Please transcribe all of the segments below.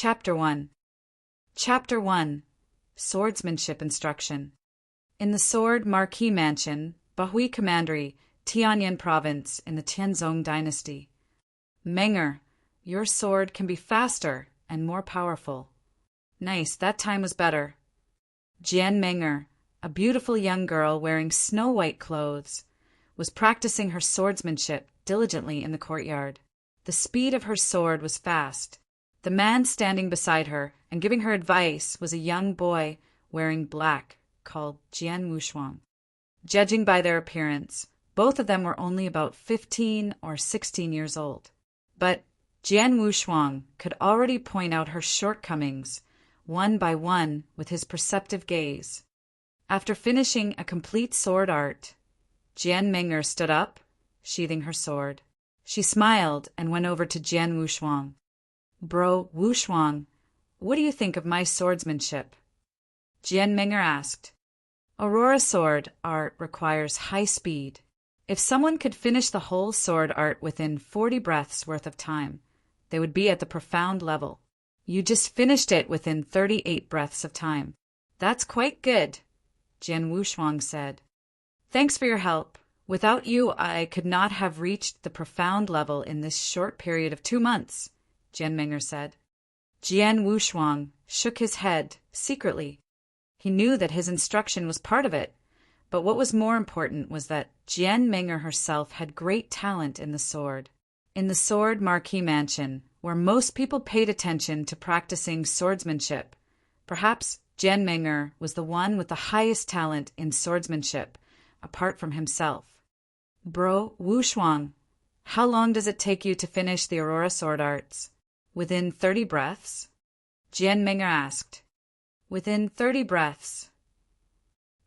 Chapter 1 Chapter 1 Swordsmanship Instruction. In the Sword Marquis Mansion, Bahui Commandery, Tianyan Province, in the Tianzong Dynasty. Menger, your sword can be faster and more powerful. Nice, that time was better. Jian Menger, a beautiful young girl wearing snow-white clothes, was practicing her swordsmanship diligently in the courtyard. The speed of her sword was fast. The man standing beside her and giving her advice was a young boy wearing black called Jian Wushuang. Judging by their appearance, both of them were only about 15 or 16 years old. But Jian Wushuang could already point out her shortcomings, one by one, with his perceptive gaze. After finishing a complete sword art, Jian Menger stood up, sheathing her sword. She smiled and went over to Jian Wushuang. Bro Wushuang, what do you think of my swordsmanship? Jian Menger asked. Aurora sword art requires high speed. If someone could finish the whole sword art within 40 breaths worth of time, they would be at the profound level. You just finished it within 38 breaths of time. That's quite good, Jian Wushuang said. Thanks for your help. Without you, I could not have reached the profound level in this short period of 2 months, Jian Menger said. Jian Wushuang shook his head secretly. He knew that his instruction was part of it, but what was more important was that Jian Menger herself had great talent in the sword. In the Sword Marquis Mansion, where most people paid attention to practicing swordsmanship, perhaps Jian Menger was the one with the highest talent in swordsmanship, apart from himself. Bro Wushuang, how long does it take you to finish the Aurora sword arts? Within 30 breaths? Jian Menger asked. Within 30 breaths.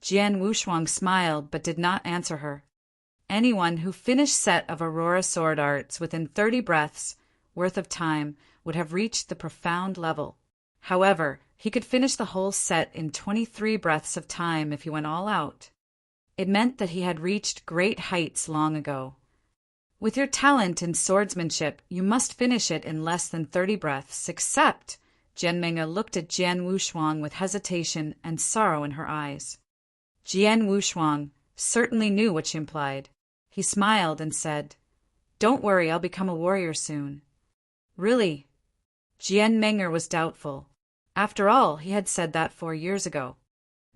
Jian Wushuang smiled but did not answer her. Anyone who finished set of Aurora sword arts within 30 breaths worth of time would have reached the profound level. However, he could finish the whole set in 23 breaths of time if he went all out. It meant that he had reached great heights long ago. With your talent in swordsmanship, you must finish it in less than 30 breaths, except Jian Menger looked at Jian Wushuang with hesitation and sorrow in her eyes. Jian Wushuang certainly knew what she implied. He smiled and said, Don't worry, I'll become a warrior soon. Really? Jian Menger was doubtful. After all, he had said that 4 years ago.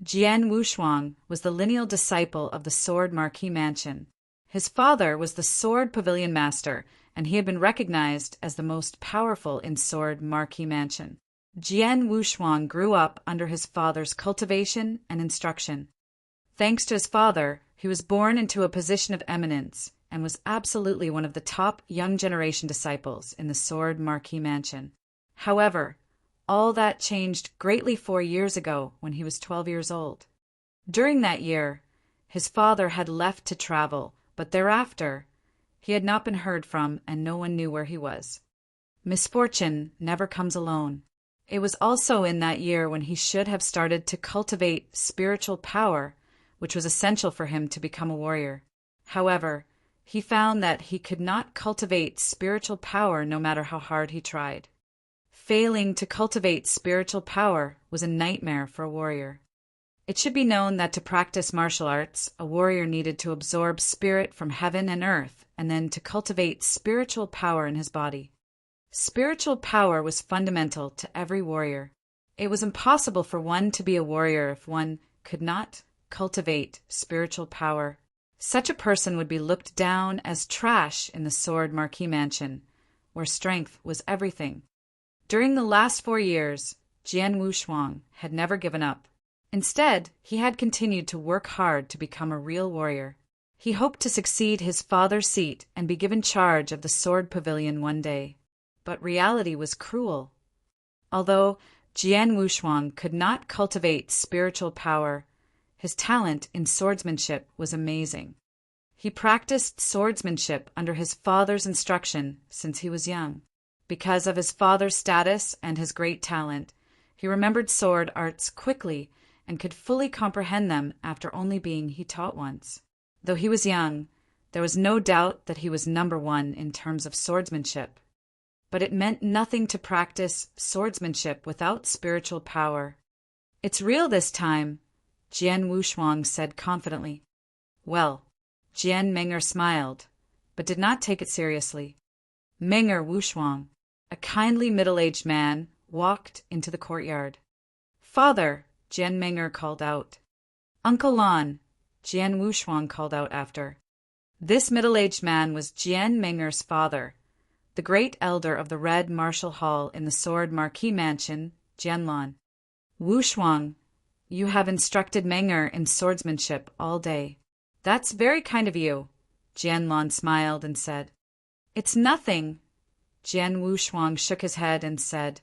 Jian Wushuang was the lineal disciple of the Sword Marquis Mansion. His father was the Sword Pavilion Master, and he had been recognized as the most powerful in Sword Marquis Mansion. Jian Wushuang grew up under his father's cultivation and instruction. Thanks to his father, he was born into a position of eminence and was absolutely one of the top young generation disciples in the Sword Marquis Mansion. However, all that changed greatly 4 years ago when he was 12 years old. During that year, his father had left to travel, but thereafter, he had not been heard from and no one knew where he was. Misfortune never comes alone. It was also in that year when he should have started to cultivate spiritual power, which was essential for him to become a warrior. However, he found that he could not cultivate spiritual power no matter how hard he tried. Failing to cultivate spiritual power was a nightmare for a warrior. It should be known that to practice martial arts, a warrior needed to absorb spirit from heaven and earth and then to cultivate spiritual power in his body. Spiritual power was fundamental to every warrior. It was impossible for one to be a warrior if one could not cultivate spiritual power. Such a person would be looked down as trash in the Sword Marquis Mansion, where strength was everything. During the last 4 years, Jian Wushuang had never given up. Instead, he had continued to work hard to become a real warrior. He hoped to succeed his father's seat and be given charge of the Sword Pavilion one day. But reality was cruel. Although Jian Wushuang could not cultivate spiritual power, his talent in swordsmanship was amazing. He practiced swordsmanship under his father's instruction since he was young. Because of his father's status and his great talent, he remembered sword arts quickly and could fully comprehend them after only being taught once. Though he was young, there was no doubt that he was number one in terms of swordsmanship. but it meant nothing to practice swordsmanship without spiritual power. "It's real this time," Jian Wushuang said confidently. Well, Jian Meng'er smiled, but did not take it seriously. Meng'er Wushuang, a kindly middle-aged man, walked into the courtyard. "Father," Jian Meng'er called out. "Uncle Lan," Jian Wushuang called out after. This middle-aged man was Jian Meng'er's father, the great elder of the Red Martial Hall in the Sword Marquis Mansion, Jianlan. "Wushuang, you have instructed Meng'er in swordsmanship all day." "That's very kind of you," Jianlan smiled and said. "It's nothing." Jian Wushuang shook his head and said,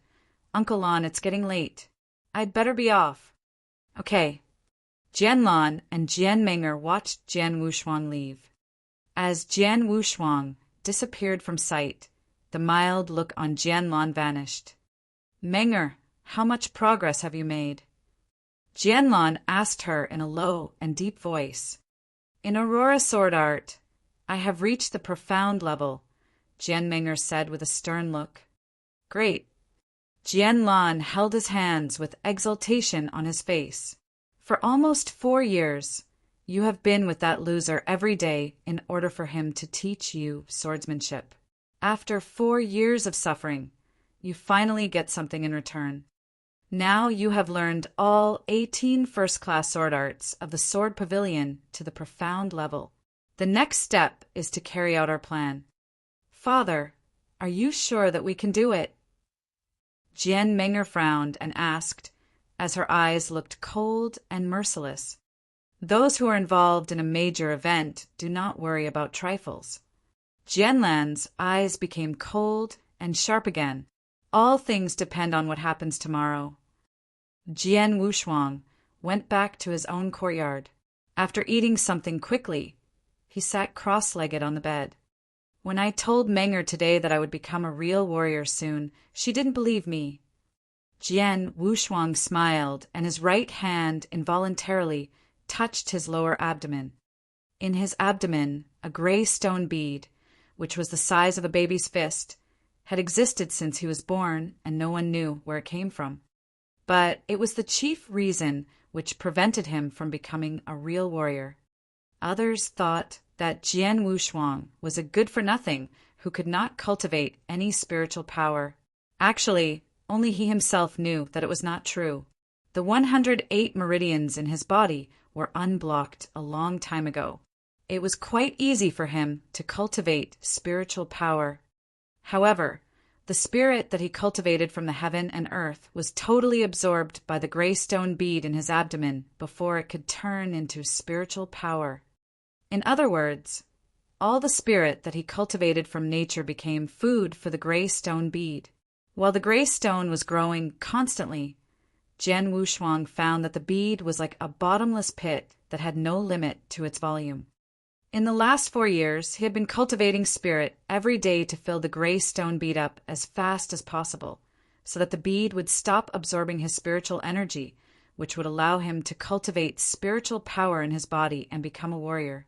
"Uncle Lan, it's getting late. I'd better be off." "Okay." Jianlan and Jian Meng'er watched Jian Wushuang leave. As Jian Wushuang disappeared from sight, the mild look on Jianlan vanished. "Meng'er, how much progress have you made?" Jianlan asked her in a low and deep voice. "In Aurora sword art, I have reached the profound level," Jian Meng'er said with a stern look. "Great." Jianlan held his hands with exultation on his face. "For almost 4 years, you have been with that loser every day in order for him to teach you swordsmanship. After 4 years of suffering, you finally get something in return. Now you have learned all 18 first-class sword arts of the Sword Pavilion to the profound level. The next step is to carry out our plan. Father, are you sure that we can do it?" Jian Meng'er frowned and asked, as her eyes looked cold and merciless. Those who are involved in a major event do not worry about trifles. Jianlan's eyes became cold and sharp again. All things depend on what happens tomorrow. Jian Wushuang went back to his own courtyard. After eating something quickly, he sat cross-legged on the bed. "When I told Meng'er today that I would become a real warrior soon, she didn't believe me." Jian Wushuang smiled, and his right hand involuntarily touched his lower abdomen. In his abdomen, a gray stone bead, which was the size of a baby's fist, had existed since he was born, and no one knew where it came from. But it was the chief reason which prevented him from becoming a real warrior. Others thought that Jian Wushuang was a good-for-nothing who could not cultivate any spiritual power. Actually, only he himself knew that it was not true. The 108 meridians in his body were unblocked a long time ago. It was quite easy for him to cultivate spiritual power. However, the spirit that he cultivated from the heaven and earth was totally absorbed by the gray stone bead in his abdomen before it could turn into spiritual power. In other words, all the spirit that he cultivated from nature became food for the gray stone bead. While the gray stone was growing constantly, Jian Wushuang found that the bead was like a bottomless pit that had no limit to its volume. In the last 4 years, he had been cultivating spirit every day to fill the gray stone bead up as fast as possible, so that the bead would stop absorbing his spiritual energy, which would allow him to cultivate spiritual power in his body and become a warrior.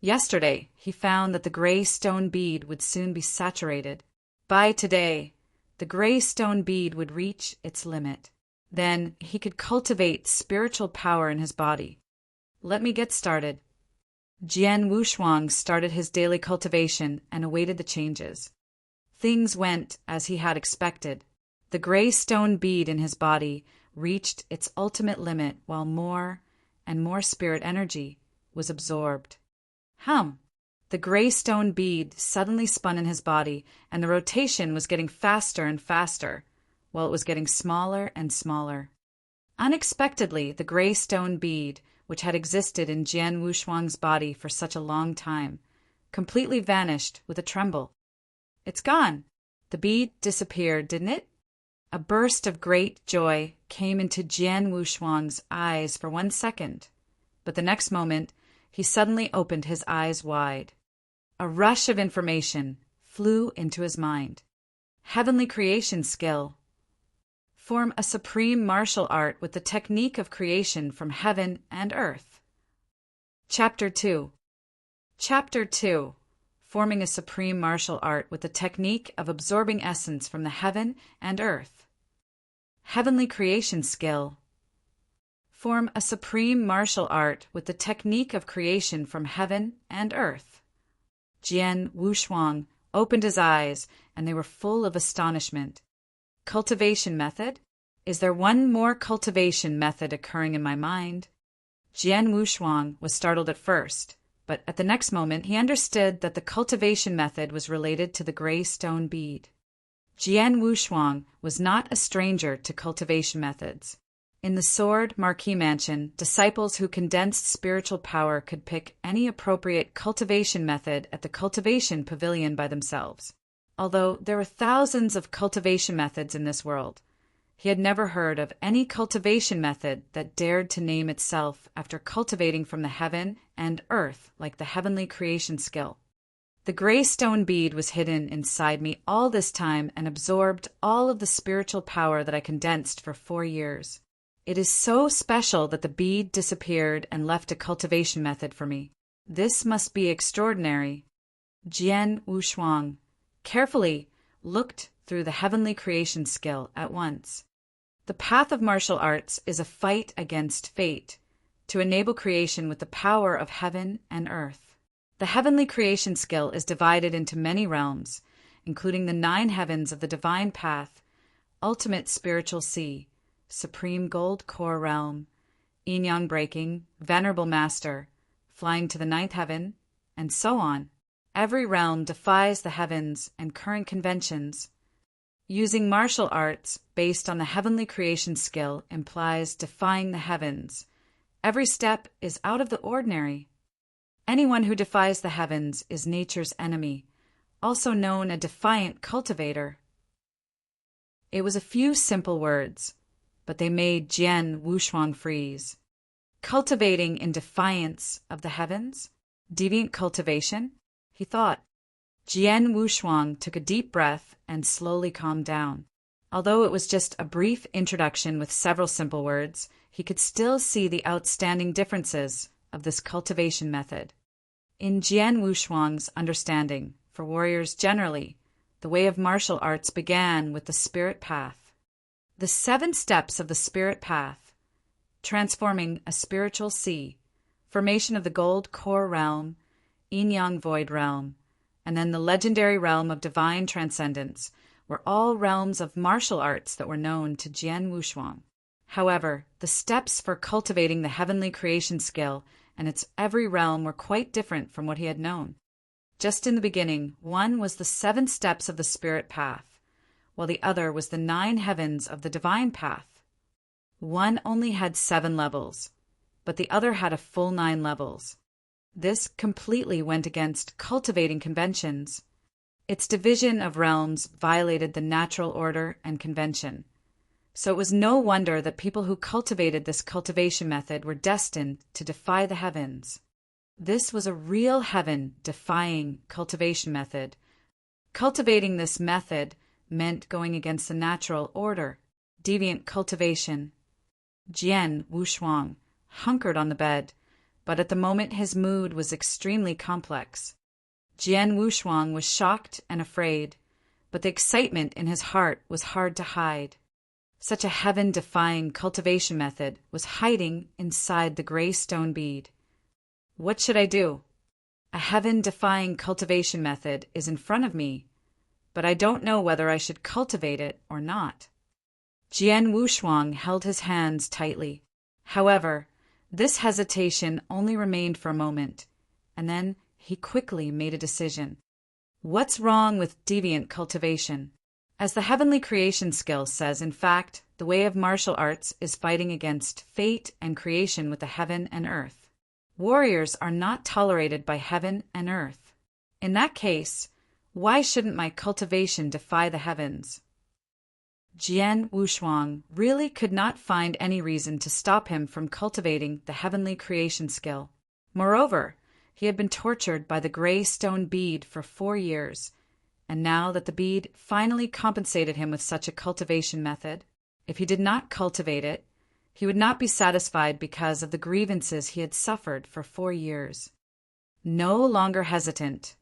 Yesterday, he found that the gray stone bead would soon be saturated. By today, the gray stone bead would reach its limit. Then he could cultivate spiritual power in his body. Let me get started. Jian Wushuang started his daily cultivation and awaited the changes. Things went as he had expected. The gray stone bead in his body reached its ultimate limit while more and more spirit energy was absorbed. The gray stone bead suddenly spun in his body, and the rotation was getting faster and faster, while it was getting smaller and smaller. Unexpectedly, the gray stone bead, which had existed in Jian Wushuang's body for such a long time, completely vanished with a tremble. "It's gone." The bead disappeared, didn't it? A burst of great joy came into Jian Wushuang's eyes for 1 second, but the next moment he suddenly opened his eyes wide. A rush of information flew into his mind. Heavenly creation skill. Form a supreme martial art with the technique of creation from heaven and earth. Chapter 2. Chapter 2. forming a supreme martial art with the technique of absorbing essence from the heaven and earth. Heavenly creation skill. Form a supreme martial art with the technique of creation from heaven and earth. Jian Wushuang opened his eyes, and they were full of astonishment. Cultivation method? Is there one more cultivation method occurring in my mind? Jian Wushuang was startled at first, but at the next moment he understood that the cultivation method was related to the gray stone bead. Jian Wushuang was not a stranger to cultivation methods. In the Sword Marquis Mansion, disciples who condensed spiritual power could pick any appropriate cultivation method at the cultivation pavilion by themselves. Although there were thousands of cultivation methods in this world, he had never heard of any cultivation method that dared to name itself after cultivating from the heaven and earth like the heavenly creation skill. The gray stone bead was hidden inside me all this time and absorbed all of the spiritual power that I condensed for 4 years. It is so special that the bead disappeared and left a cultivation method for me. This must be extraordinary. Jian Wushuang carefully looked through the heavenly creation skill at once. The path of martial arts is a fight against fate to enable creation with the power of heaven and earth. The heavenly creation skill is divided into many realms, including the 9 heavens of the divine path, ultimate spiritual sea, supreme gold core realm, yin-yang breaking, venerable master, flying to the 9th heaven, and so on. Every realm defies the heavens and current conventions. Using martial arts based on the heavenly creation skill implies defying the heavens. Every step is out of the ordinary. Anyone who defies the heavens is nature's enemy, also known as a defiant cultivator. It was a few simple words, but they made Jian Wushuang freeze. Cultivating in defiance of the heavens? Deviant cultivation? He thought. Jian Wushuang took a deep breath and slowly calmed down. Although it was just a brief introduction with several simple words, he could still see the outstanding differences of this cultivation method. In Jian Wushuang's understanding, for warriors generally, the way of martial arts began with the spirit path. The 7 steps of the spirit path, transforming a spiritual sea, formation of the gold core realm, yin-yang void realm, and then the legendary realm of divine transcendence, were all realms of martial arts that were known to Jian Wushuang. However, the steps for cultivating the heavenly creation skill and its every realm were quite different from what he had known. Just in the beginning, one was the 7 steps of the spirit path, while the other was the 9 heavens of the divine path. One only had 7 levels, but the other had a full 9 levels. This completely went against cultivating conventions. Its division of realms violated the natural order and convention. So it was no wonder that people who cultivated this cultivation method were destined to defy the heavens. This was a real heaven-defying cultivation method. Cultivating this method meant going against the natural order, deviant cultivation. Jian Wushuang hunkered on the bed, but at the moment his mood was extremely complex. Jian Wushuang was shocked and afraid, but the excitement in his heart was hard to hide. Such a heaven-defying cultivation method was hiding inside the gray stone bead. What should I do? A heaven-defying cultivation method is in front of me, but I don't know whether I should cultivate it or not. Jian Wushuang held his hands tightly. However, this hesitation only remained for a moment, and then he quickly made a decision. What's wrong with deviant cultivation? As the heavenly creation skill says, in fact, the way of martial arts is fighting against fate and creation with the heaven and earth. Warriors are not tolerated by heaven and earth. In that case, why shouldn't my cultivation defy the heavens? Jian Wushuang really could not find any reason to stop him from cultivating the heavenly creation skill. Moreover, he had been tortured by the gray stone bead for 4 years, and now that the bead finally compensated him with such a cultivation method, if he did not cultivate it, he would not be satisfied because of the grievances he had suffered for 4 years. No longer hesitant,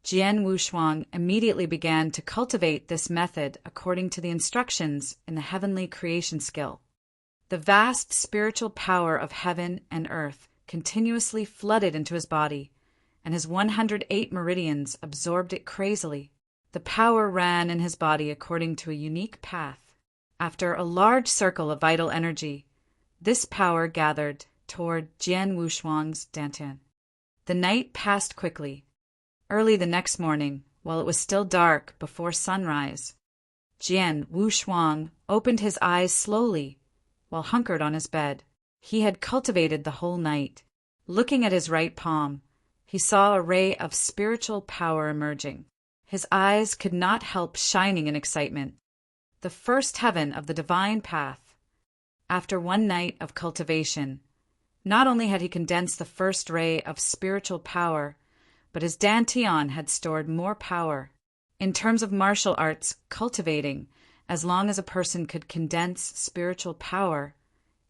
Jian Wushuang immediately began to cultivate this method according to the instructions in the heavenly creation skill. The vast spiritual power of heaven and earth continuously flooded into his body, and his 108 meridians absorbed it crazily. The power ran in his body according to a unique path. After a large circle of vital energy, this power gathered toward Jian Wushuang's dantian. The night passed quickly. Early the next morning, while it was still dark before sunrise, Jian Wushuang opened his eyes slowly while hunkered on his bed. He had cultivated the whole night. Looking at his right palm, he saw a ray of spiritual power emerging. His eyes could not help shining in excitement. The first heaven of the divine path. After one night of cultivation, not only had he condensed the first ray of spiritual power, but his dantian had stored more power. In terms of martial arts cultivating, as long as a person could condense spiritual power,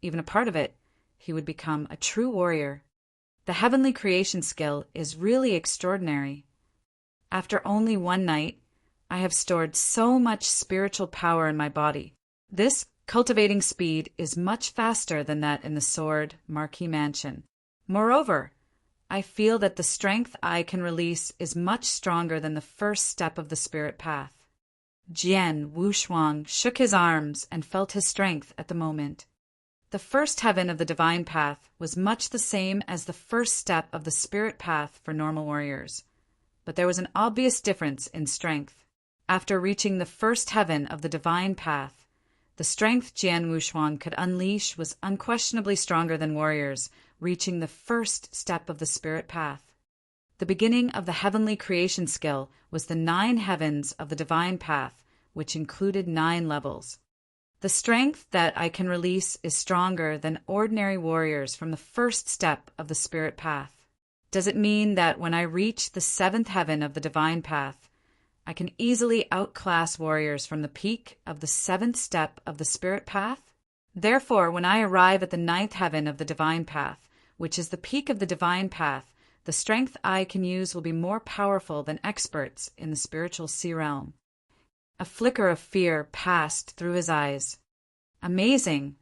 even a part of it, he would become a true warrior. The heavenly creation skill is really extraordinary. After only one night, I have stored so much spiritual power in my body. This cultivating speed is much faster than that in the sword Marquis Mansion. Moreover, I feel that the strength I can release is much stronger than the first step of the spirit path. Jian Wushuang shook his arms and felt his strength at the moment. The first heaven of the divine path was much the same as the first step of the spirit path for normal warriors, but there was an obvious difference in strength. After reaching the first heaven of the divine path, the strength Jian Wushuang could unleash was unquestionably stronger than warriors reaching the first step of the spirit path. The beginning of the heavenly creation skill was the 9 heavens of the divine path, which included 9 levels. The strength that I can release is stronger than ordinary warriors from the first step of the spirit path. Does it mean that when I reach the 7th heaven of the divine path, I can easily outclass warriors from the peak of the 7th step of the spirit path? Therefore, when I arrive at the 9th heaven of the divine path, which is the peak of the divine path, the strength I can use will be more powerful than experts in the spiritual sea realm. A flicker of fear passed through his eyes. Amazing!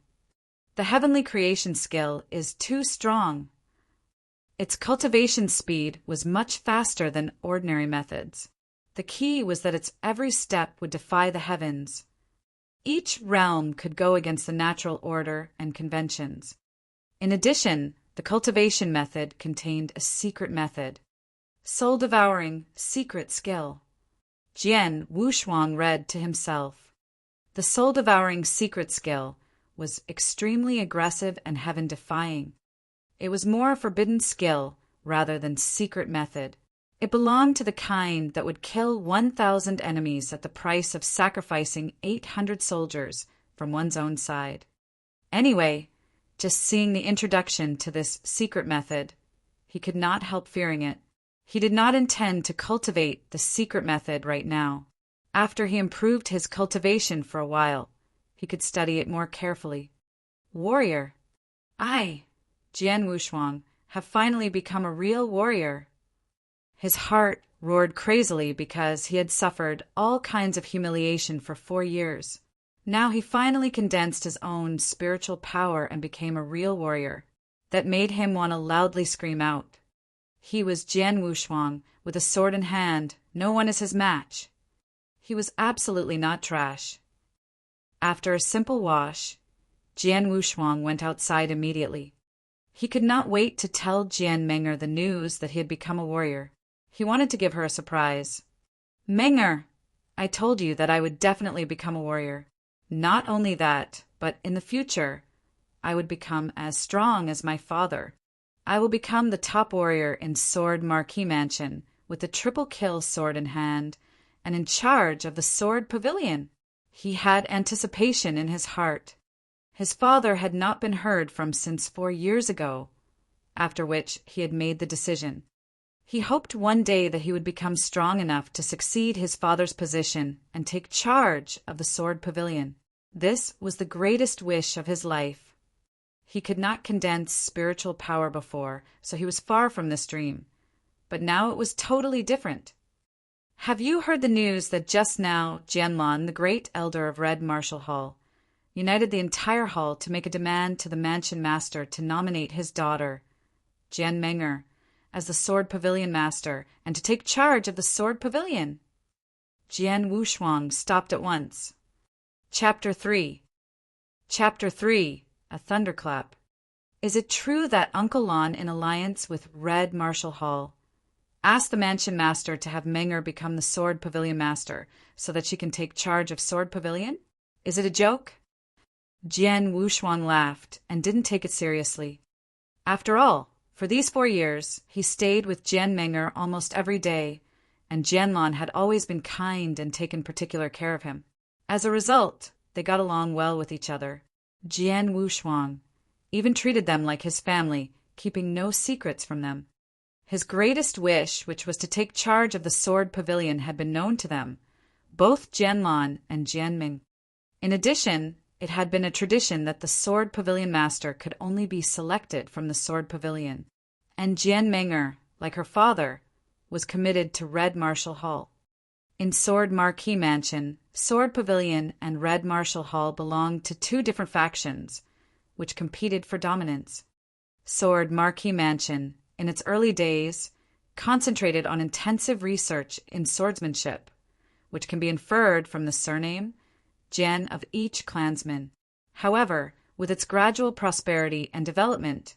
The heavenly creation skill is too strong. Its cultivation speed was much faster than ordinary methods. The key was that its every step would defy the heavens. Each realm could go against the natural order and conventions. In addition, the cultivation method contained a secret method. Soul-devouring, secret skill. Jian Wushuang read to himself. The soul-devouring secret skill was extremely aggressive and heaven-defying. It was more a forbidden skill rather than secret method. It belonged to the kind that would kill 1,000 enemies at the price of sacrificing 800 soldiers from one's own side. Anyway, just seeing the introduction to this secret method, he could not help fearing it. He did not intend to cultivate the secret method right now. After he improved his cultivation for a while, he could study it more carefully. Warrior. I, Jian Wushuang, have finally become a real warrior. His heart roared crazily because he had suffered all kinds of humiliation for 4 years. Now he finally condensed his own spiritual power and became a real warrior. That made him want to loudly scream out. He was Jian Wushuang, with a sword in hand. No one is his match. He was absolutely not trash. After a simple wash, Jian Wushuang went outside immediately. He could not wait to tell Jian Meng'er the news that he had become a warrior. He wanted to give her a surprise. Meng'er, I told you that I would definitely become a warrior. Not only that, but in the future, I would become as strong as my father. I will become the top warrior in Sword Marquis Mansion, with the triple kill sword in hand, and in charge of the sword pavilion. He had anticipation in his heart. His father had not been heard from since 4 years ago, after which he had made the decision. He hoped one day that he would become strong enough to succeed his father's position and take charge of the sword pavilion. This was the greatest wish of his life. He could not condense spiritual power before, so he was far from this dream. But now it was totally different. Have you heard the news that just now Jianlan, the great elder of Red Marshall Hall, united the entire hall to make a demand to the mansion master to nominate his daughter, Jian Meng'er, as the Sword Pavilion Master and to take charge of the Sword Pavilion? Jian Wushuang stopped at once. Chapter 3. Chapter 3. A Thunderclap. Is it true that Uncle Lon, in alliance with Red Marshall Hall, asked the mansion master to have Meng'er become the Sword Pavilion Master so that she can take charge of Sword Pavilion? Is it a joke? Jian Wushuang laughed and didn't take it seriously. After all, for these 4 years, he stayed with Jian Meng'er almost every day, and Jianlan had always been kind and taken particular care of him. As a result, they got along well with each other. Jian Wushuang even treated them like his family, keeping no secrets from them. His greatest wish, which was to take charge of the Sword Pavilion, had been known to them, both Jianlan and Jianming. In addition, it had been a tradition that the Sword Pavilion Master could only be selected from the Sword Pavilion, and Jian Meng'er, like her father, was committed to Red Marshall Hall. In Sword Marquee Mansion, Sword Pavilion and Red Marshall Hall belonged to 2 different factions, which competed for dominance. Sword Marquee Mansion, in its early days, concentrated on intensive research in swordsmanship, which can be inferred from the surname, Jian, of each clansman. However, with its gradual prosperity and development,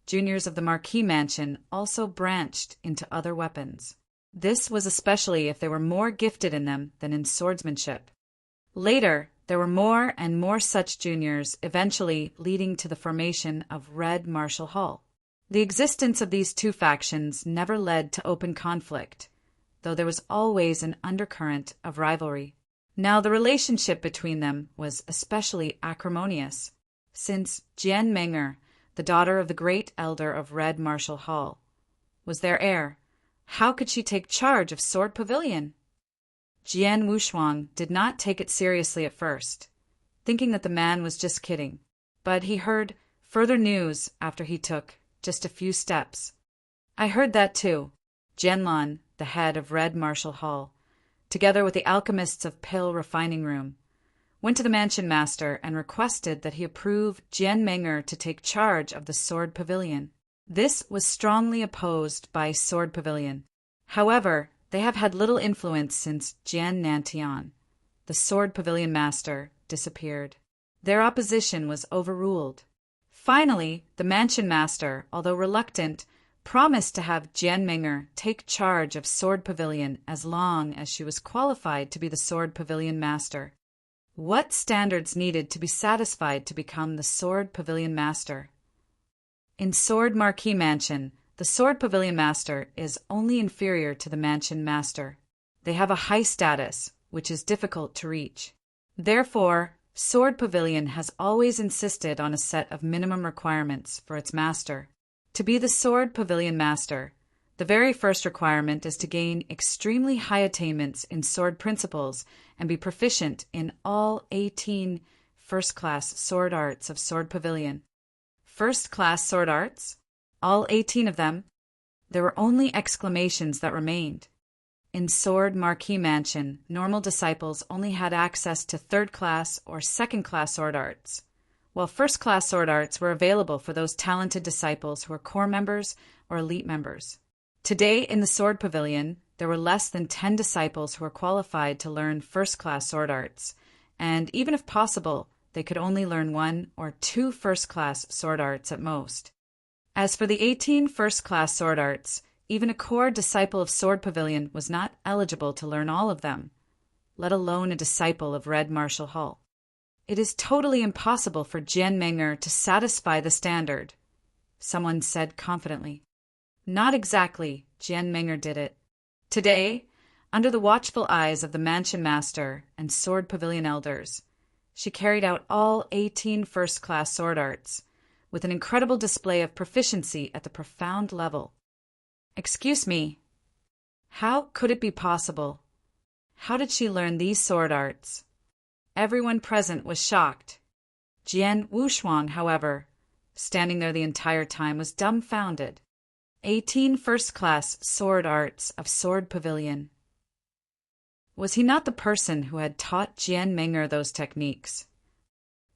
juniors of the Marquee Mansion also branched into other weapons. This was especially if they were more gifted in them than in swordsmanship. Later, there were more and more such juniors, eventually leading to the formation of Red Marshall Hall. The existence of these 2 factions never led to open conflict, though there was always an undercurrent of rivalry. Now the relationship between them was especially acrimonious, since Jian Meng'er, the daughter of the great elder of Red Marshall Hall, was their heir. How could she take charge of Sword Pavilion? Jian Wushuang did not take it seriously at first, thinking that the man was just kidding, but he heard further news after he took just a few steps. I heard that too. Jianlan, the head of Red Marshall Hall, together with the alchemists of Pill Refining Room, went to the mansion master and requested that he approve Jian Meng'er to take charge of the Sword Pavilion. This was strongly opposed by Sword Pavilion. However, they have had little influence since Jian Nantian, the Sword Pavilion Master, disappeared. Their opposition was overruled. Finally, the mansion master, although reluctant, promised to have Jian Meng'er take charge of Sword Pavilion as long as she was qualified to be the Sword Pavilion Master. What standards needed to be satisfied to become the Sword Pavilion Master? In Sword Marquee Mansion, the Sword Pavilion Master is only inferior to the Mansion Master. They have a high status, which is difficult to reach. Therefore, Sword Pavilion has always insisted on a set of minimum requirements for its master. To be the Sword Pavilion Master, the very first requirement is to gain extremely high attainments in sword principles and be proficient in all 18 first-class sword arts of Sword Pavilion. First-class sword arts? All 18 of them? There were only exclamations that remained. In Sword Marquee Mansion, normal disciples only had access to 3rd-class or 2nd-class sword arts, while 1st-class sword arts were available for those talented disciples who were core members or elite members. Today, in the Sword Pavilion, there were less than 10 disciples who were qualified to learn 1st-class sword arts, and even if possible, they could only learn 1 or 2 1st-class sword arts at most. As for the 18 1st-class sword arts, even a core disciple of Sword Pavilion was not eligible to learn all of them, let alone a disciple of Red Marshall Hall. It is totally impossible for Jian Meng'er to satisfy the standard, someone said confidently. Not exactly, Jian Meng'er did it. Today, under the watchful eyes of the Mansion Master and Sword Pavilion Elders, she carried out all 18 first-class sword arts, with an incredible display of proficiency at the profound level. Excuse me, how could it be possible? How did she learn these sword arts? Everyone present was shocked. Jian Wushuang, however, standing there the entire time, was dumbfounded. 18 first-class sword arts of Sword Pavilion. Was he not the person who had taught Jian Meng'er those techniques?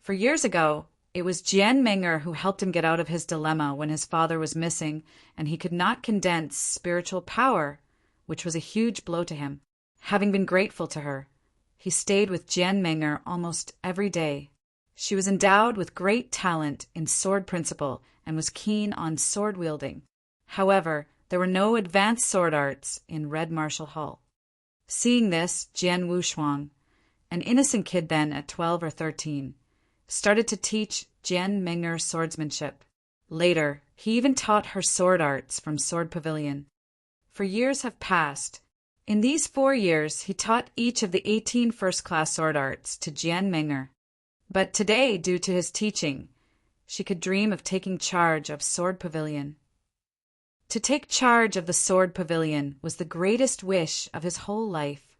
For years ago, it was Jian Meng'er who helped him get out of his dilemma when his father was missing and he could not condense spiritual power, which was a huge blow to him. Having been grateful to her, he stayed with Jian Meng'er almost every day. She was endowed with great talent in sword principle and was keen on sword wielding. However, there were no advanced sword arts in Red Marshall Hall. Seeing this, Jian Wushuang, an innocent kid then at 12 or 13, started to teach Jian Meng'er swordsmanship. Later, he even taught her sword arts from Sword Pavilion. For years have passed. In these 4 years, he taught each of the 18 first-class sword arts to Jian Meng'er. But today, due to his teaching, she could dream of taking charge of Sword Pavilion. To take charge of the Sword Pavilion was the greatest wish of his whole life.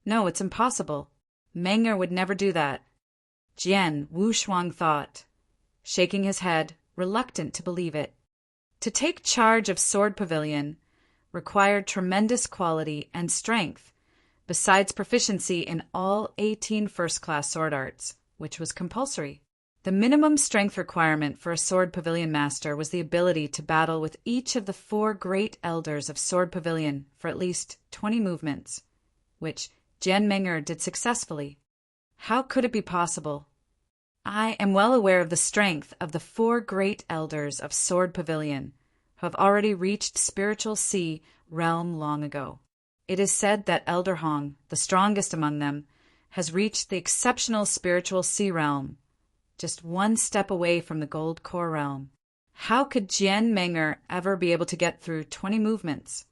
No, it's impossible. Meng'er would never do that. Jian Wushuang thought, shaking his head, reluctant to believe it. To take charge of Sword Pavilion required tremendous quality and strength, besides proficiency in all 18 first-class sword arts, which was compulsory. The minimum strength requirement for a Sword Pavilion master was the ability to battle with each of the 4 great elders of Sword Pavilion for at least 20 movements, which Jian Meng'er did successfully. How could it be possible? I am well aware of the strength of the 4 great elders of Sword Pavilion, who have already reached spiritual sea realm long ago. It is said that Elder Hong, the strongest among them, has reached the exceptional spiritual sea realm, just 1 step away from the gold core realm. How could Jian Meng'er ever be able to get through 20 movements?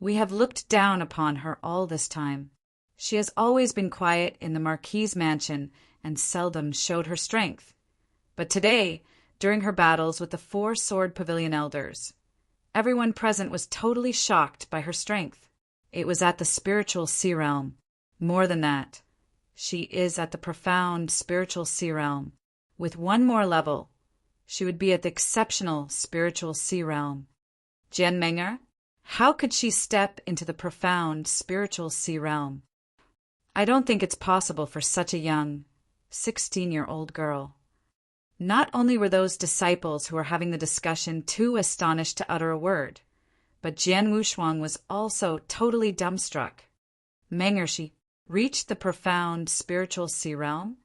We have looked down upon her all this time. She has always been quiet in the Marquis's mansion and seldom showed her strength. But today, during her battles with the 4 Sword Pavilion elders, everyone present was totally shocked by her strength. It was at the spiritual sea realm. More than that, she is at the profound spiritual sea realm. With 1 more level, she would be at the exceptional spiritual sea realm. Jian Meng'er, how could she step into the profound spiritual sea realm? I don't think it's possible for such a young, 16-year-old girl. Not only were those disciples who were having the discussion too astonished to utter a word, but Jian Wushuang was also totally dumbstruck. Meng'er, she reached the profound spiritual sea realm?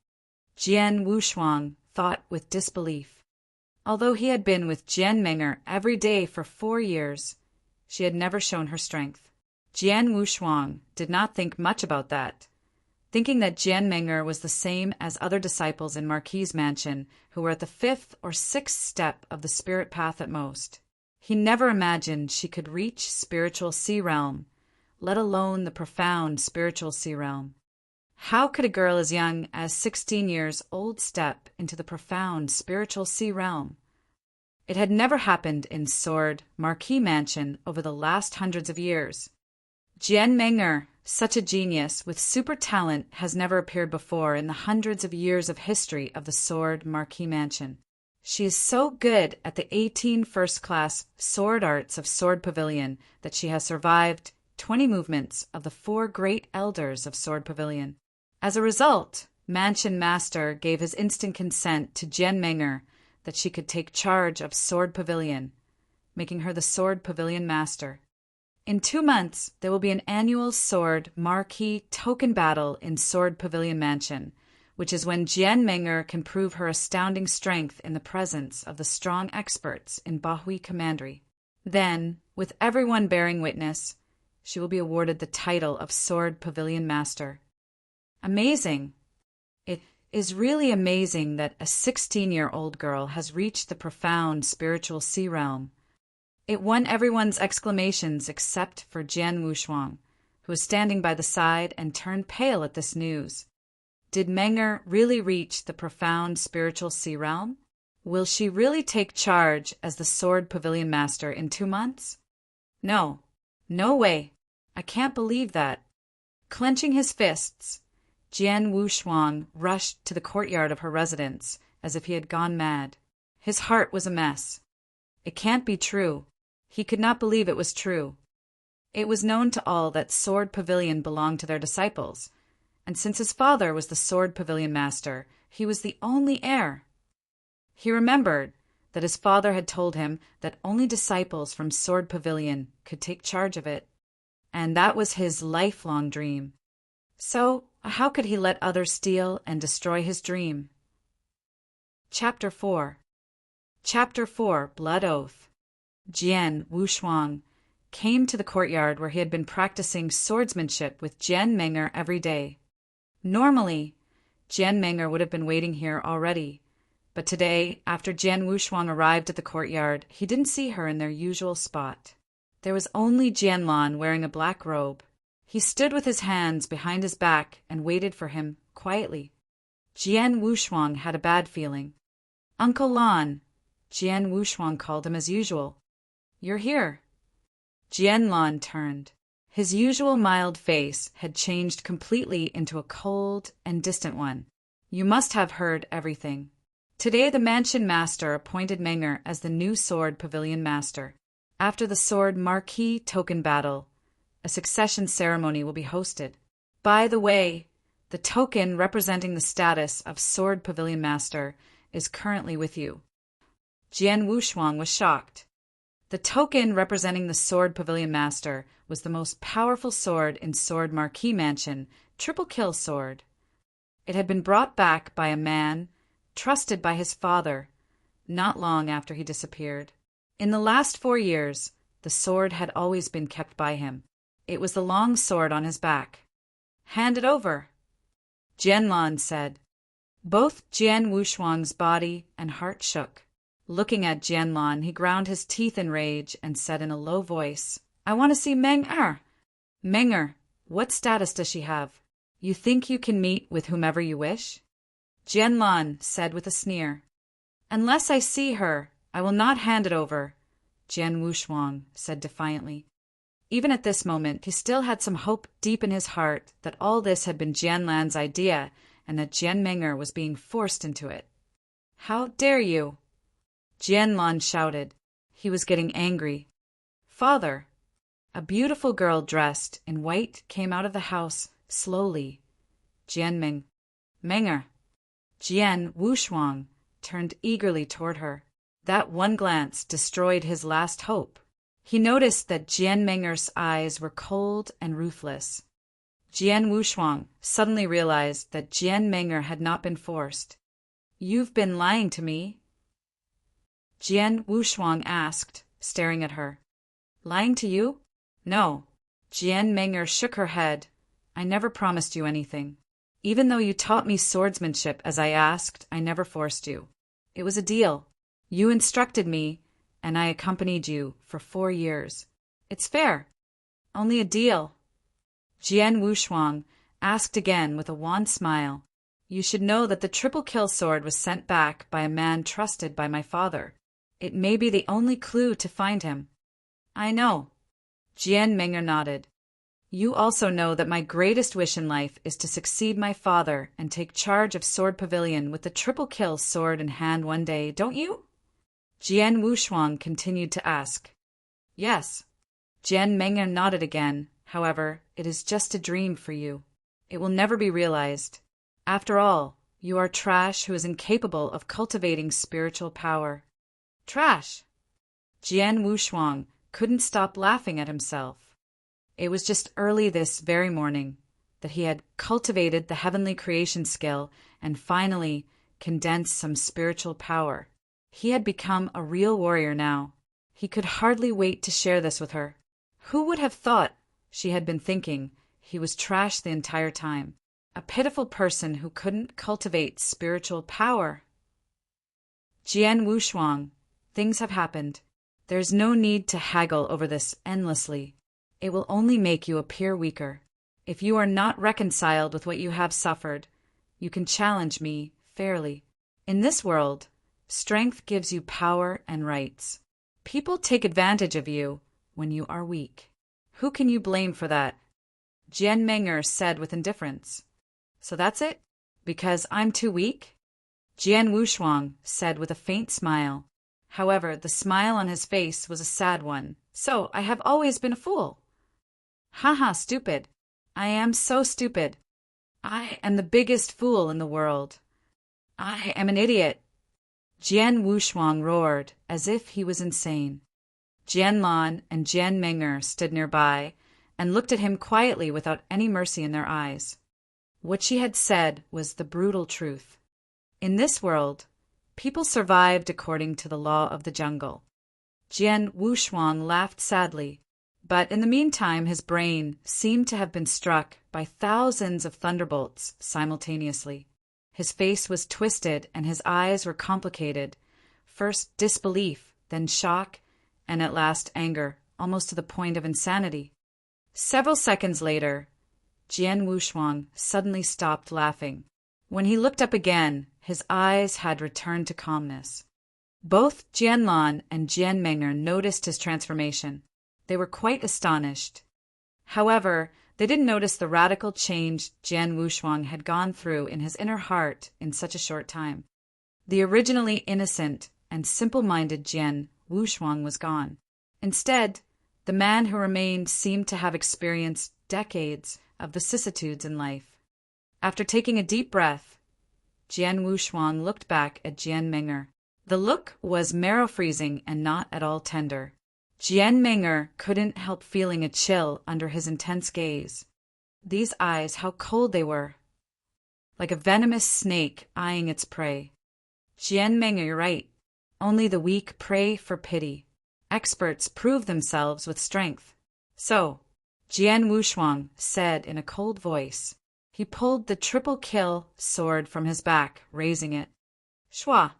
Jian Wushuang thought with disbelief. Although he had been with Jian Meng'er every day for 4 years, she had never shown her strength. Jian Wushuang did not think much about that, thinking that Jian Meng'er was the same as other disciples in Marquis's mansion who were at the 5th or 6th step of the spirit path at most. He never imagined she could reach spiritual sea realm, let alone the profound spiritual sea realm. How could a girl as young as 16 years old step into the profound spiritual sea realm? It had never happened in Sword Marquis Mansion over the last hundreds of years. Jian Meng'er, such a genius with super talent, has never appeared before in the hundreds of years of history of the Sword Marquis Mansion. She is so good at the 18 first-class sword arts of Sword Pavilion that she has survived 20 movements of the 4 great elders of Sword Pavilion. As a result, Mansion Master gave his instant consent to Jian Meng'er that she could take charge of Sword Pavilion, making her the Sword Pavilion Master. In 2 months, there will be an annual Sword Marquis token battle in Sword Pavilion Mansion, which is when Jian Meng'er can prove her astounding strength in the presence of the strong experts in Bahui Commandery. Then, with everyone bearing witness, she will be awarded the title of Sword Pavilion Master. Amazing! It is really amazing that a 16-year-old girl has reached the profound spiritual sea realm. It won everyone's exclamations except for Jian Wushuang, who was standing by the side and turned pale at this news. Did Meng'er really reach the profound spiritual sea realm? Will she really take charge as the Sword Pavilion Master in 2 months? No. No way. I can't believe that. Clenching his fists, Jian Wushuang rushed to the courtyard of her residence as if he had gone mad. His heart was a mess. It can't be true. He could not believe it was true. It was known to all that Sword Pavilion belonged to their disciples, and since his father was the Sword Pavilion master, he was the only heir. He remembered that his father had told him that only disciples from Sword Pavilion could take charge of it, and that was his lifelong dream. So, how could he let others steal and destroy his dream? Chapter 4 Chapter 4 Blood Oath. Jian Wushuang came to the courtyard where he had been practicing swordsmanship with Jian Meng'er every day. Normally, Jian Meng'er would have been waiting here already, but today, after Jian Wushuang arrived at the courtyard, he didn't see her in their usual spot. There was only Jianlan wearing a black robe. He stood with his hands behind his back and waited for him quietly. Jian Wushuang had a bad feeling. "Uncle Lan," Jian Wushuang called him as usual. "You're here." Jianlan turned. His usual mild face had changed completely into a cold and distant one. "You must have heard everything. Today the mansion master appointed Meng'er as the new Sword Pavilion master. After the Sword Marquis token battle, a succession ceremony will be hosted. By the way, the token representing the status of Sword Pavilion master is currently with you." Jian Wushuang was shocked. The token representing the Sword Pavilion master was the most powerful sword in Sword Marquis Mansion, Triple Kill Sword. It had been brought back by a man trusted by his father not long after he disappeared. In the last 4 years, the sword had always been kept by him. It was the long sword on his back. "Hand it over," Jianlan said. Both Jian Wushuang's body and heart shook. Looking at Jianlan, he ground his teeth in rage and said in a low voice, "I want to see Meng'er." "Meng'er, what status does she have? You think you can meet with whomever you wish?" Jianlan said with a sneer. "Unless I see her, I will not hand it over," Jian Wushuang said defiantly. Even at this moment, he still had some hope deep in his heart that all this had been Jianlan's idea and that Jian Meng'er was being forced into it. "How dare you?" Jianlan shouted. He was getting angry. "Father!" A beautiful girl dressed in white came out of the house slowly. Meng'er. Jian Wushuang turned eagerly toward her. That one glance destroyed his last hope. He noticed that Jian Meng'er's eyes were cold and ruthless. Jian Wushuang suddenly realized that Jian Meng'er had not been forced. "You've been lying to me?" Jian Wushuang asked, staring at her. "Lying to you?" "No." Jian Meng'er shook her head. "I never promised you anything. Even though you taught me swordsmanship as I asked, I never forced you. It was a deal. You instructed me, and I accompanied you for 4 years. It's fair. Only a deal." Jian Wushuang asked again with a wan smile. "You should know that the Triple Kill Sword was sent back by a man trusted by my father. It may be the only clue to find him." "I know." Jian Meng'er nodded. "You also know that my greatest wish in life is to succeed my father and take charge of Sword Pavilion with the Triple Kill Sword in hand one day, don't you?" Jian Wushuang continued to ask. "Yes." Jian Meng'er nodded again. "However, it is just a dream for you. It will never be realized. After all, you are trash who is incapable of cultivating spiritual power." "Trash!" Jian Wushuang couldn't stop laughing at himself. It was just early this very morning that he had cultivated the heavenly creation skill and finally condensed some spiritual power. He had become a real warrior now. He could hardly wait to share this with her. Who would have thought, she had been thinking, he was trash the entire time. A pitiful person who couldn't cultivate spiritual power. "Jian Wushuang, things have happened. There's no need to haggle over this endlessly. It will only make you appear weaker. If you are not reconciled with what you have suffered, you can challenge me fairly. In this world, strength gives you power and rights. People take advantage of you when you are weak. Who can you blame for that?" Jian Meng'er said with indifference. "So that's it? Because I'm too weak?" Jian Wushuang said with a faint smile. However, the smile on his face was a sad one. "So I have always been a fool." Haha, stupid. I am so stupid. I am the biggest fool in the world. I am an idiot. Jian Wushuang roared, as if he was insane. Jianlan and Jian Meng'er stood nearby and looked at him quietly without any mercy in their eyes. What she had said was the brutal truth. In this world, people survived according to the law of the jungle. Jian Wushuang laughed sadly, but in the meantime his brain seemed to have been struck by thousands of thunderbolts simultaneously. His face was twisted and his eyes were complicated, first disbelief, then shock, and at last anger, almost to the point of insanity. Several seconds later, Jian Wushuang suddenly stopped laughing. When he looked up again, his eyes had returned to calmness. Both Jianlan and Jian Meng'er noticed his transformation. They were quite astonished. However, they didn't notice the radical change Jian Wushuang had gone through in his inner heart in such a short time. The originally innocent and simple-minded Jian Wushuang was gone. Instead, the man who remained seemed to have experienced decades of vicissitudes in life. After taking a deep breath, Jian Wushuang looked back at Jian Meng'er. The look was marrow-freezing and not at all tender. Jian Meng'er couldn't help feeling a chill under his intense gaze. These eyes, how cold they were, like a venomous snake eyeing its prey. Jian Meng'er, you're right. Only the weak pray for pity. Experts prove themselves with strength. So, Jian Wushuang said in a cold voice. He pulled the triple-kill sword from his back, raising it. Shwa!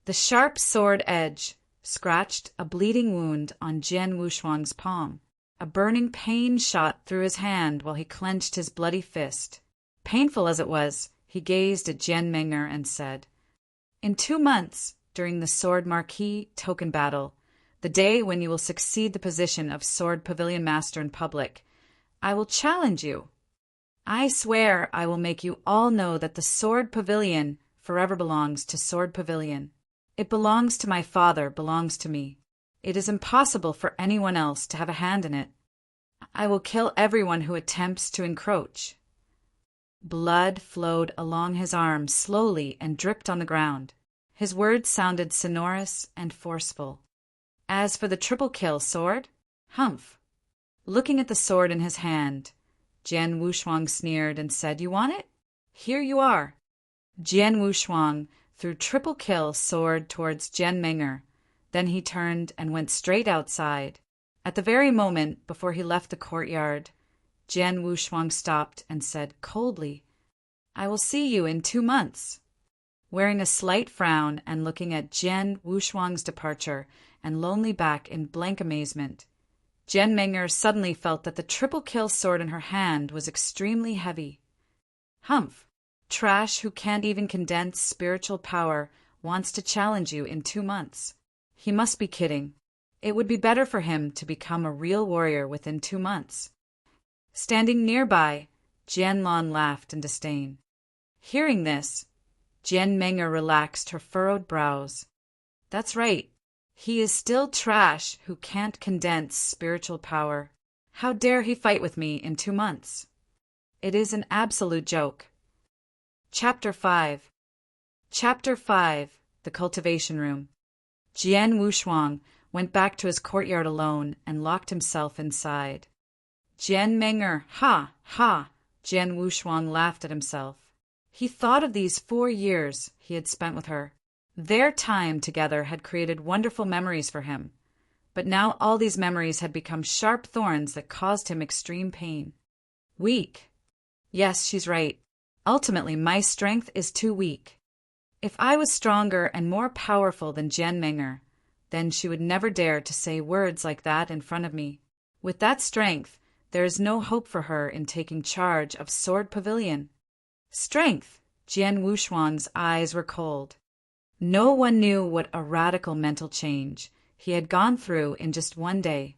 The sharp sword edge scratched a bleeding wound on Jian Wushuang's palm. A burning pain shot through his hand while he clenched his bloody fist. Painful as it was, he gazed at Jian Meng'er and said, "In 2 months, during the Sword Marquis token battle, the day when you will succeed the position of Sword Pavilion Master in public, I will challenge you. I swear I will make you all know that the Sword Pavilion forever belongs to Sword Pavilion. It belongs to my father, belongs to me. It is impossible for anyone else to have a hand in it. I will kill everyone who attempts to encroach." Blood flowed along his arm slowly and dripped on the ground. His words sounded sonorous and forceful. As for the triple-kill sword, humph. Looking at the sword in his hand, Jian Wushuang sneered and said, "You want it? Here you are." Jian Wushuang threw triple-kill sword towards Jian Meng'er. Then he turned and went straight outside. At the very moment before he left the courtyard, Jian Wushuang stopped and said coldly, "I will see you in 2 months." Wearing a slight frown and looking at Jian Wushuang's departure and lonely back in blank amazement, Jian Meng'er suddenly felt that the triple-kill sword in her hand was extremely heavy. Humph! Trash who can't even condense spiritual power wants to challenge you in 2 months. He must be kidding. It would be better for him to become a real warrior within 2 months. Standing nearby, Jianlan laughed in disdain. Hearing this, Jian Meng'er relaxed her furrowed brows. That's right. He is still trash who can't condense spiritual power. How dare he fight with me in 2 months? It is an absolute joke. Chapter 5. Chapter 5. The Cultivation Room. Jian Wushuang went back to his courtyard alone and locked himself inside. Jian Meng'er, ha, ha! Jian Wushuang laughed at himself. He thought of these 4 years he had spent with her. Their time together had created wonderful memories for him, but now all these memories had become sharp thorns that caused him extreme pain. Weak. Yes, she's right. Ultimately, my strength is too weak. If I was stronger and more powerful than Jian Meng'er, then she would never dare to say words like that in front of me. With that strength, there is no hope for her in taking charge of Sword Pavilion. Strength! Jian Wushuang's eyes were cold. No one knew what a radical mental change he had gone through in just 1 day.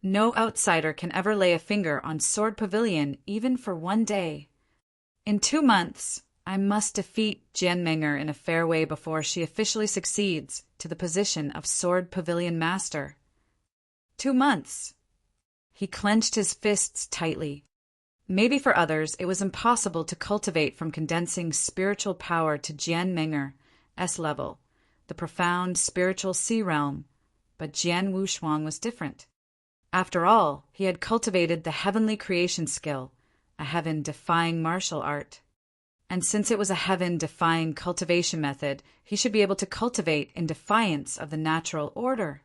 No outsider can ever lay a finger on Sword Pavilion even for 1 day. In 2 months, I must defeat Jian Meng'er in a fair way before she officially succeeds to the position of Sword Pavilion Master. 2 months. He clenched his fists tightly. Maybe for others it was impossible to cultivate from condensing spiritual power to Jian Meng'er, S level, the profound spiritual sea realm, but Jian Wushuang was different. After all, he had cultivated the heavenly creation skill, a heaven-defying martial art. And since it was a heaven-defying cultivation method, he should be able to cultivate in defiance of the natural order.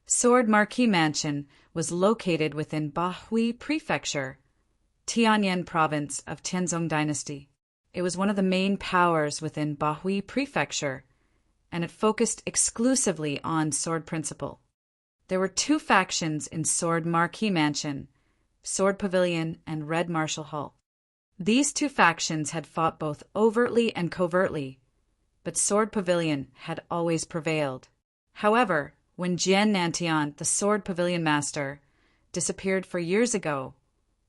Sword Marquis Mansion was located within Bahui Prefecture, Tianyan Province of Tianzong Dynasty. It was one of the main powers within Bahui Prefecture, and it focused exclusively on sword principle. There were two factions in Sword Marquis Mansion, Sword Pavilion and Red Martial Hall. These two factions had fought both overtly and covertly, but Sword Pavilion had always prevailed. However, when Jian Nantian, the Sword Pavilion master, disappeared 4 years ago,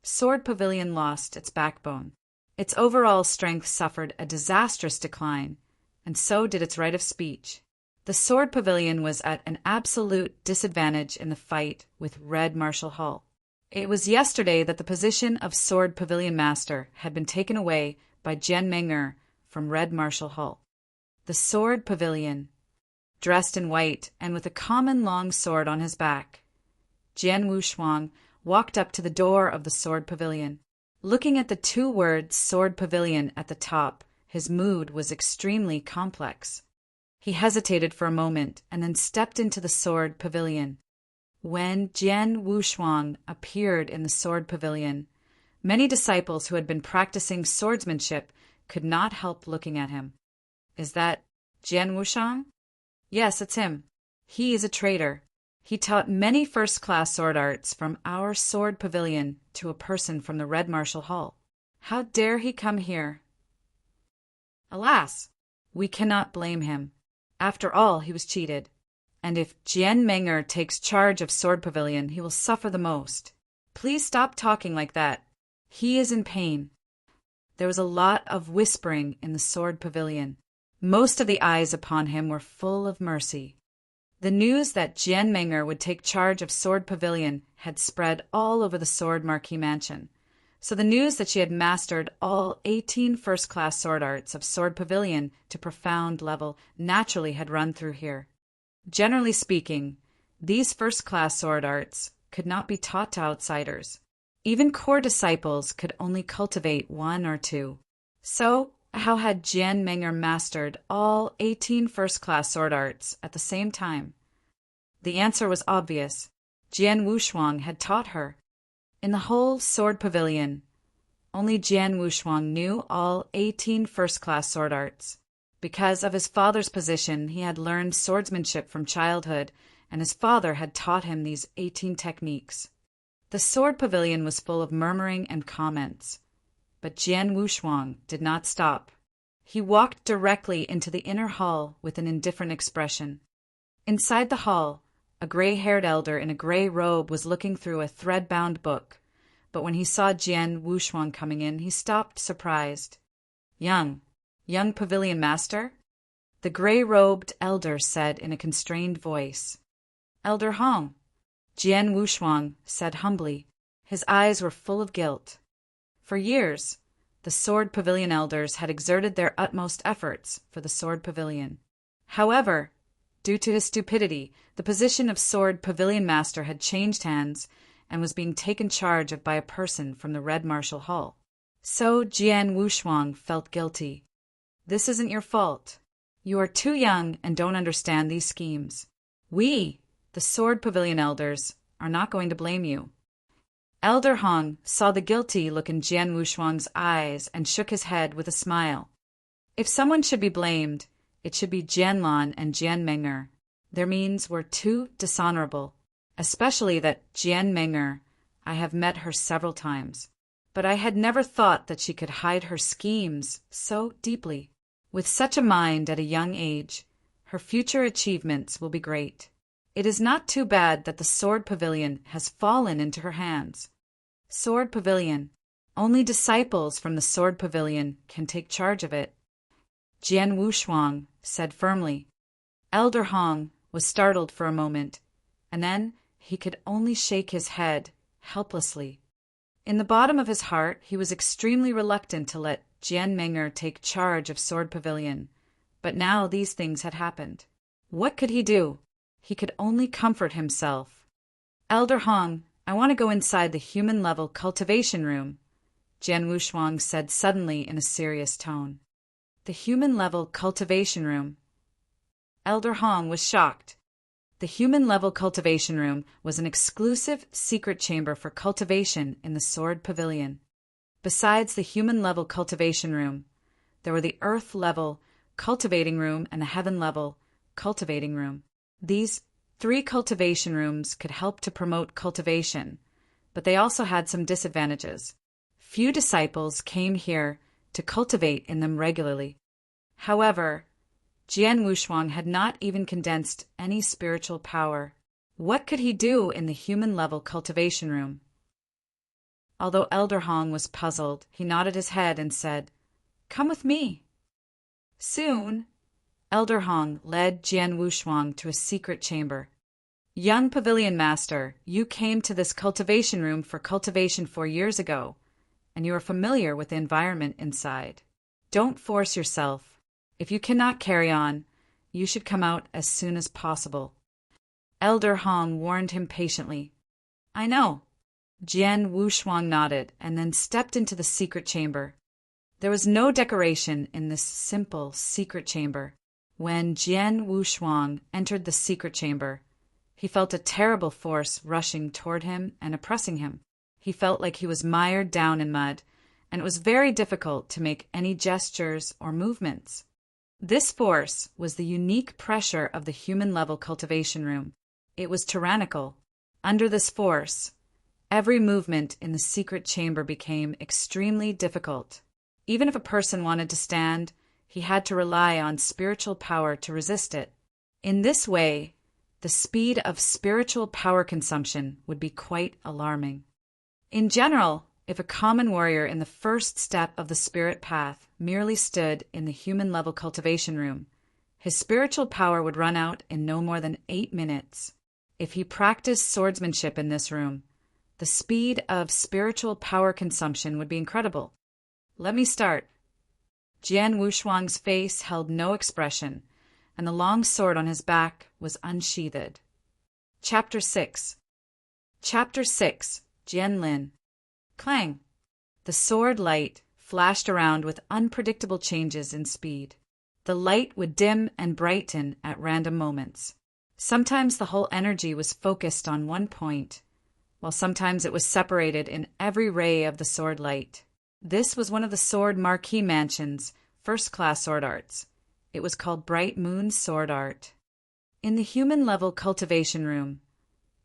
Sword Pavilion lost its backbone. Its overall strength suffered a disastrous decline, and so did its right of speech. The Sword Pavilion was at an absolute disadvantage in the fight with Red Martial Hall. It was yesterday that the position of Sword Pavilion Master had been taken away by Jian Meng'er from Red Martial Hall. The Sword Pavilion, dressed in white and with a common long sword on his back, Jian Wushuang walked up to the door of the Sword Pavilion. Looking at the two words Sword Pavilion at the top, his mood was extremely complex. He hesitated for a moment and then stepped into the Sword Pavilion. When Jian Wushuang appeared in the Sword Pavilion, many disciples who had been practicing swordsmanship could not help looking at him. "Is that Jian Wushuang?" "Yes, it's him. He is a traitor. He taught many first-class sword arts from our Sword Pavilion to a person from the Red Martial Hall. How dare he come here?" Alas, we cannot blame him. After all, he was cheated. And if Jian Meng'er takes charge of Sword Pavilion, he will suffer the most. Please stop talking like that. He is in pain. There was a lot of whispering in the Sword Pavilion. Most of the eyes upon him were full of mercy. The news that Jian Meng'er would take charge of Sword Pavilion had spread all over the Sword Marquis Mansion, so the news that she had mastered all 18 first-class sword arts of Sword Pavilion to profound level naturally had run through here. Generally speaking, these first-class sword arts could not be taught to outsiders. Even core disciples could only cultivate 1 or 2. So, how had Jian Meng'er mastered all 18 first-class sword arts at the same time? The answer was obvious. Jian Wushuang had taught her. In the whole Sword Pavilion, only Jian Wushuang knew all 18 first-class sword arts. Because of his father's position, he had learned swordsmanship from childhood, and his father had taught him these 18 techniques. The Sword Pavilion was full of murmuring and comments, but Jian Wushuang did not stop. He walked directly into the inner hall with an indifferent expression. Inside the hall, a gray-haired elder in a gray robe was looking through a thread-bound book, but when he saw Jian Wushuang coming in, he stopped surprised. Young Pavilion Master?" the gray-robed elder said in a constrained voice. "Elder Hong," Jian Wushuang said humbly. His eyes were full of guilt. For years, the Sword Pavilion elders had exerted their utmost efforts for the Sword Pavilion. However, due to his stupidity, the position of Sword Pavilion Master had changed hands and was being taken charge of by a person from the Red Martial Hall. So Jian Wushuang felt guilty. "This isn't your fault. You are too young and don't understand these schemes. We, the Sword Pavilion elders, are not going to blame you." Elder Hong saw the guilty look in Jian Wushuang's eyes and shook his head with a smile. If someone should be blamed, it should be Jianlan and Jian Meng'er. Their means were too dishonorable, especially that Jian Meng'er, I have met her several times, but I had never thought that she could hide her schemes so deeply. With such a mind at a young age, her future achievements will be great. It is not too bad that the Sword Pavilion has fallen into her hands. Sword Pavilion. Only disciples from the Sword Pavilion can take charge of it. Jian Wushuang said firmly. Elder Hong was startled for a moment, and then he could only shake his head, helplessly. In the bottom of his heart, he was extremely reluctant to let Jian Meng'er take charge of Sword Pavilion, but now these things had happened. What could he do? He could only comfort himself. Elder Hong, I want to go inside the human-level cultivation room, Jian Wushuang said suddenly in a serious tone. The human-level cultivation room. Elder Hong was shocked. The human-level cultivation room was an exclusive secret chamber for cultivation in the Sword Pavilion. Besides the human-level cultivation room, there were the earth-level cultivating room and the heaven-level cultivating room. These 3 cultivation rooms could help to promote cultivation, but they also had some disadvantages. Few disciples came here to cultivate in them regularly. However, Jian Wushuang had not even condensed any spiritual power. What could he do in the human-level cultivation room? Although Elder Hong was puzzled, he nodded his head and said, "Come with me." Soon, Elder Hong led Jian Wushuang to a secret chamber. "Young Pavilion Master, you came to this cultivation room for cultivation 4 years ago, and you are familiar with the environment inside. Don't force yourself. If you cannot carry on, you should come out as soon as possible." Elder Hong warned him patiently. "I know." Jian Wushuang nodded and then stepped into the secret chamber. There was no decoration in this simple secret chamber. When Jian Wushuang entered the secret chamber, he felt a terrible force rushing toward him and oppressing him. He felt like he was mired down in mud, and it was very difficult to make any gestures or movements. This force was the unique pressure of the human-level cultivation room. It was tyrannical. Under this force, every movement in the secret chamber became extremely difficult. Even if a person wanted to stand, he had to rely on spiritual power to resist it. In this way, the speed of spiritual power consumption would be quite alarming. In general, if a common warrior in the first step of the spirit path merely stood in the human-level cultivation room, his spiritual power would run out in no more than 8 minutes. If he practiced swordsmanship in this room, the speed of spiritual power consumption would be incredible. Let me start. Jian Wushuang's face held no expression, and the long sword on his back was unsheathed. Chapter 6. Chapter 6. Jian Lin. Clang! The sword light flashed around with unpredictable changes in speed. The light would dim and brighten at random moments. Sometimes the whole energy was focused on one point, while sometimes it was separated in every ray of the sword light. This was one of the Sword Marquis Mansion's first-class sword arts. It was called Bright Moon Sword Art. In the human-level cultivation room,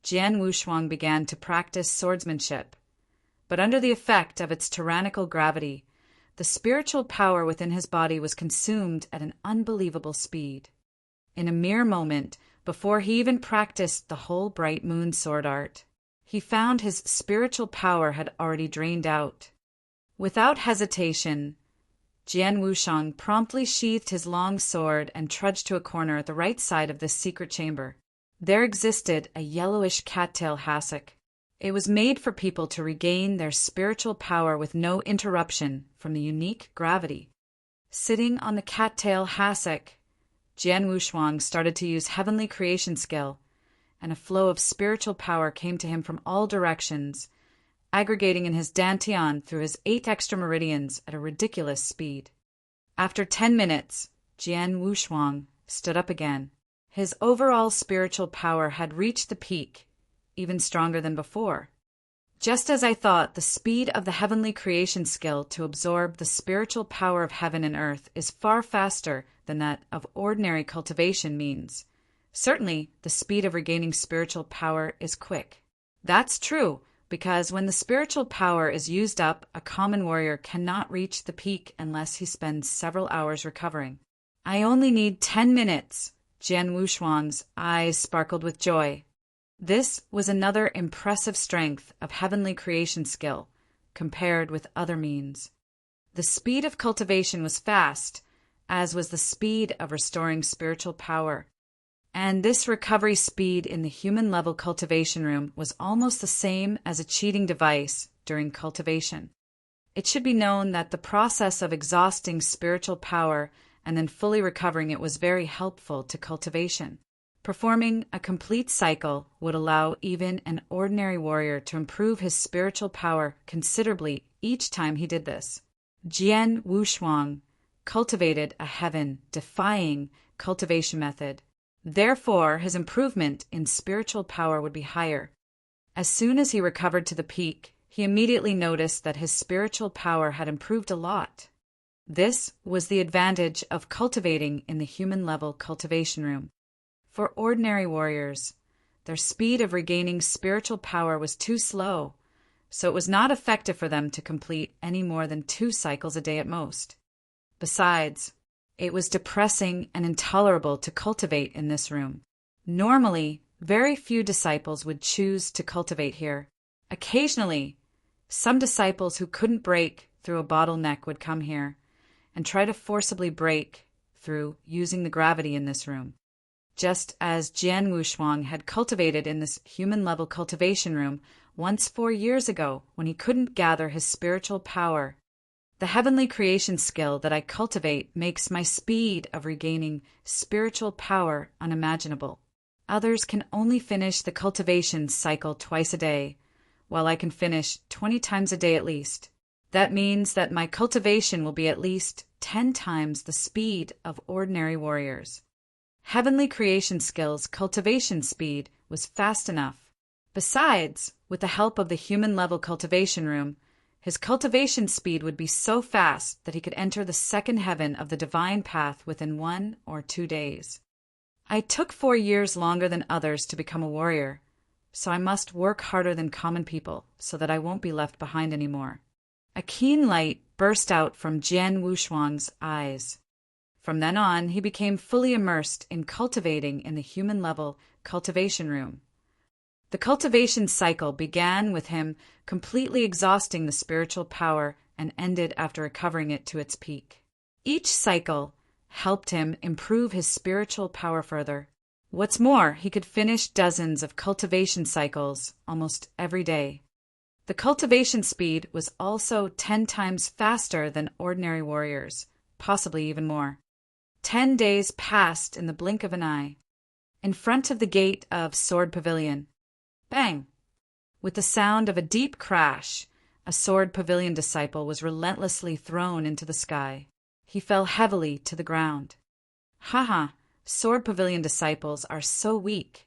Jian Wushuang began to practice swordsmanship, but under the effect of its tyrannical gravity, the spiritual power within his body was consumed at an unbelievable speed. In a mere moment, before he even practiced the whole Bright Moon Sword Art, he found his spiritual power had already drained out. Without hesitation, Jian Wushuang promptly sheathed his long sword and trudged to a corner at the right side of this secret chamber. There existed a yellowish cattail hassock. It was made for people to regain their spiritual power with no interruption from the unique gravity. Sitting on the cattail hassock, Jian Wushuang started to use heavenly creation skill, and a flow of spiritual power came to him from all directions, aggregating in his dantian through his 8 extra meridians at a ridiculous speed. After 10 minutes, Jian Wushuang stood up again. His overall spiritual power had reached the peak, even stronger than before. Just as I thought, the speed of the heavenly creation skill to absorb the spiritual power of heaven and earth is far faster than that of ordinary cultivation means. Certainly, the speed of regaining spiritual power is quick. That's true, because when the spiritual power is used up, a common warrior cannot reach the peak unless he spends several hours recovering. I only need 10 minutes. Jian Wushuang's eyes sparkled with joy. This was another impressive strength of heavenly creation skill, compared with other means. The speed of cultivation was fast, as was the speed of restoring spiritual power. And this recovery speed in the human-level cultivation room was almost the same as a cheating device during cultivation. It should be known that the process of exhausting spiritual power and then fully recovering it was very helpful to cultivation. Performing a complete cycle would allow even an ordinary warrior to improve his spiritual power considerably each time he did this. Jian Wushuang cultivated a heaven-defying cultivation method. Therefore, his improvement in spiritual power would be higher. As soon as he recovered to the peak, he immediately noticed that his spiritual power had improved a lot. This was the advantage of cultivating in the human-level cultivation room. For ordinary warriors, their speed of regaining spiritual power was too slow, so it was not effective for them to complete any more than 2 cycles a day at most. Besides, it was depressing and intolerable to cultivate in this room. Normally, very few disciples would choose to cultivate here. Occasionally, some disciples who couldn't break through a bottleneck would come here and try to forcibly break through using the gravity in this room. Just as Jian Wushuang had cultivated in this human-level cultivation room once 4 years ago when he couldn't gather his spiritual power. The heavenly creation skill that I cultivate makes my speed of regaining spiritual power unimaginable. Others can only finish the cultivation cycle twice a day, while I can finish 20 times a day at least. That means that my cultivation will be at least 10 times the speed of ordinary warriors. Heavenly creation skill's cultivation speed was fast enough. Besides, with the help of the human-level cultivation room, his cultivation speed would be so fast that he could enter the second heaven of the divine path within 1 or 2 days. I took 4 years longer than others to become a warrior, so I must work harder than common people so that I won't be left behind anymore. A keen light burst out from Jian Wushuang's eyes. From then on, he became fully immersed in cultivating in the human-level cultivation room. The cultivation cycle began with him completely exhausting the spiritual power and ended after recovering it to its peak. Each cycle helped him improve his spiritual power further. What's more, he could finish dozens of cultivation cycles almost every day. The cultivation speed was also 10 times faster than ordinary warriors, possibly even more. 10 days passed in the blink of an eye. In front of the gate of Sword Pavilion, bang! With the sound of a deep crash, a Sword Pavilion disciple was relentlessly thrown into the sky. He fell heavily to the ground. Haha, Sword Pavilion disciples are so weak.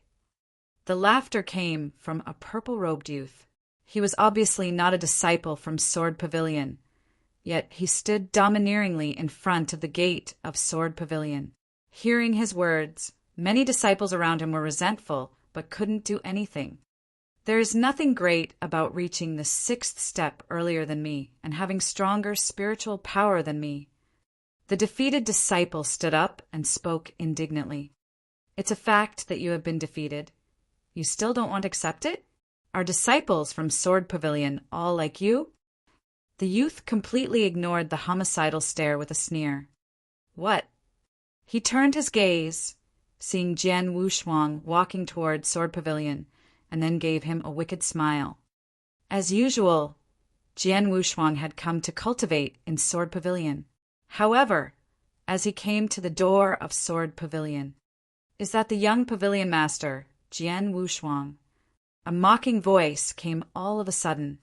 The laughter came from a purple-robed youth. He was obviously not a disciple from Sword Pavilion, yet he stood domineeringly in front of the gate of Sword Pavilion. Hearing his words, many disciples around him were resentful, but couldn't do anything. There is nothing great about reaching the 6th step earlier than me and having stronger spiritual power than me. The defeated disciple stood up and spoke indignantly. It's a fact that you have been defeated. You still don't want to accept it? Are disciples from Sword Pavilion all like you? The youth completely ignored the homicidal stare with a sneer. What? He turned his gaze, seeing Jian Wushuang walking toward Sword Pavilion, and then gave him a wicked smile. As usual, Jian Wushuang had come to cultivate in Sword Pavilion. However, as he came to the door of Sword Pavilion, "Is that the young pavilion master, Jian Wushuang?" A mocking voice came all of a sudden.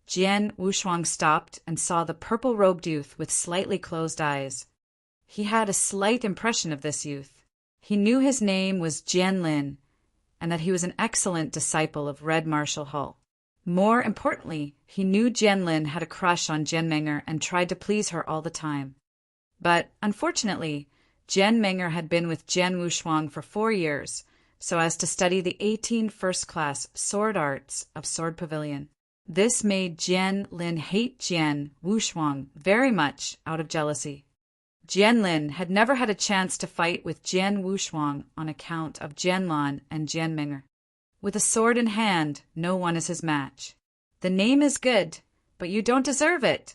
Jian Wushuang stopped and saw the purple-robed youth with slightly closed eyes. He had a slight impression of this youth. He knew his name was Jian Lin, and that he was an excellent disciple of Red Marshal Hull. More importantly, he knew Jian Lin had a crush on Jian Menger and tried to please her all the time. But, unfortunately, Jian Menger had been with Jian Wushuang for 4 years, so as to study the 18 first-class sword arts of Sword Pavilion. This made Jian Lin hate Jian Wushuang very much out of jealousy. Jian Lin had never had a chance to fight with Jian Wushuang on account of Jian Lan and Jian Menger. With a sword in hand, no one is his match. "The name is good, but you don't deserve it,"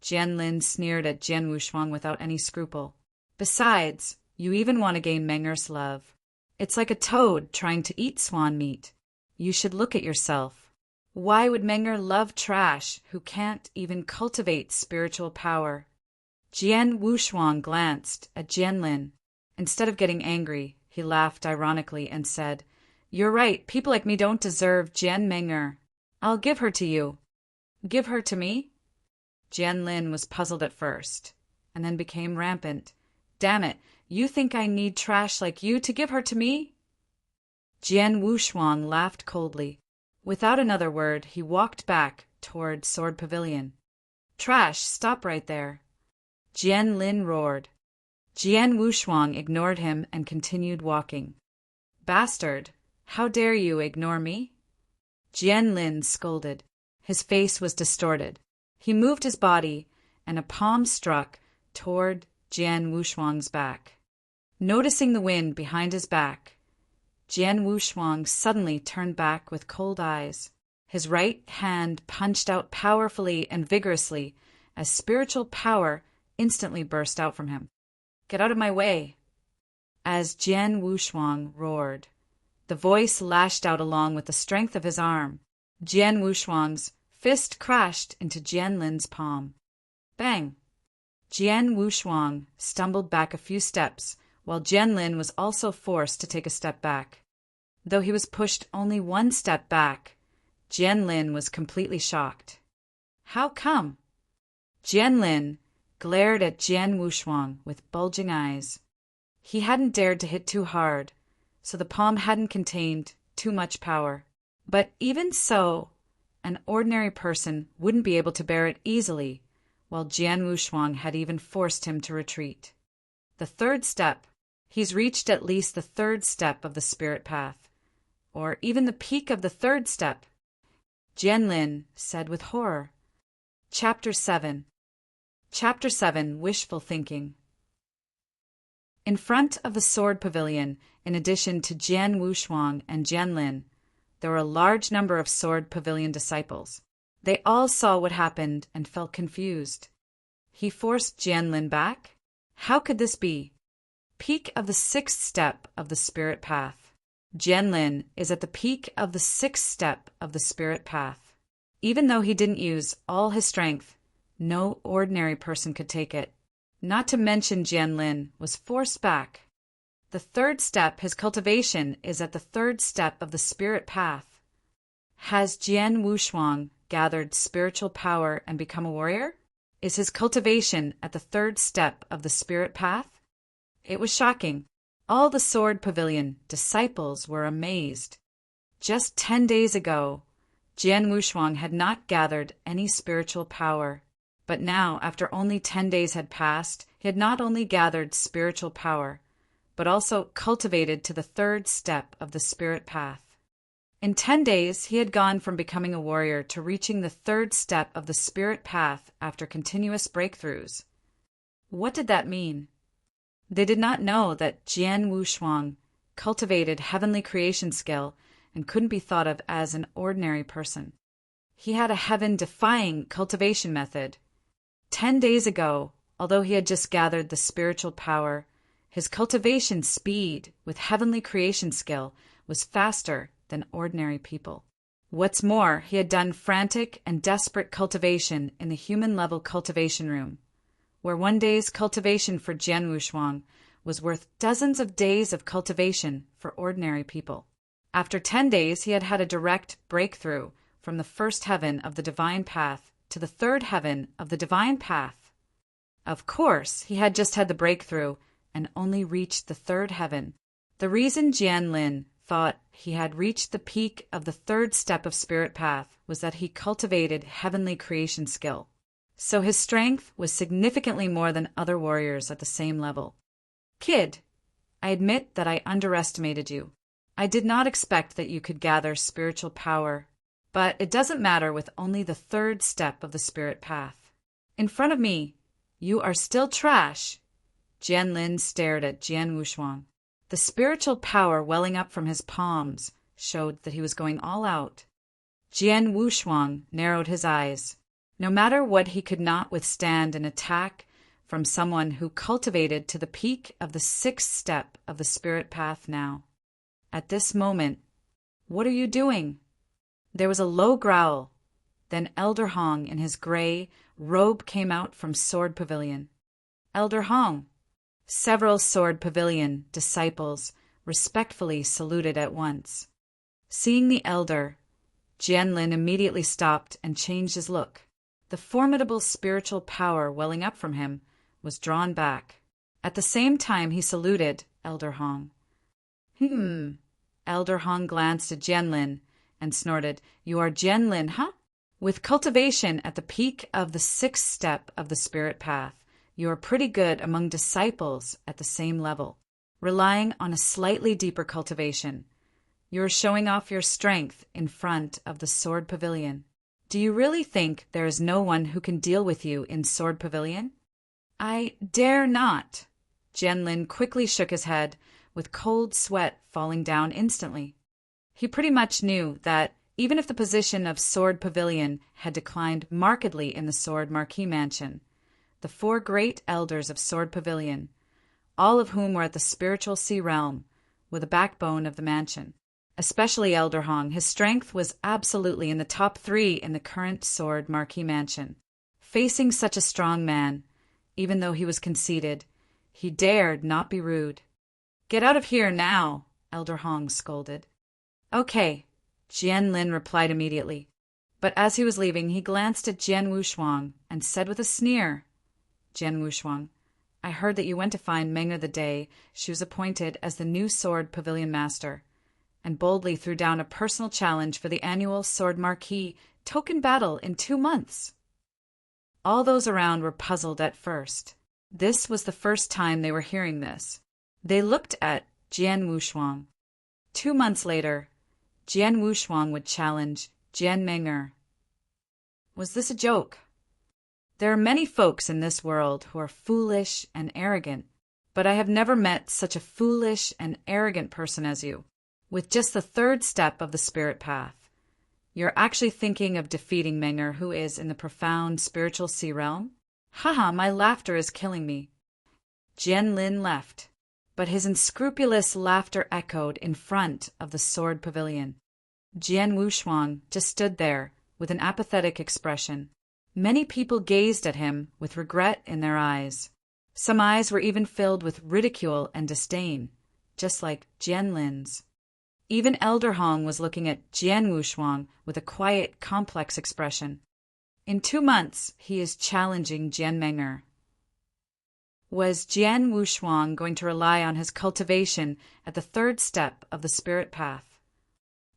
Jian Lin sneered at Jian Wushuang without any scruple. "Besides, you even want to gain Menger's love. It's like a toad trying to eat swan meat. You should look at yourself. Why would Menger love trash who can't even cultivate spiritual power? Jian Wushuang glanced at Jianlin. Instead of getting angry, he laughed ironically and said, "You're right, people like me don't deserve Jian Menger. I'll give her to you." "Give her to me?" Jianlin was puzzled at first, and then became rampant. "Damn it, you think I need trash like you to give her to me?" Jian Wushuang laughed coldly. Without another word, he walked back toward Sword Pavilion. "Trash, stop right there." Jian Lin roared. Jian Wushuang ignored him and continued walking. "Bastard, how dare you ignore me?" Jian Lin scolded. His face was distorted. He moved his body, and a palm struck toward Jian Wushuang's back. Noticing the wind behind his back, Jian Wushuang suddenly turned back with cold eyes. His right hand punched out powerfully and vigorously as spiritual power instantly burst out from him. "Get out of my way!" As Jian Wushuang roared, the voice lashed out along with the strength of his arm. Jian Wushuang's fist crashed into Jian Lin's palm. Bang! Jian Wushuang stumbled back a few steps, while Jian Lin was also forced to take a step back. Though he was pushed only one step back, Jian Lin was completely shocked. "How come?" Jian Lin glared at Jian Wushuang with bulging eyes. He hadn't dared to hit too hard, so the palm hadn't contained too much power. But even so, an ordinary person wouldn't be able to bear it easily, while Jian Wushuang had even forced him to retreat. The third step. He's reached at least the third step of the spirit path, or even the peak of the third step, Jian Lin said with horror. Chapter 7. Chapter 7. Wishful Thinking. In front of the Sword Pavilion, in addition to Jian Wushuang and Jian Lin, there were a large number of Sword Pavilion disciples. They all saw what happened and felt confused. He forced Jian Lin back? How could this be? Peak of the sixth step of the spirit path. Jian Lin is at the peak of the sixth step of the spirit path. Even though he didn't use all his strength, no ordinary person could take it. Not to mention Jian Lin was forced back. The third step, his cultivation, is at the third step of the spirit path. Has Jian Wushuang gathered spiritual power and become a warrior? Is his cultivation at the third step of the spirit path? It was shocking. All the Sword Pavilion disciples were amazed. Just 10 days ago, Jian Wushuang had not gathered any spiritual power. But now, after only 10 days had passed, he had not only gathered spiritual power, but also cultivated to the third step of the spirit path. In 10 days, he had gone from becoming a warrior to reaching the third step of the spirit path after continuous breakthroughs. What did that mean? They did not know that Jian Wushuang cultivated heavenly creation skill and couldn't be thought of as an ordinary person. He had a heaven-defying cultivation method. 10 days ago, although he had just gathered the spiritual power, his cultivation speed with heavenly creation skill was faster than ordinary people. What's more, he had done frantic and desperate cultivation in the human-level cultivation room, where one day's cultivation for Jian Wushuang was worth dozens of days of cultivation for ordinary people. After 10 days, he had had a direct breakthrough from the first heaven of the divine path to the third heaven of the divine path. Of course, he had just had the breakthrough and only reached the third heaven. The reason Jian Lin thought he had reached the peak of the third step of spirit path was that he cultivated heavenly creation skill. So his strength was significantly more than other warriors at the same level. Kid, I admit that I underestimated you. I did not expect that you could gather spiritual power, but it doesn't matter with only the third step of the spirit path. In front of me, you are still trash. Jian Lin stared at Jian Wushuang. The spiritual power welling up from his palms showed that he was going all out. Jian Wushuang narrowed his eyes. No matter what, he could not withstand an attack from someone who cultivated to the peak of the sixth step of the spirit path now. At this moment, "What are you doing?" There was a low growl. Then Elder Hong in his gray robe came out from Sword Pavilion. "Elder Hong." Several Sword Pavilion disciples respectfully saluted at once. Seeing the elder, Jianlin immediately stopped and changed his look. The formidable spiritual power welling up from him was drawn back. At the same time he saluted Elder Hong. Elder Hong glanced at Jianlin and snorted, "You are Jianlin, huh? With cultivation at the peak of the 6th step of the spirit path, you are pretty good among disciples at the same level, relying on a slightly deeper cultivation. You are showing off your strength in front of the Sword Pavilion. Do you really think there is no one who can deal with you in Sword Pavilion?" "I dare not." Jianlin quickly shook his head, with cold sweat falling down instantly. He pretty much knew that even if the position of Sword Pavilion had declined markedly in the Sword Marquis Mansion, the 4 great elders of Sword Pavilion, all of whom were at the spiritual sea realm, were the backbone of the mansion. Especially Elder Hong, his strength was absolutely in the top 3 in the current Sword Marquis Mansion. Facing such a strong man, even though he was conceited, he dared not be rude. "Get out of here now," Elder Hong scolded. "Okay," Jianlin replied immediately. But as he was leaving, he glanced at Jian Wushuang and said with a sneer, "Jian Wushuang, I heard that you went to find Menger the day she was appointed as the new Sword Pavilion Master, and boldly threw down a personal challenge for the annual Sword Marquis token battle in 2 months." All those around were puzzled at first. This was the first time they were hearing this. They looked at Jian Wushuang. 2 months later, Jian Wushuang would challenge Jian Menger. Was this a joke? There are many folks in this world who are foolish and arrogant, but I have never met such a foolish and arrogant person as you. With just the 3rd step of the spirit path, you're actually thinking of defeating Menger, who is in the profound spiritual sea realm? Haha, my laughter is killing me. Jianlin left, but his unscrupulous laughter echoed in front of the Sword Pavilion. Jian Wushuang just stood there with an apathetic expression. Many people gazed at him with regret in their eyes. Some eyes were even filled with ridicule and disdain, just like Jianlin's. Even Elder Hong was looking at Jian Wushuang with a quiet, complex expression. In 2 months, he is challenging Jian Menger. Was Jian Wushuang going to rely on his cultivation at the 3rd step of the spirit path?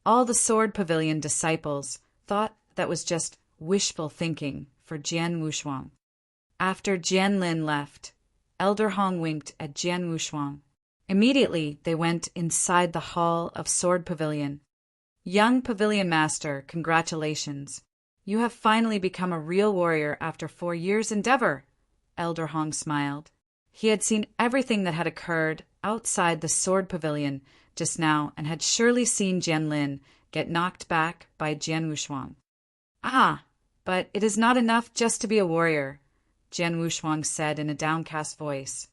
All the Sword Pavilion disciples thought that was just wishful thinking for Jian Wushuang. After Jianlin left, Elder Hong winked at Jian Wushuang. Immediately, they went inside the hall of Sword Pavilion. "Young Pavilion Master, congratulations. You have finally become a real warrior after 4 years' endeavor," Elder Hong smiled. He had seen everything that had occurred outside the Sword Pavilion just now and had surely seen Jianlin get knocked back by Jian Wushuang. "Ah, but it is not enough just to be a warrior," Jian Wushuang said in a downcast voice.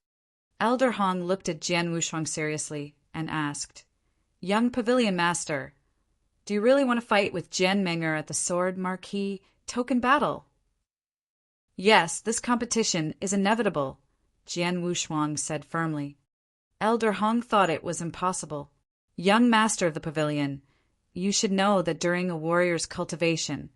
Elder Hong looked at Jian Wushuang seriously and asked, "Young Pavilion Master, do you really want to fight with Jian Menger at the Sword Marquis token battle?" "Yes, this competition is inevitable," Jian Wushuang said firmly. Elder Hong thought it was impossible. "Young Master of the Pavilion, you should know that during a warrior's cultivation,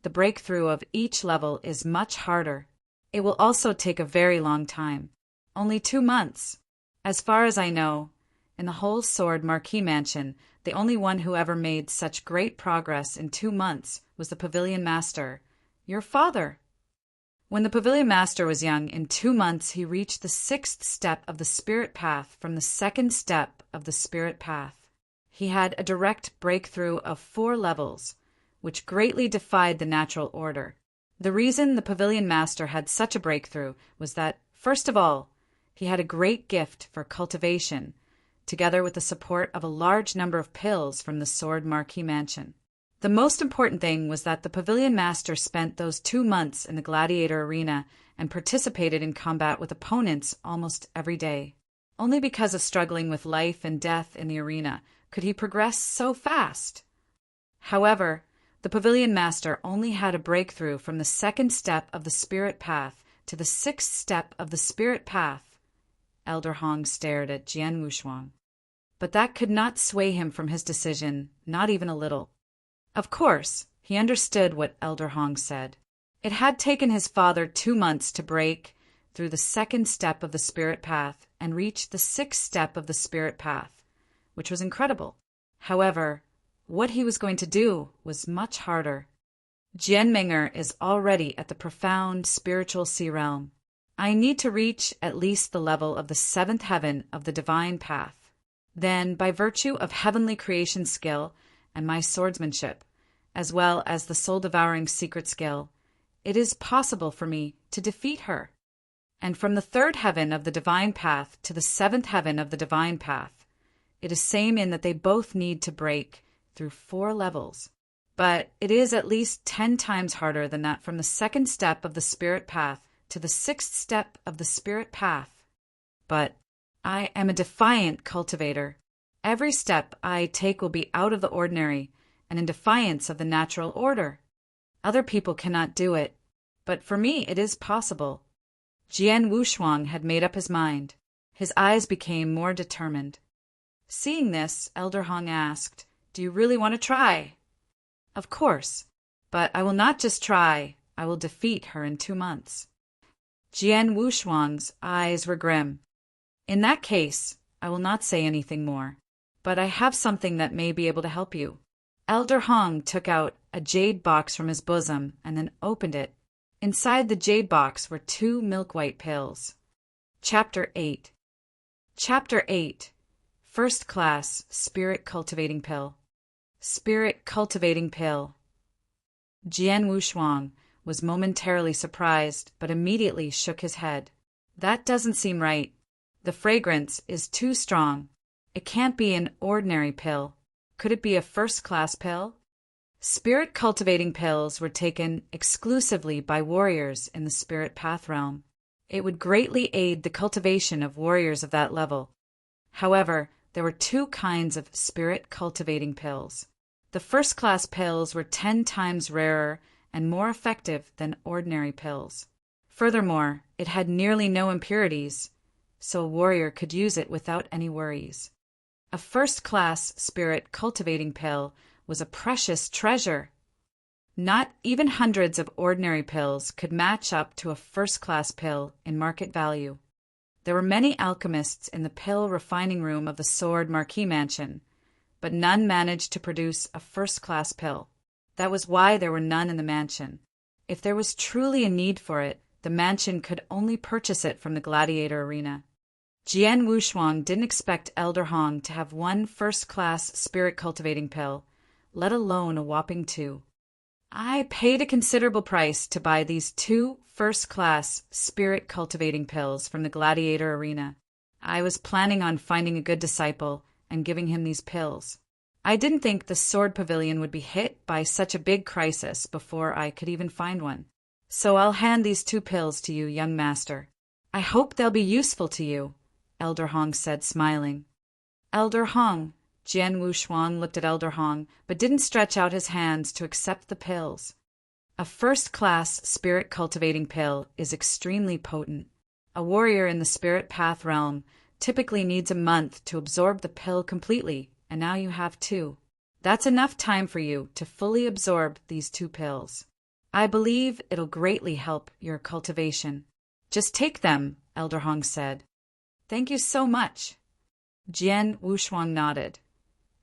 the breakthrough of each level is much harder. It will also take a very long time. Only 2 months. As far as I know, in the whole Sword Marquis Mansion, the only one who ever made such great progress in 2 months was the Pavilion Master, your father. When the Pavilion Master was young, in 2 months he reached the 6th step of the spirit path from the 2nd step of the spirit path. He had a direct breakthrough of 4 levels, which greatly defied the natural order. The reason the Pavilion Master had such a breakthrough was that, first of all, he had a great gift for cultivation, together with the support of a large number of pills from the Sword Marquis Mansion. The most important thing was that the Pavilion Master spent those 2 months in the gladiator arena and participated in combat with opponents almost every day. Only because of struggling with life and death in the arena could he progress so fast. However, the Pavilion Master only had a breakthrough from the second step of the Spirit Path to the sixth step of the Spirit Path. Elder Hong stared at Jian Wushuang. But that could not sway him from his decision, not even a little. Of course, he understood what Elder Hong said. It had taken his father 2 months to break through the second step of the Spirit Path and reach the sixth step of the Spirit Path, which was incredible. However, what he was going to do was much harder. Jianming'er is already at the profound spiritual sea realm. I need to reach at least the level of the seventh heaven of the divine path. Then, by virtue of heavenly creation skill and my swordsmanship, as well as the soul-devouring secret skill, it is possible for me to defeat her. And from the third heaven of the divine path to the seventh heaven of the divine path, it is same in that they both need to break through 4 levels. But it is at least 10 times harder than that from the second step of the Spirit Path to the sixth step of the Spirit Path. But I am a defiant cultivator. Every step I take will be out of the ordinary and in defiance of the natural order. Other people cannot do it, but for me it is possible. Jian Wushuang had made up his mind. His eyes became more determined. Seeing this, Elder Hong asked, "Do you really want to try?" "Of course, but I will not just try, I will defeat her in 2 months." Jian Wushuang's eyes were grim. "In that case, I will not say anything more, but I have something that may be able to help you." Elder Hong took out a jade box from his bosom and then opened it. Inside the jade box were 2 milk-white pills. Chapter 8. Chapter 8. First Class Spirit Cultivating Pill. Spirit Cultivating Pill. Jian Wushuang was momentarily surprised, but immediately shook his head. "That doesn't seem right. The fragrance is too strong. It can't be an ordinary pill. Could it be a first-class pill?" Spirit cultivating pills were taken exclusively by warriors in the Spirit Path realm. It would greatly aid the cultivation of warriors of that level. However, there were 2 kinds of spirit cultivating pills. The first-class pills were 10 times rarer and more effective than ordinary pills. Furthermore, it had nearly no impurities, so a warrior could use it without any worries. A first-class spirit cultivating pill was a precious treasure. Not even hundreds of ordinary pills could match up to a first-class pill in market value. There were many alchemists in the pill refining room of the Sword Marquis Mansion, but none managed to produce a first-class pill. That was why there were none in the mansion. If there was truly a need for it, the mansion could only purchase it from the gladiator arena. Jian Wushuang didn't expect Elder Hong to have 1 first-class spirit-cultivating pill, let alone a whopping 2. "I paid a considerable price to buy these 2 first-class spirit-cultivating pills from the gladiator arena. I was planning on finding a good disciple and giving him these pills. I didn't think the Sword Pavilion would be hit by such a big crisis before I could even find one. So I'll hand these 2 pills to you, young master. I hope they'll be useful to you," Elder Hong said, smiling. "Elder Hong." Jian Wushuang looked at Elder Hong, but didn't stretch out his hands to accept the pills. A first-class spirit-cultivating pill is extremely potent. A warrior in the Spirit Path realm typically needs a month to absorb the pill completely, and now you have 2. That's enough time for you to fully absorb these 2 pills. I believe it'll greatly help your cultivation. Just take them, Elder Hong said. "Thank you so much." Jian Wushuang nodded,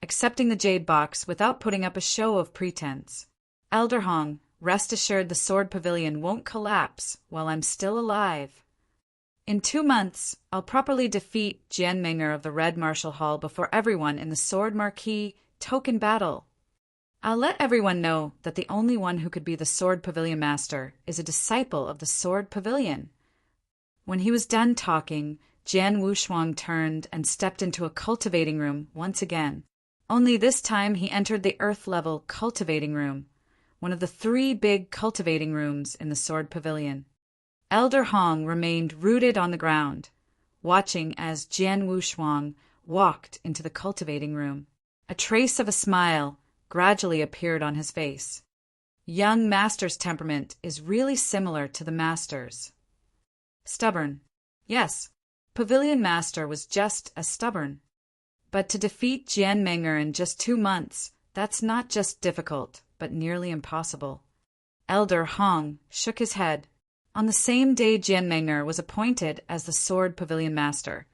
accepting the jade box without putting up a show of pretense. "Elder Hong, rest assured the Sword Pavilion won't collapse while I'm still alive. In 2 months, I'll properly defeat Jianming'er of the Red Martial Hall before everyone in the Sword Marquis token battle. I'll let everyone know that the only one who could be the Sword Pavilion Master is a disciple of the Sword Pavilion." When he was done talking, Jian Wushuang turned and stepped into a cultivating room once again. Only this time he entered the earth-level cultivating room, one of the 3 big cultivating rooms in the Sword Pavilion. Elder Hong remained rooted on the ground, watching as Jian Wushuang walked into the cultivating room. A trace of a smile gradually appeared on his face. Young Master's temperament is really similar to the Master's. Stubborn. Yes, Pavilion Master was just as stubborn. But to defeat Jian Menger in just 2 months, that's not just difficult, but nearly impossible. Elder Hong shook his head. On the same day Jian Menger was appointed as the Sword Pavilion Master,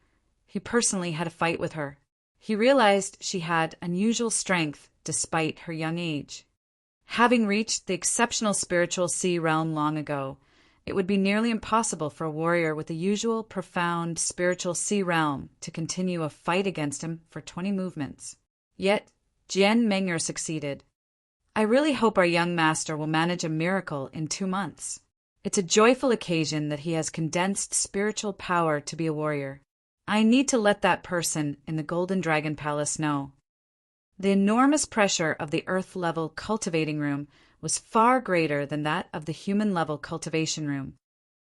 he personally had a fight with her. He realized she had unusual strength despite her young age. Having reached the exceptional spiritual sea realm long ago, it would be nearly impossible for a warrior with the usual profound spiritual sea realm to continue a fight against him for 20 movements. Yet, Jian Menger succeeded. I really hope our young master will manage a miracle in 2 months. It's a joyful occasion that he has condensed spiritual power to be a warrior. I need to let that person in the Golden Dragon Palace know. The enormous pressure of the Earth-level cultivating room was far greater than that of the human-level cultivation room.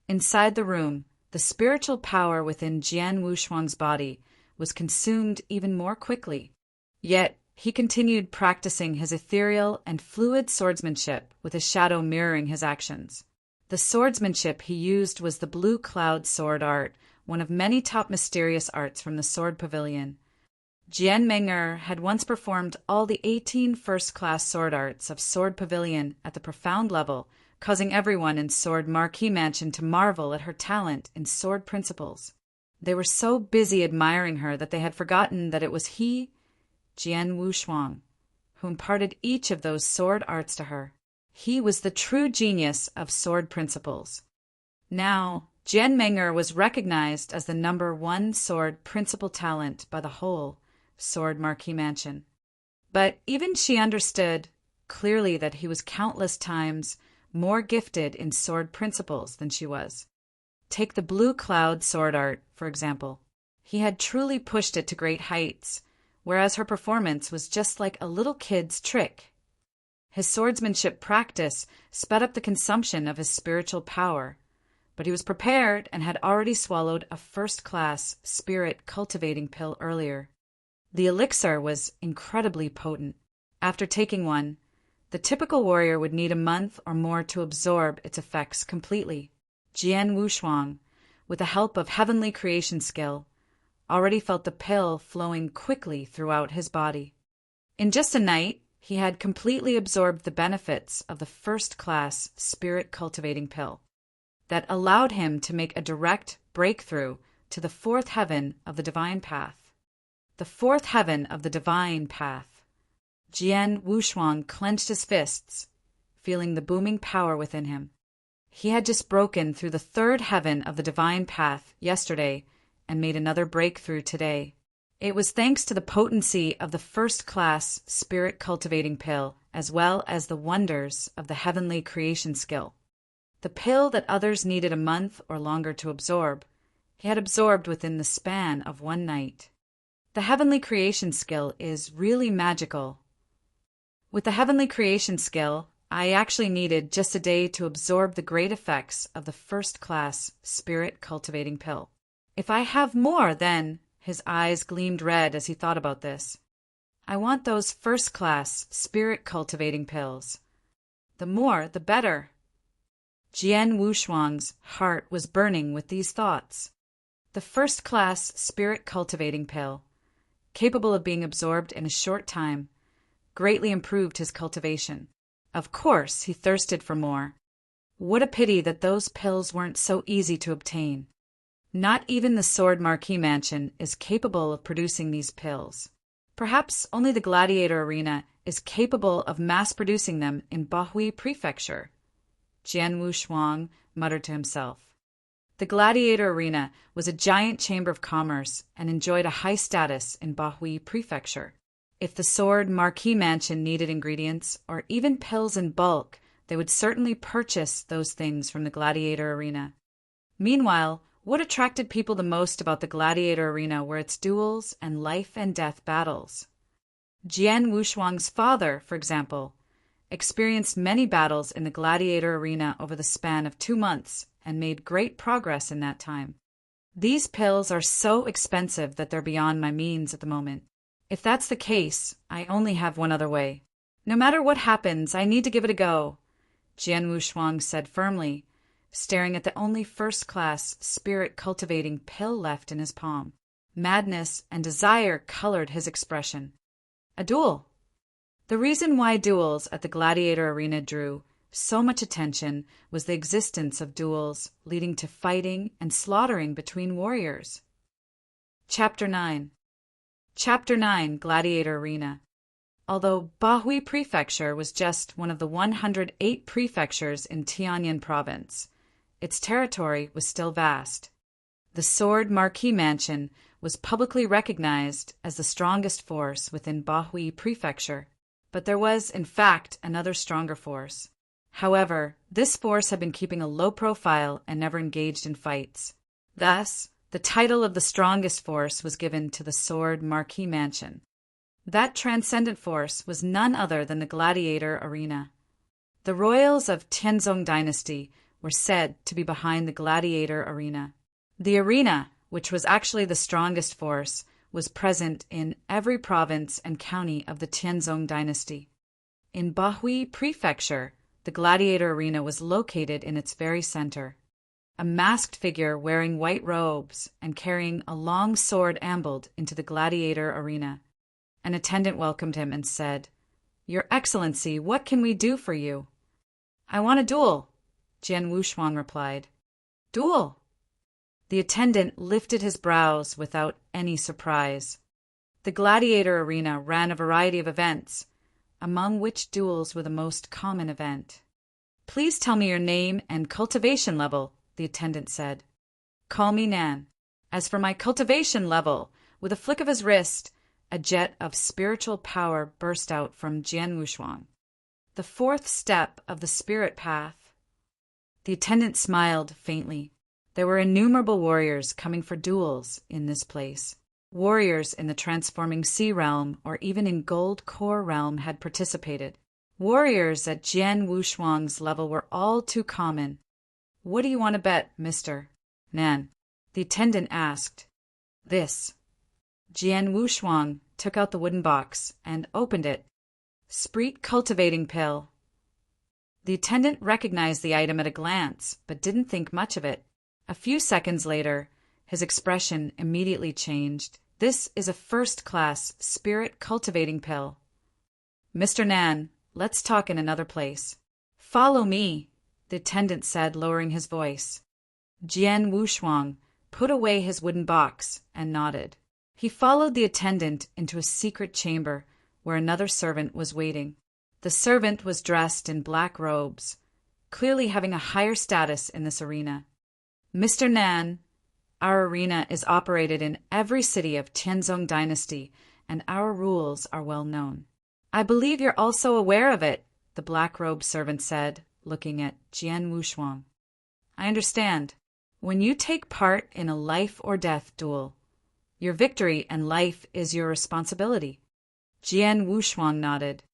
Inside the room, the spiritual power within Jian Wushuang's body was consumed even more quickly. Yet, he continued practicing his ethereal and fluid swordsmanship with his shadow mirroring his actions. The swordsmanship he used was the blue cloud sword art, one of many top mysterious arts from the Sword Pavilion. Jian Menger had once performed all the 18 first-class sword arts of Sword Pavilion at the profound level, causing everyone in Sword Marquee Mansion to marvel at her talent in sword principles. They were so busy admiring her that they had forgotten that it was he, Jian Wushuang, who imparted each of those sword arts to her. He was the true genius of sword principles. Now, Jian Menger was recognized as the #1 sword principal talent by the whole Sword Marquee Mansion. But even she understood clearly that he was countless times more gifted in sword principles than she was. Take the blue cloud sword art, for example. He had truly pushed it to great heights, whereas her performance was just like a little kid's trick. His swordsmanship practice sped up the consumption of his spiritual power, but he was prepared and had already swallowed a first-class spirit cultivating pill earlier. The elixir was incredibly potent. After taking one, the typical warrior would need a month or more to absorb its effects completely. Jian Wushuang, with the help of heavenly creation skill, already felt the pill flowing quickly throughout his body. In just a night, he had completely absorbed the benefits of the first-class spirit-cultivating pill that allowed him to make a direct breakthrough to the 4th heaven of the divine path. The 4th heaven of the divine path. Jian Wushuang clenched his fists, feeling the booming power within him. He had just broken through the 3rd heaven of the divine path yesterday and made another breakthrough today. It was thanks to the potency of the first-class spirit-cultivating pill as well as the wonders of the heavenly creation skill. The pill that others needed a month or longer to absorb, he had absorbed within the span of 1 night. The heavenly creation skill is really magical. With the heavenly creation skill, I actually needed just a day to absorb the great effects of the first-class spirit-cultivating pill. If I have more, then, his eyes gleamed red as he thought about this. I want those first-class spirit-cultivating pills. The more, the better. Jian Wushuang's heart was burning with these thoughts. The first-class spirit-cultivating pill, capable of being absorbed in a short time, greatly improved his cultivation. Of course, he thirsted for more. What a pity that those pills weren't so easy to obtain. Not even the Sword Marquee Mansion is capable of producing these pills. Perhaps only the Gladiator Arena is capable of mass-producing them in Bahui Prefecture. Jian Wushuang muttered to himself. The Gladiator Arena was a giant chamber of commerce and enjoyed a high status in Bahui Prefecture. If the Sword Marquee Mansion needed ingredients, or even pills in bulk, they would certainly purchase those things from the Gladiator Arena. Meanwhile, what attracted people the most about the Gladiator Arena were its duels and life-and-death battles. Jian Wushuang's father, for example, experienced many battles in the Gladiator Arena over the span of 2 months and made great progress in that time. These pills are so expensive that they're beyond my means at the moment. If that's the case, I only have one other way. No matter what happens, I need to give it a go, Jian Wushuang said firmly, staring at the only first-class spirit-cultivating pill left in his palm. Madness and desire colored his expression. A duel. The reason why duels at the gladiator arena drew so much attention was the existence of duels leading to fighting and slaughtering between warriors. Chapter 9. Chapter 9, Gladiator Arena. Although Bahui Prefecture was just one of the 108 prefectures in Tianyin Province, its territory was still vast. The Sword Marquis Mansion was publicly recognized as the strongest force within Bahui Prefecture, but there was, in fact, another stronger force. However, this force had been keeping a low profile and never engaged in fights. Thus, the title of the strongest force was given to the Sword Marquis Mansion. That transcendent force was none other than the gladiator arena. The royals of Tianzong Dynasty were said to be behind the gladiator arena. The arena, which was actually the strongest force, was present in every province and county of the Tianzong Dynasty. In Bahui Prefecture, the gladiator arena was located in its very center. A masked figure wearing white robes and carrying a long sword ambled into the gladiator arena. An attendant welcomed him and said, "Your Excellency, what can we do for you?" "I want a duel," Jian Wushuang replied. "Duel?" The attendant lifted his brows without any surprise. The gladiator arena ran a variety of events, among which duels were the most common event. "Please tell me your name and cultivation level," the attendant said. "Call me Nan. As for my cultivation level," with a flick of his wrist, a jet of spiritual power burst out from Jian Wushuang. "The fourth step of the spirit path." The attendant smiled faintly. There were innumerable warriors coming for duels in this place. Warriors in the transforming sea realm or even in gold core realm had participated. Warriors at Jian Wushuang's level were all too common. "What do you want to bet, mister?" "Nan," the attendant asked. "This." Jian Wushuang took out the wooden box and opened it. "Spirit cultivating pill." The attendant recognized the item at a glance, but didn't think much of it. A few seconds later, his expression immediately changed. "This is a first-class spirit cultivating pill." "Mr. Nan, let's talk in another place." "Follow me," the attendant said, lowering his voice. Jian Wushuang put away his wooden box and nodded. He followed the attendant into a secret chamber where another servant was waiting. The servant was dressed in black robes, clearly having a higher status in this arena. "Mr. Nan, our arena is operated in every city of Tianzong Dynasty, and our rules are well known." "I believe you're also aware of it," the black-robed servant said, looking at Jian Wushuang. "I understand. When you take part in a life-or-death duel, your victory and life is your responsibility." Jian Wushuang nodded.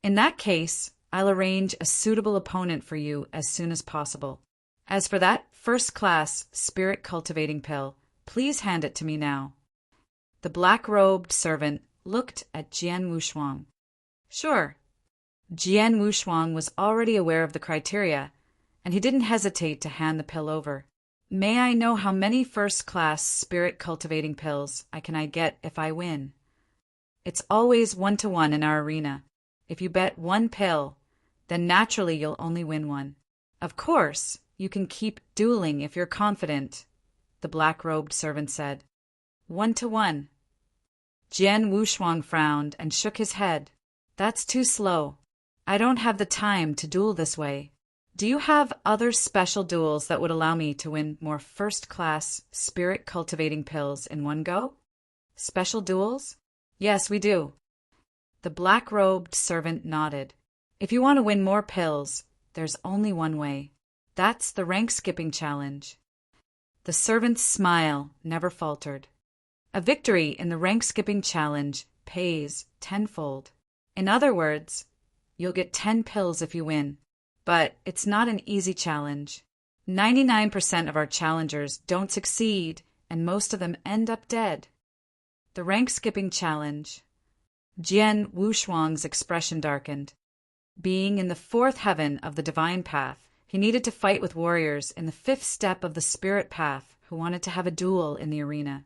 "In that case, I'll arrange a suitable opponent for you as soon as possible. As for that first-class spirit-cultivating pill, please hand it to me now." The black-robed servant looked at Jian Wushuang. "Sure." Jian Wushuang was already aware of the criteria, and he didn't hesitate to hand the pill over. "May I know how many first-class spirit-cultivating pills I get if I win?" "It's always 1-to-1 in our arena. If you bet one pill, then naturally you'll only win one. Of course, you can keep dueling if you're confident," the black-robed servant said. 1-to-1. Jian Wushuang frowned and shook his head. "That's too slow. I don't have the time to duel this way. Do you have other special duels that would allow me to win more first-class spirit-cultivating pills in one go?" "Special duels?" "Yes, we do." The black-robed servant nodded. "If you want to win more pills, there's only one way. That's the rank-skipping challenge." The servant's smile never faltered. A victory in the rank-skipping challenge pays tenfold. In other words, you'll get 10 pills if you win. But it's not an easy challenge. 99% of our challengers don't succeed, and most of them end up dead. The rank-skipping challenge. Jian Wushuang's expression darkened. Being in the fourth heaven of the divine path, he needed to fight with warriors in the fifth step of the spirit path who wanted to have a duel in the arena.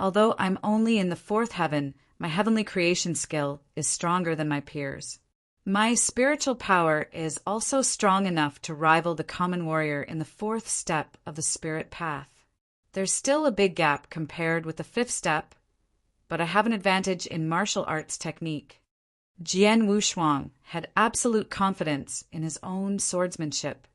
Although I'm only in the fourth heaven, my heavenly creation skill is stronger than my peers. My spiritual power is also strong enough to rival the common warrior in the fourth step of the spirit path. There's still a big gap compared with the fifth step, but I have an advantage in martial arts technique. Jian Wushuang had absolute confidence in his own swordsmanship.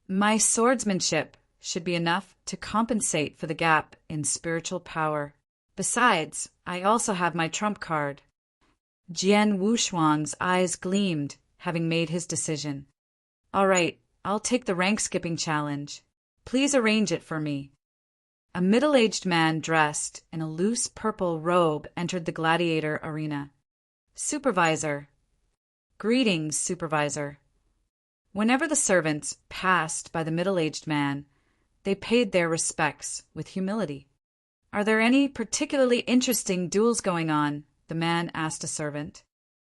My swordsmanship should be enough to compensate for the gap in spiritual power. Besides, I also have my trump card. Jian Wushuang's eyes gleamed, having made his decision. All right, I'll take the rank-skipping challenge. Please arrange it for me. A middle-aged man dressed in a loose purple robe entered the gladiator arena. Supervisor. Greetings, Supervisor. Whenever the servants passed by the middle-aged man, they paid their respects with humility. Are there any particularly interesting duels going on? The man asked a servant.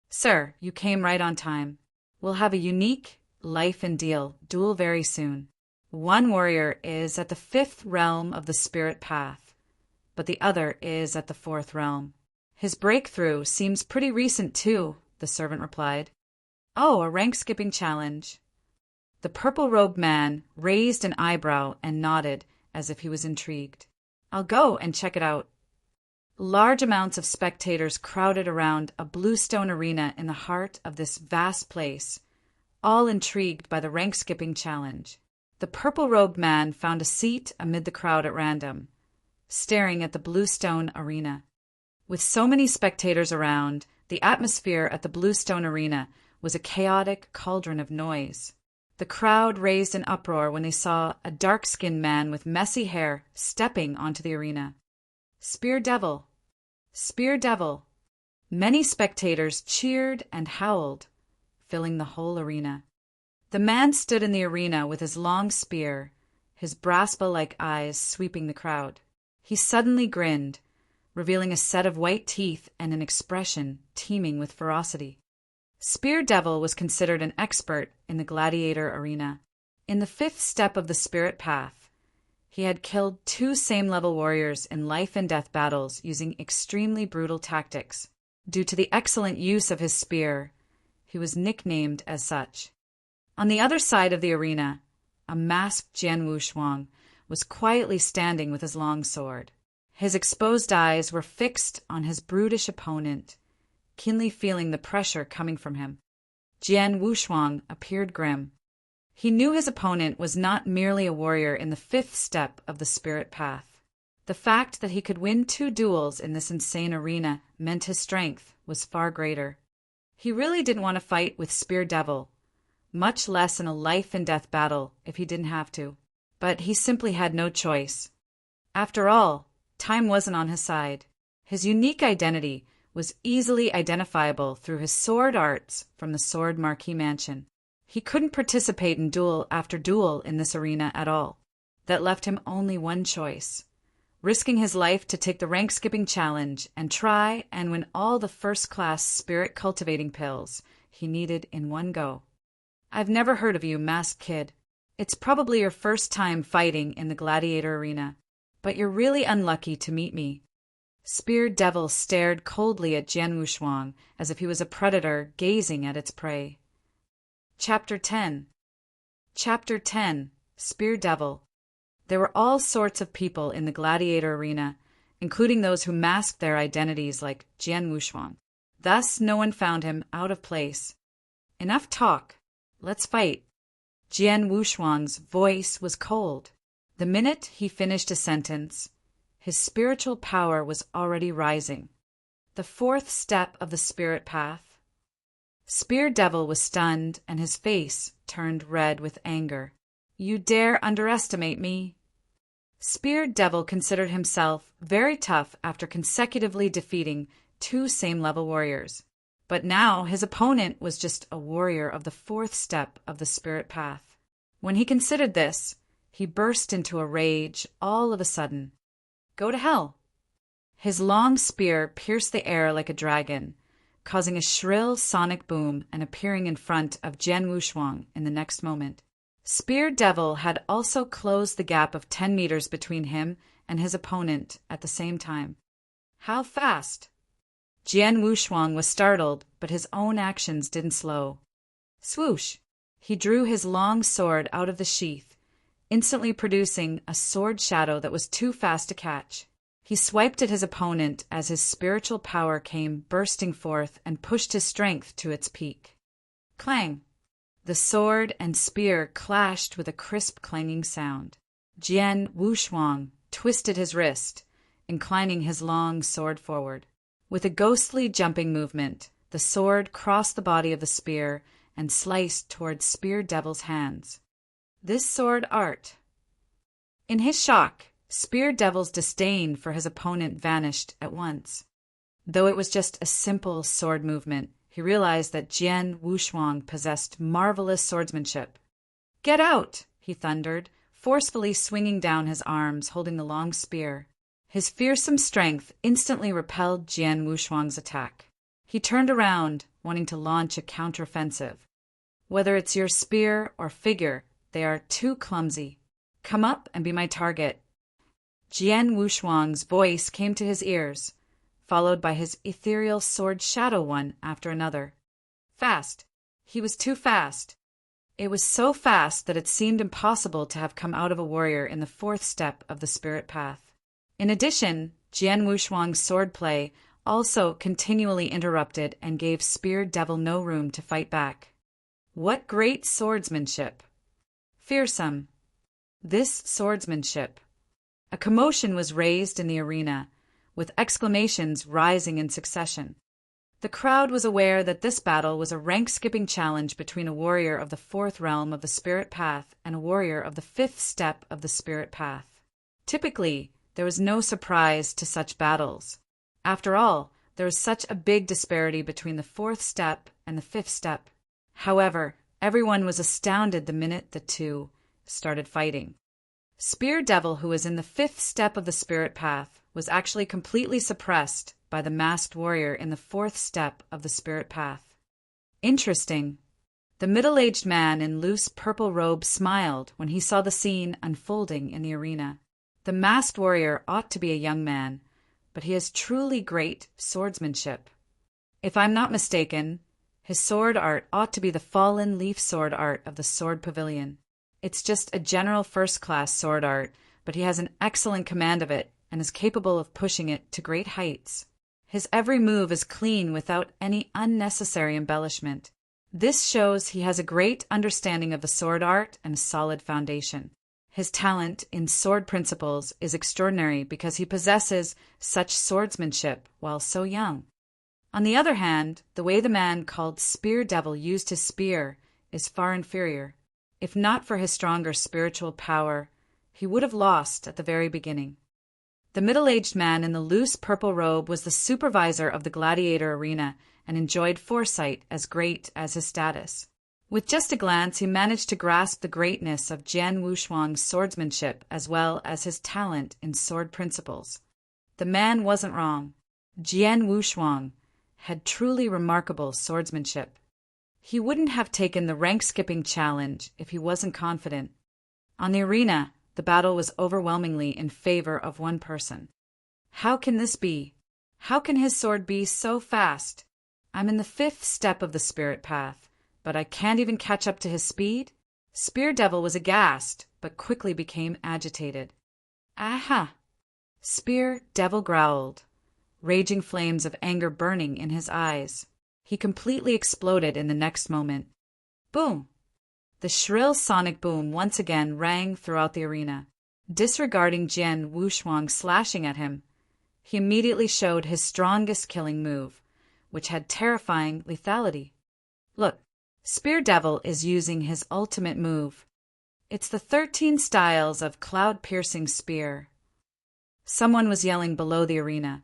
Sir, you came right on time. We'll have a unique life and deal duel very soon. One warrior is at the fifth realm of the spirit path, but the other is at the fourth realm. His breakthrough seems pretty recent too, the servant replied. Oh, a rank-skipping challenge. The purple-robed man raised an eyebrow and nodded as if he was intrigued. I'll go and check it out. Large amounts of spectators crowded around a bluestone arena in the heart of this vast place, all intrigued by the rank-skipping challenge. The purple-robed man found a seat amid the crowd at random, staring at the bluestone arena. With so many spectators around, the atmosphere at the bluestone arena was a chaotic cauldron of noise. The crowd raised an uproar when they saw a dark-skinned man with messy hair stepping onto the arena. Spear Devil! Spear Devil! Many spectators cheered and howled, filling the whole arena. The man stood in the arena with his long spear, his brass-bow-like eyes sweeping the crowd. He suddenly grinned, revealing a set of white teeth and an expression teeming with ferocity. Spear Devil was considered an expert in the gladiator arena. In the fifth step of the spirit path, he had killed 2 same-level warriors in life-and-death battles using extremely brutal tactics. Due to the excellent use of his spear, he was nicknamed as such. On the other side of the arena, a masked Jian Wushuang was quietly standing with his long sword. His exposed eyes were fixed on his brutish opponent, keenly feeling the pressure coming from him. Jian Wushuang appeared grim. He knew his opponent was not merely a warrior in the fifth step of the spirit path. The fact that he could win 2 duels in this insane arena meant his strength was far greater. He really didn't want to fight with Spear Devil, much less in a life-and-death battle if he didn't have to. But he simply had no choice. After all, time wasn't on his side. His unique identity was easily identifiable through his sword arts from the Sword Marquis Mansion. He couldn't participate in duel after duel in this arena at all. That left him only one choice: risking his life to take the rank-skipping challenge and try and win all the first-class spirit-cultivating pills he needed in one go. I've never heard of you, masked kid. It's probably your first time fighting in the gladiator arena, but you're really unlucky to meet me. Spear Devil stared coldly at Jian Wushuang as if he was a predator gazing at its prey. Chapter 10. Chapter 10. Spear Devil. There were all sorts of people in the gladiator arena, including those who masked their identities like Jian Wushuang. Thus no one found him out of place. Enough talk. Let's fight. Jian Wushuang's voice was cold. The minute he finished a sentence, his spiritual power was already rising. The fourth step of the spirit path. Spear Devil was stunned and his face turned red with anger. You dare underestimate me? Spear Devil considered himself very tough after consecutively defeating 2 same-level warriors. But now his opponent was just a warrior of the fourth step of the spirit path. When he considered this, he burst into a rage all of a sudden. Go to hell. His long spear pierced the air like a dragon, causing a shrill sonic boom and appearing in front of Jian Wushuang in the next moment. Spear Devil had also closed the gap of 10 meters between him and his opponent at the same time. How fast? Jian Wushuang was startled, but his own actions didn't slow. Swoosh! He drew his long sword out of the sheath, instantly producing a sword shadow that was too fast to catch. He swiped at his opponent as his spiritual power came bursting forth and pushed his strength to its peak. Clang! The sword and spear clashed with a crisp clanging sound. Jian Wushuang twisted his wrist, inclining his long sword forward. With a ghostly jumping movement, the sword crossed the body of the spear and sliced towards Spear Devil's hands. This sword art. In his shock, Spear Devil's disdain for his opponent vanished at once. Though it was just a simple sword movement, he realized that Jian Wushuang possessed marvelous swordsmanship. Get out! He thundered, forcefully swinging down his arms, holding the long spear. His fearsome strength instantly repelled Jian Wushuang's attack. He turned around, wanting to launch a counteroffensive. Whether it's your spear or figure, they are too clumsy. Come up and be my target. Jian Wushuang's voice came to his ears, followed by his ethereal sword shadow one after another. Fast. He was too fast. It was so fast that it seemed impossible to have come out of a warrior in the 4th step of the spirit path. In addition, Jian Wushuang's swordplay also continually interrupted and gave Spear Devil no room to fight back. What great swordsmanship! Fearsome. This swordsmanship. A commotion was raised in the arena, with exclamations rising in succession. The crowd was aware that this battle was a rank-skipping challenge between a warrior of the 4th realm of the spirit path and a warrior of the 5th step of the spirit path. Typically, there was no surprise to such battles. After all, there was such a big disparity between the 4th step and the 5th step. However, everyone was astounded the minute the two started fighting. Spear Devil, who was in the 5th step of the spirit path, was actually completely suppressed by the masked warrior in the 4th step of the spirit path. Interesting. The middle-aged man in loose purple robe smiled when he saw the scene unfolding in the arena. The masked warrior ought to be a young man, but he has truly great swordsmanship. If I'm not mistaken, his sword art ought to be the fallen leaf sword art of the sword pavilion. It's just a general first-class sword art, but he has an excellent command of it and is capable of pushing it to great heights. His every move is clean without any unnecessary embellishment. This shows he has a great understanding of the sword art and a solid foundation. His talent in sword principles is extraordinary because he possesses such swordsmanship while so young. On the other hand, the way the man called Spear Devil used his spear is far inferior. If not for his stronger spiritual power, he would have lost at the very beginning. The middle-aged man in the loose purple robe was the supervisor of the gladiator arena and enjoyed foresight as great as his status. With just a glance, he managed to grasp the greatness of Jian Wushuang's swordsmanship as well as his talent in sword principles. The man wasn't wrong. Jian Wushuang had truly remarkable swordsmanship. He wouldn't have taken the rank-skipping challenge if he wasn't confident. On the arena, the battle was overwhelmingly in favor of one person. How can this be? How can his sword be so fast? I'm in the 5th step of the spirit path, but I can't even catch up to his speed? Spear Devil was aghast, but quickly became agitated. Aha! Spear Devil growled, raging flames of anger burning in his eyes. He completely exploded in the next moment. Boom! The shrill sonic boom once again rang throughout the arena. Disregarding Jian Wushuang slashing at him, he immediately showed his strongest killing move, which had terrifying lethality. Look, Spear Devil is using his ultimate move. It's the 13 styles of cloud-piercing spear. Someone was yelling below the arena.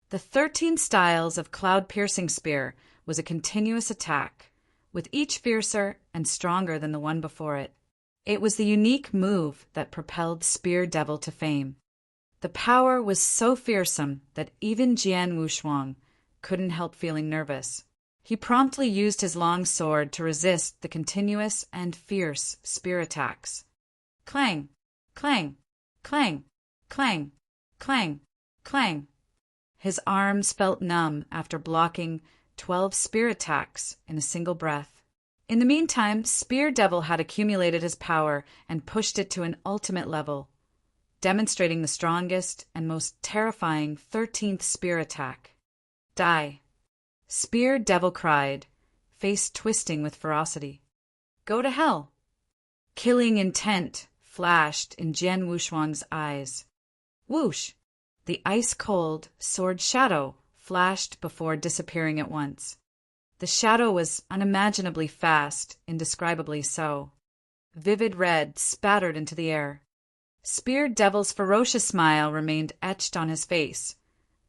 The 13 styles of cloud-piercing spear was a continuous attack, with each fiercer and stronger than the one before it. It was the unique move that propelled Spear Devil to fame. The power was so fearsome that even Jian Wushuang couldn't help feeling nervous. He promptly used his long sword to resist the continuous and fierce spear attacks. Clang, clang, clang, clang, clang, clang. His arms felt numb after blocking 12 spear attacks in a single breath. In the meantime, Spear Devil had accumulated his power and pushed it to an ultimate level, demonstrating the strongest and most terrifying 13th spear attack. Die! Spear Devil cried, face twisting with ferocity. Go to hell! Killing intent flashed in Jian Wushuang's eyes. Whoosh! The ice-cold sword shadow flashed before disappearing at once. The shadow was unimaginably fast, indescribably so. Vivid red spattered into the air. Spear Devil's ferocious smile remained etched on his face,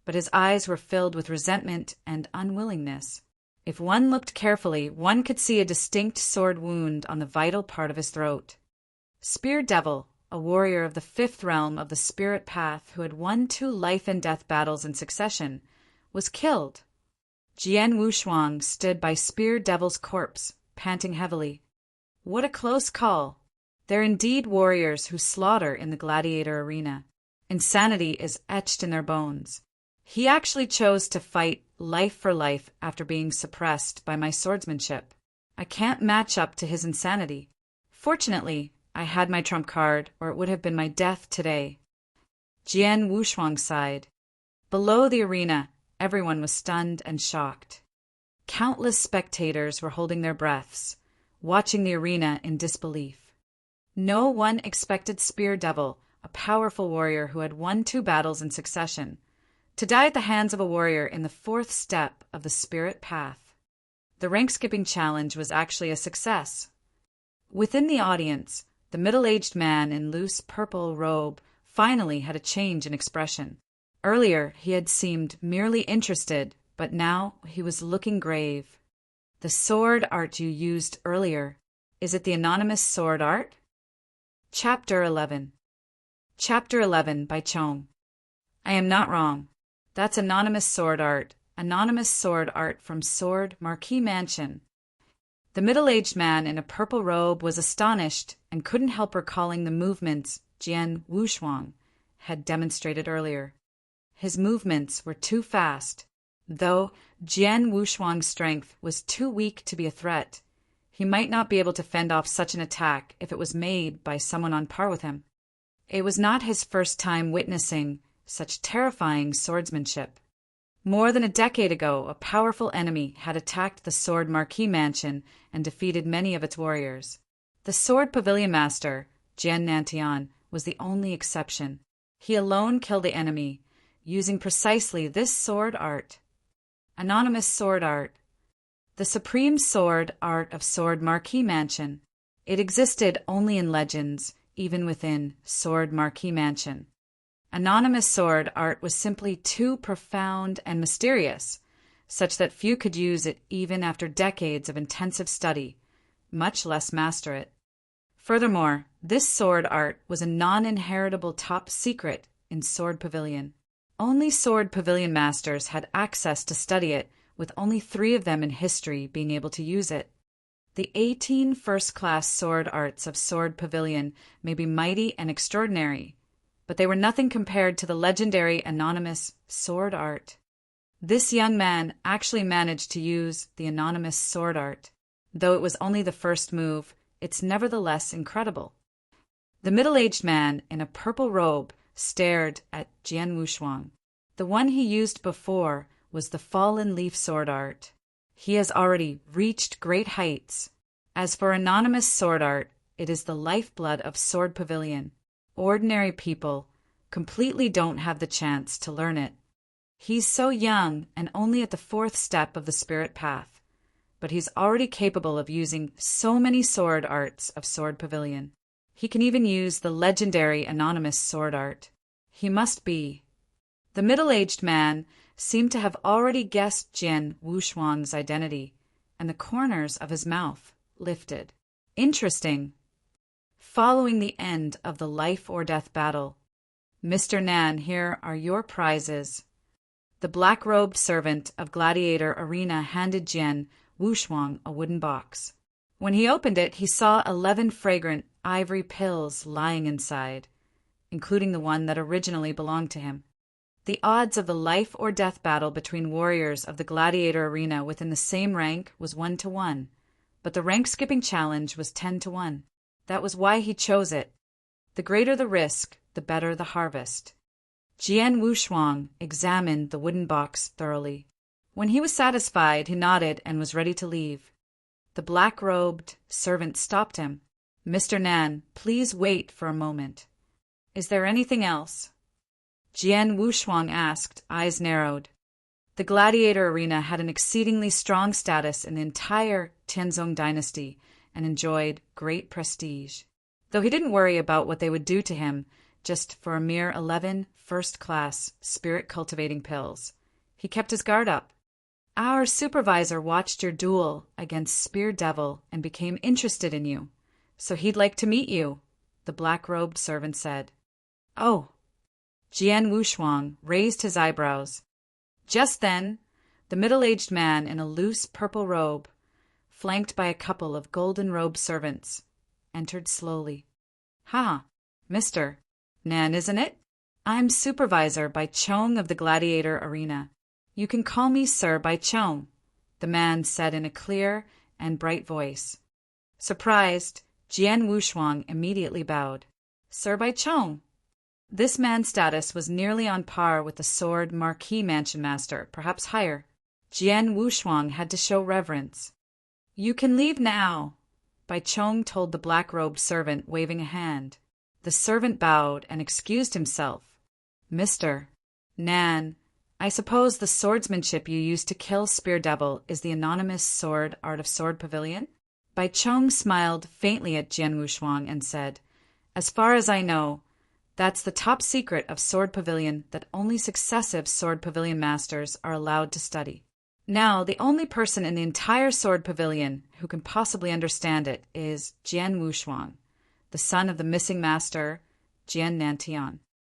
but his eyes were filled with resentment and unwillingness. If one looked carefully, one could see a distinct sword wound on the vital part of his throat. Spear Devil, a warrior of the 5th realm of the spirit path who had won 2 life-and-death battles in succession, was killed. Jian Wushuang stood by Spear Devil's corpse, panting heavily. What a close call! They're indeed warriors who slaughter in the gladiator arena. Insanity is etched in their bones. He actually chose to fight life for life after being suppressed by my swordsmanship. I can't match up to his insanity. Fortunately, I had my trump card, or it would have been my death today. Jian Wushuang sighed. Below the arena, everyone was stunned and shocked. Countless spectators were holding their breaths, watching the arena in disbelief. No one expected Spear Devil, a powerful warrior who had won 2 battles in succession, to die at the hands of a warrior in the 4th step of the spirit path. The rank-skipping challenge was actually a success. Within the audience, the middle-aged man in loose purple robe finally had a change in expression. Earlier, he had seemed merely interested, but now he was looking grave. The sword art you used earlier, is it the anonymous sword art? Chapter 11. Chapter 11 by Chong. I am not wrong. That's anonymous sword art from Sword Marquis Mansion. The middle-aged man in a purple robe was astonished and couldn't help recalling the movements Jian Wushuang had demonstrated earlier. His movements were too fast. Though Jian Wushuang's strength was too weak to be a threat, he might not be able to fend off such an attack if it was made by someone on par with him. It was not his first time witnessing such terrifying swordsmanship. More than a decade ago, a powerful enemy had attacked the Sword Marquis Mansion and defeated many of its warriors. The Sword Pavilion Master, Jian Nantian, was the only exception. He alone killed the enemy, using precisely this sword art. Anonymous sword art. The supreme sword art of Sword Marquis Mansion. It existed only in legends, even within Sword Marquis Mansion. Anonymous sword art was simply too profound and mysterious, such that few could use it even after decades of intensive study, much less master it. Furthermore, this sword art was a non-inheritable top secret in Sword Pavilion. Only Sword Pavilion masters had access to study it, with only 3 of them in history being able to use it. The 18 first-class sword arts of Sword Pavilion may be mighty and extraordinary, but they were nothing compared to the legendary anonymous sword art. This young man actually managed to use the anonymous sword art. Though it was only the first move, it's nevertheless incredible. The middle-aged man in a purple robe stared at Jian Wushuang. The one he used before was the fallen leaf sword art. He has already reached great heights. As for anonymous sword art, it is the lifeblood of Sword Pavilion. Ordinary people completely don't have the chance to learn it. He's so young and only at the 4th step of the spirit path, but he's already capable of using so many sword arts of Sword Pavilion. He can even use the legendary anonymous sword art. He must be. The middle-aged man seemed to have already guessed Jian Wushuang's identity, and the corners of his mouth lifted. Interesting. Following the end of the life-or-death battle, Mr. Nan, here are your prizes. The black-robed servant of Gladiator Arena handed Jian Wushuang a wooden box. When he opened it, he saw 11 fragrant ivory pills lying inside, including the one that originally belonged to him. The odds of the life-or-death battle between warriors of the Gladiator Arena within the same rank was 1-to-1, but the rank-skipping challenge was 10-to-1. That was why he chose it. The greater the risk, the better the harvest. Jian Wushuang examined the wooden box thoroughly. When he was satisfied, he nodded and was ready to leave. The black-robed servant stopped him. Mr. Nan, please wait for a moment. Is there anything else? Jian Wushuang asked, eyes narrowed. The Gladiator Arena had an exceedingly strong status in the entire Tianzong dynasty and enjoyed great prestige. Though he didn't worry about what they would do to him, just for a mere 11 first-class spirit-cultivating pills, he kept his guard up. Our supervisor watched your duel against Spear Devil and became interested in you, so he'd like to meet you, the black-robed servant said. Oh. Jian Wushuang raised his eyebrows. Just then, the middle-aged man in a loose purple robe, flanked by a couple of golden-robed servants, entered slowly. Ha, Mr. Nan, isn't it? I'm Supervisor Bai Chong of the Gladiator Arena. You can call me Sir Bai Chong, the man said in a clear and bright voice. Surprised, Jian Wushuang immediately bowed. Sir Bai Chong. This man's status was nearly on par with the sword Marquis Mansion Master, perhaps higher. Jian Wushuang had to show reverence. You can leave now, Bai Chong told the black-robed servant, waving a hand. The servant bowed and excused himself. Mr. Nan, I suppose the swordsmanship you used to kill Spear Devil is the anonymous sword art of Sword Pavilion? Bai Chong smiled faintly at Jian Wushuang and said, As far as I know, that's the top secret of Sword Pavilion that only successive Sword Pavilion masters are allowed to study. Now, the only person in the entire Sword Pavilion who can possibly understand it is Jian Wushuang, the son of the missing master, Jian Nantian.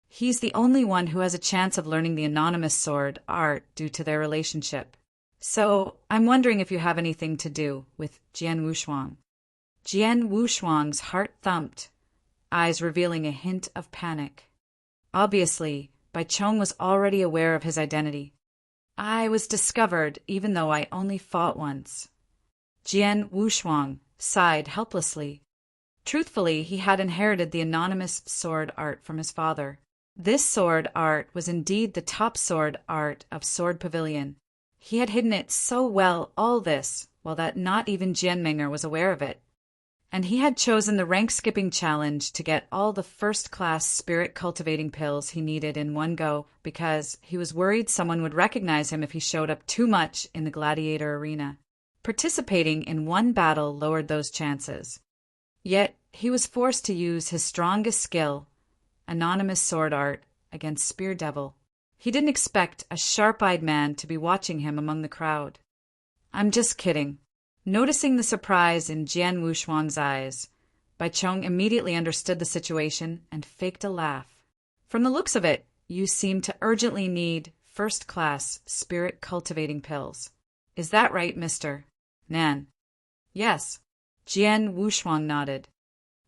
He's the only one who has a chance of learning the anonymous sword art due to their relationship. So, I'm wondering if you have anything to do with Jian Wushuang. Jian Wushuang's heart thumped, eyes revealing a hint of panic. Obviously, Bai Chong was already aware of his identity. I was discovered even though I only fought once. Jian Wushuang sighed helplessly. Truthfully, he had inherited the anonymous sword art from his father. This sword art was indeed the top sword art of Sword Pavilion. He had hidden it so well all this, while that not even Jianming'er was aware of it. And he had chosen the rank-skipping challenge to get all the first-class spirit-cultivating pills he needed in one go because he was worried someone would recognize him if he showed up too much in the Gladiator Arena. Participating in one battle lowered those chances. Yet he was forced to use his strongest skill, anonymous sword art, against Spear Devil. He didn't expect a sharp-eyed man to be watching him among the crowd. I'm just kidding. Noticing the surprise in Jian Wushuang's eyes, Bai Chong immediately understood the situation and faked a laugh. From the looks of it, you seem to urgently need first-class spirit-cultivating pills. Is that right, Mr. Nan? Yes. Jian Wushuang nodded.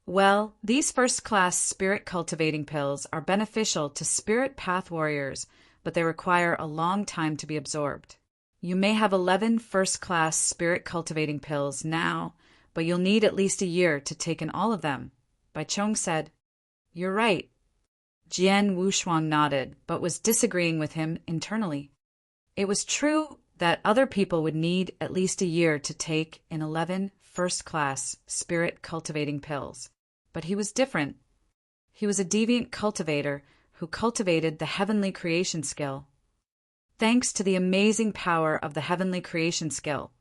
Well, these first-class spirit-cultivating pills are beneficial to spirit path warriors, but they require a long time to be absorbed. You may have 11 first-class spirit-cultivating pills now, but you'll need at least a year to take in all of them, Bai Chong said. You're right. Jian Wushuang nodded, but was disagreeing with him internally. It was true that other people would need at least a year to take in 11 first-class spirit-cultivating pills. But he was different. He was a deviant cultivator who cultivated the heavenly creation skill. Thanks to the amazing power of the heavenly creation skill,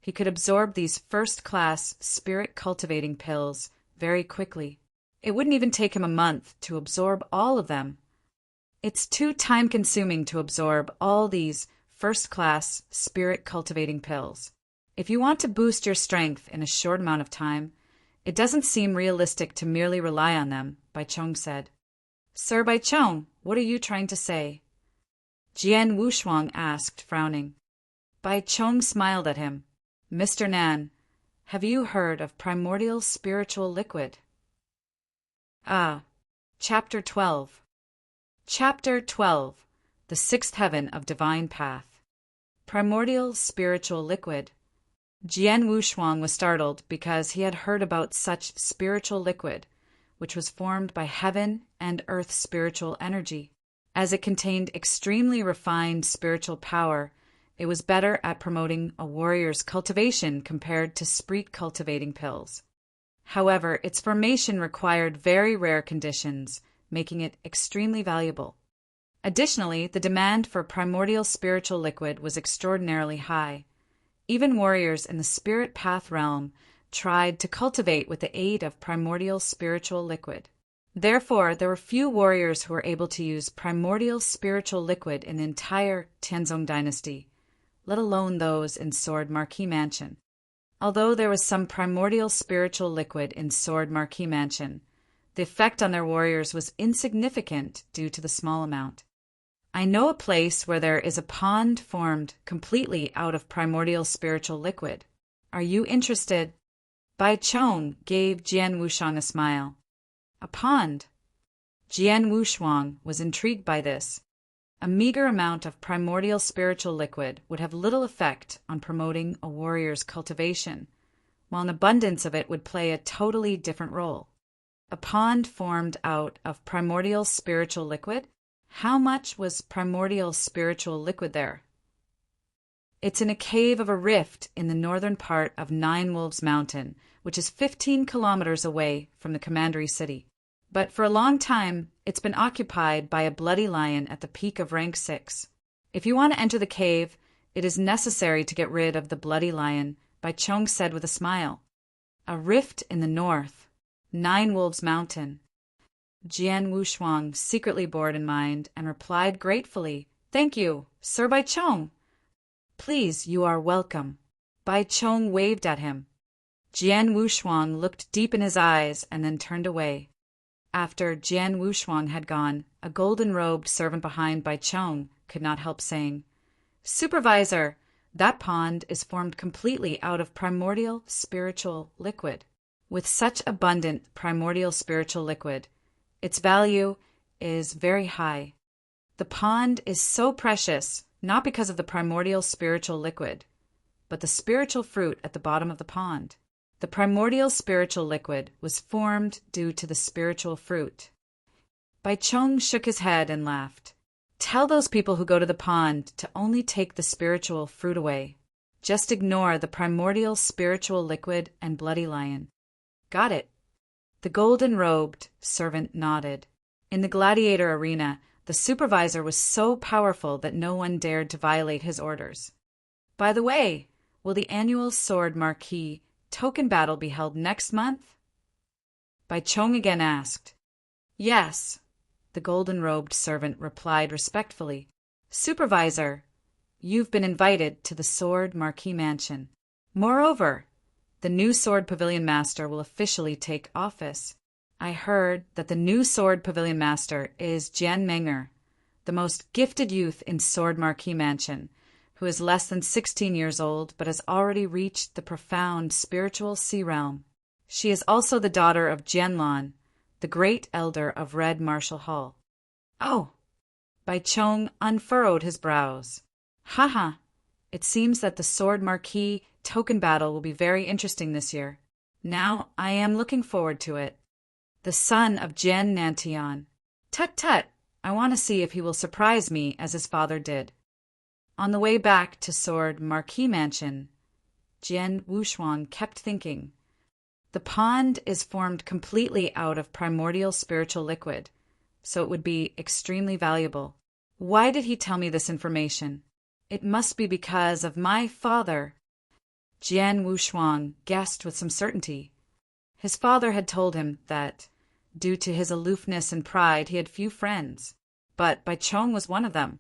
he could absorb these first-class spirit-cultivating pills very quickly. It wouldn't even take him a month to absorb all of them. It's too time-consuming to absorb all these first-class spirit-cultivating pills. If you want to boost your strength in a short amount of time, it doesn't seem realistic to merely rely on them, Bai Chong said. Sir Bai Chong, what are you trying to say? Jian Wushuang asked, frowning. Bai Chong smiled at him. Mr. Nan, have you heard of primordial spiritual liquid? Ah, Chapter 12. Chapter 12. The Sixth Heaven of Divine Path. Primordial spiritual liquid. Jian Wushuang was startled because he had heard about such spiritual liquid, which was formed by heaven and earth spiritual energy. As it contained extremely refined spiritual power, it was better at promoting a warrior's cultivation compared to spreet cultivating pills. However, its formation required very rare conditions, making it extremely valuable. Additionally, the demand for primordial spiritual liquid was extraordinarily high. Even warriors in the spirit path realm tried to cultivate with the aid of primordial spiritual liquid. Therefore, there were few warriors who were able to use primordial spiritual liquid in the entire Tianzong dynasty, let alone those in Sword Marquee Mansion. Although there was some primordial spiritual liquid in Sword Marquee Mansion, the effect on their warriors was insignificant due to the small amount. I know a place where there is a pond formed completely out of primordial spiritual liquid. Are you interested? Bai Chong gave Jian Wushuang a smile. A pond? Jian Wushuang was intrigued by this. A meager amount of primordial spiritual liquid would have little effect on promoting a warrior's cultivation, while an abundance of it would play a totally different role. A pond formed out of primordial spiritual liquid? How much was primordial spiritual liquid there? It's in a cave of a rift in the northern part of Nine Wolves Mountain, which is 15 kilometers away from the commandery city. But for a long time, it's been occupied by a bloody lion at the peak of rank 6. If you want to enter the cave, it is necessary to get rid of the bloody lion, Bai Chong said with a smile. A rift in the north. Nine Wolves Mountain. Jian Wushuang secretly bore it in mind and replied gratefully, Thank you, Sir Bai Chong. Please, you are welcome. Bai Chong waved at him. Jian Wushuang looked deep in his eyes and then turned away. After Jian Wushuang had gone, a golden-robed servant behind Bai Chong could not help saying, Supervisor, that pond is formed completely out of primordial spiritual liquid. With such abundant primordial spiritual liquid, its value is very high. The pond is so precious, not because of the primordial spiritual liquid, but the spiritual fruit at the bottom of the pond. The primordial spiritual liquid was formed due to the spiritual fruit. Bai Chong shook his head and laughed. Tell those people who go to the pond to only take the spiritual fruit away. Just ignore the primordial spiritual liquid and bloody lion. Got it. The golden-robed servant nodded. In the gladiator arena, the supervisor was so powerful that no one dared to violate his orders. By the way, will the annual Sword Marquee token battle be held next month? Bai Chong again asked. Yes, the golden-robed servant replied respectfully. Supervisor, you've been invited to the Sword Marquee Mansion. Moreover, the new Sword Pavilion Master will officially take office. I heard that the new Sword Pavilion Master is Jian Menger, the most gifted youth in Sword Marquee Mansion, who is less than 16 years old but has already reached the profound spiritual sea realm. She is also the daughter of Jianlan, the great elder of Red Martial Hall. Oh! Bai Chong unfurrowed his brows. Haha! It seems that the Sword Marquee token battle will be very interesting this year. Now I am looking forward to it. The son of Jian Nantian. Tut-tut! I want to see if he will surprise me as his father did. On the way back to Sword Marquee Mansion, Jian Wushuang kept thinking. The pond is formed completely out of primordial spiritual liquid, so it would be extremely valuable. Why did he tell me this information? It must be because of my father. Jian Wushuang guessed with some certainty. His father had told him that, due to his aloofness and pride, he had few friends, but Bai Chong was one of them.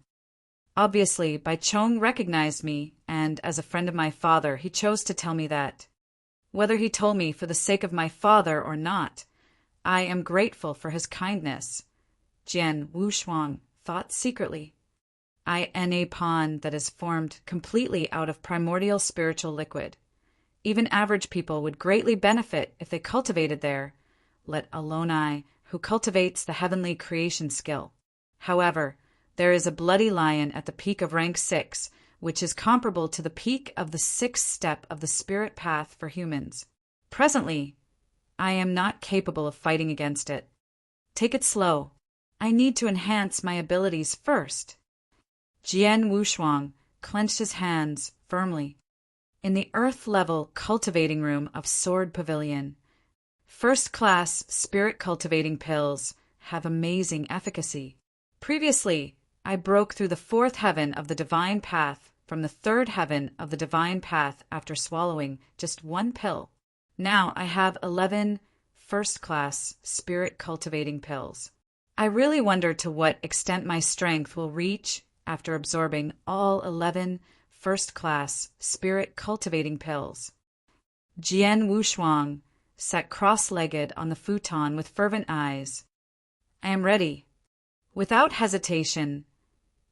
Obviously, Bai Chong recognized me, and as a friend of my father, he chose to tell me that. Whether he told me for the sake of my father or not, I am grateful for his kindness. Jian Wushuang thought secretly. In a pond that is formed completely out of primordial spiritual liquid. Even average people would greatly benefit if they cultivated there, let alone I, who cultivates the heavenly creation skill. However, there is a bloody lion at the peak of rank 6, which is comparable to the peak of the 6th step of the spirit path for humans. Presently, I am not capable of fighting against it. Take it slow. I need to enhance my abilities first. Jian Wushuang clenched his hands firmly. In the earth-level cultivating room of Sword Pavilion, first-class spirit cultivating pills have amazing efficacy. Previously, I broke through the 4th heaven of the divine path from the 3rd heaven of the divine path after swallowing just 1 pill. Now I have 11 first-class spirit cultivating pills. I really wonder to what extent my strength will reach after absorbing all 11 first-class spirit cultivating pills. Jian Wushuang sat cross-legged on the futon with fervent eyes. I am ready. Without hesitation,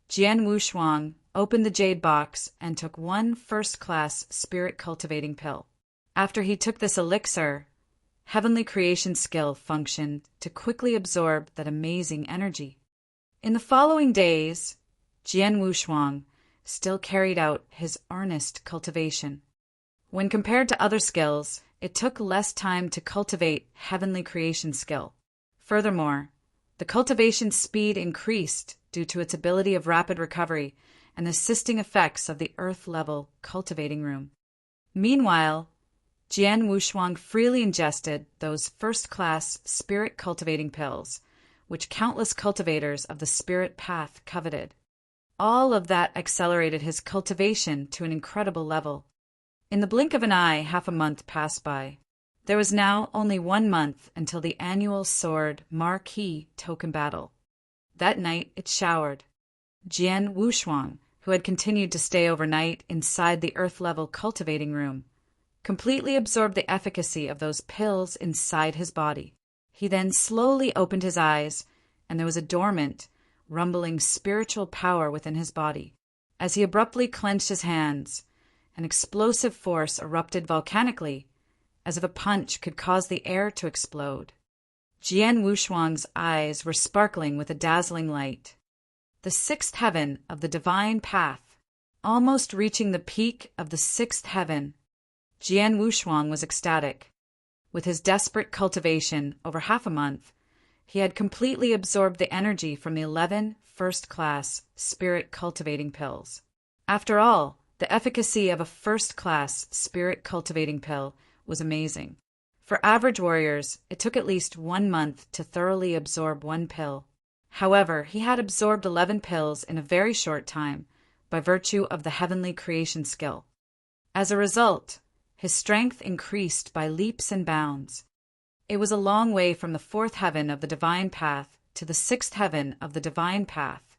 Jian Wushuang opened the jade box and took 1 first-class spirit cultivating pill. After he took this elixir, heavenly creation skill functioned to quickly absorb that amazing energy. In the following days, Jian Wushuang still carried out his earnest cultivation. When compared to other skills, it took less time to cultivate heavenly creation skill. Furthermore, the cultivation speed increased due to its ability of rapid recovery and the assisting effects of the earth-level cultivating room. Meanwhile, Jian Wushuang freely ingested those first-class spirit cultivating pills, which countless cultivators of the spirit path coveted. All of that accelerated his cultivation to an incredible level. In the blink of an eye, half a month passed by. There was now only 1 month until the annual sword marquee token battle. That night it showered. Jian Wushuang, who had continued to stay overnight inside the earth-level cultivating room, completely absorbed the efficacy of those pills inside his body. He then slowly opened his eyes, and there was a dormant, rumbling spiritual power within his body. As he abruptly clenched his hands, an explosive force erupted volcanically, as if a punch could cause the air to explode. Jian Wushuang's eyes were sparkling with a dazzling light. The 6th heaven of the divine path, almost reaching the peak of the 6th heaven, Jian Wushuang was ecstatic. With his desperate cultivation over half a month, he had completely absorbed the energy from the 11 first-class spirit cultivating pills. After all, the efficacy of a first-class spirit cultivating pill was amazing. For average warriors, it took at least 1 month to thoroughly absorb 1 pill. However, he had absorbed 11 pills in a very short time by virtue of the heavenly creation skill. As a result, his strength increased by leaps and bounds. It was a long way from the 4th heaven of the divine path to the 6th heaven of the divine path,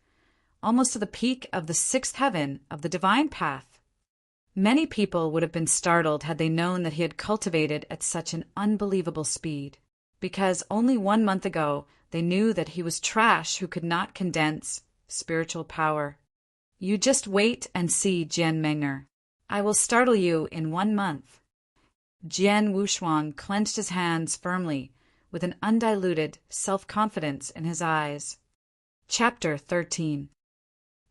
almost to the peak of the 6th heaven of the divine path. Many people would have been startled had they known that he had cultivated at such an unbelievable speed, because only 1 month ago they knew that he was trash who could not condense spiritual power. You just wait and see, Jian Meng'er. I will startle you in 1 month. Jian Wushuang clenched his hands firmly, with an undiluted self-confidence in his eyes. Chapter 13.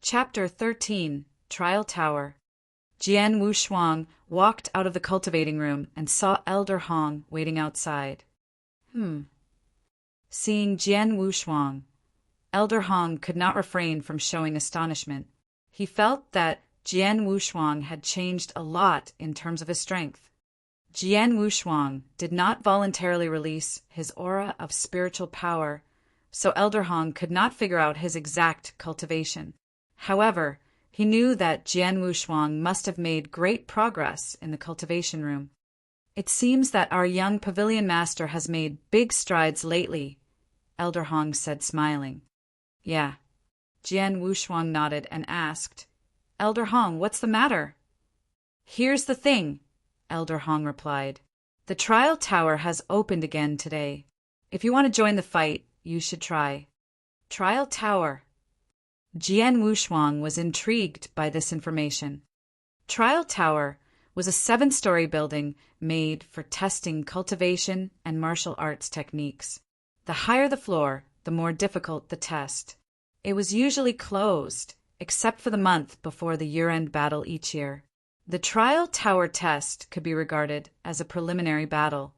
Chapter 13, Trial Tower. Jian Wushuang walked out of the cultivating room and saw Elder Hong waiting outside. Seeing Jian Wushuang, Elder Hong could not refrain from showing astonishment. He felt that Jian Wushuang had changed a lot in terms of his strength. Jian Wushuang did not voluntarily release his aura of spiritual power, so Elder Hong could not figure out his exact cultivation. However, he knew that Jian Wushuang must have made great progress in the cultivation room. It seems that our young pavilion master has made big strides lately, Elder Hong said, smiling. Yeah. Jian Wushuang nodded and asked, Elder Hong, what's the matter? Here's the thing, Elder Hong replied. The trial tower has opened again today. If you want to join the fight, you should try. Trial Tower. Jian Wushuang was intrigued by this information. Trial Tower was a 7-story building made for testing cultivation and martial arts techniques. The higher the floor, the more difficult the test. It was usually closed, except for the month before the year-end battle each year. The Trial Tower test could be regarded as a preliminary battle.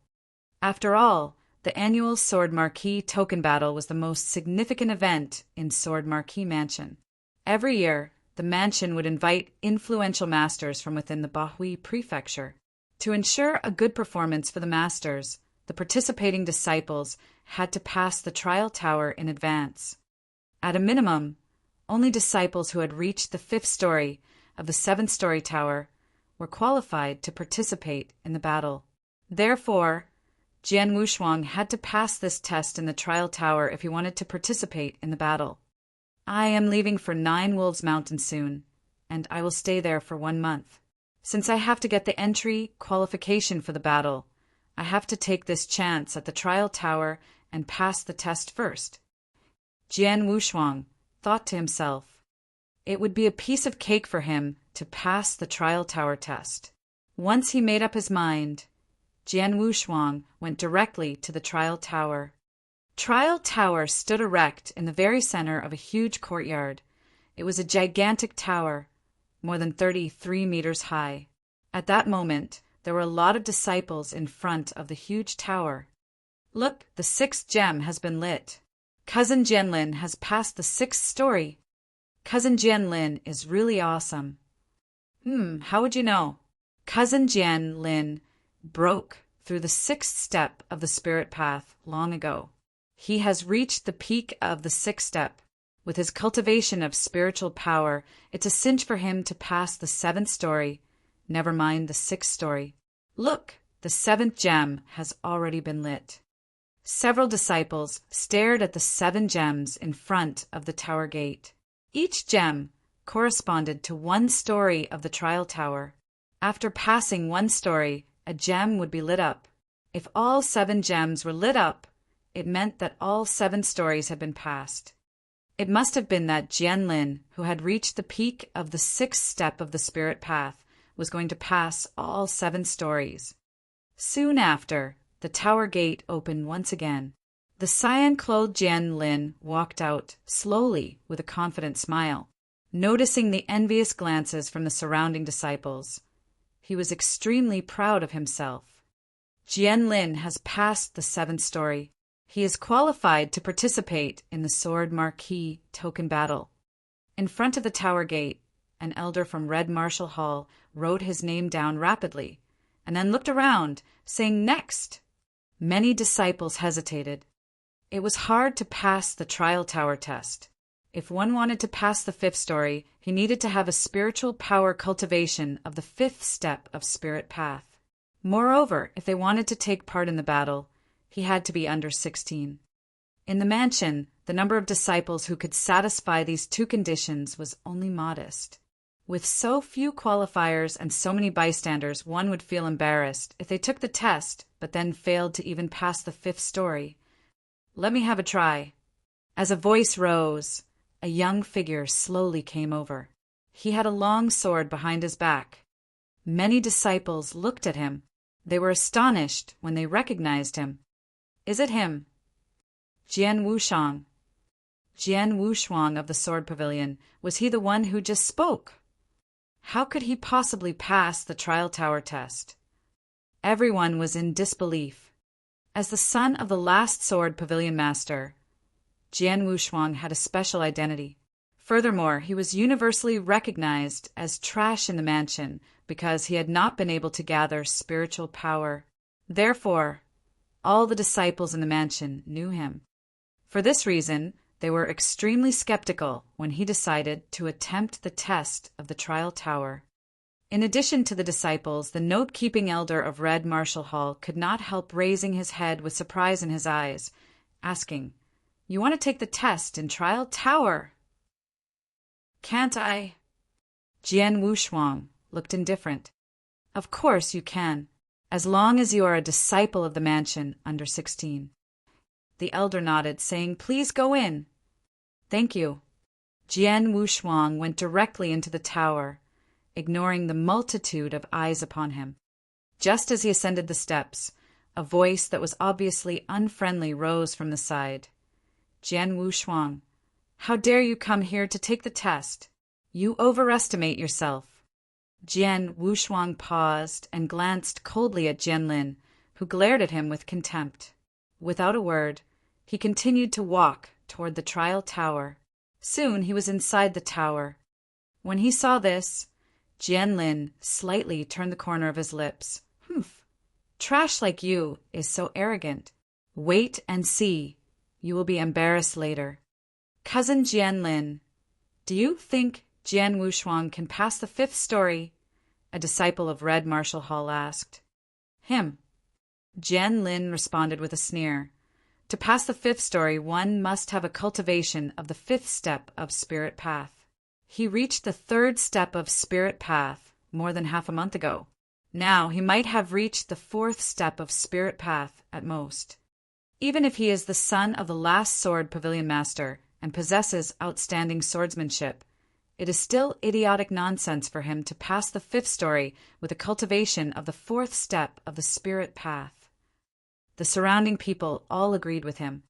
After all, the annual Sword Marquee Token Battle was the most significant event in Sword Marquee Mansion. Every year, the mansion would invite influential masters from within the Bahui Prefecture. To ensure a good performance for the masters, the participating disciples had to pass the Trial Tower in advance. At a minimum, only disciples who had reached the 5th story of the 7-story tower were qualified to participate in the battle. Therefore, Jian Wushuang had to pass this test in the Trial Tower if he wanted to participate in the battle. I am leaving for 9 Wolves Mountain soon, and I will stay there for 1 month. Since I have to get the entry qualification for the battle, I have to take this chance at the Trial Tower and pass the test first. Jian Wushuang thought to himself, it would be a piece of cake for him to pass the Trial Tower test. Once he made up his mind, Jian Wushuang went directly to the Trial Tower. Trial Tower stood erect in the very center of a huge courtyard. It was a gigantic tower, more than 33 meters high. At that moment, there were a lot of disciples in front of the huge tower. Look, the 6th gem has been lit. Cousin Jianlin has passed the 6th story. Cousin Jianlin is really awesome. How would you know? Cousin Jianlin broke through the 6th step of the spirit path long ago. He has reached the peak of the 6th step. With his cultivation of spiritual power, it's a cinch for him to pass the 7th story, never mind the 6th story. Look, the 7th gem has already been lit. Several disciples stared at the 7 gems in front of the tower gate. Each gem corresponded to 1 story of the Trial Tower. After passing 1 story, a gem would be lit up. If all 7 gems were lit up, it meant that all 7 stories had been passed. It must have been that Jianlin, who had reached the peak of the 6th step of the spirit path, was going to pass all 7 stories. Soon after, the tower gate opened once again. The cyan-clothed Jianlin walked out slowly with a confident smile, noticing the envious glances from the surrounding disciples. He was extremely proud of himself. Jianlin has passed the 7th story. He is qualified to participate in the Sword Marquee Token Battle. In front of the tower gate, an elder from Red Martial Hall wrote his name down rapidly, and then looked around, saying, "Next!" Many disciples hesitated. It was hard to pass the Trial Tower test. If one wanted to pass the 5th story, he needed to have a spiritual power cultivation of the 5th step of Spirit Path. Moreover, if they wanted to take part in the battle, he had to be under 16. In the mansion, the number of disciples who could satisfy these 2 conditions was only modest. With so few qualifiers and so many bystanders, one would feel embarrassed if they took the test but then failed to even pass the 5th story. Let me have a try. As a voice rose, a young figure slowly came over. He had a long sword behind his back. Many disciples looked at him. They were astonished when they recognized him. Is it him? Jian Wushuang. Jian Wushuang of the Sword Pavilion. Was he the one who just spoke? How could he possibly pass the Trial Tower test? Everyone was in disbelief. As the son of the last Sword Pavilion Master, Jian Wushuang had a special identity. Furthermore, he was universally recognized as trash in the mansion because he had not been able to gather spiritual power. Therefore, all the disciples in the mansion knew him. For this reason, they were extremely skeptical when he decided to attempt the test of the Trial Tower. In addition to the disciples, the note-keeping elder of Red Martial Hall could not help raising his head with surprise in his eyes, asking, "You want to take the test in Trial Tower?" "Can't I?" Jian Wushuang looked indifferent. "Of course you can, as long as you are a disciple of the mansion under 16. The elder nodded, saying, "Please go in." Thank you. Jian Wushuang went directly into the tower, ignoring the multitude of eyes upon him. Just as he ascended the steps, a voice that was obviously unfriendly rose from the side. Jian Wushuang, how dare you come here to take the test? You overestimate yourself. Jian Wushuang paused and glanced coldly at Jianlin, who glared at him with contempt. Without a word, he continued to walk toward the trial tower. Soon he was inside the tower. When he saw this, Jianlin slightly turned the corner of his lips. Humph! Trash like you is so arrogant. Wait and see. You will be embarrassed later. Cousin Jianlin, do you think Jian Wushuang can pass the 5th story? A disciple of Red Marshall Hall asked. Him. Jianlin responded with a sneer. To pass the 5th story, one must have a cultivation of the 5th step of Spirit Path. He reached the 3rd step of Spirit Path more than half a month ago. Now he might have reached the 4th step of Spirit Path at most. Even if he is the son of the last sword pavilion master and possesses outstanding swordsmanship, it is still idiotic nonsense for him to pass the 5th story with a cultivation of the 4th step of the Spirit Path. The surrounding people all agreed with him.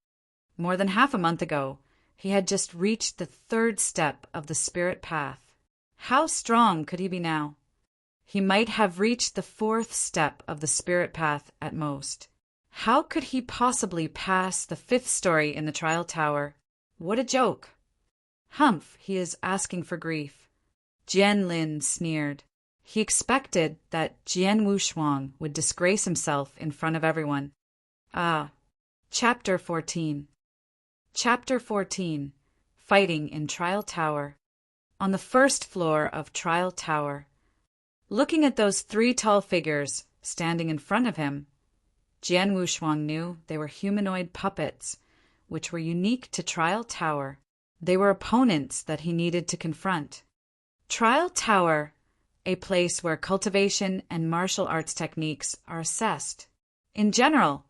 More than half a month ago, he had just reached the 3rd step of the Spirit Path. How strong could he be now? He might have reached the 4th step of the Spirit Path at most. How could he possibly pass the 5th story in the trial tower? What a joke! Humph, he is asking for grief. Jianlin sneered. He expected that Jian Wushuang would disgrace himself in front of everyone. Chapter 14. Chapter 14. Fighting in Trial Tower. On the 1st floor of Trial Tower. Looking at those 3 tall figures standing in front of him, Jian Wushuang knew they were humanoid puppets, which were unique to Trial Tower. They were opponents that he needed to confront. Trial Tower, a place where cultivation and martial arts techniques are assessed. In general,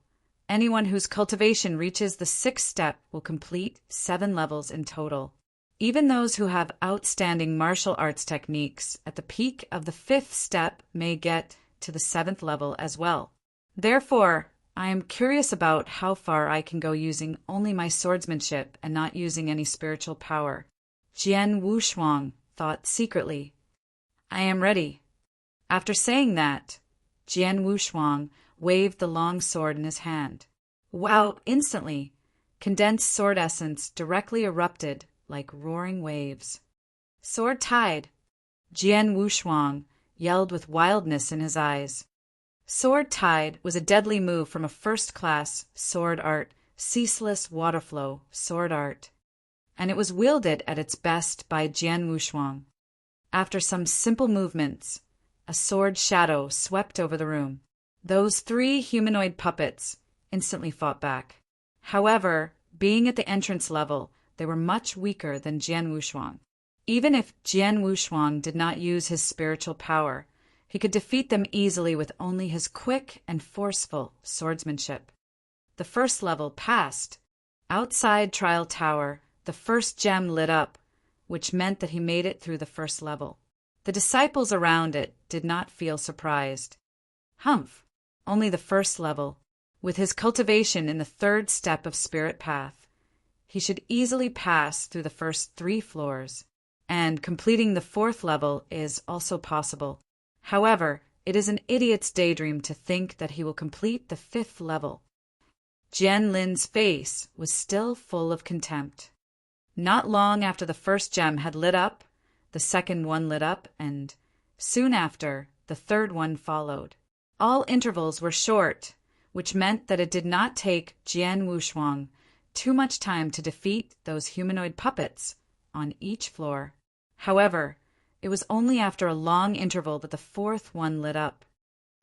anyone whose cultivation reaches the 6th step will complete 7 levels in total. Even those who have outstanding martial arts techniques at the peak of the 5th step may get to the 7th level as well. Therefore, I am curious about how far I can go using only my swordsmanship and not using any spiritual power. Jian Wushuang thought secretly. I am ready. After saying that, Jian Wushuang waved the long sword in his hand. Wow! Instantly, condensed sword essence directly erupted like roaring waves. Sword tied! Jian Wushuang yelled with wildness in his eyes. Sword tied was a deadly move from a first-class sword art, ceaseless waterflow sword art, and it was wielded at its best by Jian Wushuang. After some simple movements, a sword shadow swept over the room. Those 3 humanoid puppets instantly fought back. However, being at the entrance level, they were much weaker than Jian Wushuang. Even if Jian Wushuang did not use his spiritual power, he could defeat them easily with only his quick and forceful swordsmanship. The 1st level passed. Outside Trial Tower, the 1st gem lit up, which meant that he made it through the 1st level. The disciples around it did not feel surprised. Humph! Only the 1st level. With his cultivation in the 3rd step of Spirit Path, he should easily pass through the first 3 floors, and completing the 4th level is also possible. However, it is an idiot's daydream to think that he will complete the 5th level. Jianlin's face was still full of contempt. Not long after the 1st gem had lit up, the 2nd one lit up, and soon after, the 3rd one followed. All intervals were short, which meant that it did not take Jian Wushuang too much time to defeat those humanoid puppets on each floor. However, it was only after a long interval that the 4th one lit up.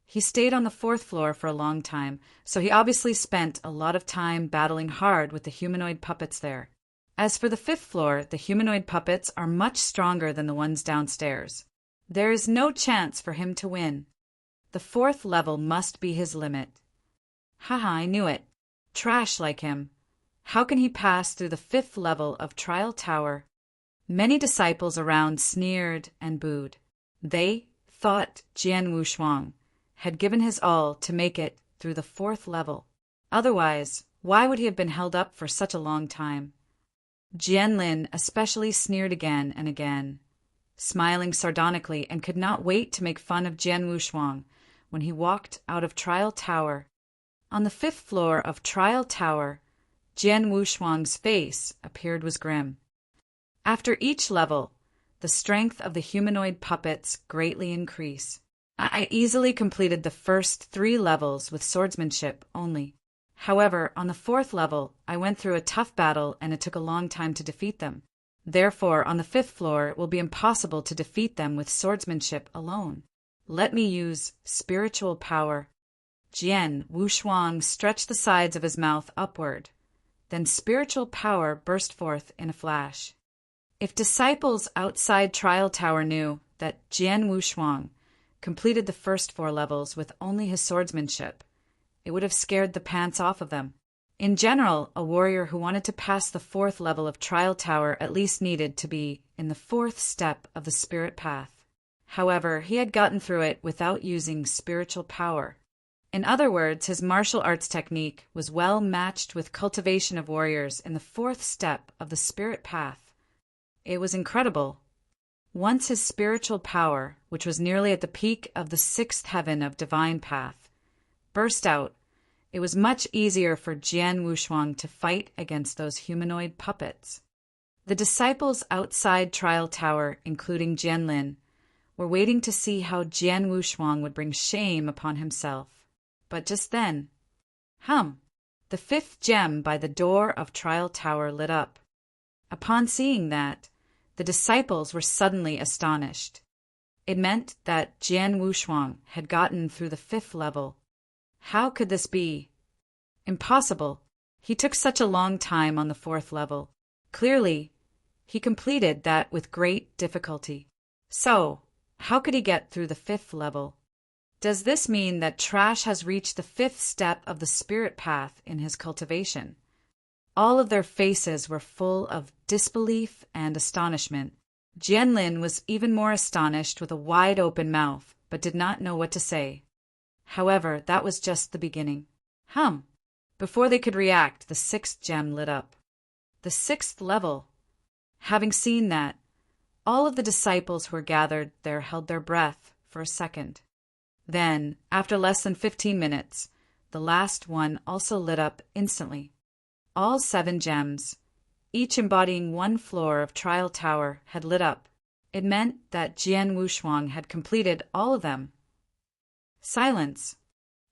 He stayed on the 4th floor for a long time, so he obviously spent a lot of time battling hard with the humanoid puppets there. As for the 5th floor, the humanoid puppets are much stronger than the ones downstairs. There is no chance for him to win. The 4th level must be his limit. Haha, I knew it. Trash like him. How can he pass through the 5th level of Trial Tower? Many disciples around sneered and booed. They thought Jian Wushuang had given his all to make it through the 4th level. Otherwise, why would he have been held up for such a long time? Jian Lin especially sneered again and again, smiling sardonically, and could not wait to make fun of Jian Wushuang when he walked out of Trial Tower. On the 5th floor of Trial Tower, Jian Wushuang's face appeared was grim. After each level, the strength of the humanoid puppets greatly increased. I easily completed the first 3 levels with swordsmanship only. However, on the 4th level, I went through a tough battle and it took a long time to defeat them. Therefore, on the 5th floor, it will be impossible to defeat them with swordsmanship alone. Let me use spiritual power. Jian Wushuang stretched the sides of his mouth upward. Then spiritual power burst forth in a flash. If disciples outside Trial Tower knew that Jian Wushuang completed the first 4 levels with only his swordsmanship, it would have scared the pants off of them. In general, a warrior who wanted to pass the 4th level of Trial Tower at least needed to be in the 4th step of the spirit path. However, he had gotten through it without using spiritual power. In other words, his martial arts technique was well matched with cultivation of warriors in the 4th step of the spirit path. It was incredible. Once his spiritual power, which was nearly at the peak of the 6th heaven of divine path, burst out, it was much easier for Jian Wushuang to fight against those humanoid puppets. The disciples outside Trial Tower, including Jian Lin, were waiting to see how Jian Wushuang would bring shame upon himself. But just then, the 5th gem by the door of Trial Tower lit up. Upon seeing that, the disciples were suddenly astonished. It meant that Jian Wushuang had gotten through the 5th level. How could this be? Impossible. He took such a long time on the 4th level. Clearly, he completed that with great difficulty. So, how could he get through the 5th level? Does this mean that Trash has reached the 5th step of the spirit path in his cultivation? All of their faces were full of disbelief and astonishment. Jian Lin was even more astonished with a wide-open mouth, but did not know what to say. However, that was just the beginning. Before they could react, the 6th gem lit up. The 6th level. Having seen that, all of the disciples who were gathered there held their breath for a second. Then, after less than 15 minutes, the last one also lit up instantly. All 7 gems, each embodying 1 floor of Trial Tower, had lit up. It meant that Jian Wushuang had completed all of them. Silence.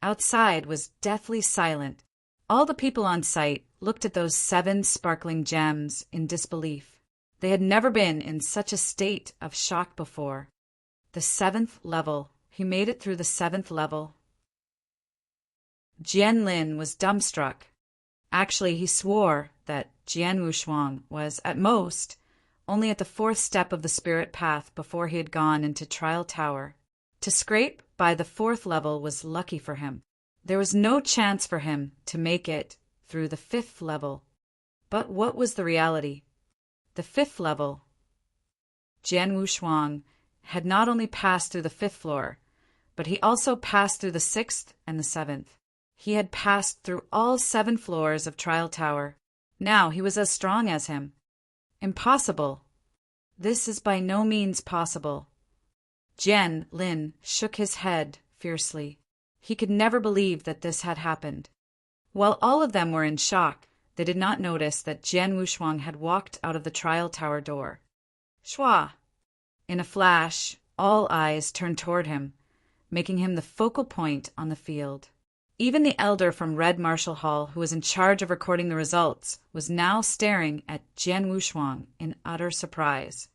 Outside was deathly silent. All the people on site looked at those 7 sparkling gems in disbelief. They had never been in such a state of shock before. The 7th level. He made it through the 7th level. Jian Lin was dumbstruck. Actually, he swore that Jian Wushuang was, at most, only at the 4th step of the spirit path before he had gone into Trial Tower. To scrape by the 4th level was lucky for him. There was no chance for him to make it through the 5th level. But what was the reality? The 5th level. Jian Wushuang had not only passed through the 5th floor, but he also passed through the 6th and the 7th. He had passed through all 7 floors of Trial Tower. Now he was as strong as him. Impossible. This is by no means possible. Jian Lin shook his head fiercely. He could never believe that this had happened. While all of them were in shock, they did not notice that Jian Wushuang had walked out of the Trial Tower door. Shua! In a flash, all eyes turned toward him, making him the focal point on the field. Even the elder from Red Martial Hall, who was in charge of recording the results, was now staring at Jian Wushuang in utter surprise.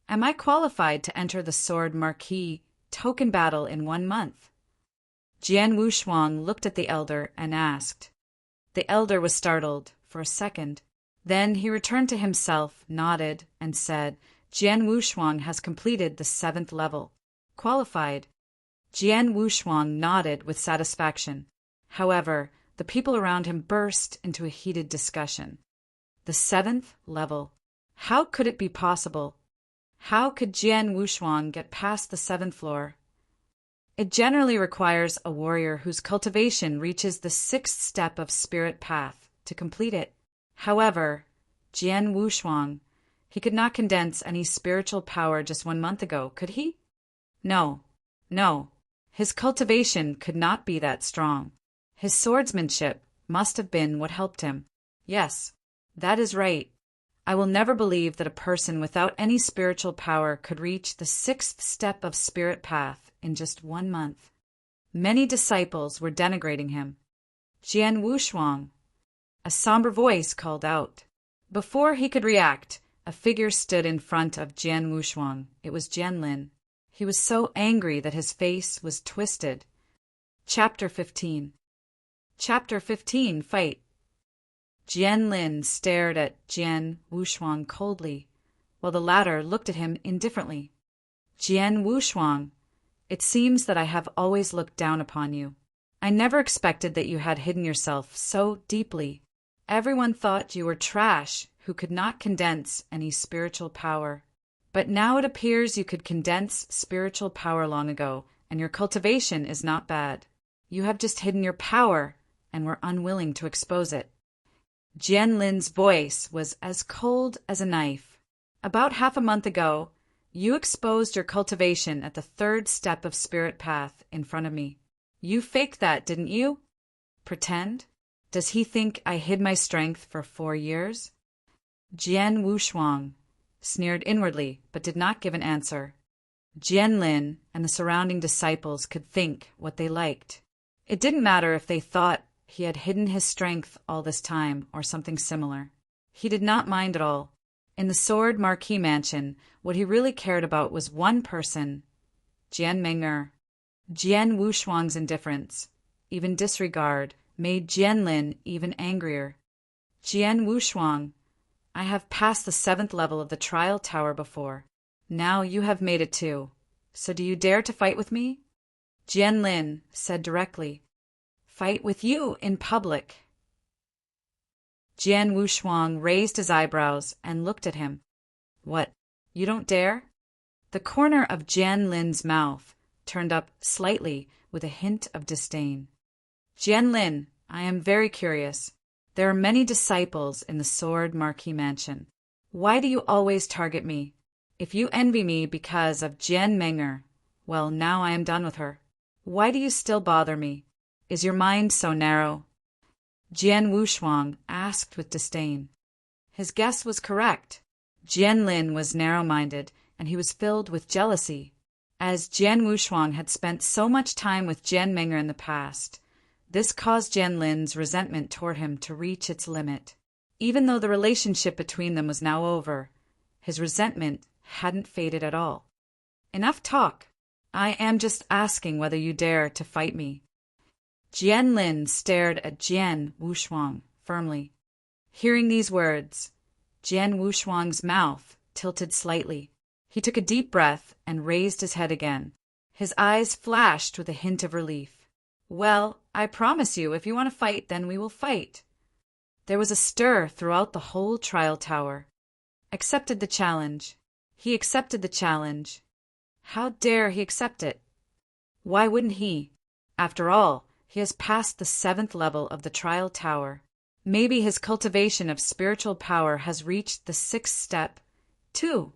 Am I qualified to enter the Sword Marquis token battle in 1 month? Jian Wushuang looked at the elder and asked. The elder was startled for a second. Then he returned to himself, nodded, and said, Jian Wushuang has completed the 7th level. Qualified. Jian Wushuang nodded with satisfaction. However, The people around him burst into a heated discussion. The 7th level. How could it be possible? How could Jian Wushuang get past the 7th floor? It generally requires a warrior whose cultivation reaches the 6th step of spirit path to complete it. However, Jian Wushuang, he could not condense any spiritual power just 1 month ago, could he? No. His cultivation could not be that strong. His swordsmanship must have been what helped him. Yes, that is right. I will never believe that a person without any spiritual power could reach the 6th step of spirit path in just 1 month. Many disciples were denigrating him. Jian Wushuang, a somber voice called out. Before he could react, a figure stood in front of Jian Wushuang. It was Jian Lin. He was so angry that his face was twisted. Chapter 15. Chapter 15, Fight. Jian Lin stared at Jian Wushuang coldly, while the latter looked at him indifferently. Jian Wushuang, it seems that I have always looked down upon you. I never expected that you had hidden yourself so deeply. Everyone thought you were trash who could not condense any spiritual power. But now it appears you could condense spiritual power long ago, and your cultivation is not bad. You have just hidden your power and were unwilling to expose it. Jian Lin's voice was as cold as a knife. About half a month ago, you exposed your cultivation at the 3rd step of spirit path in front of me. You faked that, didn't you? Pretend? Does he think I hid my strength for 4 years? Jian Wushuang sneered inwardly, but did not give an answer. Jian Lin and the surrounding disciples could think what they liked. It didn't matter if they thought he had hidden his strength all this time or something similar. He did not mind at all. In the Sword Marquis Mansion, what he really cared about was one person, Jian Meng'er. Jian Wushuang's indifference, even disregard, made Jian Lin even angrier. Jian Wushuang, I have passed the 7th level of the trial tower before. Now you have made it too. So do you dare to fight with me? Jian Lin said directly. Fight with you in public. Jian Wushuang raised his eyebrows and looked at him. What, you don't dare? The corner of Jian Lin's mouth turned up slightly with a hint of disdain. Jian Lin, I am very curious. There are many disciples in the Sword Marquis Mansion. Why do you always target me? If you envy me because of Jian Meng'er, well, now I am done with her. Why do you still bother me? Is your mind so narrow? Jian Wushuang asked with disdain. His guess was correct. Jian Lin was narrow-minded, and he was filled with jealousy. As Jian Wushuang had spent so much time with Jian Meng'er in the past, this caused Jian Lin's resentment toward him to reach its limit. Even though the relationship between them was now over, his resentment hadn't faded at all. Enough talk. I am just asking whether you dare to fight me. Jian Lin stared at Jian Wushuang firmly. Hearing these words, Jian Wushuang's mouth tilted slightly. He took a deep breath and raised his head again. His eyes flashed with a hint of relief. Well, I promise you, if you want to fight, then we will fight. There was a stir throughout the whole trial tower. Accepted the challenge. He accepted the challenge. How dare he accept it? Why wouldn't he? After all, he has passed the 7th level of the trial tower. Maybe his cultivation of spiritual power has reached the 6th step, too.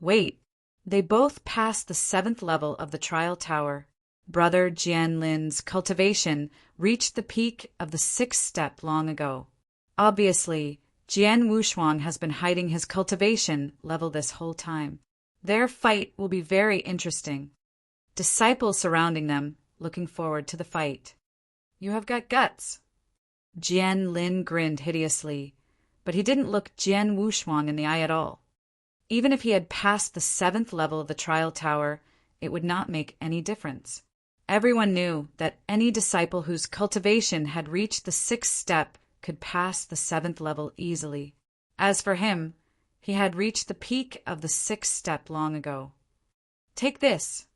Wait, they both passed the 7th level of the trial tower. Brother Jian Lin's cultivation reached the peak of the 6th step long ago. Obviously, Jian Wushuang has been hiding his cultivation level this whole time. Their fight will be very interesting. Disciples surrounding them, looking forward to the fight. You have got guts. Jian Lin grinned hideously, but he didn't look Jian Wushuang in the eye at all. Even if he had passed the 7th level of the trial tower, it would not make any difference. Everyone knew that any disciple whose cultivation had reached the 6th step could pass the 7th level easily. As for him, he had reached the peak of the 6th step long ago. Take this!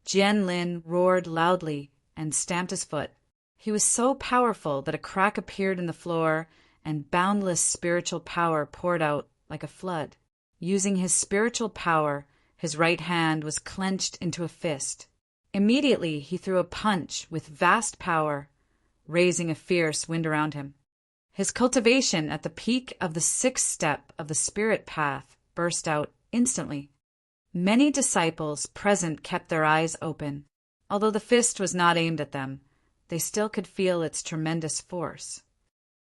Jian Lin roared loudly and stamped his foot. He was so powerful that a crack appeared in the floor and boundless spiritual power poured out like a flood. Using his spiritual power, his right hand was clenched into a fist. Immediately he threw a punch with vast power, raising a fierce wind around him. His cultivation at the peak of the 6th step of the spirit path burst out instantly. Many disciples present kept their eyes open. Although the fist was not aimed at them, they still could feel its tremendous force.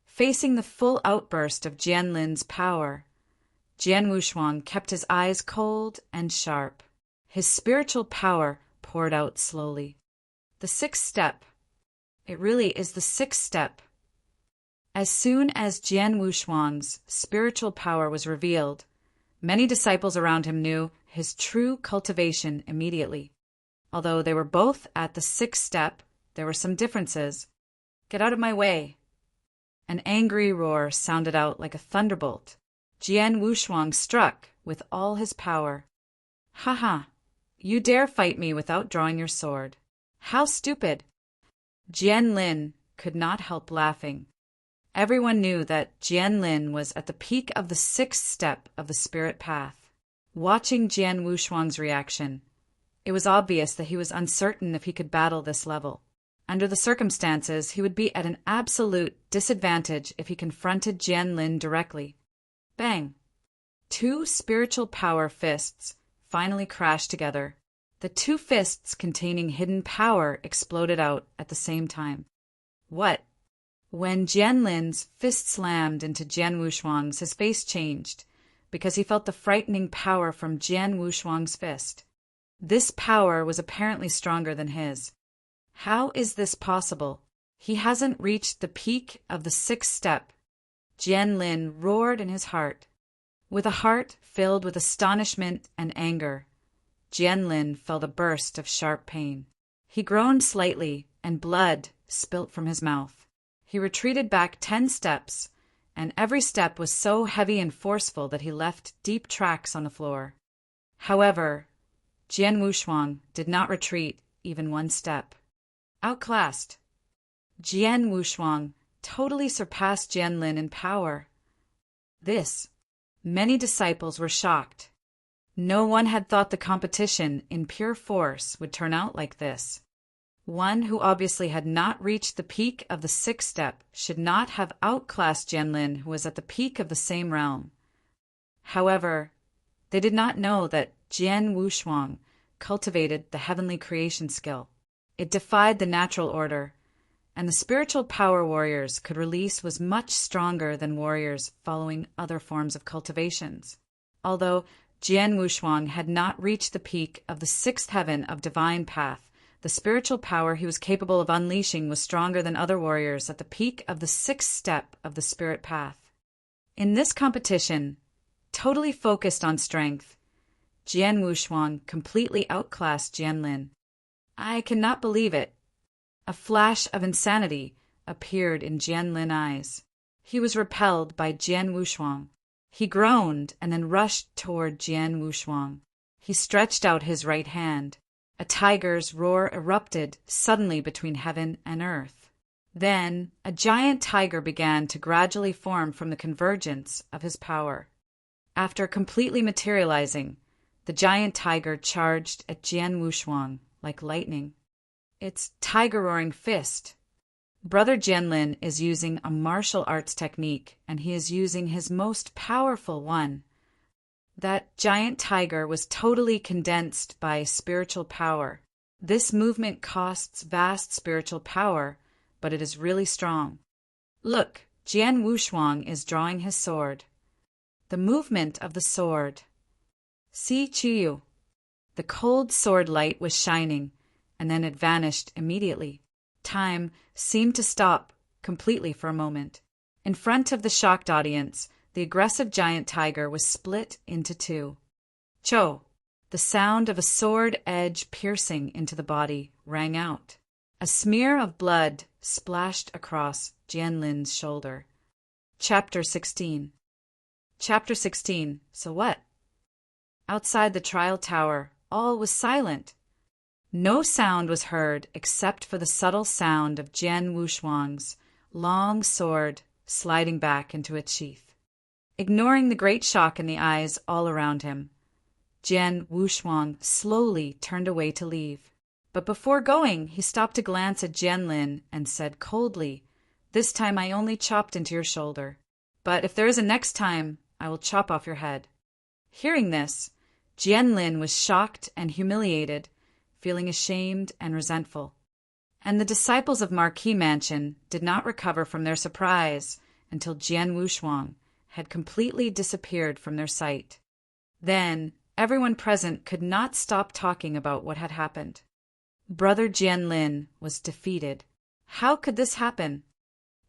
Facing the full outburst of Jianlin's power, Jian Wushuang kept his eyes cold and sharp. His spiritual power poured out slowly. The 6th step. It really is the 6th step. As soon as Jian Wushuang's spiritual power was revealed, many disciples around him knew his true cultivation immediately. Although they were both at the 6th step, there were some differences. "Get out of my way!" An angry roar sounded out like a thunderbolt. Jian Wushuang struck with all his power. "Ha ha! You dare fight me without drawing your sword. How stupid!" Jianlin could not help laughing. Everyone knew that Jianlin was at the peak of the 6th step of the spirit path. Watching Jian Wushuang's reaction, it was obvious that he was uncertain if he could battle this level. Under the circumstances, he would be at an absolute disadvantage if he confronted Jianlin directly. Bang! 2 spiritual power fists finally crashed together. The 2 fists containing hidden power exploded out at the same time. What? When Jianlin's fist slammed into Jian Wushuang's, his face changed, because he felt the frightening power from Jian Wushuang's fist. This power was apparently stronger than his. How is this possible? He hasn't reached the peak of the 6th step. Jianlin roared in his heart. With a heart filled with astonishment and anger, Jianlin felt a burst of sharp pain. He groaned slightly, and blood spilt from his mouth. He retreated back 10 steps, and every step was so heavy and forceful that he left deep tracks on the floor. However, Jian Wushuang did not retreat even 1 step. Outclassed. Jian Wushuang totally surpassed Jianlin in power. Many disciples were shocked. No one had thought the competition in pure force would turn out like this. One who obviously had not reached the peak of the 6th step should not have outclassed Jianlin, who was at the peak of the same realm. However, they did not know that Jian Wushuang cultivated the heavenly creation skill. It defied the natural order, and the spiritual power warriors could release was much stronger than warriors following other forms of cultivations. Although Jian Wushuang had not reached the peak of the 6th heaven of divine path, the spiritual power he was capable of unleashing was stronger than other warriors at the peak of the 6th step of the spirit path. In this competition, totally focused on strength, Jian Wushuang completely outclassed Jianlin. I cannot believe it. A flash of insanity appeared in Jianlin's eyes. He was repelled by Jian Wushuang. He groaned and then rushed toward Jian Wushuang. He stretched out his right hand. A tiger's roar erupted suddenly between heaven and earth. Then a giant tiger began to gradually form from the convergence of his power. After completely materializing, the giant tiger charged at Jian Wushuang like lightning. Its tiger-roaring fist. Brother Jianlin is using a martial arts technique, and he is using his most powerful one. That giant tiger was totally condensed by spiritual power. This movement costs vast spiritual power, but it is really strong. Look, Jian Wushuang is drawing his sword. The movement of the sword. See Chiyu. The cold sword light was shining, and then it vanished immediately. Time seemed to stop completely for a moment. In front of the shocked audience, the aggressive giant tiger was split into 2. Cho! The sound of a sword edge piercing into the body rang out. A smear of blood splashed across Jianlin's shoulder. Chapter 16. Chapter 16. So what? Outside the trial tower, all was silent. No sound was heard except for the subtle sound of Jian Wushuang's long sword sliding back into its sheath. Ignoring the great shock in the eyes all around him, Jian Wushuang slowly turned away to leave. But before going, he stopped to glance at Jianlin and said coldly, "This time I only chopped into your shoulder. But if there is a next time, I will chop off your head." Hearing this, Jianlin was shocked and humiliated, feeling ashamed and resentful. And the disciples of Marquis Mansion did not recover from their surprise until Jian Wushuang had completely disappeared from their sight. Then everyone present could not stop talking about what had happened. Brother Jianlin was defeated. How could this happen?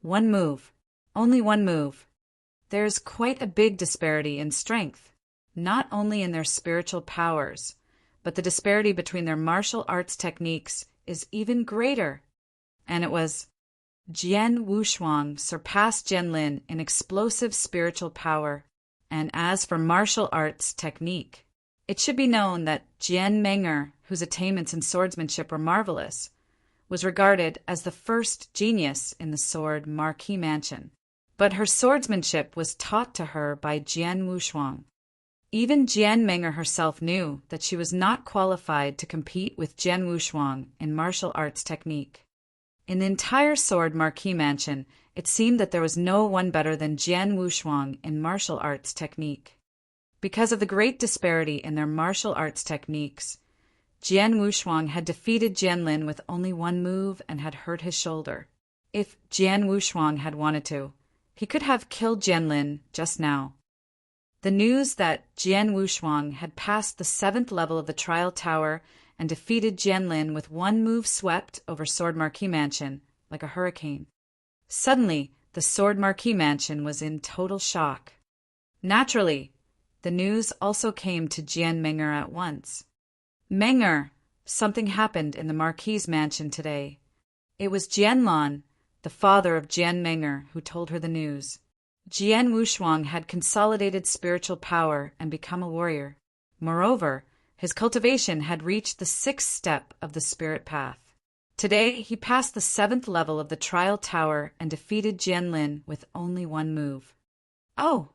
One move. Only one move. There's quite a big disparity in strength, not only in their spiritual powers, but the disparity between their martial arts techniques is even greater. And it was Jian Wushuang surpassed Jianlin in explosive spiritual power. And as for martial arts technique, it should be known that Jian Meng'er, whose attainments in swordsmanship were marvelous, was regarded as the first genius in the sword Marquis Mansion. But her swordsmanship was taught to her by Jian Wushuang. Even Jian Meng'er herself knew that she was not qualified to compete with Jian Wushuang in martial arts technique. In the entire sword Marquis Mansion, it seemed that there was no one better than Jian Wushuang in martial arts technique. Because of the great disparity in their martial arts techniques, Jian Wushuang had defeated Jianlin with only one move and had hurt his shoulder. If Jian Wushuang had wanted to, he could have killed Jianlin just now. The news that Jian Wushuang had passed the 7th level of the Trial Tower and defeated Jianlin with one move swept over Sword Marquis Mansion like a hurricane. Suddenly, the Sword Marquis Mansion was in total shock. Naturally, the news also came to Jian Meng'er at once. "Meng'er, something happened in the Marquis Mansion today." It was Jianlan, the father of Jian Meng'er, who told her the news. Jian Wushuang had consolidated spiritual power and become a warrior. Moreover, his cultivation had reached the 6th step of the spirit path. Today, he passed the 7th level of the Trial Tower and defeated Jianlin with only one move. Oh!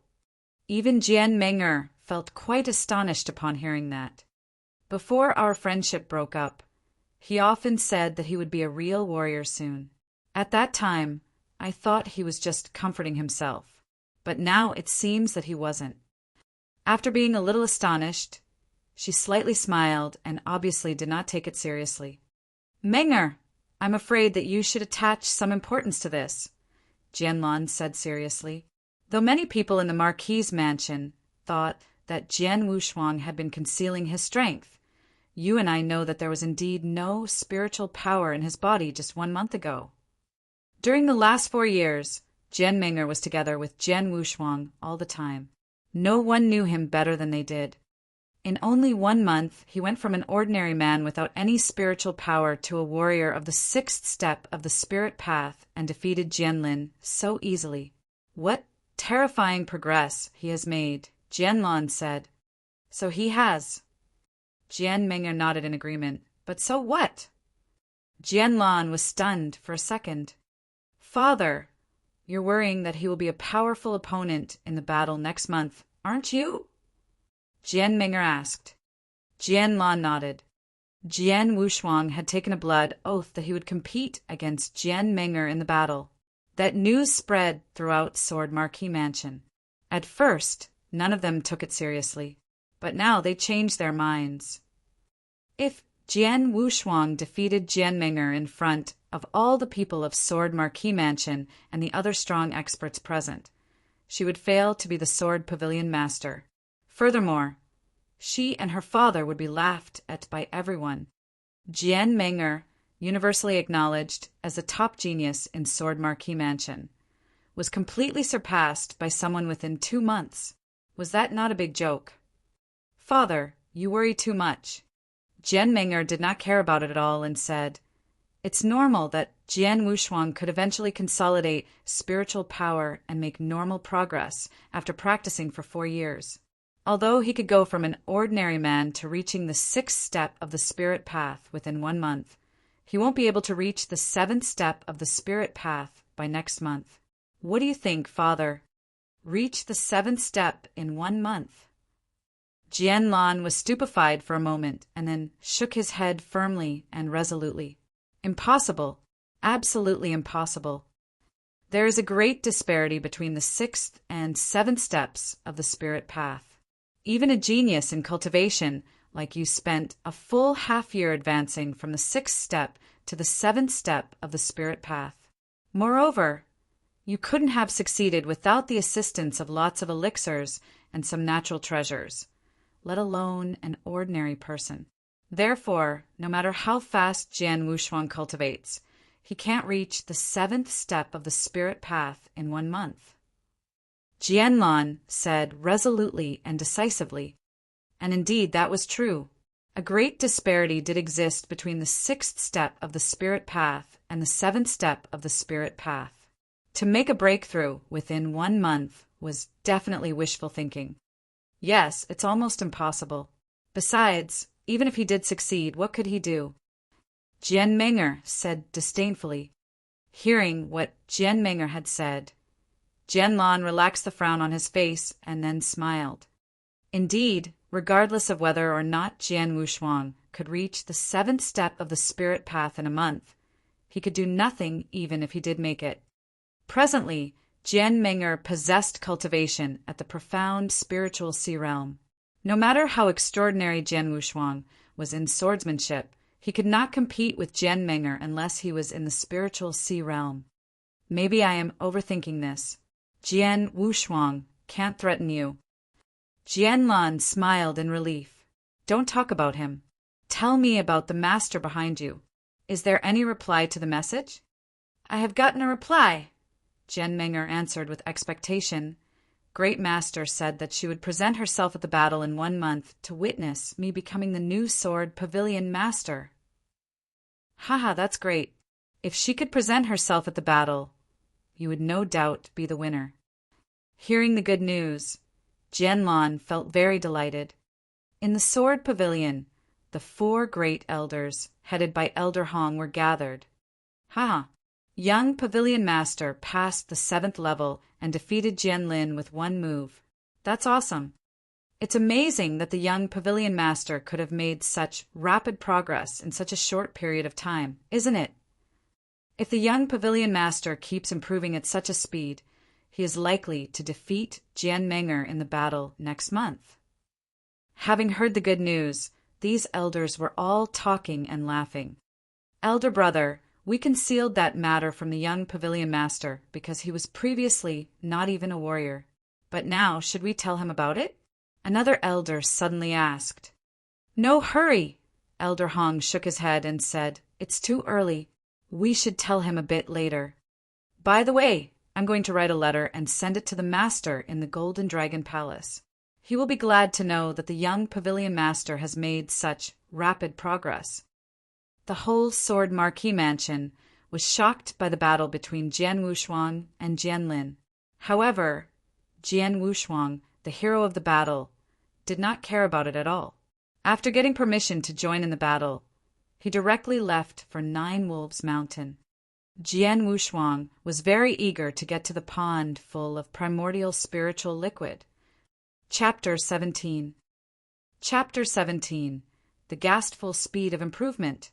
Even Jian Meng'er felt quite astonished upon hearing that. Before our friendship broke up, he often said that he would be a real warrior soon. At that time, I thought he was just comforting himself, but now it seems that he wasn't. After being a little astonished, she slightly smiled and obviously did not take it seriously. "Meng'er, I'm afraid that you should attach some importance to this," Jianlan said seriously. Though many people in the Marquis Mansion thought that Jian Wushuang had been concealing his strength, you and I know that there was indeed no spiritual power in his body just 1 month ago. During the last 4 years, Jian Meng'er was together with Jian Wushuang all the time. No one knew him better than they did. In only 1 month, he went from an ordinary man without any spiritual power to a warrior of the 6th step of the spirit path and defeated Jianlin so easily. "What terrifying progress he has made," Jianlan said. "So he has." Jian Meng'er nodded in agreement. "But so what?" Jianlan was stunned for a second. "Father, you're worrying that he will be a powerful opponent in the battle next month, aren't you?" Jian Meng'er asked. Jianlan nodded. Jian Wushuang had taken a blood oath that he would compete against Jian Meng'er in the battle. That news spread throughout Sword Marquis Mansion. At first, none of them took it seriously, but now they changed their minds. If Jian Wushuang defeated Jian Meng'er in front of all the people of Sword Marquis Mansion and the other strong experts present, she would fail to be the Sword Pavilion Master. Furthermore, she and her father would be laughed at by everyone. Jian Meng'er, universally acknowledged as the top genius in Sword Marquis Mansion, was completely surpassed by someone within 2 months. Was that not a big joke? "Father, you worry too much." Jian Meng'er did not care about it at all and said, "It's normal that Jian Wushuang could eventually consolidate spiritual power and make normal progress after practicing for 4 years. Although he could go from an ordinary man to reaching the 6th step of the spirit path within 1 month, he won't be able to reach the 7th step of the spirit path by next month. What do you think, Father? Reach the 7th step in 1 month? Jianlan was stupefied for a moment and then shook his head firmly and resolutely. Impossible. Absolutely impossible. There is a great disparity between the 6th and 7th steps of the spirit path. Even a genius in cultivation like you spent a full half-year advancing from the 6th step to the 7th step of the spirit path. Moreover, you couldn't have succeeded without the assistance of lots of elixirs and some natural treasures, let alone an ordinary person. Therefore, no matter how fast Jian Wushuang cultivates, he can't reach the 7th step of the spirit path in 1 month. Jianlan said resolutely and decisively, and indeed that was true. A great disparity did exist between the 6th step of the spirit path and the 7th step of the spirit path. To make a breakthrough within 1 month was definitely wishful thinking. Yes, it's almost impossible. Besides, even if he did succeed, what could he do? Jian Menger said disdainfully. Hearing what Jian Menger had said, Jianlan relaxed the frown on his face and then smiled. Indeed, regardless of whether or not Jian Wushuang could reach the 7th step of the spirit path in a month, he could do nothing even if he did make it. Presently, Jian Menger possessed cultivation at the profound spiritual sea realm. No matter how extraordinary Jian Wushuang was in swordsmanship, he could not compete with Jian Menger unless he was in the spiritual sea realm. Maybe I am overthinking this. Jian Wushuang can't threaten you. Jianlan smiled in relief. Don't talk about him. Tell me about the master behind you. Is there any reply to the message? I have gotten a reply, Jian Menger answered with expectation. Great Master said that she would present herself at the battle in 1 month to witness me becoming the new sword pavilion master. Haha, that's great. If she could present herself at the battle, you would no doubt be the winner. Hearing the good news, Jianlan felt very delighted. In the sword pavilion, the 4 great elders, headed by Elder Hong, were gathered. Young pavilion master passed the 7th level and defeated Jianlin with 1 move. That's awesome. It's amazing that the young pavilion master could have made such rapid progress in such a short period of time, isn't it? If the young pavilion master keeps improving at such a speed, he is likely to defeat Jian Menger in the battle next month. Having heard the good news, these elders were all talking and laughing. Elder brother, we concealed that matter from the young pavilion master because he was previously not even a warrior. But now, should we tell him about it? Another elder suddenly asked. No hurry! Elder Hong shook his head and said, It's too early. We should tell him a bit later. By the way, I'm going to write a letter and send it to the master in the Golden Dragon Palace. He will be glad to know that the young pavilion master has made such rapid progress. The whole Sword Marquis mansion was shocked by the battle between Jian Wushuang and Jianlin. However, Jian Wushuang, the hero of the battle, did not care about it at all. After getting permission to join in the battle, he directly left for 9 Wolves Mountain. Jian Wushuang was very eager to get to the pond full of primordial spiritual liquid. Chapter 17. Chapter 17. The Gastful Speed of Improvement.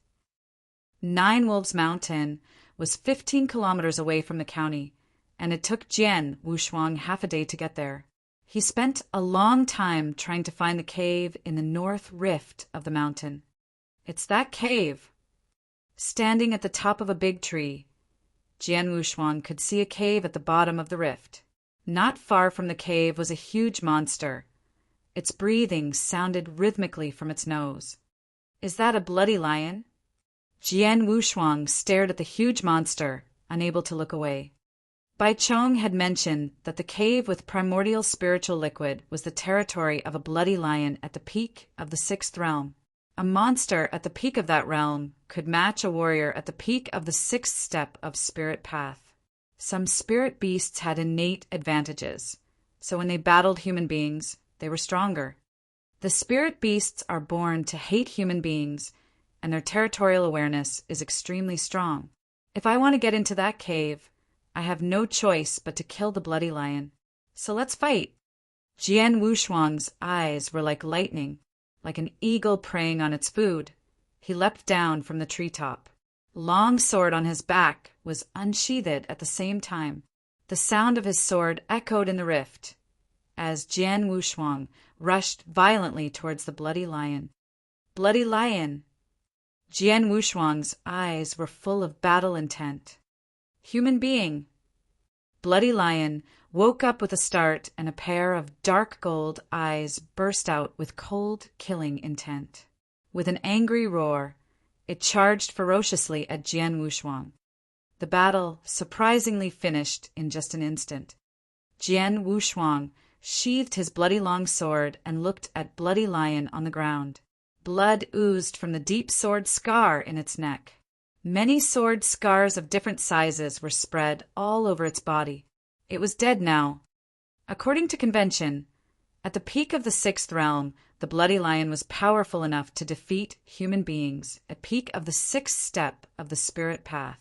9 Wolves Mountain was 15 kilometers away from the county, and it took Jian Wushuang half a day to get there. He spent a long time trying to find the cave in the north rift of the mountain. It's that cave. Standing at the top of a big tree, Jian Wushuang could see a cave at the bottom of the rift. Not far from the cave was a huge monster. Its breathing sounded rhythmically from its nose. Is that a bloody lion? Jian Wushuang stared at the huge monster, unable to look away. Bai Chong had mentioned that the cave with primordial spiritual liquid was the territory of a bloody lion at the peak of the 6th realm. A monster at the peak of that realm could match a warrior at the peak of the 6th step of spirit path. Some spirit beasts had innate advantages, so when they battled human beings, they were stronger. The spirit beasts are born to hate human beings, and their territorial awareness is extremely strong. If I want to get into that cave, I have no choice but to kill the bloody lion. So let's fight. Jian Wushuang's eyes were like lightning, like an eagle preying on its food. He leapt down from the treetop. Long sword on his back was unsheathed at the same time. The sound of his sword echoed in the rift as Jian Wushuang rushed violently towards the bloody lion. Bloody lion! Jian Wushuang's eyes were full of battle intent. Human being! Bloody lion woke up with a start, and a pair of dark gold eyes burst out with cold, killing intent. With an angry roar, it charged ferociously at Jian Wushuang. The battle surprisingly finished in just an instant. Jian Wushuang sheathed his bloody long sword and looked at bloody lion on the ground. Blood oozed from the deep sword scar in its neck. Many sword scars of different sizes were spread all over its body. It was dead now. According to convention, at the peak of the sixth realm, the bloody lion was powerful enough to defeat human beings at peak of the sixth step of the spirit path.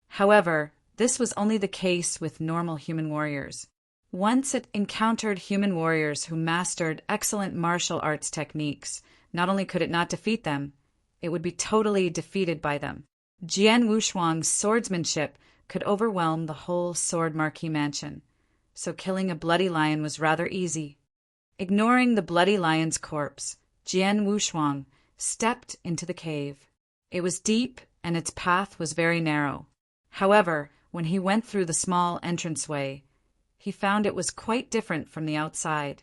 However, this was only the case with normal human warriors. Once it encountered human warriors who mastered excellent martial arts techniques, not only could it not defeat them, it would be totally defeated by them. Jian Wushuang's swordsmanship could overwhelm the whole Sword Marquee Mansion, so killing a bloody lion was rather easy. Ignoring the bloody lion's corpse, Jian Wushuang stepped into the cave. It was deep and its path was very narrow. However, when he went through the small entranceway, he found it was quite different from the outside.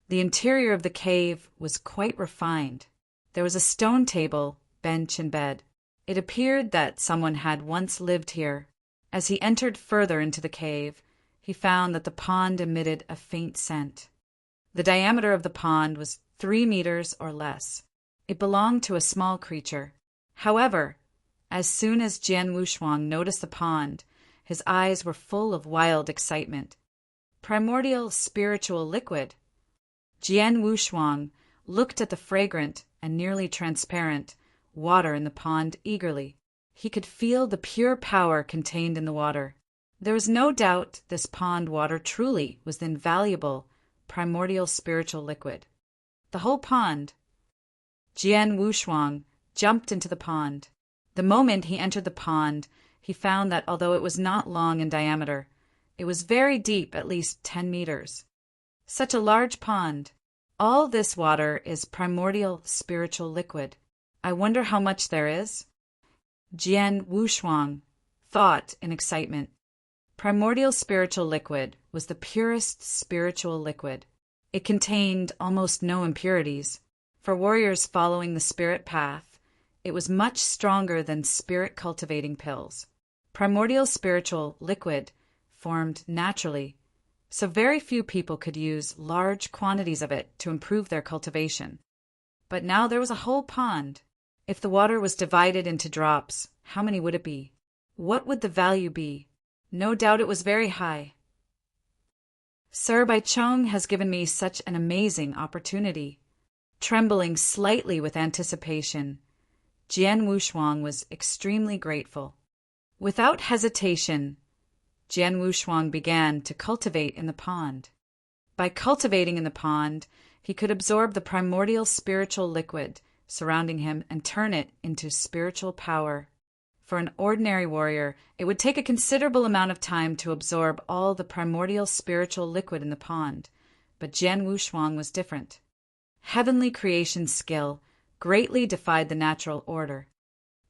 The interior of the cave was quite refined. There was a stone table, bench, and bed. It appeared that someone had once lived here. As he entered further into the cave, he found that the pond emitted a faint scent. The diameter of the pond was 3 meters or less. It belonged to a small creature. However, as soon as Jian Wushuang noticed the pond, his eyes were full of wild excitement. Primordial spiritual liquid. Jian Wushuang looked at the fragrant and nearly transparent water in the pond eagerly. He could feel the pure power contained in the water. There was no doubt this pond water truly was the invaluable primordial spiritual liquid. The whole pond. Jian Wushuang jumped into the pond. The moment he entered the pond, he found that although it was not long in diameter, it was very deep, at least 10 meters. Such a large pond. All this water is primordial spiritual liquid. I wonder how much there is? Jian Wushuang thought in excitement. Primordial spiritual liquid was the purest spiritual liquid. It contained almost no impurities. For warriors following the spirit path, it was much stronger than spirit-cultivating pills. Primordial spiritual liquid formed naturally, so very few people could use large quantities of it to improve their cultivation. But now there was a whole pond. If the water was divided into drops, how many would it be? What would the value be? No doubt it was very high. Sir Baicheng has given me such an amazing opportunity. Trembling slightly with anticipation, Jian Wushuang was extremely grateful. Without hesitation, Jian Wushuang began to cultivate in the pond. By cultivating in the pond, he could absorb the primordial spiritual liquid surrounding him and turn it into spiritual power. For an ordinary warrior, it would take a considerable amount of time to absorb all the primordial spiritual liquid in the pond, but Jian Wushuang was different. Heavenly creation skill greatly defied the natural order.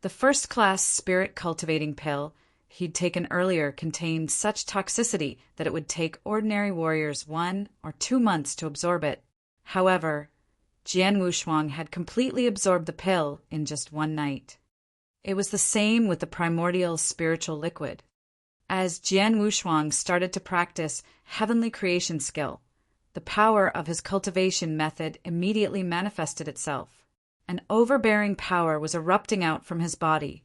The first-class spirit-cultivating pill he'd taken earlier contained such toxicity that it would take ordinary warriors 1 or 2 months to absorb it. However, Jian Wushuang had completely absorbed the pill in just 1 night. It was the same with the primordial spiritual liquid. As Jian Wushuang started to practice heavenly creation skill, the power of his cultivation method immediately manifested itself. An overbearing power was erupting out from his body,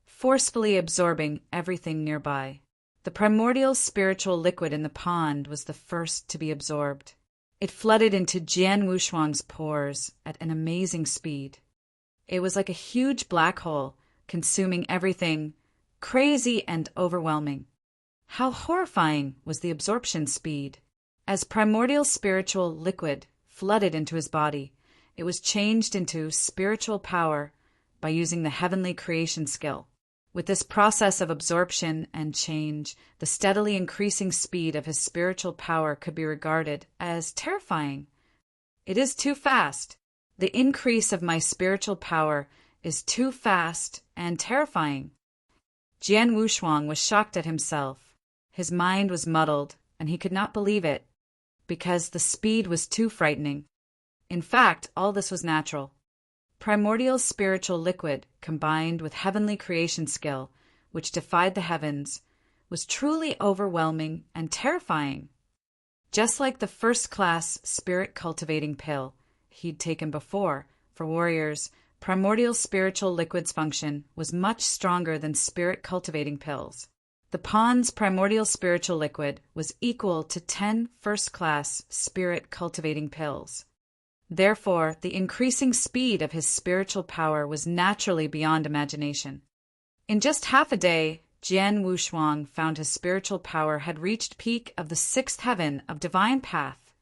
forcefully absorbing everything nearby. The primordial spiritual liquid in the pond was the first to be absorbed. It flooded into Jian Wushuang's pores at an amazing speed. It was like a huge black hole, consuming everything, crazy and overwhelming. How horrifying was the absorption speed! As primordial spiritual liquid flooded into his body, it was changed into spiritual power by using the heavenly creation skill. With this process of absorption and change, the steadily increasing speed of his spiritual power could be regarded as terrifying. It is too fast. The increase of my spiritual power is too fast and terrifying. Jian Wushuang was shocked at himself. His mind was muddled, and he could not believe it, because the speed was too frightening. In fact, all this was natural. Primordial spiritual liquid combined with heavenly creation skill, which defied the heavens, was truly overwhelming and terrifying. Just like the first-class spirit-cultivating pill he'd taken before, for warriors, primordial spiritual liquid's function was much stronger than spirit-cultivating pills. The pond's primordial spiritual liquid was equal to 10 first-class spirit-cultivating pills. Therefore, the increasing speed of his spiritual power was naturally beyond imagination. In just half a day, Jian Wushuang found his spiritual power had reached peak of the 6th heaven of divine path.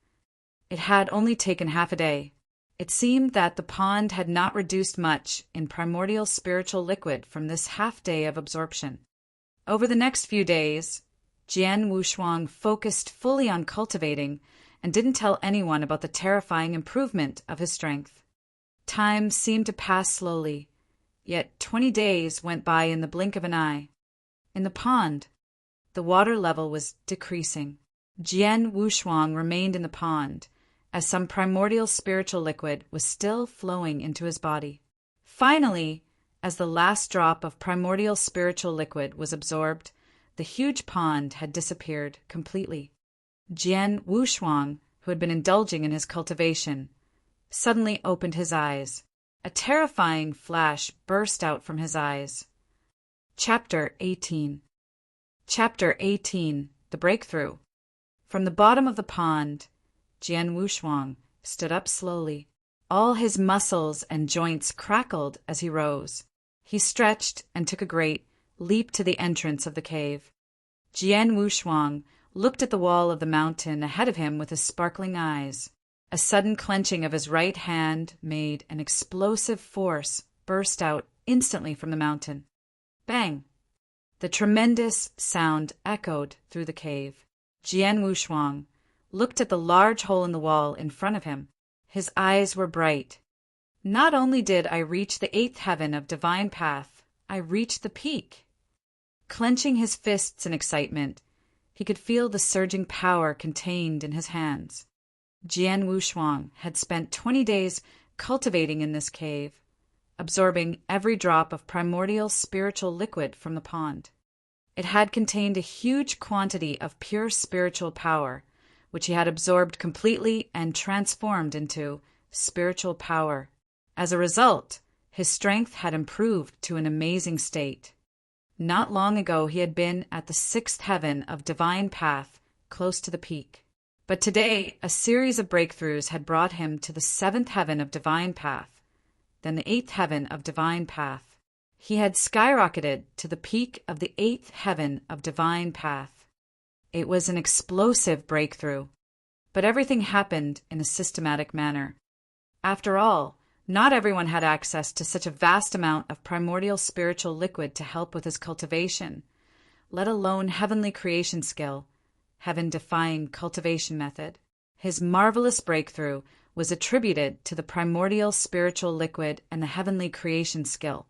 It had only taken half a day. It seemed that the pond had not reduced much in primordial spiritual liquid from this half-day of absorption. Over the next few days, Jian Wushuang focused fully on cultivating and didn't tell anyone about the terrifying improvement of his strength. Time seemed to pass slowly, yet 20 days went by in the blink of an eye. In the pond, the water level was decreasing. Jian Wushuang remained in the pond, as some primordial spiritual liquid was still flowing into his body. Finally, as the last drop of primordial spiritual liquid was absorbed, the huge pond had disappeared completely. Jian Wushuang, who had been indulging in his cultivation, suddenly opened his eyes. A terrifying flash burst out from his eyes. Chapter 18. Chapter 18. The Breakthrough. From the bottom of the pond, Jian Wushuang stood up slowly. All his muscles and joints crackled as he rose. He stretched and took a great leap to the entrance of the cave. Jian Wushuang looked at the wall of the mountain ahead of him with his sparkling eyes. A sudden clenching of his right hand made an explosive force burst out instantly from the mountain. Bang! The tremendous sound echoed through the cave. Jian Wushuang looked at the large hole in the wall in front of him. His eyes were bright. Not only did I reach the 8th heaven of divine path, I reached the peak. Clenching his fists in excitement, he could feel the surging power contained in his hands. Jian Wushuang had spent 20 days cultivating in this cave, absorbing every drop of primordial spiritual liquid from the pond. It had contained a huge quantity of pure spiritual power, which he had absorbed completely and transformed into spiritual power. As a result, his strength had improved to an amazing state. Not long ago he had been at the 6th heaven of divine path, close to the peak. But today, a series of breakthroughs had brought him to the 7th heaven of divine path, then the 8th heaven of divine path. He had skyrocketed to the peak of the 8th heaven of divine path. It was an explosive breakthrough, but everything happened in a systematic manner. After all, not everyone had access to such a vast amount of primordial spiritual liquid to help with his cultivation, let alone heavenly creation skill, heaven-defying cultivation method. His marvelous breakthrough was attributed to the primordial spiritual liquid and the heavenly creation skill.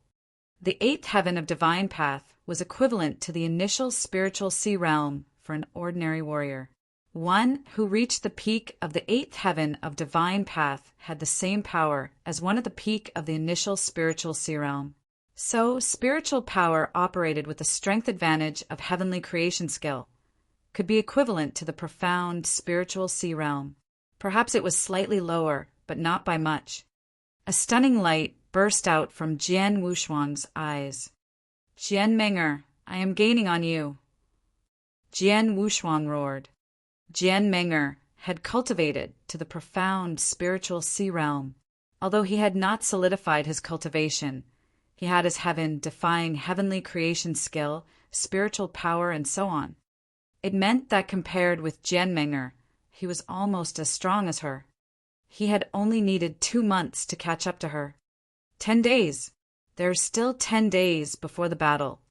The 8th heaven of divine path was equivalent to the initial spiritual sea realm for an ordinary warrior. One who reached the peak of the 8th heaven of divine path had the same power as one at the peak of the initial spiritual sea realm. So, spiritual power operated with the strength advantage of heavenly creation skill could be equivalent to the profound spiritual sea realm. Perhaps it was slightly lower, but not by much. A stunning light burst out from Jian Wushuang's eyes. "Jian Menger, I am gaining on you." Jian Wushuang roared. Jian Menger had cultivated to the profound spiritual sea realm. Although he had not solidified his cultivation, he had his heaven-defying heavenly creation skill, spiritual power, and so on. It meant that compared with Jianmenger, he was almost as strong as her. He had only needed 2 months to catch up to her. 10 days. There are still 10 days before the battle.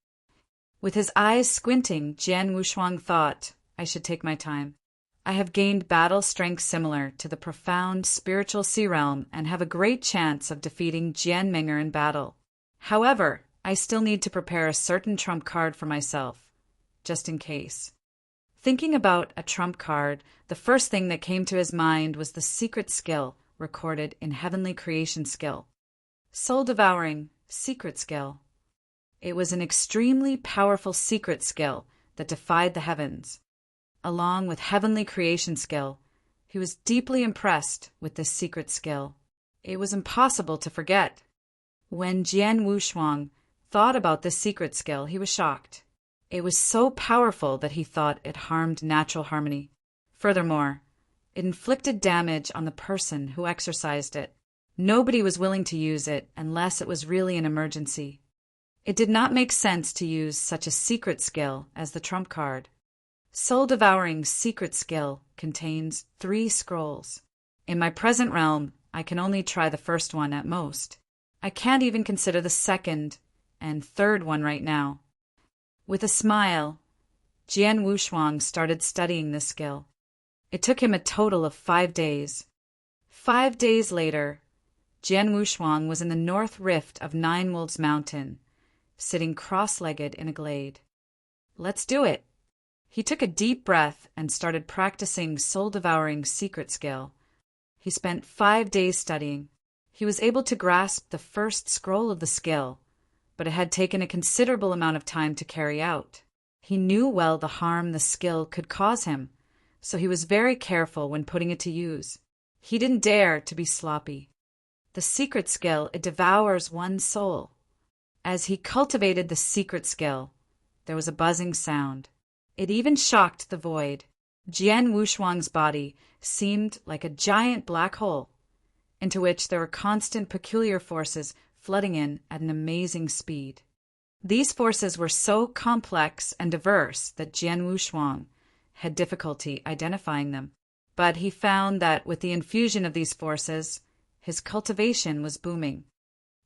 With his eyes squinting, Jian Wushuang thought, I should take my time. I have gained battle strength similar to the profound spiritual sea realm and have a great chance of defeating Jianmenger in battle. However, I still need to prepare a certain trump card for myself, just in case. Thinking about a trump card, the first thing that came to his mind was the secret skill recorded in Heavenly Creation Skill. Soul-devouring secret skill. It was an extremely powerful secret skill that defied the heavens. Along with Heavenly Creation Skill, he was deeply impressed with this secret skill. It was impossible to forget. When Jian Wushuang thought about this secret skill, he was shocked. It was so powerful that he thought it harmed natural harmony. Furthermore, it inflicted damage on the person who exercised it. Nobody was willing to use it unless it was really an emergency. It did not make sense to use such a secret skill as the trump card. Soul-devouring secret skill contains 3 scrolls. In my present realm, I can only try the first one at most. I can't even consider the second and third one right now. With a smile, Jian Wushuang started studying this skill. It took him a total of 5 days. 5 days later, Jian Wushuang was in the north rift of Nine Wolves Mountain, sitting cross-legged in a glade. Let's do it! He took a deep breath and started practicing soul-devouring secret skill. He spent 5 days studying. He was able to grasp the first scroll of the skill, but it had taken a considerable amount of time to carry out. He knew well the harm the skill could cause him, so he was very careful when putting it to use. He didn't dare to be sloppy. The secret skill, it devours one's soul. As he cultivated the secret skill, there was a buzzing sound. It even shocked the void. Jian Wushuang's body seemed like a giant black hole, into which there were constant peculiar forces flooding in at an amazing speed. These forces were so complex and diverse that Jian Wushuang had difficulty identifying them. But he found that with the infusion of these forces, his cultivation was booming.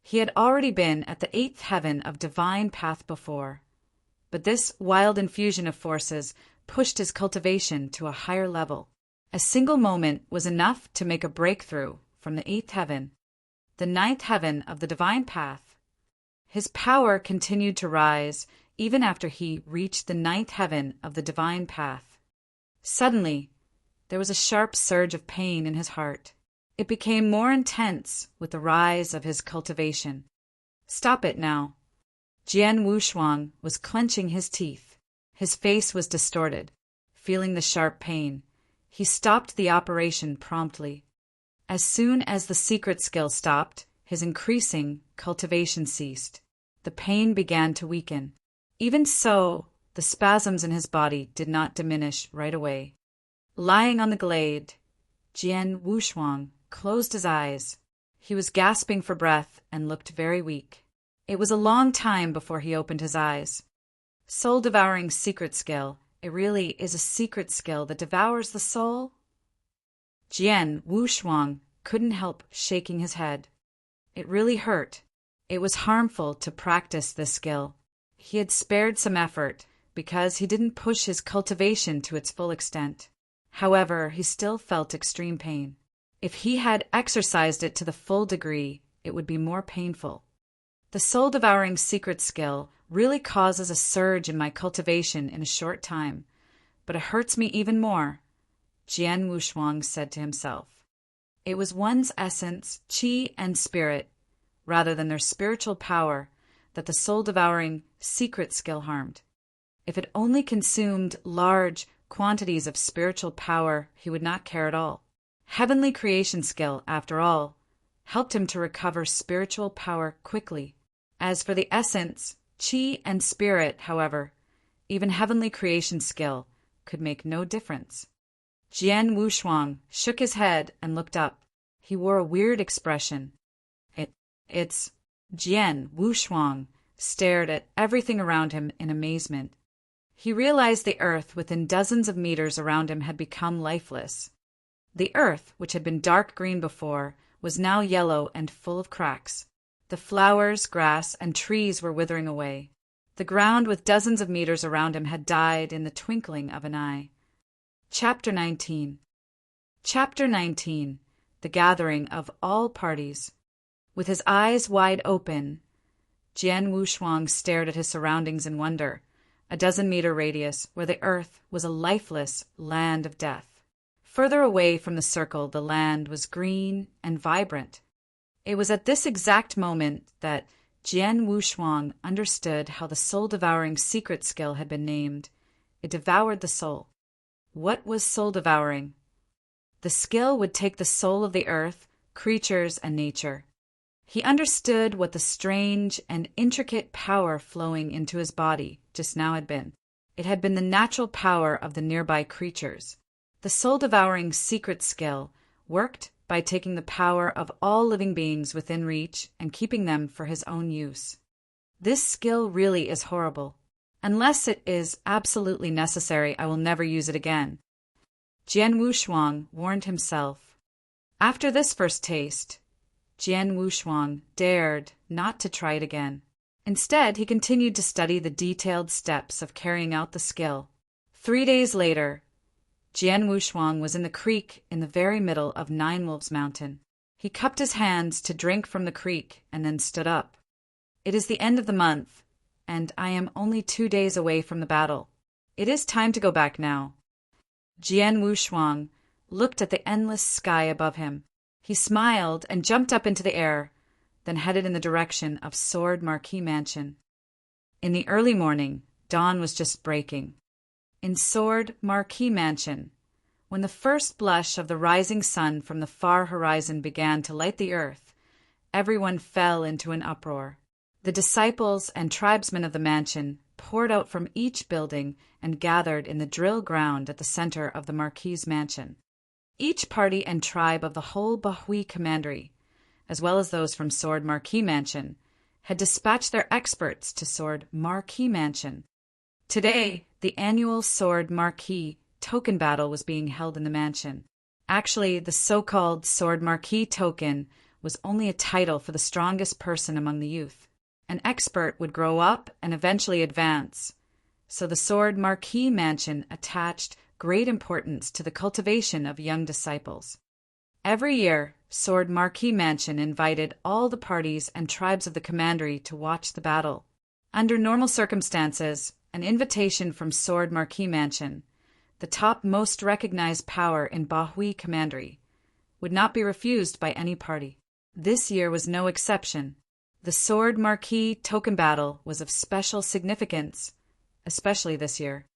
He had already been at the 8th heaven of divine path before, but this wild infusion of forces pushed his cultivation to a higher level. A single moment was enough to make a breakthrough from the 8th heaven, the 9th heaven of the divine path. His power continued to rise even after he reached the 9th heaven of the divine path. Suddenly, there was a sharp surge of pain in his heart. It became more intense with the rise of his cultivation. Stop it now. Jian Wushuang was clenching his teeth. His face was distorted. Feeling the sharp pain, he stopped the operation promptly. As soon as the secret skill stopped, his increasing cultivation ceased. The pain began to weaken. Even so, the spasms in his body did not diminish right away. Lying on the glade, Jian Wushuang closed his eyes. He was gasping for breath and looked very weak. It was a long time before he opened his eyes. Soul-devouring secret skill. It really is a secret skill that devours the soul? Jian Wushuang couldn't help shaking his head. It really hurt. It was harmful to practice this skill. He had spared some effort because he didn't push his cultivation to its full extent. However, he still felt extreme pain. If he had exercised it to the full degree, it would be more painful. The soul-devouring secret skill really causes a surge in my cultivation in a short time, but it hurts me even more, Jian Wushuang said to himself. It was one's essence, qi, and spirit, rather than their spiritual power, that the soul-devouring secret skill harmed. If it only consumed large quantities of spiritual power, he would not care at all. Heavenly creation skill, after all, helped him to recover spiritual power quickly. As for the essence, qi, and spirit, however, even heavenly creation skill could make no difference. Jian Wushuang shook his head and looked up. He wore a weird expression. It's... Jian Wushuang stared at everything around him in amazement. He realized the earth within dozens of meters around him had become lifeless. The earth, which had been dark green before, was now yellow and full of cracks. The flowers, grass, and trees were withering away. The ground with dozens of meters around him had died in the twinkling of an eye. Chapter 19. Chapter 19. The Gathering of All Parties. With his eyes wide open, Jian Wushuang stared at his surroundings in wonder. A dozen-meter radius, where the earth was a lifeless land of death. Further away from the circle, the land was green and vibrant. It was at this exact moment that Jian Wushuang understood how the soul-devouring secret skill had been named. It devoured the soul. What was soul-devouring? The skill would take the soul of the earth, creatures, and nature. He understood what the strange and intricate power flowing into his body just now had been. It had been the natural power of the nearby creatures. The soul-devouring secret skill worked by taking the power of all living beings within reach and keeping them for his own use. This skill really is horrible. Unless it is absolutely necessary, I will never use it again. Jian Wushuang warned himself. After this first taste, Jian Wushuang dared not to try it again. Instead, he continued to study the detailed steps of carrying out the skill. 3 days later, Jian Wushuang was in the creek in the very middle of Nine Wolves Mountain. He cupped his hands to drink from the creek and then stood up. It is the end of the month, and I am only 2 days away from the battle. It is time to go back now. Jian Wushuang looked at the endless sky above him. He smiled and jumped up into the air, then headed in the direction of Sword Marquee Mansion. In the early morning, dawn was just breaking. In Sword Marquee Mansion, when the first blush of the rising sun from the far horizon began to light the earth, everyone fell into an uproar. The disciples and tribesmen of the mansion poured out from each building and gathered in the drill ground at the center of the Marquis's mansion. Each party and tribe of the whole Bahui Commandery, as well as those from Sword Marquee Mansion, had dispatched their experts to Sword Marquee Mansion. Today, the annual Sword Marquee token battle was being held in the mansion. Actually, the so-called Sword Marquee token was only a title for the strongest person among the youth. An expert would grow up and eventually advance, so the Sword Marquee Mansion attached great importance to the cultivation of young disciples. Every year, Sword Marquee Mansion invited all the parties and tribes of the commandery to watch the battle. Under normal circumstances, an invitation from Sword Marquee Mansion, the top most recognized power in Bahui Commandery, would not be refused by any party. This year was no exception. The Sword Marquee token battle was of special significance, especially this year.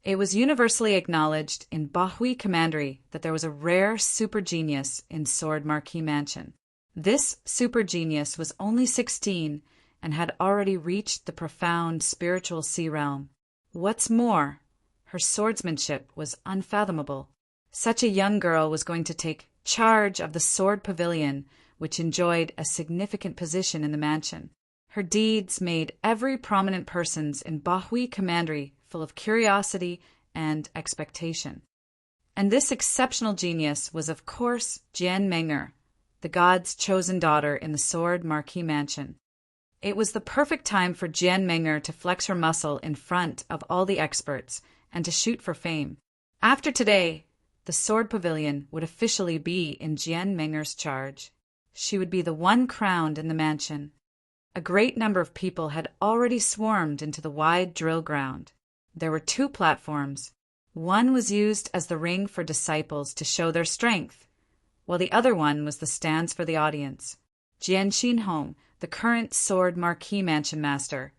It was universally acknowledged in Bahui Commandery that there was a rare super genius in Sword Marquee Mansion. This super genius was only 16 and had already reached the profound spiritual sea realm. What's more, her swordsmanship was unfathomable. Such a young girl was going to take charge of the sword pavilion, which enjoyed a significant position in the mansion. Her deeds made every prominent person in Bahui Commandery full of curiosity and expectation. And this exceptional genius was, of course, Jian Meng'er, the god's chosen daughter in the Sword Marquee Mansion. It was the perfect time for Jian Meng'er to flex her muscle in front of all the experts and to shoot for fame. After today, the Sword Pavilion would officially be in Jian Meng'er's charge. She would be the one crowned in the mansion. A great number of people had already swarmed into the wide drill ground. There were 2 platforms. One was used as the ring for disciples to show their strength, while the other one was the stands for the audience. Jian Xinhong, the current Sword Marquee Mansion master,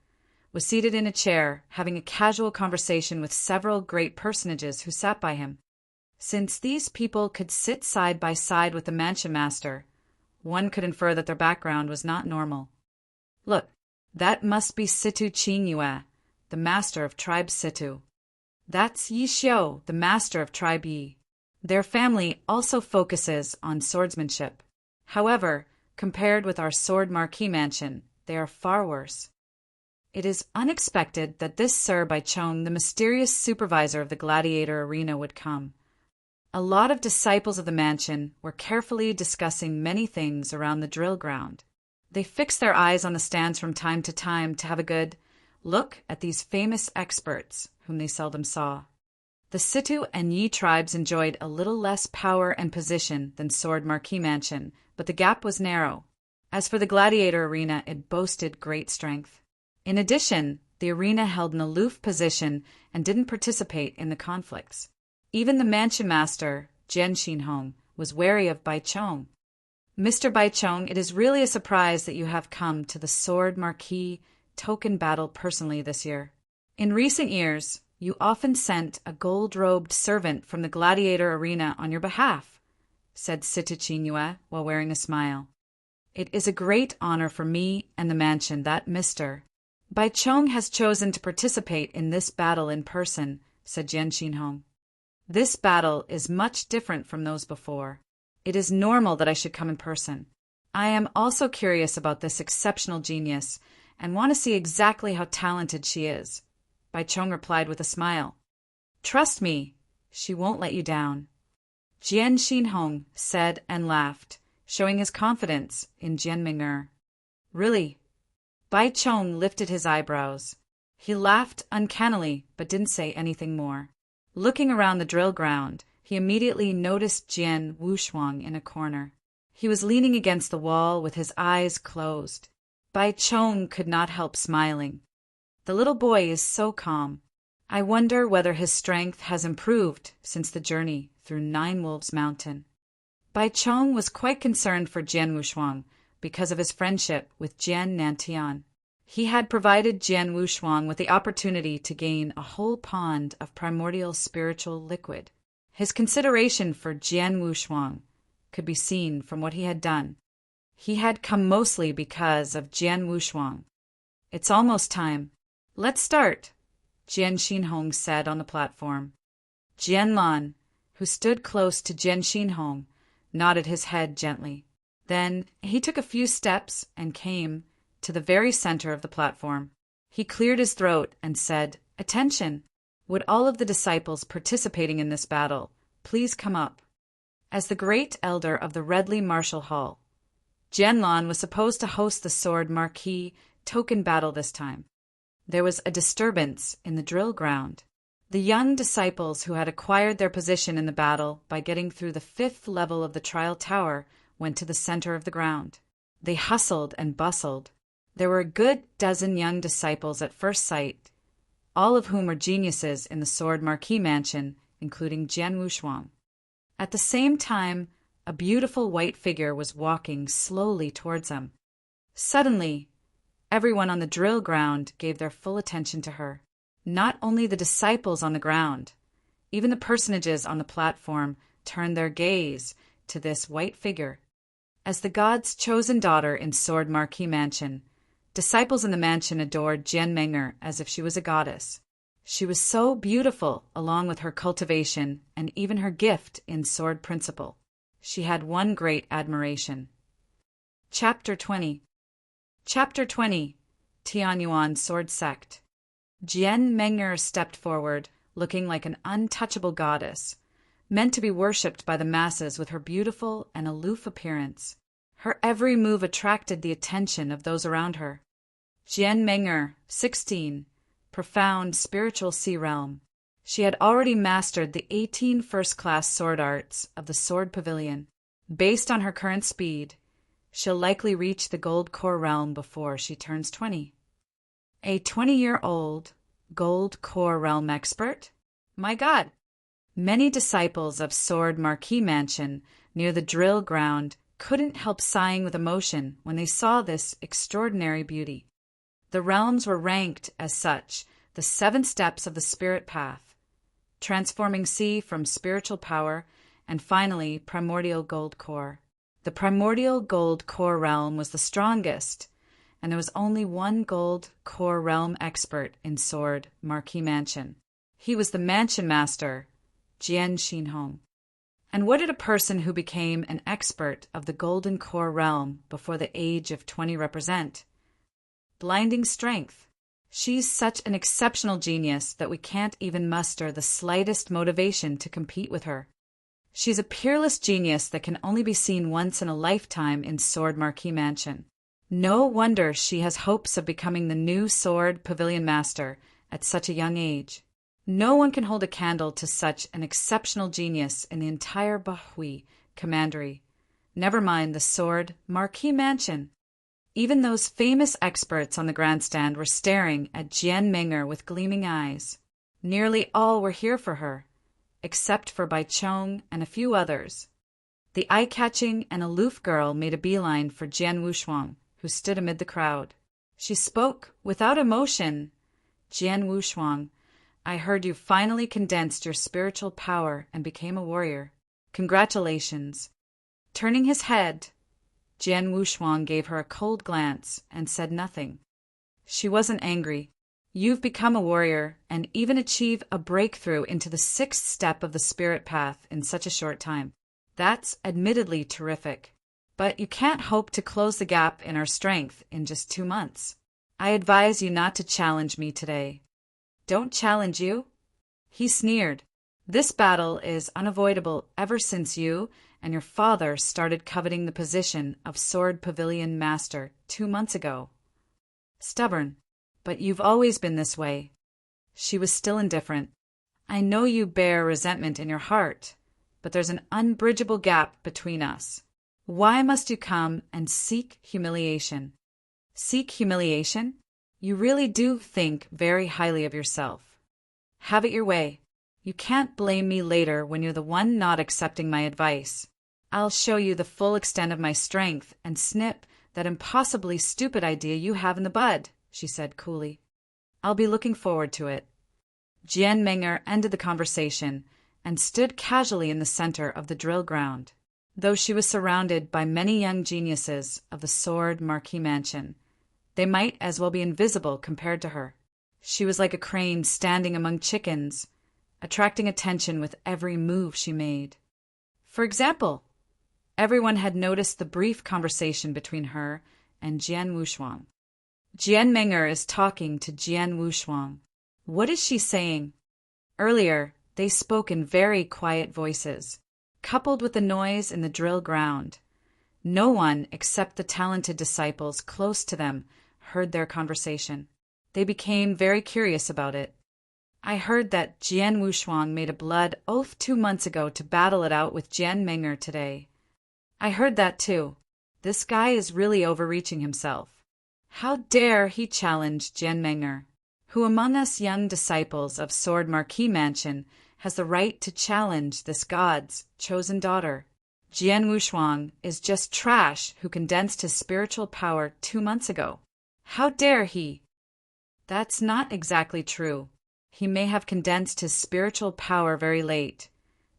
was seated in a chair, having a casual conversation with several great personages who sat by him. Since these people could sit side by side with the mansion master, one could infer that their background was not normal. Look, that must be Situ Qingyue, the master of Tribe Situ. That's Yi Xiu, the master of Tribe Yi. Their family also focuses on swordsmanship. However, compared with our Sword Marquis mansion, they are far worse. It is unexpected that this Sir Baichong, the mysterious supervisor of the gladiator arena, would come. A lot of disciples of the mansion were carefully discussing many things around the drill ground. They fixed their eyes on the stands from time to time to have a good look at these famous experts whom they seldom saw. The Situ and Yi tribes enjoyed a little less power and position than Sword Marquis Mansion, but the gap was narrow. As for the gladiator arena, it boasted great strength. In addition, the arena held an aloof position and didn't participate in the conflicts. Even the mansion master, Jian Xinhong, was wary of Baichong. Mr. Baichong, it is really a surprise that you have come to the Sword Marquis token battle personally this year. In recent years, you often sent a gold-robed servant from the gladiator arena on your behalf, said Situ Qingyue while wearing a smile. It is a great honor for me and the mansion that Mr. Baichong has chosen to participate in this battle in person, said Jian Xinhong. This battle is much different from those before. It is normal that I should come in person. I am also curious about this exceptional genius and want to see exactly how talented she is. Baichong replied with a smile. Trust me, she won't let you down. Jian Xinhong said and laughed, showing his confidence in Jian Ming'er. Really? Baichong lifted his eyebrows. He laughed uncannily but didn't say anything more. Looking around the drill ground, he immediately noticed Jian Wushuang in a corner. He was leaning against the wall with his eyes closed. Baichong could not help smiling. The little boy is so calm. I wonder whether his strength has improved since the journey through Nine Wolves Mountain. Baichong was quite concerned for Jian Wushuang because of his friendship with Jian Nantian. He had provided Jian Wushuang with the opportunity to gain a whole pond of primordial spiritual liquid. His consideration for Jian Wushuang could be seen from what he had done. He had come mostly because of Jian Wushuang. It's almost time. Let's start, Jian Xinhong said on the platform. Jian Lan, who stood close to Jian Xinhong, nodded his head gently. Then he took a few steps and came to the very center of the platform. He cleared his throat and said, Attention! Would all of the disciples participating in this battle please come up? As the great elder of the Redley Martial Hall, Jian Lan was supposed to host the Sword Marquis token battle this time. There was a disturbance in the drill ground. The young disciples who had acquired their position in the battle by getting through the 5th level of the trial tower went to the center of the ground. They hustled and bustled. There were a good dozen young disciples at first sight, all of whom were geniuses in the Sword Marquis mansion, including Jian Wushuang. At the same time, a beautiful white figure was walking slowly towards them. Suddenly, everyone on the drill ground gave their full attention to her. Not only the disciples on the ground, even the personages on the platform turned their gaze to this white figure. As the god's chosen daughter in Sword Marquis Mansion, disciples in the mansion adored Jian Ming'er as if she was a goddess. She was so beautiful, along with her cultivation and even her gift in sword principle. She had one great admiration. Chapter 20. Chapter 20. Tianyuan Sword Sect. Jian Ming'er stepped forward, looking like an untouchable goddess, meant to be worshipped by the masses with her beautiful and aloof appearance. Her every move attracted the attention of those around her. Jian Ming'er, 16, profound spiritual sea realm. She had already mastered the 18 first-class sword arts of the Sword Pavilion. Based on her current speed, she'll likely reach the Gold Core realm before she turns 20. A 20-year-old Gold Core realm expert? My God! Many disciples of Sword Marquis Mansion near the drill ground couldn't help sighing with emotion when they saw this extraordinary beauty. The realms were ranked as such, the 7 steps of the spirit path, transforming sea from spiritual power, and finally primordial gold core. The primordial gold core realm was the strongest, and there was only one gold core realm expert in Sword Marquis Mansion. He was the mansion master, Jian Xinhong. And what did a person who became an expert of the Golden Core realm before the age of 20 represent? Blinding strength. She's such an exceptional genius that we can't even muster the slightest motivation to compete with her. She's a peerless genius that can only be seen once in a lifetime in Sword Marquee Mansion. No wonder she has hopes of becoming the new Sword Pavilion Master at such a young age. No one can hold a candle to such an exceptional genius in the entire Bahui Commandery. Never mind the Sword Marquee Mansion. Even those famous experts on the grandstand were staring at Jian Ming'er with gleaming eyes. Nearly all were here for her, except for Bai Chong and a few others. The eye-catching and aloof girl made a beeline for Jian Wushuang, who stood amid the crowd. She spoke without emotion. Jian Wushuang, I heard you finally condensed your spiritual power and became a warrior. Congratulations. Turning his head, Jian Wushuang gave her a cold glance and said nothing. She wasn't angry. You've become a warrior and even achieved a breakthrough into the 6th step of the spirit path in such a short time. That's admittedly terrific. But you can't hope to close the gap in our strength in just 2 months. I advise you not to challenge me today. Don't challenge you? He sneered. This battle is unavoidable ever since you and your father started coveting the position of Sword Pavilion Master 2 months ago. Stubborn, but you've always been this way. She was still indifferent. I know you bear resentment in your heart, but there's an unbridgeable gap between us. Why must you come and seek humiliation? Seek humiliation? You really do think very highly of yourself. Have it your way. You can't blame me later when you're the one not accepting my advice. I'll show you the full extent of my strength and snip that impossibly stupid idea you have in the bud, she said coolly. I'll be looking forward to it. Jian Ming'er ended the conversation and stood casually in the center of the drill ground. Though she was surrounded by many young geniuses of the Sword Marquee Mansion, they might as well be invisible compared to her. She was like a crane standing among chickens, attracting attention with every move she made. For example, everyone had noticed the brief conversation between her and Jian Wushuang. Jian Ming'er is talking to Jian Wushuang. What is she saying? Earlier, they spoke in very quiet voices, coupled with the noise in the drill ground. No one except the talented disciples close to them heard their conversation. They became very curious about it. I heard that Jian Wushuang made a blood oath 2 months ago to battle it out with Jian Ming'er today. I heard that too. This guy is really overreaching himself. How dare he challenge Jian Ming'er? Who among us young disciples of Sword Marquee Mansion has the right to challenge this god's chosen daughter? Jian Wushuang is just trash who condensed his spiritual power 2 months ago. How dare he? That's not exactly true. He may have condensed his spiritual power very late,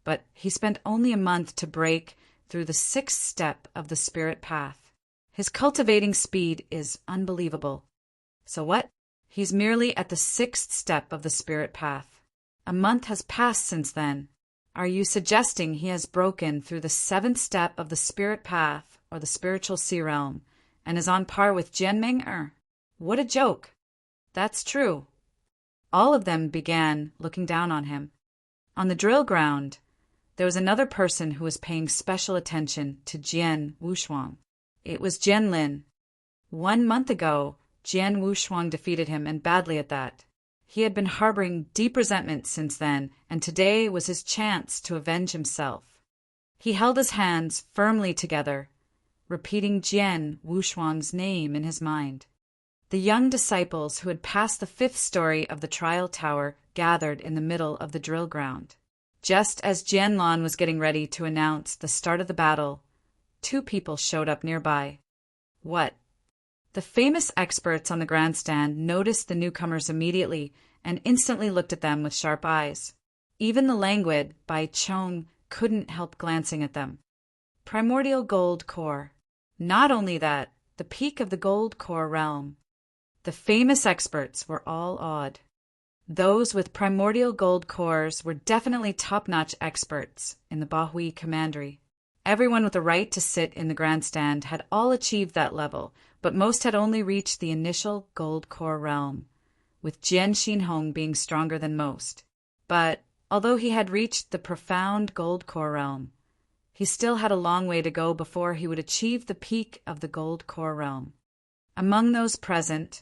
but he spent only a month to break through the 6th step of the spirit path. His cultivating speed is unbelievable. So what? He's merely at the 6th step of the spirit path. A month has passed since then. Are you suggesting he has broken through the 7th step of the spirit path or the spiritual sea realm and is on par with Jian Ming'er? What a joke. That's true. All of them began looking down on him. On the drill ground, there was another person who was paying special attention to Jian Wushuang. It was Jian Lin. 1 month ago, Jian Wushuang defeated him, and badly at that. He had been harboring deep resentment since then, and today was his chance to avenge himself. He held his hands firmly together, repeating Jian Wushuang's name in his mind. The young disciples who had passed the 5th story of the trial tower gathered in the middle of the drill ground. Just as Jian Lan was getting ready to announce the start of the battle, 2 people showed up nearby. What? The famous experts on the grandstand noticed the newcomers immediately and instantly looked at them with sharp eyes. Even the languid Bai Chong couldn't help glancing at them. Primordial gold core. Not only that, the peak of the gold core realm. The famous experts were all awed. Those with primordial gold cores were definitely top-notch experts in the Bahui commandery. Everyone with the right to sit in the grandstand had all achieved that level, but most had only reached the initial gold core realm, with Jian Xinhong being stronger than most. But although he had reached the profound gold core realm, he still had a long way to go before he would achieve the peak of the gold core realm. Among those present,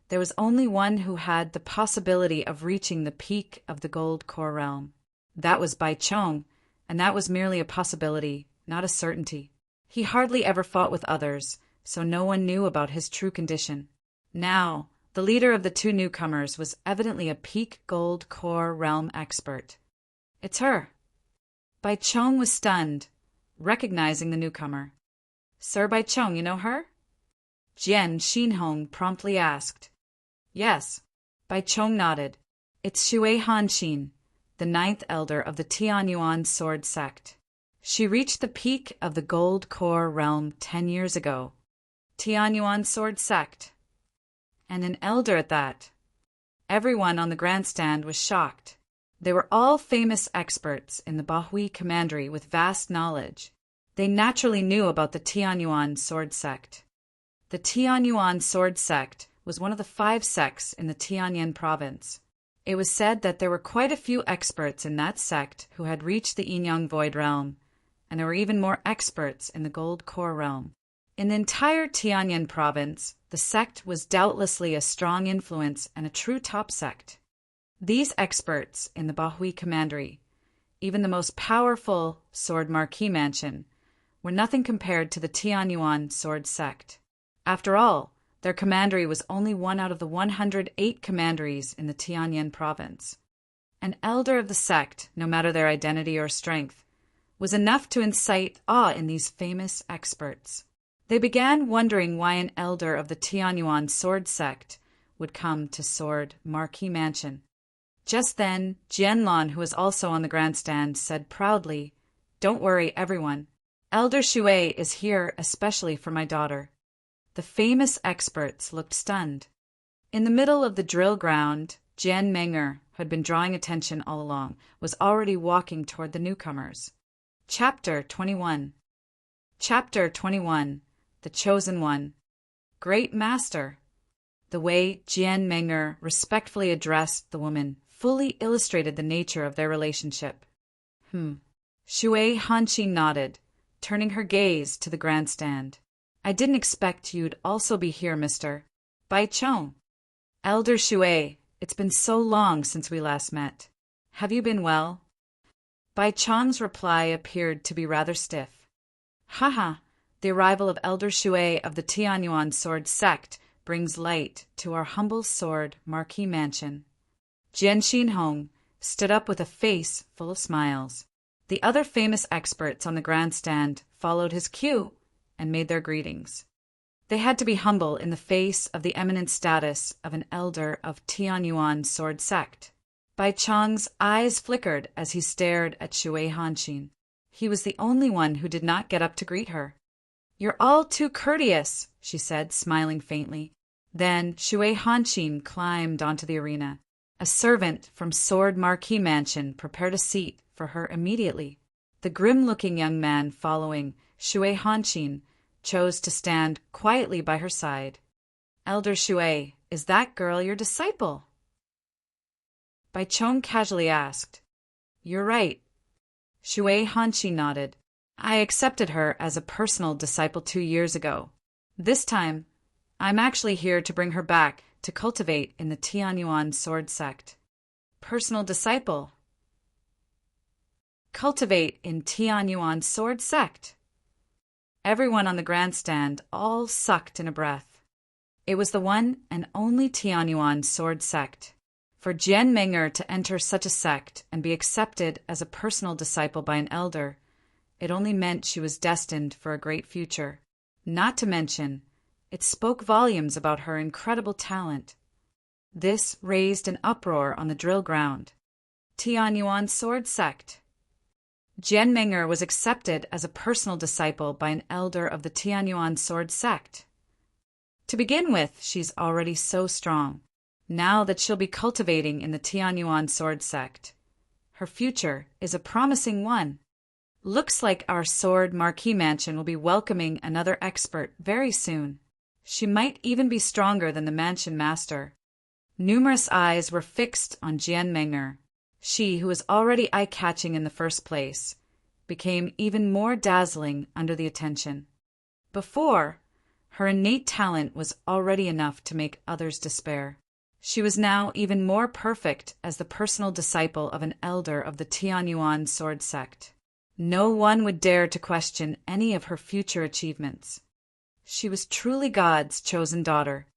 there was only one who had the possibility of reaching the peak of the gold core realm. That was Bai Chong, and that was merely a possibility, not a certainty. He hardly ever fought with others, so no one knew about his true condition. Now, the leader of the two newcomers was evidently a peak gold core realm expert. It's her. Bai Chong was stunned, recognizing the newcomer. Sir Bai Chong, you know her? Jian Xinhong promptly asked. Yes. Bai Chong nodded. It's Xue Hanxin, the 9th elder of the Tianyuan sword sect. She reached the peak of the gold core realm 10 years ago. Tianyuan sword sect. And an elder at that. Everyone on the grandstand was shocked. They were all famous experts in the Bahui commandery with vast knowledge. They naturally knew about the Tianyuan sword sect. The Tianyuan sword sect was one of the 5 sects in the Tianyan province. It was said that there were quite a few experts in that sect who had reached the Yinyang Void realm, and there were even more experts in the Gold Core realm. In the entire Tianyan province, the sect was doubtlessly a strong influence and a true top sect. These experts in the Bahui commandery, even the most powerful Sword Marquis Mansion, were nothing compared to the Tianyuan sword sect. After all, their commandery was only one out of the 108 commanderies in the Tianyan province. An elder of the sect, no matter their identity or strength, was enough to incite awe in these famous experts. They began wondering why an elder of the Tianyuan sword sect would come to Sword Marquis Mansion. Just then, Jianlan, who was also on the grandstand, said proudly, "Don't worry, everyone. Elder Xue is here especially for my daughter." The famous experts looked stunned. In the middle of the drill ground, Jian Menger, who had been drawing attention all along, was already walking toward the newcomers. Chapter 21. Chapter 21. The Chosen One. Great Master. The way Jian Menger respectfully addressed the woman fully illustrated the nature of their relationship. Xue Hanqi nodded, turning her gaze to the grandstand. I didn't expect you'd also be here, Mr. Bai Chong. Elder Xue, it's been so long since we last met. Have you been well? Bai Chong's reply appeared to be rather stiff. Haha, the arrival of Elder Xue of the Tianyuan sword sect brings light to our humble sword Marquis Mansion. Jian Xinhong stood up with a face full of smiles. The other famous experts on the grandstand followed his cue and made their greetings. They had to be humble in the face of the eminent status of an elder of Tianyuan sword sect. Bai Chong's eyes flickered as he stared at Xue Hanxin. He was the only one who did not get up to greet her. You're all too courteous, she said, smiling faintly. Then Xue Hanxin climbed onto the arena. A servant from Sword Marquis Mansion prepared a seat for her immediately. The grim-looking young man following Xue Hanxin chose to stand quietly by her side. Elder Xue, is that girl your disciple? Bai Chong casually asked. You're right. Xue Hanxin nodded. I accepted her as a personal disciple 2 years ago. This time, I'm actually here to bring her back to cultivate in the Tianyuan sword sect. Personal disciple. Cultivate in Tianyuan sword sect. Everyone on the grandstand all sucked in a breath. It was the one and only Tianyuan sword sect. For Jian Menger to enter such a sect and be accepted as a personal disciple by an elder, it only meant she was destined for a great future. Not to mention, it spoke volumes about her incredible talent. This raised an uproar on the drill ground. Tianyuan sword sect. Jian Menger was accepted as a personal disciple by an elder of the Tianyuan sword sect. To begin with, she's already so strong. now that she'll be cultivating in the Tianyuan sword sect. Her future is a promising one. Looks like our sword Marquis Mansion will be welcoming another expert very soon. She might even be stronger than the mansion master. Numerous eyes were fixed on Jian Menger. She, who was already eye-catching in the first place, became even more dazzling under the attention. Before, her innate talent was already enough to make others despair. She was now even more perfect as the personal disciple of an elder of the Tianyuan sword sect. No one would dare to question any of her future achievements. She was truly God's chosen daughter.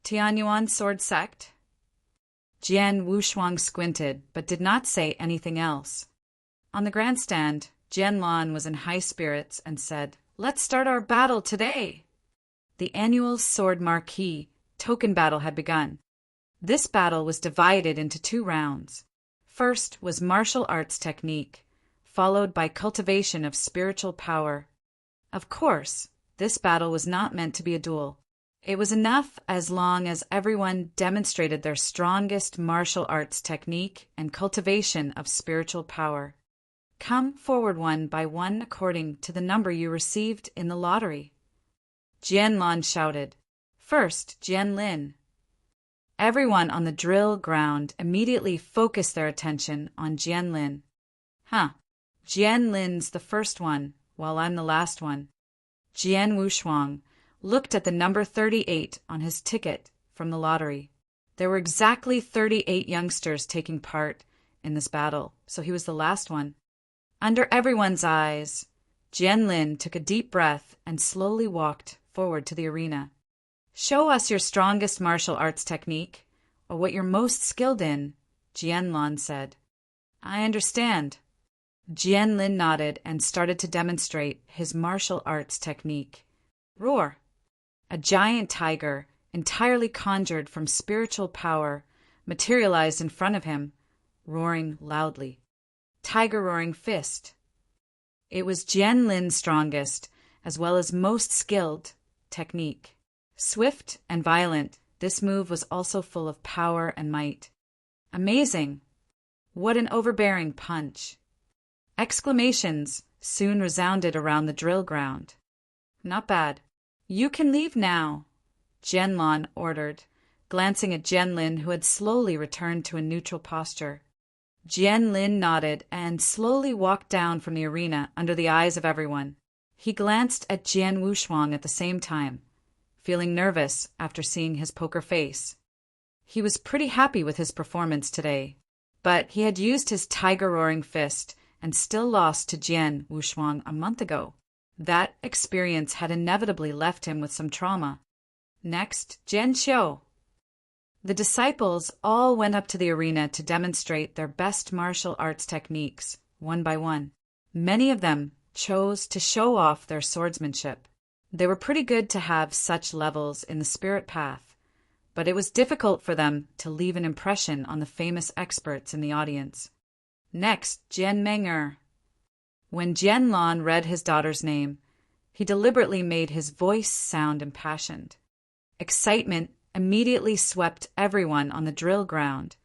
Tianyuan sword sect? Jian Wushuang squinted, but did not say anything else. On the grandstand, Jian Lan was in high spirits and said, "Let's start our battle today!" The annual Sword Marquis token battle had begun. This battle was divided into 2 rounds. First was martial arts technique, followed by cultivation of spiritual power. Of course, this battle was not meant to be a duel. It was enough as long as everyone demonstrated their strongest martial arts technique and cultivation of spiritual power. Come forward one by one according to the number you received in the lottery. Jian Lan shouted. First, Jian Lin. Everyone on the drill ground immediately focused their attention on Jian Lin. Jian Lin's the first one, while I'm the last one. Jian Wushuang looked at the number 38 on his ticket from the lottery. There were exactly 38 youngsters taking part in this battle, so he was the last one. Under everyone's eyes, Jian Lin took a deep breath and slowly walked forward to the arena. Show us your strongest martial arts technique, or what you're most skilled in, Jian Lan said. I understand. Jian Lin nodded and started to demonstrate his martial arts technique. Roar! A giant tiger, entirely conjured from spiritual power, materialized in front of him, roaring loudly. Tiger roaring fist. It was Jian Lin's strongest, as well as most skilled, technique. Swift and violent, this move was also full of power and might. Amazing! What an overbearing punch! Exclamations soon resounded around the drill ground. Not bad. You can leave now, Jian Lan ordered, glancing at Jian Lin, who had slowly returned to a neutral posture. Jian Lin nodded and slowly walked down from the arena under the eyes of everyone. He glanced at Jian Wushuang at the same time, feeling nervous after seeing his poker face. He was pretty happy with his performance today, but he had used his tiger-roaring fist and still lost to Jian Wushuang a month ago. That experience had inevitably left him with some trauma. Next, Jian Xiu. The disciples all went up to the arena to demonstrate their best martial arts techniques, one by one. Many of them chose to show off their swordsmanship. They were pretty good to have such levels in the spirit path, but it was difficult for them to leave an impression on the famous experts in the audience. Next, Jian Menger. When Jian Lan read his daughter's name, he deliberately made his voice sound impassioned. Excitement immediately swept everyone on the drill ground,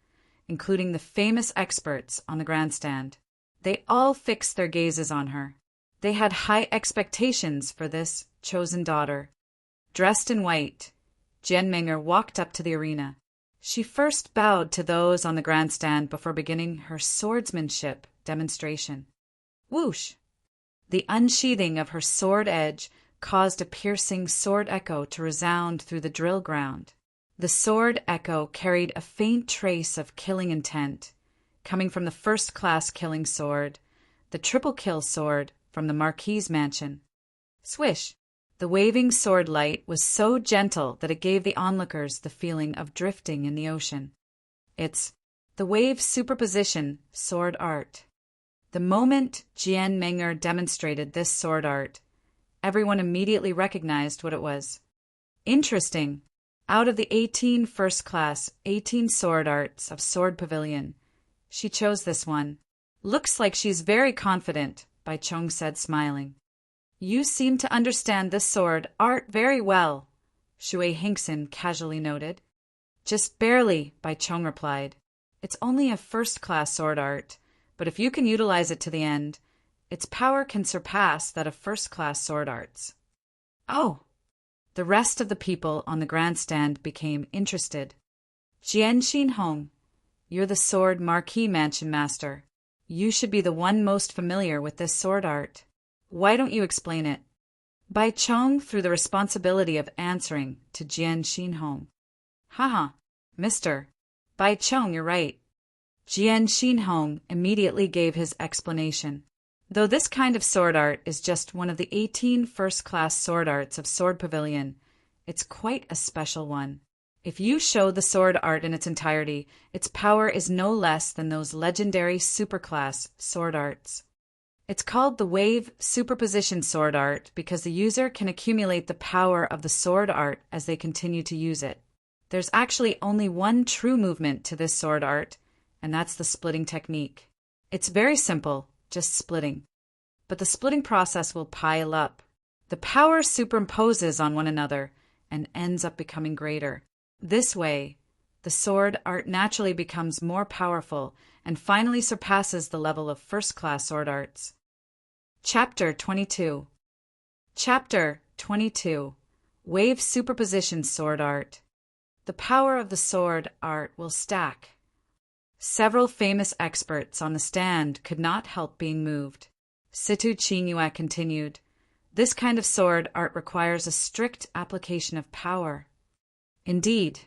including the famous experts on the grandstand. They all fixed their gazes on her. They had high expectations for this chosen daughter. Dressed in white, Jian Menger walked up to the arena. She first bowed to those on the grandstand before beginning her swordsmanship demonstration. Whoosh! The unsheathing of her sword edge caused a piercing sword echo to resound through the drill ground. The sword echo carried a faint trace of killing intent, coming from the first-class killing sword, the triple-kill sword from the Marquis Mansion. Swish! The waving sword light was so gentle that it gave the onlookers the feeling of drifting in the ocean. It's the wave superposition sword art. The moment Jian Menger demonstrated this sword art, everyone immediately recognized what it was. Interesting. Out of the 18 first-class, 18 sword arts of Sword Pavilion, she chose this one. Looks like she's very confident, Bai Chong said, smiling. You seem to understand this sword art very well, Shui Hinkson casually noted. Just barely, Bai Cheng replied. It's only a first-class sword art, but if you can utilize it to the end, its power can surpass that of first-class sword arts. Oh! The rest of the people on the grandstand became interested. Jian Xinhong, you're the sword Marquis Mansion Master. You should be the one most familiar with this sword art. Why don't you explain it? Bai Cheng threw the responsibility of answering to Jian Xinhong. Haha, mister. Bai Cheng, you're right. Jian Xinhong immediately gave his explanation. Though this kind of sword art is just one of the 18 first-class sword arts of Sword Pavilion, it's quite a special one. If you show the sword art in its entirety, its power is no less than those legendary superclass sword arts. It's called the Wave Superposition Sword Art because the user can accumulate the power of the sword art as they continue to use it. There's actually only one true movement to this sword art, and that's the splitting technique. It's very simple, just splitting. But the splitting process will pile up. The power superimposes on one another and ends up becoming greater. This way, the sword art naturally becomes more powerful and finally surpasses the level of first-class sword arts. Chapter 22. Chapter 22. Wave Superposition Sword Art. The power of the sword art will stack. Several famous experts on the stand could not help being moved. Situ Qingyue continued, this kind of sword art requires a strict application of power. Indeed.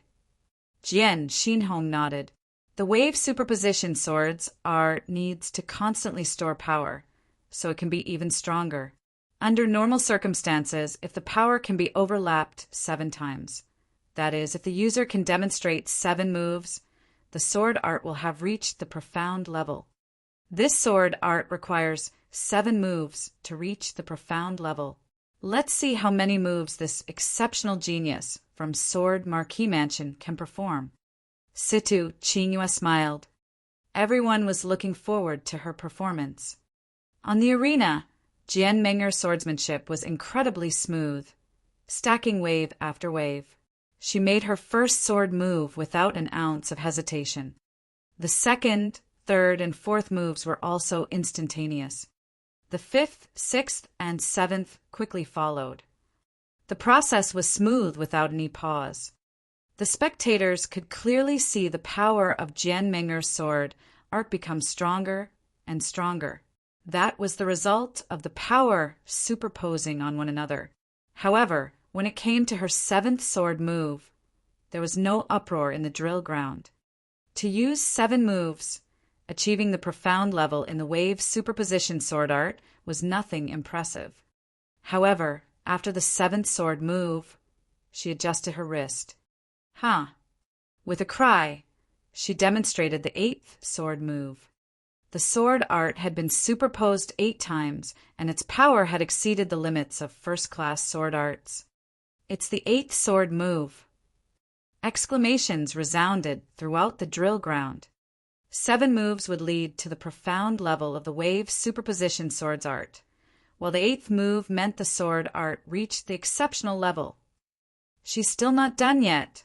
Jian Xinhong nodded. The wave superposition swords art needs to constantly store power, so it can be even stronger. Under normal circumstances, if the power can be overlapped 7 times, that is, if the user can demonstrate 7 moves, the sword art will have reached the profound level. This sword art requires 7 moves to reach the profound level. Let's see how many moves this exceptional genius from Sword Marquis Mansion can perform. Situ Qingyue smiled. Everyone was looking forward to her performance. On the arena, Jian Menger's swordsmanship was incredibly smooth, stacking wave after wave. She made her first sword move without an ounce of hesitation. The second, third, and fourth moves were also instantaneous. The 5th, 6th, and 7th quickly followed. The process was smooth without any pause. The spectators could clearly see the power of Jian Menger's sword art become stronger and stronger. That was the result of the power superposing on one another. However, when it came to her 7th sword move, there was no uproar in the drill ground. To use 7 moves, achieving the profound level in the wave superposition sword art was nothing impressive. However, after the 7th sword move, she adjusted her wrist. With a cry, she demonstrated the 8th sword move. The sword art had been superposed 8 times, and its power had exceeded the limits of first-class sword arts. It's the 8th sword move. Exclamations resounded throughout the drill ground. 7 moves would lead to the profound level of the wave superposition swords art, while the 8th move meant the sword art reached the exceptional level. She's still not done yet,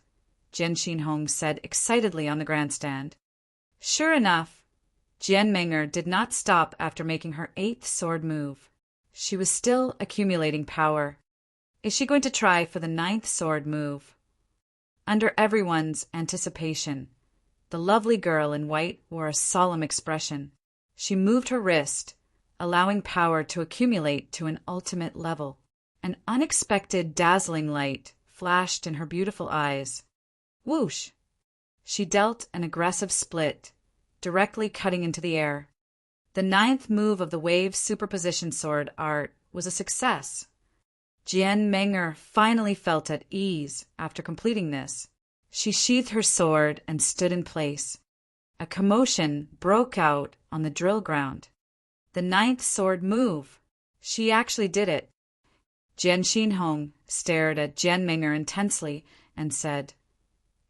Jian Xinhong said excitedly on the grandstand. Sure enough, Jian Menger did not stop after making her 8th sword move. She was still accumulating power. Is she going to try for the 9th sword move? Under everyone's anticipation, the lovely girl in white wore a solemn expression. She moved her wrist, allowing power to accumulate to an ultimate level. An unexpected dazzling light flashed in her beautiful eyes. Whoosh! She dealt an aggressive split, directly cutting into the air. The 9th move of the wave superposition sword art was a success. Jian Menger finally felt at ease after completing this. She sheathed her sword and stood in place. A commotion broke out on the drill ground. The 9th sword move! She actually did it. Jian Xinhong stared at Jian Menger intensely and said,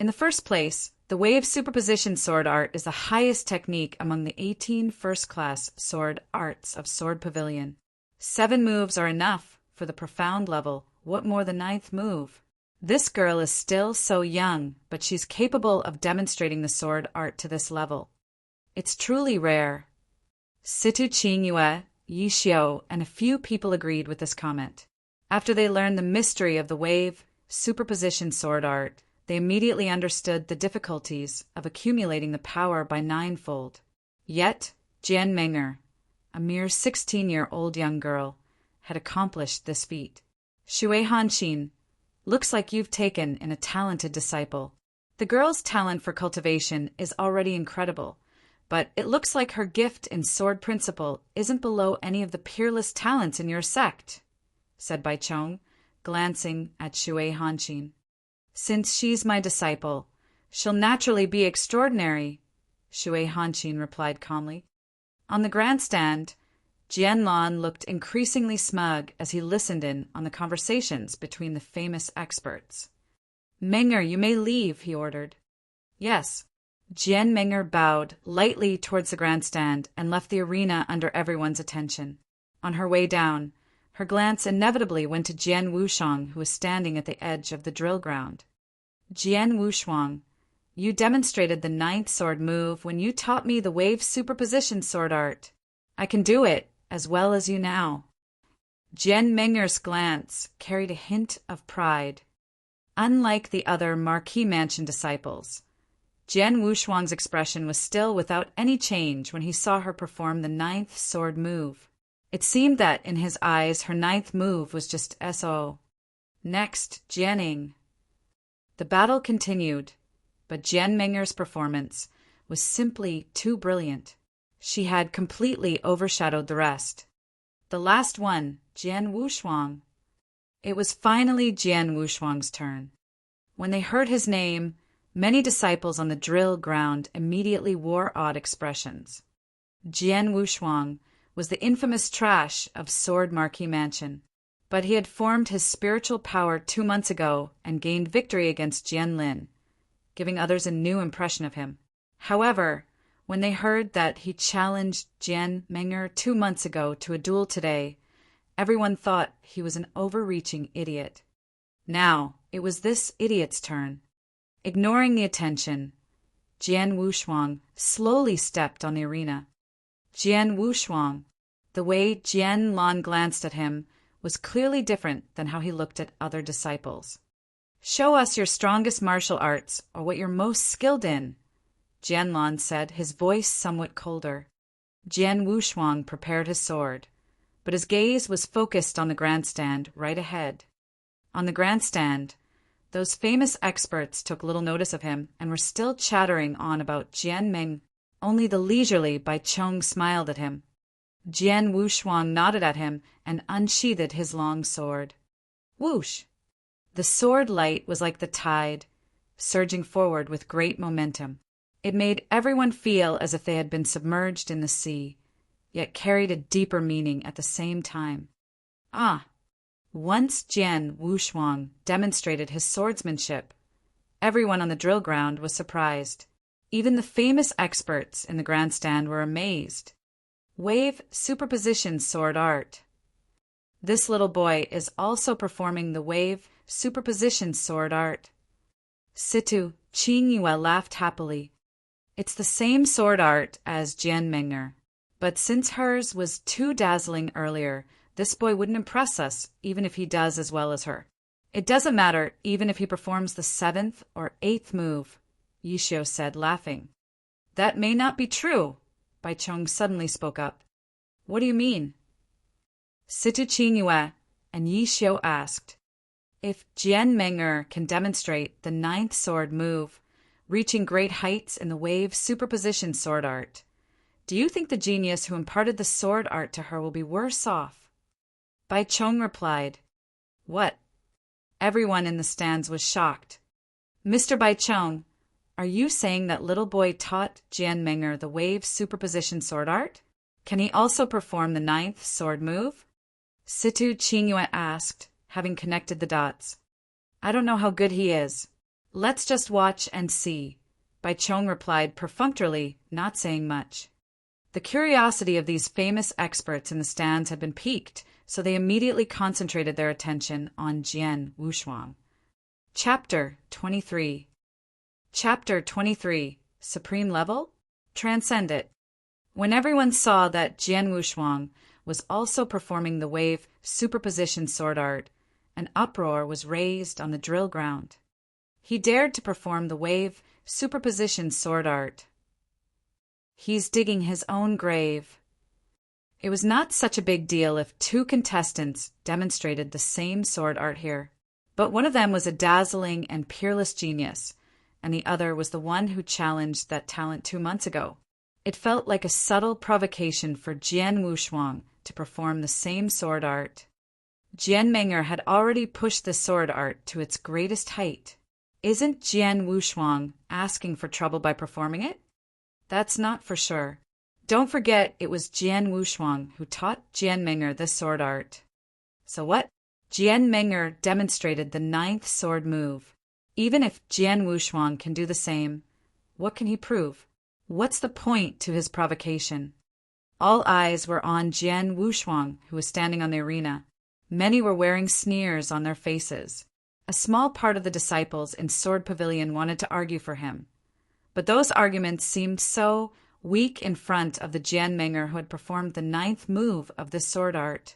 in the first place, the wave superposition sword art is the highest technique among the 18 first-class sword arts of Sword Pavilion. 7 moves are enough for the profound level. What more the 9th move? This girl is still so young, but she's capable of demonstrating the sword art to this level. It's truly rare. Situ Qingyue, Yi Xiao, and a few people agreed with this comment. After they learned the mystery of the wave superposition sword art, they immediately understood the difficulties of accumulating the power by ninefold. Yet, Jian Meng'er, a mere 16-year-old young girl, had accomplished this feat. Shui Hanxin, looks like you've taken in a talented disciple. The girl's talent for cultivation is already incredible, but it looks like her gift in sword principle isn't below any of the peerless talents in your sect, said Bai Chong, glancing at Shui Hanxin. Since she's my disciple, she'll naturally be extraordinary, Shui Hanxin replied calmly. On the grandstand, Jianlan looked increasingly smug as he listened in on the conversations between the famous experts. Meng'er, you may leave, he ordered. Yes. Jian Meng'er bowed lightly towards the grandstand and left the arena under everyone's attention. On her way down, her glance inevitably went to Jian Wushang, who was standing at the edge of the drill ground. Jian Wushang, you demonstrated the 9th sword move when you taught me the wave superposition sword art. I can do it as well as you now. Jian Meng'er's glance carried a hint of pride. Unlike the other Marquis Mansion disciples, Jian Wushang's expression was still without any change when he saw her perform the 9th sword move. It seemed that in his eyes her 9th move was just SO. Next, Jianing. The battle continued, but Jian Meng'er's performance was simply too brilliant. She had completely overshadowed the rest. The last one, Jian Wushang. It was finally Jian Wushang's turn. When they heard his name, many disciples on the drill ground immediately wore odd expressions. Jian Wushang was the infamous trash of Sword Marquis Mansion, but he had formed his spiritual power 2 months ago and gained victory against Jian Lin, giving others a new impression of him. However, when they heard that he challenged Jian Meng'er 2 months ago to a duel today, everyone thought he was an overreaching idiot. Now, it was this idiot's turn. Ignoring the attention, Jian Wushang slowly stepped on the arena. Jian Wushang, the way Jian Lan glanced at him, was clearly different than how he looked at other disciples. Show us your strongest martial arts, or what you're most skilled in, Jianlan said, his voice somewhat colder. Jian Wushang prepared his sword, but his gaze was focused on the grandstand right ahead. On the grandstand, those famous experts took little notice of him and were still chattering on about Jian Meng. Only the leisurely Bai Chong smiled at him. Jian Wushang nodded at him and unsheathed his long sword. Whoosh! The sword light was like the tide, surging forward with great momentum. It made everyone feel as if they had been submerged in the sea, yet carried a deeper meaning at the same time. Once Jian Wushang demonstrated his swordsmanship, everyone on the drill ground was surprised. Even the famous experts in the grandstand were amazed. Wave superposition sword art. This little boy is also performing the wave superposition sword art. Situ Qingyue laughed happily. It's the same sword art as Jian Meng'er, but since hers was too dazzling earlier, this boy wouldn't impress us, even if he does as well as her. It doesn't matter, even if he performs the 7th or 8th move, Yishio said, laughing. That may not be true, Bai Chong suddenly spoke up. What do you mean? Situ Qingyue and Yishio asked, if Jian Meng'er can demonstrate the 9th sword move, reaching great heights in the wave superposition sword art, do you think the genius who imparted the sword art to her will be worse off? Bai Chong replied, What? Everyone in the stands was shocked. Mr. Bai Chong, are you saying that little boy taught Jian Meng'er the wave superposition sword art? Can he also perform the 9th sword move? Situ Qingyue asked, having connected the dots. I don't know how good he is. Let's just watch and see, Bai Chong replied perfunctorily, not saying much. The curiosity of these famous experts in the stands had been piqued, so they immediately concentrated their attention on Jian Wushang. Chapter 23. Chapter 23. Supreme Level? Transcend it. When everyone saw that Jian Wushuang was also performing the wave superposition sword art, an uproar was raised on the drill ground. He dared to perform the wave superposition sword art. He's digging his own grave. It was not such a big deal if two contestants demonstrated the same sword art here. But one of them was a dazzling and peerless genius, and the other was the one who challenged that talent 2 months ago. It felt like a subtle provocation for Jian Wushuang to perform the same sword art. Jian Meng'er had already pushed the sword art to its greatest height. Isn't Jian Wushuang asking for trouble by performing it? That's not for sure. Don't forget it was Jian Wushuang who taught Jian Meng'er this sword art. So what? Jian Meng'er demonstrated the 9th sword move. Even if Jian Wushuang can do the same, what can he prove? What's the point to his provocation? All eyes were on Jian Wushuang, who was standing on the arena. Many were wearing sneers on their faces. A small part of the disciples in Sword Pavilion wanted to argue for him. But those arguments seemed so weak in front of the Jian Meng'er who had performed the 9th move of this sword art.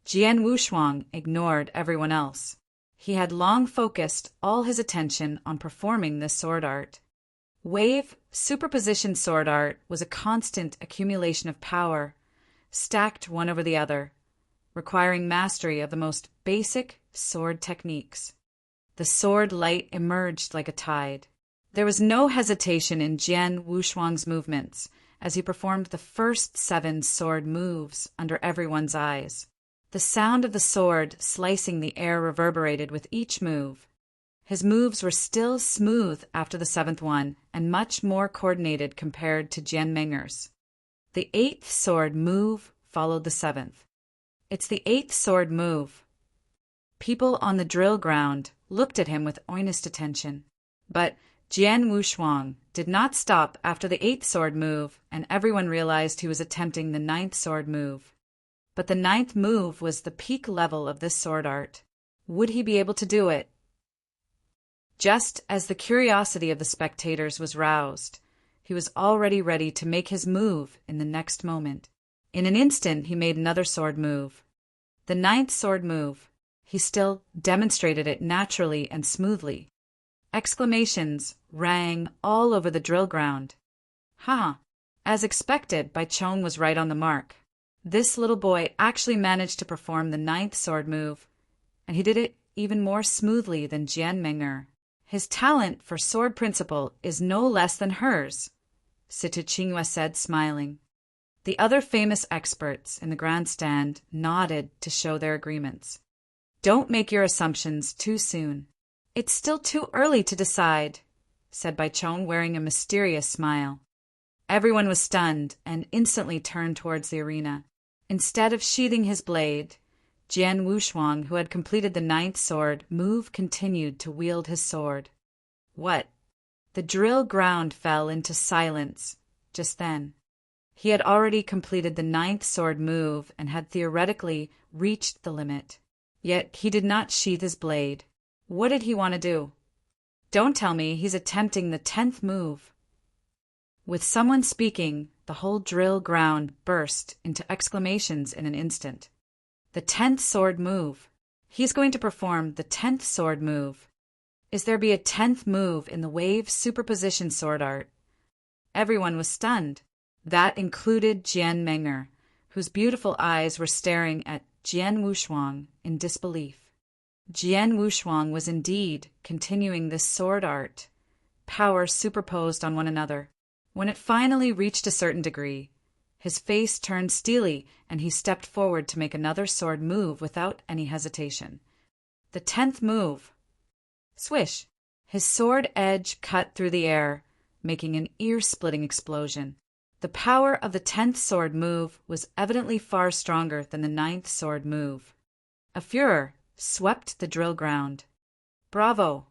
Jian Wushuang ignored everyone else. He had long focused all his attention on performing this sword art. Wave superposition sword art was a constant accumulation of power, stacked one over the other, requiring mastery of the most basic sword techniques. The sword light emerged like a tide. There was no hesitation in Jian Wushuang's movements as he performed the first 7 sword moves under everyone's eyes. The sound of the sword slicing the air reverberated with each move. His moves were still smooth after the 7th one and much more coordinated compared to Jian Meng'er's. The 8th sword move followed the 7th. It's the 8th sword move. People on the drill ground looked at him with earnest attention. But Jian Wushuang did not stop after the 8th sword move, and everyone realized he was attempting the 9th sword move. But the 9th move was the peak level of this sword art. Would he be able to do it? Just as the curiosity of the spectators was roused, he was already ready to make his move in the next moment. In an instant, he made another sword move. The 9th sword move. He still demonstrated it naturally and smoothly. Exclamations rang all over the drill ground. Ha! As expected, Bai Chong was right on the mark. This little boy actually managed to perform the 9th sword move, and he did it even more smoothly than Jian Meng'er. His talent for sword principle is no less than hers, Situ Qingyue said, smiling. The other famous experts in the grandstand nodded to show their agreements. Don't make your assumptions too soon. It's still too early to decide, said Bai Chong, wearing a mysterious smile. Everyone was stunned and instantly turned towards the arena. Instead of sheathing his blade, Jian Wushuang, who had completed the 9th sword move, continued to wield his sword. What? The drill ground fell into silence just then. He had already completed the 9th sword move and had theoretically reached the limit. Yet he did not sheath his blade. What did he want to do? Don't tell me he's attempting the 10th move. With someone speaking, the whole drill ground burst into exclamations in an instant. The 10th sword move. He's going to perform the 10th sword move. Is there be a 10th move in the wave superposition sword art? Everyone was stunned. That included Jian Meng'er, whose beautiful eyes were staring at Jian Wushuang in disbelief. Jian Wushuang was indeed continuing this sword art, power superposed on one another. When it finally reached a certain degree, his face turned steely and he stepped forward to make another sword move without any hesitation. The 10th move. Swish! His sword edge cut through the air, making an ear-splitting explosion. The power of the 10th sword move was evidently far stronger than the 9th sword move. A furor swept the drill ground. Bravo!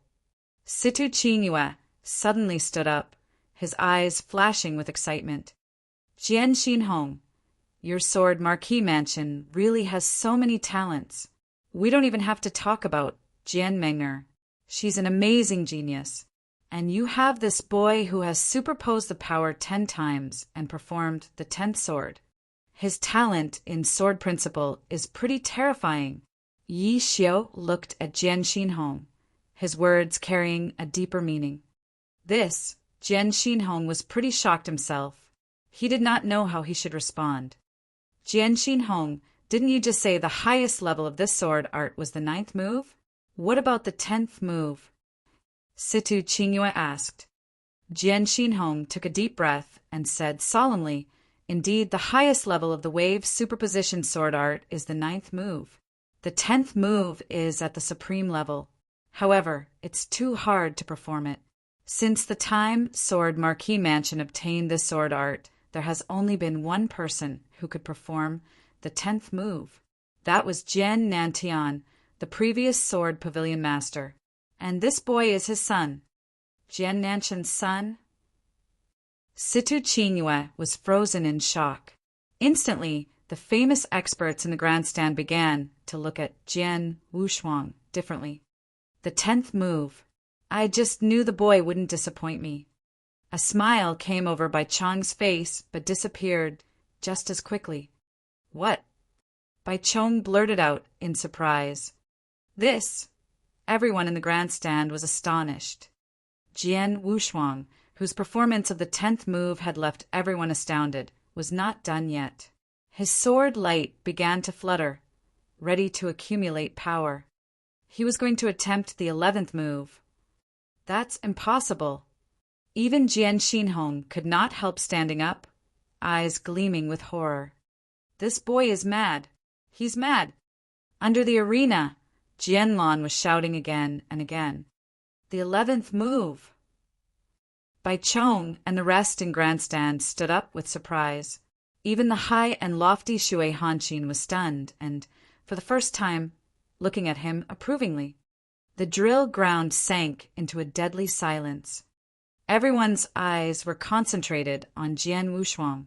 Situ Qingyue suddenly stood up, his eyes flashing with excitement. Jian Xinhong, your sword Marquis Mansion really has so many talents. We don't even have to talk about Jian Meng'er. She's an amazing genius. And you have this boy who has superposed the power 10 times and performed the 10th sword. His talent in sword principle is pretty terrifying. Yi Xiao looked at Jian Xinhong, his words carrying a deeper meaning. This, Jian Xinhong was pretty shocked himself. He did not know how he should respond. Jian Xinhong, didn't you just say the highest level of this sword art was the 9th move? What about the 10th move? Situ Qingyue asked. Jian Xinhong took a deep breath and said solemnly, indeed, the highest level of the wave superposition sword art is the 9th move. The 10th move is at the supreme level. However, it's too hard to perform it. Since the time Sword Marquis Mansion obtained this sword art, there has only been one person who could perform the 10th move. That was Jian Nantian, the previous sword pavilion master. And this boy is his son. Jian Nantian's son? Situ Qingyue was frozen in shock. Instantly, the famous experts in the grandstand began to look at Jian Wushuang differently. The 10th move. I just knew the boy wouldn't disappoint me. A smile came over Bai Chong's face but disappeared just as quickly. What? Bai Chong blurted out in surprise. This. Everyone in the grandstand was astonished. Jian Wushuang, whose performance of the 10th move had left everyone astounded, was not done yet. His sword light began to flutter, ready to accumulate power. He was going to attempt the 11th move. That's impossible. Even Jian Xinhong could not help standing up, eyes gleaming with horror. This boy is mad. He's mad. Under the arena, Jianlan was shouting again and again. The 11th move. Bai Chong and the rest in grandstand stood up with surprise. Even the high and lofty Shui Hanqin was stunned and, for the first time, looking at him approvingly. The drill ground sank into a deadly silence. Everyone's eyes were concentrated on Jian Wushuang.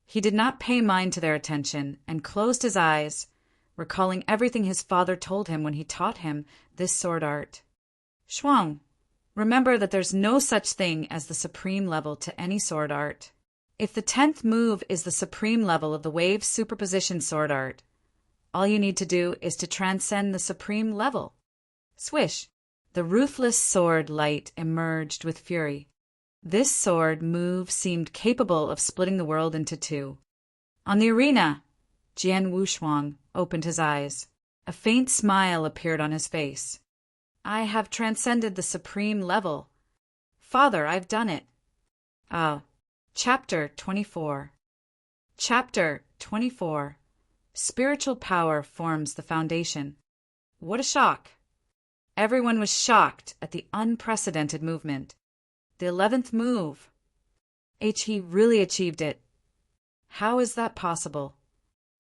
He did not pay mind to their attention and closed his eyes, recalling everything his father told him when he taught him this sword art. Shuang, remember that there's no such thing as the supreme level to any sword art. If the 10th move is the supreme level of the wave superposition sword art, all you need to do is to transcend the supreme level. Swish! The ruthless sword light emerged with fury. This sword move seemed capable of splitting the world into two. On the arena, Jian Wushuang opened his eyes. A faint smile appeared on his face. I have transcended the supreme level. Father, I've done it. Chapter 24. Chapter 24. Spiritual power forms the foundation. What a shock! Everyone was shocked at the unprecedented movement. The 11th move. He really achieved it. How is that possible?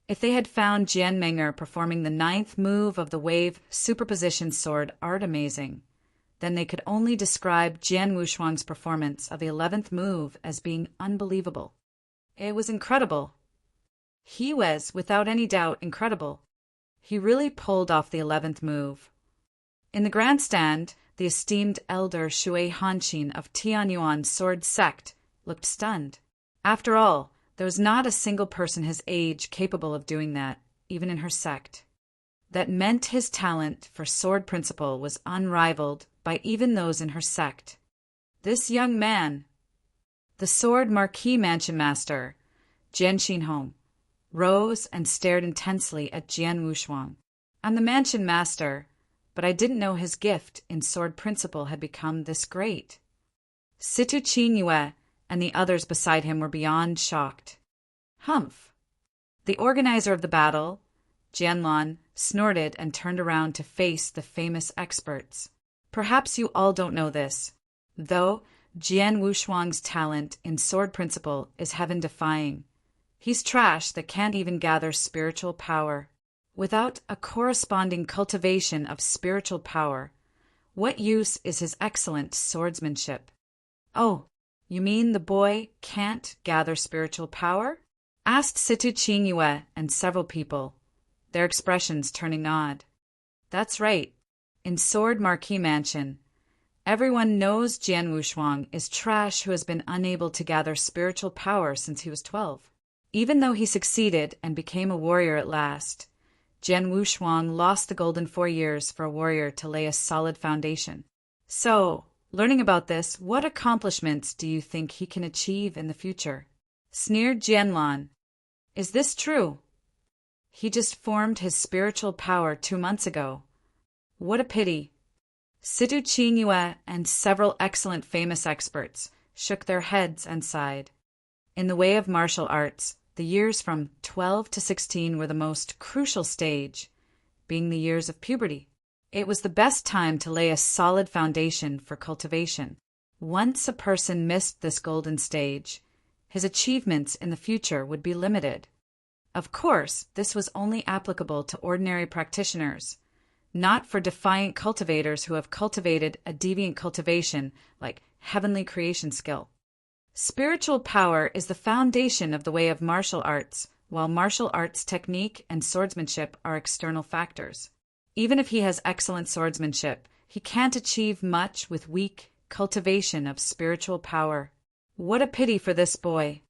If they had found Jian Menger performing the 9th move of the wave superposition sword art amazing, then they could only describe Jian Wushuang's performance of the 11th move as being unbelievable. It was incredible. He was, without any doubt, incredible. He really pulled off the 11th move. In the grandstand, the esteemed elder Shui Hanqin of Tianyuan sword sect looked stunned. After all, there was not a single person his age capable of doing that, even in her sect. That meant his talent for sword principle was unrivaled by even those in her sect. This young man, the Sword Marquis Mansion Master, Jian Xinhong, rose and stared intensely at Jian Wushuang. I'm the Mansion Master, but I didn't know his gift in sword principle had become this great. Situ Qingyue and the others beside him were beyond shocked. Humph! The organizer of the battle, Jianlan, snorted and turned around to face the famous experts. Perhaps you all don't know this, though Jian Wushuang's talent in sword principle is heaven-defying. He's trash that can't even gather spiritual power. Without a corresponding cultivation of spiritual power, what use is his excellent swordsmanship? Oh, you mean the boy can't gather spiritual power? Asked Situ Qingyue and several people, their expressions turning odd. That's right. in Sword Marquee Mansion. Everyone knows Jian Wushuang is trash who has been unable to gather spiritual power since he was 12. Even though he succeeded and became a warrior at last, Jian Wushuang lost the golden 4 years for a warrior to lay a solid foundation. So, learning about this, what accomplishments do you think he can achieve in the future? Sneered Jianlan. Is this true? He just formed his spiritual power 2 months ago. What a pity. Situ Qingyue and several excellent famous experts shook their heads and sighed. In the way of martial arts, the years from 12 to 16 were the most crucial stage, being the years of puberty. It was the best time to lay a solid foundation for cultivation. Once a person missed this golden stage, his achievements in the future would be limited. Of course, this was only applicable to ordinary practitioners, not for defiant cultivators who have cultivated a deviant cultivation like heavenly creation skill. Spiritual power is the foundation of the way of martial arts, while martial arts technique and swordsmanship are external factors. Even if he has excellent swordsmanship, he can't achieve much with weak cultivation of spiritual power. What a pity for this boy.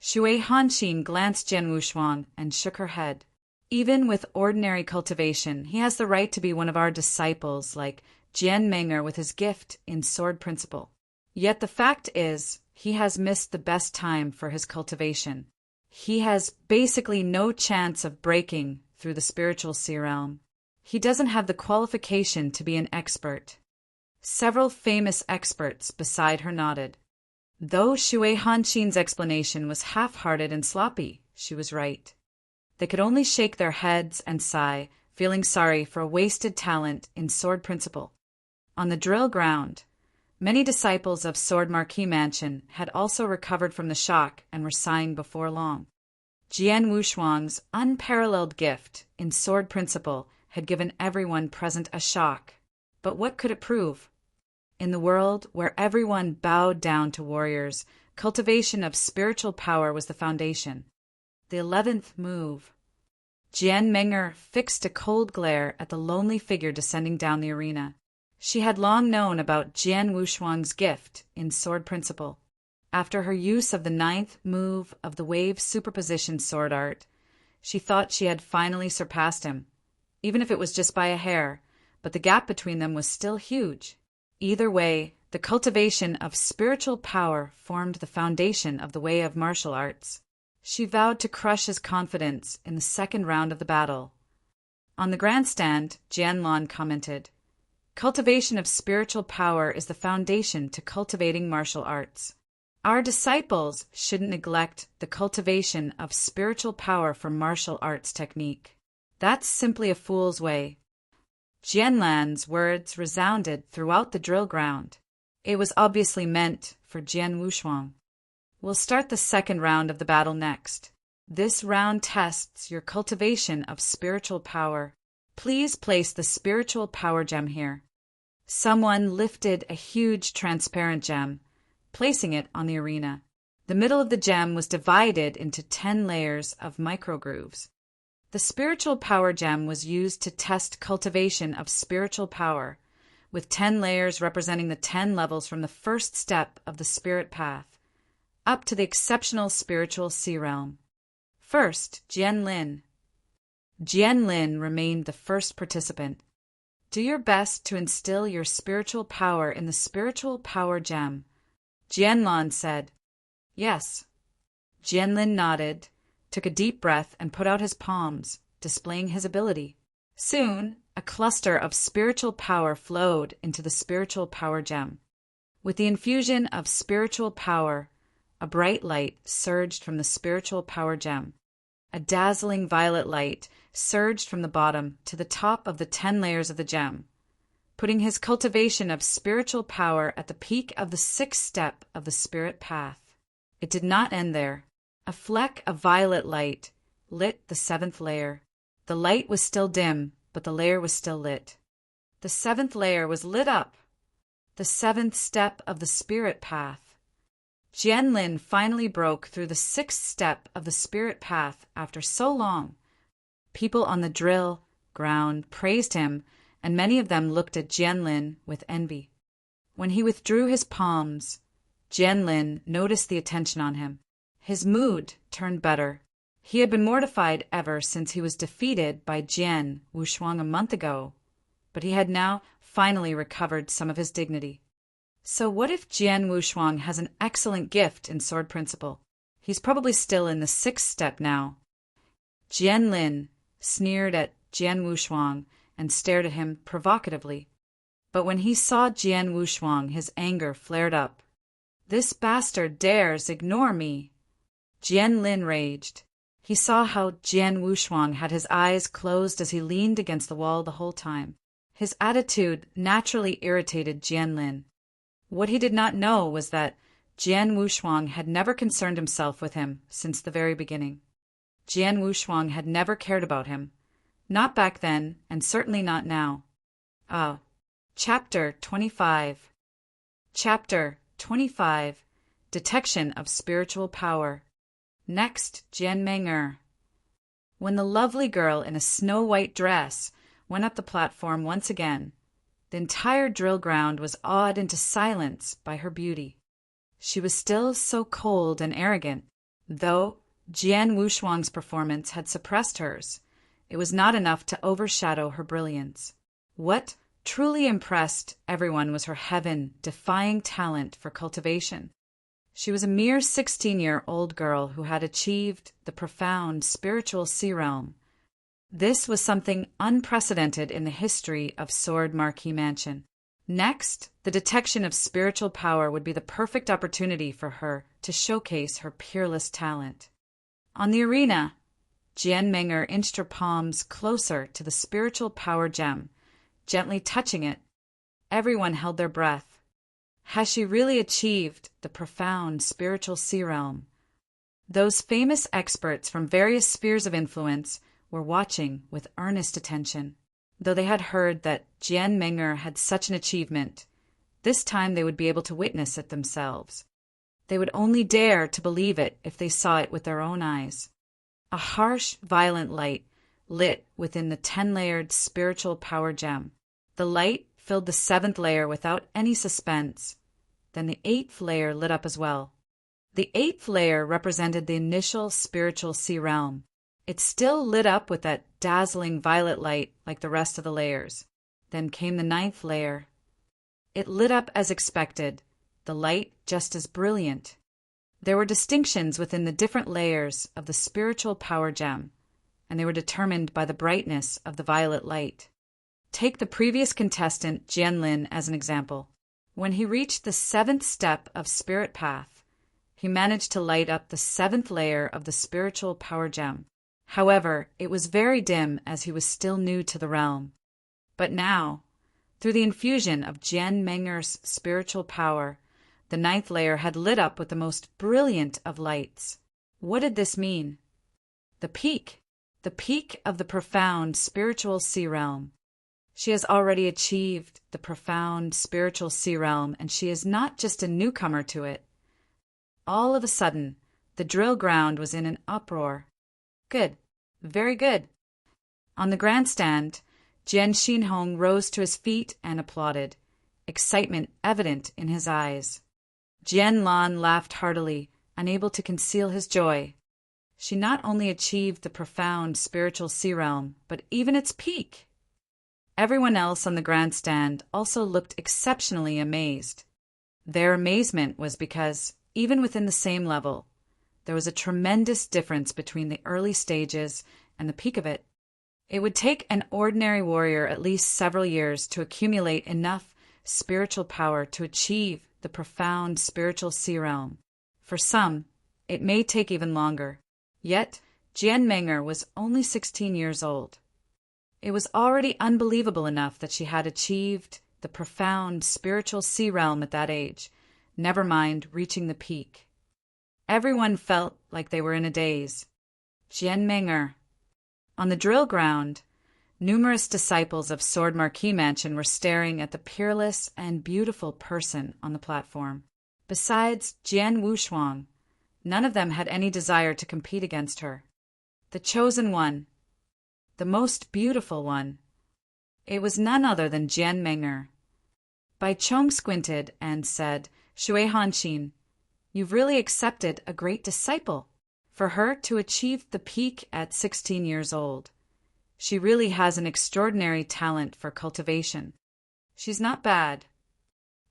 Shui Hanqin glanced Jian Wushuang and shook her head. Even with ordinary cultivation, he has the right to be one of our disciples, like Jian Menger with his gift in sword principle. Yet the fact is, he has missed the best time for his cultivation. He has basically no chance of breaking through the spiritual sea realm. He doesn't have the qualification to be an expert. Several famous experts beside her nodded. Though Shui Hanqin's explanation was half-hearted and sloppy, she was right. They could only shake their heads and sigh, feeling sorry for a wasted talent in sword principle. On the drill ground, many disciples of Sword Marquee Mansion had also recovered from the shock and were sighing before long. Jian Wushuang's unparalleled gift in sword principle had given everyone present a shock. But what could it prove? In the world where everyone bowed down to warriors, cultivation of spiritual power was the foundation. The 11th move. Jian Menger fixed a cold glare at the lonely figure descending down the arena. She had long known about Jian Wushuang's gift in sword principle. After her use of the 9th move of the wave superposition sword art, she thought she had finally surpassed him, even if it was just by a hair, but the gap between them was still huge. Either way, the cultivation of spiritual power formed the foundation of the way of martial arts. She vowed to crush his confidence in the second round of the battle. On the grandstand, Jianlan commented, "Cultivation of spiritual power is the foundation to cultivating martial arts. Our disciples shouldn't neglect the cultivation of spiritual power for martial arts technique. That's simply a fool's way." Jianlan's words resounded throughout the drill ground. It was obviously meant for Jian Wushuang. We'll start the second round of the battle next. This round tests your cultivation of spiritual power. Please place the spiritual power gem here. Someone lifted a huge transparent gem, placing it on the arena. The middle of the gem was divided into 10 layers of microgrooves. The spiritual power gem was used to test cultivation of spiritual power, with 10 layers representing the 10 levels from the first step of the spirit path, up to the exceptional spiritual sea realm. First, Jian Lin. Jian Lin remained the first participant. Do your best to instill your spiritual power in the spiritual power gem. Jianlan said, "Yes." Jian Lin nodded, took a deep breath, and put out his palms, displaying his ability. Soon, a cluster of spiritual power flowed into the spiritual power gem. With the infusion of spiritual power, a bright light surged from the spiritual power gem. A dazzling violet light surged from the bottom to the top of the 10 layers of the gem, putting his cultivation of spiritual power at the peak of the 6th step of the spirit path. It did not end there. A fleck of violet light lit the 7th layer. The light was still dim, but the layer was still lit. The 7th layer was lit up. The 7th step of the spirit path. Jian Lin finally broke through the 6th step of the spirit path after so long. People on the drill ground praised him and many of them looked at Jianlin with envy. When he withdrew his palms, Jianlin noticed the attention on him. His mood turned better. He had been mortified ever since he was defeated by Jian Wushuang a month ago, but he had now finally recovered some of his dignity. So what if Jian Wushuang has an excellent gift in sword principle? He's probably still in the 6th step now. Jianlin sneered at Jian Wushuang and stared at him provocatively. But when he saw Jian Wushuang, his anger flared up. "This bastard dares ignore me!" Jianlin raged. He saw how Jian Wushuang had his eyes closed as he leaned against the wall the whole time. His attitude naturally irritated Jianlin. What he did not know was that Jian Wushuang had never concerned himself with him since the very beginning. Jian Wushuang had never cared about him. Not back then, and certainly not now. Chapter 25. Chapter 25. Detection of Spiritual Power. Next, Jian Meng'er. When the lovely girl in a snow-white dress went up the platform once again, the entire drill ground was awed into silence by her beauty. She was still so cold and arrogant, though Jian Wushuang's performance had suppressed hers. It was not enough to overshadow her brilliance. What truly impressed everyone was her heaven-defying talent for cultivation. She was a mere 16-year-old girl who had achieved the profound spiritual sea realm. This was something unprecedented in the history of Sword Marquee Mansion. Next, the detection of spiritual power would be the perfect opportunity for her to showcase her peerless talent. On the arena, Jian Meng'er inched her palms closer to the spiritual power gem, gently touching it. Everyone held their breath. Has she really achieved the profound spiritual sea realm? Those famous experts from various spheres of influence were watching with earnest attention. Though they had heard that Jian Meng'er had such an achievement, this time they would be able to witness it themselves. They would only dare to believe it if they saw it with their own eyes. A harsh, violent light lit within the 10-layered spiritual power gem. The light filled the 7th layer without any suspense. Then the 8th layer lit up as well. The 8th layer represented the initial spiritual sea realm. It still lit up with that dazzling violet light like the rest of the layers. Then came the 9th layer. It lit up as expected, the light just as brilliant. There were distinctions within the different layers of the spiritual power gem, and they were determined by the brightness of the violet light. Take the previous contestant, Jianlin, as an example. When he reached the 7th step of Spirit Path, he managed to light up the 7th layer of the spiritual power gem. However, it was very dim as he was still new to the realm. But now, through the infusion of Jian Meng'er's spiritual power, the 9th layer had lit up with the most brilliant of lights. What did this mean? The peak of the profound spiritual sea realm. She has already achieved the profound spiritual sea realm, and she is not just a newcomer to it. All of a sudden, the drill ground was in an uproar. Good. Very good. On the grandstand, Jian Xinhong rose to his feet and applauded, excitement evident in his eyes. Jian Lan laughed heartily, unable to conceal his joy. She not only achieved the profound spiritual sea realm, but even its peak. Everyone else on the grandstand also looked exceptionally amazed. Their amazement was because, even within the same level, there was a tremendous difference between the early stages and the peak of it. It would take an ordinary warrior at least several years to accumulate enough spiritual power to achieve the profound spiritual sea realm. For some, it may take even longer. Yet, Jian Meng'er was only 16 years old. It was already unbelievable enough that she had achieved the profound spiritual sea realm at that age, never mind reaching the peak. Everyone felt like they were in a daze. Jian Meng'er. On the drill ground, numerous disciples of Sword Marquee Mansion were staring at the peerless and beautiful person on the platform. Besides Jian Wushuang, none of them had any desire to compete against her. The chosen one, the most beautiful one. It was none other than Jian Meng'er. Bai Chong squinted and said, "Shui Hanxin, you've really accepted a great disciple. For her to achieve the peak at 16 years old, she really has an extraordinary talent for cultivation. She's not bad."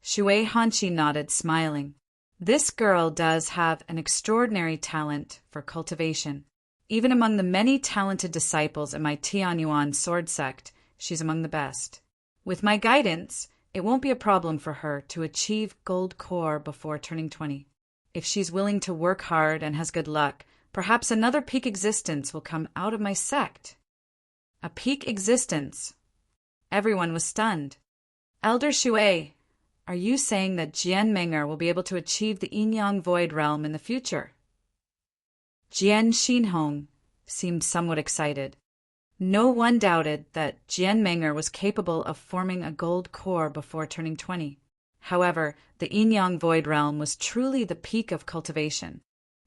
Shui Hanxin nodded, smiling. This girl does have an extraordinary talent for cultivation. Even among the many talented disciples in my Tianyuan sword sect, she's among the best. With my guidance, it won't be a problem for her to achieve gold core before turning 20. If she's willing to work hard and has good luck, perhaps another peak existence will come out of my sect. A peak existence? Everyone was stunned. Elder Shui, are you saying that Jian Meng'er will be able to achieve the Yin-Yang Void Realm in the future? Jian Xinhong seemed somewhat excited. No one doubted that Jian Meng'er was capable of forming a gold core before turning 20. However, the Yin-Yang Void Realm was truly the peak of cultivation.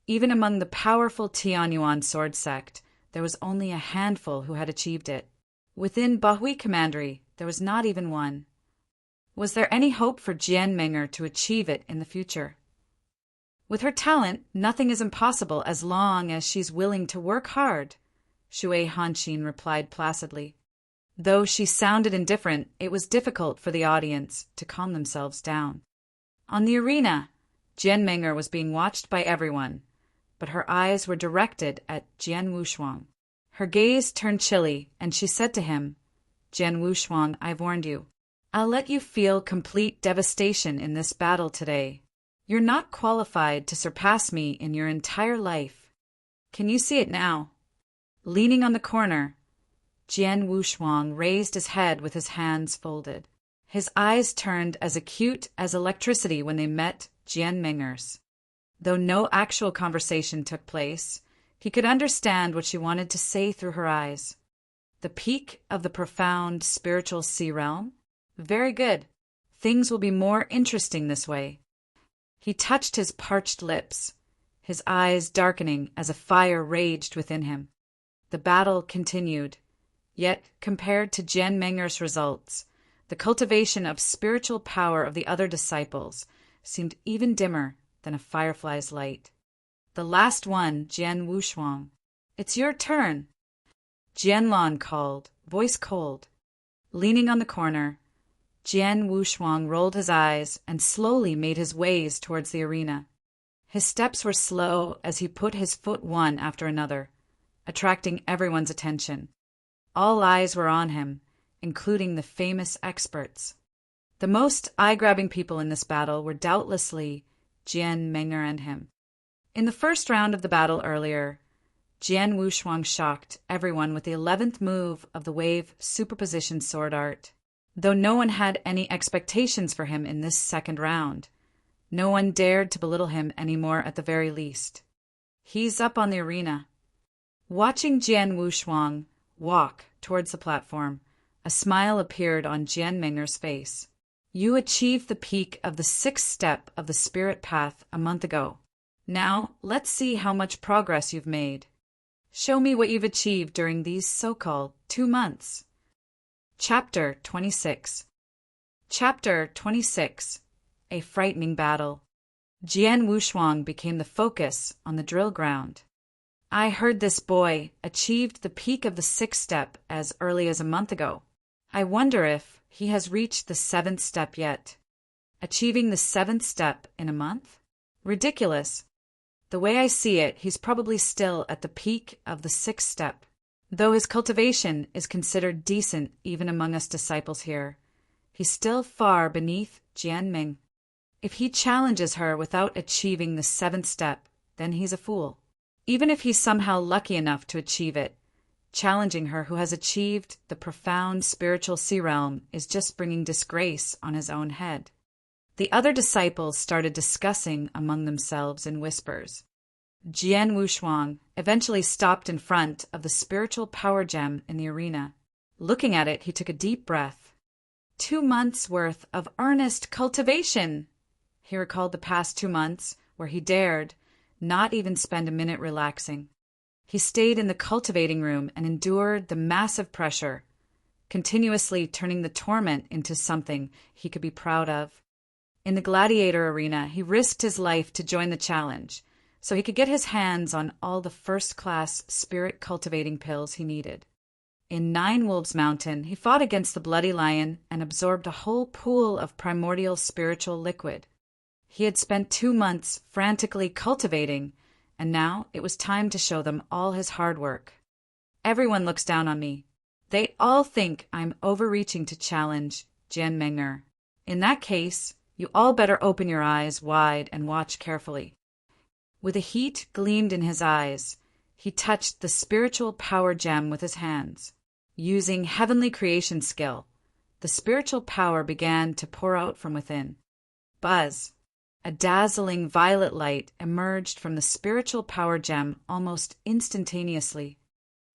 Even among the powerful Tianyuan sword sect, there was only a handful who had achieved it. Within Bahui Commandery, there was not even one. Was there any hope for Jian Meng'er to achieve it in the future? With her talent, nothing is impossible as long as she's willing to work hard, Shui Hanxin replied placidly. Though she sounded indifferent, it was difficult for the audience to calm themselves down. On the arena, Jian Meng'er was being watched by everyone, but her eyes were directed at Jian Wushuang. Her gaze turned chilly, and she said to him, "Jian Wushuang, I've warned you. I'll let you feel complete devastation in this battle today. You're not qualified to surpass me in your entire life. Can you see it now?" Leaning on the corner, Jian Wushuang raised his head with his hands folded. His eyes turned as acute as electricity when they met Jian Meng'er's. Though no actual conversation took place, he could understand what she wanted to say through her eyes. The peak of the profound spiritual sea realm? Very good. Things will be more interesting this way. He touched his parched lips, his eyes darkening as a fire raged within him. The battle continued, yet compared to Jian Meng'er's results, the cultivation of spiritual power of the other disciples seemed even dimmer than a firefly's light. The last one, Jian Wushuang. "It's your turn," Jianlan called, voice cold. Leaning on the corner, Jian Wushuang rolled his eyes and slowly made his ways towards the arena. His steps were slow as he put his foot one after another, attracting everyone's attention. All eyes were on him, including the famous experts. The most eye-grabbing people in this battle were doubtlessly Jian Meng'er and him. In the first round of the battle earlier, Jian Wushuang shocked everyone with the 11th move of the wave superposition sword art. Though no one had any expectations for him in this second round, no one dared to belittle him anymore at the very least. He's up on the arena. Watching Jian Wushuang walk towards the platform, a smile appeared on Jian Meng'er's face. "You achieved the peak of the 6th step of the spirit path a month ago. Now, let's see how much progress you've made. Show me what you've achieved during these so-called 2 months. Chapter 26. Chapter 26. A frightening battle. Jian Wushuang became the focus on the drill ground. I heard this boy achieved the peak of the 6th step as early as a month ago. I wonder if he has reached the 7th step yet. Achieving the 7th step in a month? Ridiculous. The way I see it, he's probably still at the peak of the 6th step. Though his cultivation is considered decent even among us disciples here, he's still far beneath Jian Meng. If he challenges her without achieving the 7th step, then he's a fool. Even if he's somehow lucky enough to achieve it, challenging her who has achieved the profound spiritual sea realm is just bringing disgrace on his own head. The other disciples started discussing among themselves in whispers. Jian Wushuang eventually stopped in front of the spiritual power gem in the arena. Looking at it, he took a deep breath. 2 months' worth of earnest cultivation! He recalled the past 2 months, where he dared not even spend a minute relaxing. He stayed in the cultivating room and endured the massive pressure, continuously turning the torment into something he could be proud of. In the gladiator arena, he risked his life to join the challenge, so he could get his hands on all the first-class spirit-cultivating pills he needed. In Nine Wolves Mountain, he fought against the bloody lion and absorbed a whole pool of primordial spiritual liquid. He had spent 2 months frantically cultivating, and now it was time to show them all his hard work. Everyone looks down on me. They all think I'm overreaching to challenge Jian Meng'er. In that case, you all better open your eyes wide and watch carefully. With a heat gleamed in his eyes, he touched the spiritual power gem with his hands. Using heavenly creation skill, the spiritual power began to pour out from within. Buzz! A dazzling violet light emerged from the spiritual power gem almost instantaneously.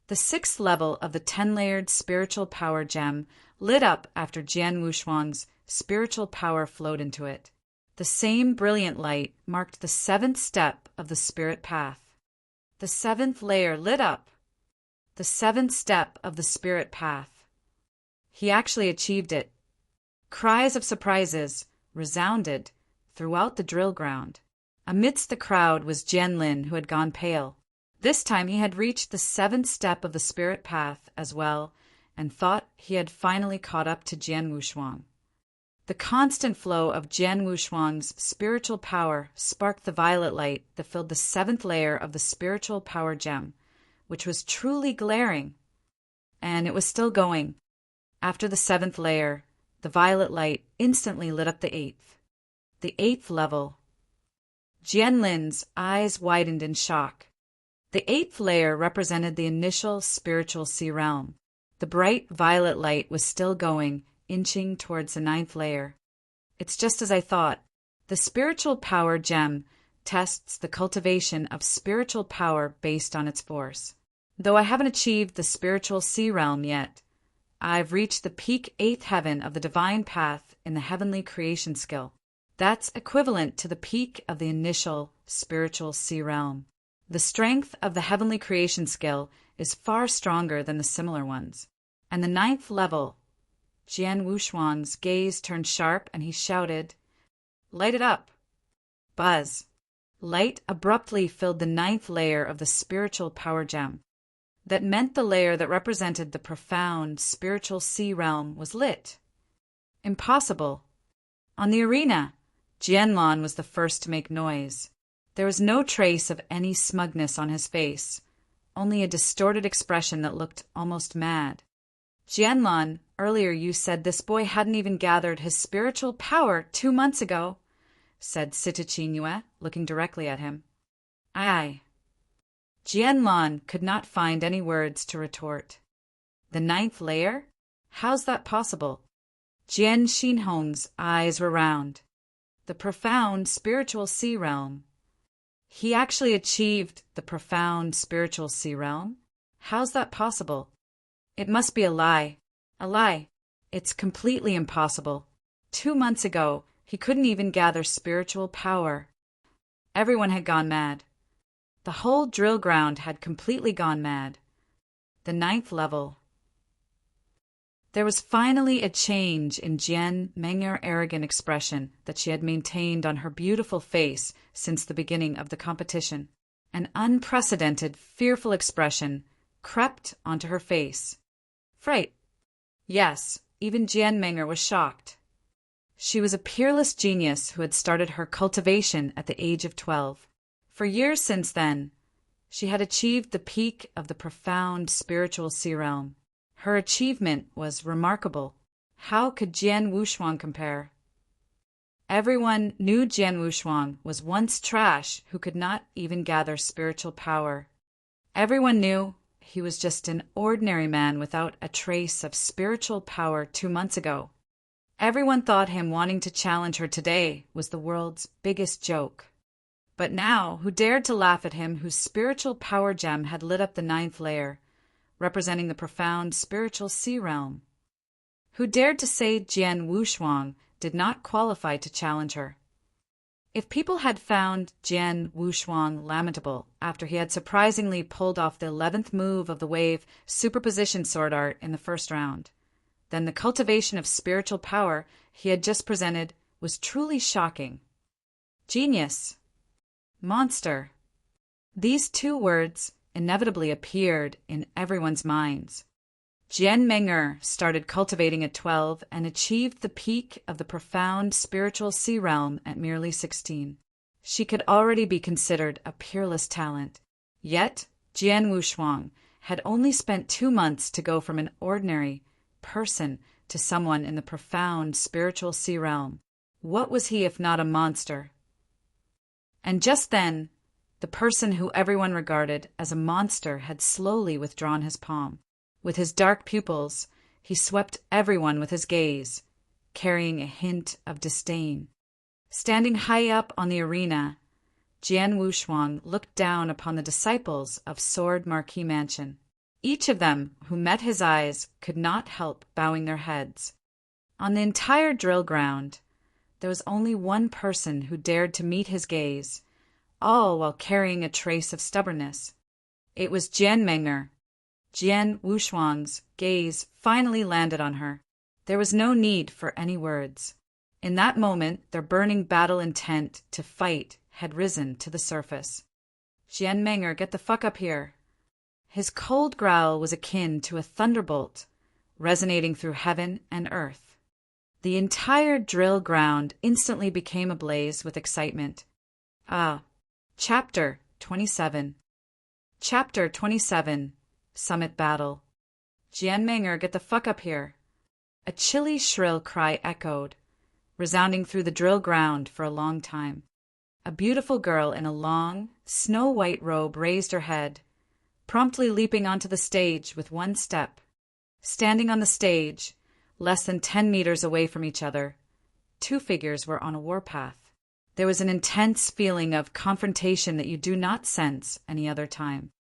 The 6th level of the 10-layered spiritual power gem lit up after Jian Wushuang's spiritual power flowed into it. The same brilliant light marked the 7th step of the spirit path. The 7th layer lit up. The 7th step of the spirit path. He actually achieved it. Cries of surprises resounded throughout the drill ground. Amidst the crowd was Jian Lin, who had gone pale. This time he had reached the 7th step of the spirit path as well, and thought he had finally caught up to Jian Wushuang. The constant flow of Jian Wushuang's spiritual power sparked the violet light that filled the 7th layer of the spiritual power gem, which was truly glaring. And it was still going. After the 7th layer, the violet light instantly lit up the 8th. The 8th level. Jian Lin's eyes widened in shock. The 8th layer represented the initial spiritual sea realm. The bright violet light was still going, inching towards the 9th layer. It's just as I thought. The spiritual power gem tests the cultivation of spiritual power based on its force. Though I haven't achieved the spiritual sea realm yet, I've reached the peak 8th heaven of the divine path in the heavenly creation skill. That's equivalent to the peak of the initial spiritual sea realm. The strength of the heavenly creation skill is far stronger than the similar ones. And the 9th level, Jian Wushuang's gaze turned sharp and he shouted, "Light it up!" Buzz! Light abruptly filled the 9th layer of the spiritual power gem. That meant the layer that represented the profound spiritual sea realm was lit. Impossible. On the arena, Jianlan was the first to make noise. There was no trace of any smugness on his face, only a distorted expression that looked almost mad. "Jianlan, earlier you said this boy hadn't even gathered his spiritual power 2 months ago," said Sita-Qingyue, looking directly at him. "Aye." Jianlan could not find any words to retort. "The 9th layer? How's that possible?" Jian Xinhong's eyes were round. The profound spiritual sea realm. He actually achieved the profound spiritual sea realm? How's that possible? It must be a lie. A lie. It's completely impossible. 2 months ago, he couldn't even gather spiritual power. Everyone had gone mad. The whole drill ground had completely gone mad. The 9th level. There was finally a change in Jian Meng'er's arrogant expression that she had maintained on her beautiful face since the beginning of the competition. An unprecedented, fearful expression crept onto her face. Fright. Yes, even Jian Meng'er was shocked. She was a peerless genius who had started her cultivation at the age of 12. For years since then, she had achieved the peak of the profound spiritual sea realm. Her achievement was remarkable. How could Jian Wushuang compare? Everyone knew Jian Wushuang was once trash who could not even gather spiritual power. Everyone knew he was just an ordinary man without a trace of spiritual power 2 months ago. Everyone thought him wanting to challenge her today was the world's biggest joke. But now, who dared to laugh at him whose spiritual power gem had lit up the 9th layer, representing the profound spiritual sea realm? Who dared to say Jian Wushuang did not qualify to challenge her? If people had found Jian Wushuang lamentable after he had surprisingly pulled off the 11th move of the wave superposition sword art in the first round, then the cultivation of spiritual power he had just presented was truly shocking. Genius. Monster. These two words inevitably appeared in everyone's minds. Jian Meng'er started cultivating at 12 and achieved the peak of the profound spiritual sea realm at merely 16. She could already be considered a peerless talent. Yet, Jian Wushuang had only spent 2 months to go from an ordinary person to someone in the profound spiritual sea realm. What was he if not a monster? And just then, the person who everyone regarded as a monster had slowly withdrawn his palm. With his dark pupils, he swept everyone with his gaze, carrying a hint of disdain. Standing high up on the arena, Jian Wushuang looked down upon the disciples of Sword Marquee Mansion. Each of them who met his eyes could not help bowing their heads. On the entire drill ground, there was only one person who dared to meet his gaze, all while carrying a trace of stubbornness. It was Jian Meng'er. Jian Wushuang's gaze finally landed on her. There was no need for any words. In that moment, their burning battle intent to fight had risen to the surface. Jian Meng'er, get the fuck up here. His cold growl was akin to a thunderbolt, resonating through heaven and earth. The entire drill ground instantly became ablaze with excitement. Chapter 27. Chapter 27. Summit Battle. Jian Meng'er, get the fuck up here. A chilly, shrill cry echoed, resounding through the drill ground for a long time. A beautiful girl in a long, snow-white robe raised her head, promptly leaping onto the stage with one step. Standing on the stage, less than 10 meters away from each other, two figures were on a warpath. There was an intense feeling of confrontation that you do not sense any other time.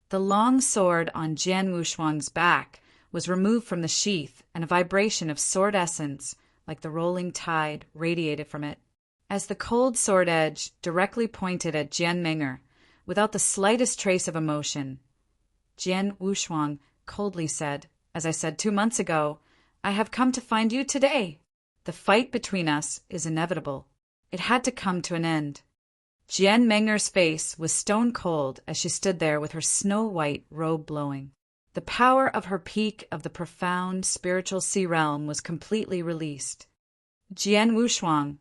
The long sword on Jian Wushuang's back was removed from the sheath, and a vibration of sword essence, like the rolling tide, radiated from it. As the cold sword edge directly pointed at Jian Meng'er, without the slightest trace of emotion, Jian Wushuang coldly said, "As I said 2 months ago, I have come to find you today. The fight between us is inevitable. It had to come to an end." Jian Meng'er's face was stone cold as she stood there with her snow-white robe blowing. The power of her peak of the profound spiritual sea realm was completely released. Jian Wushuang,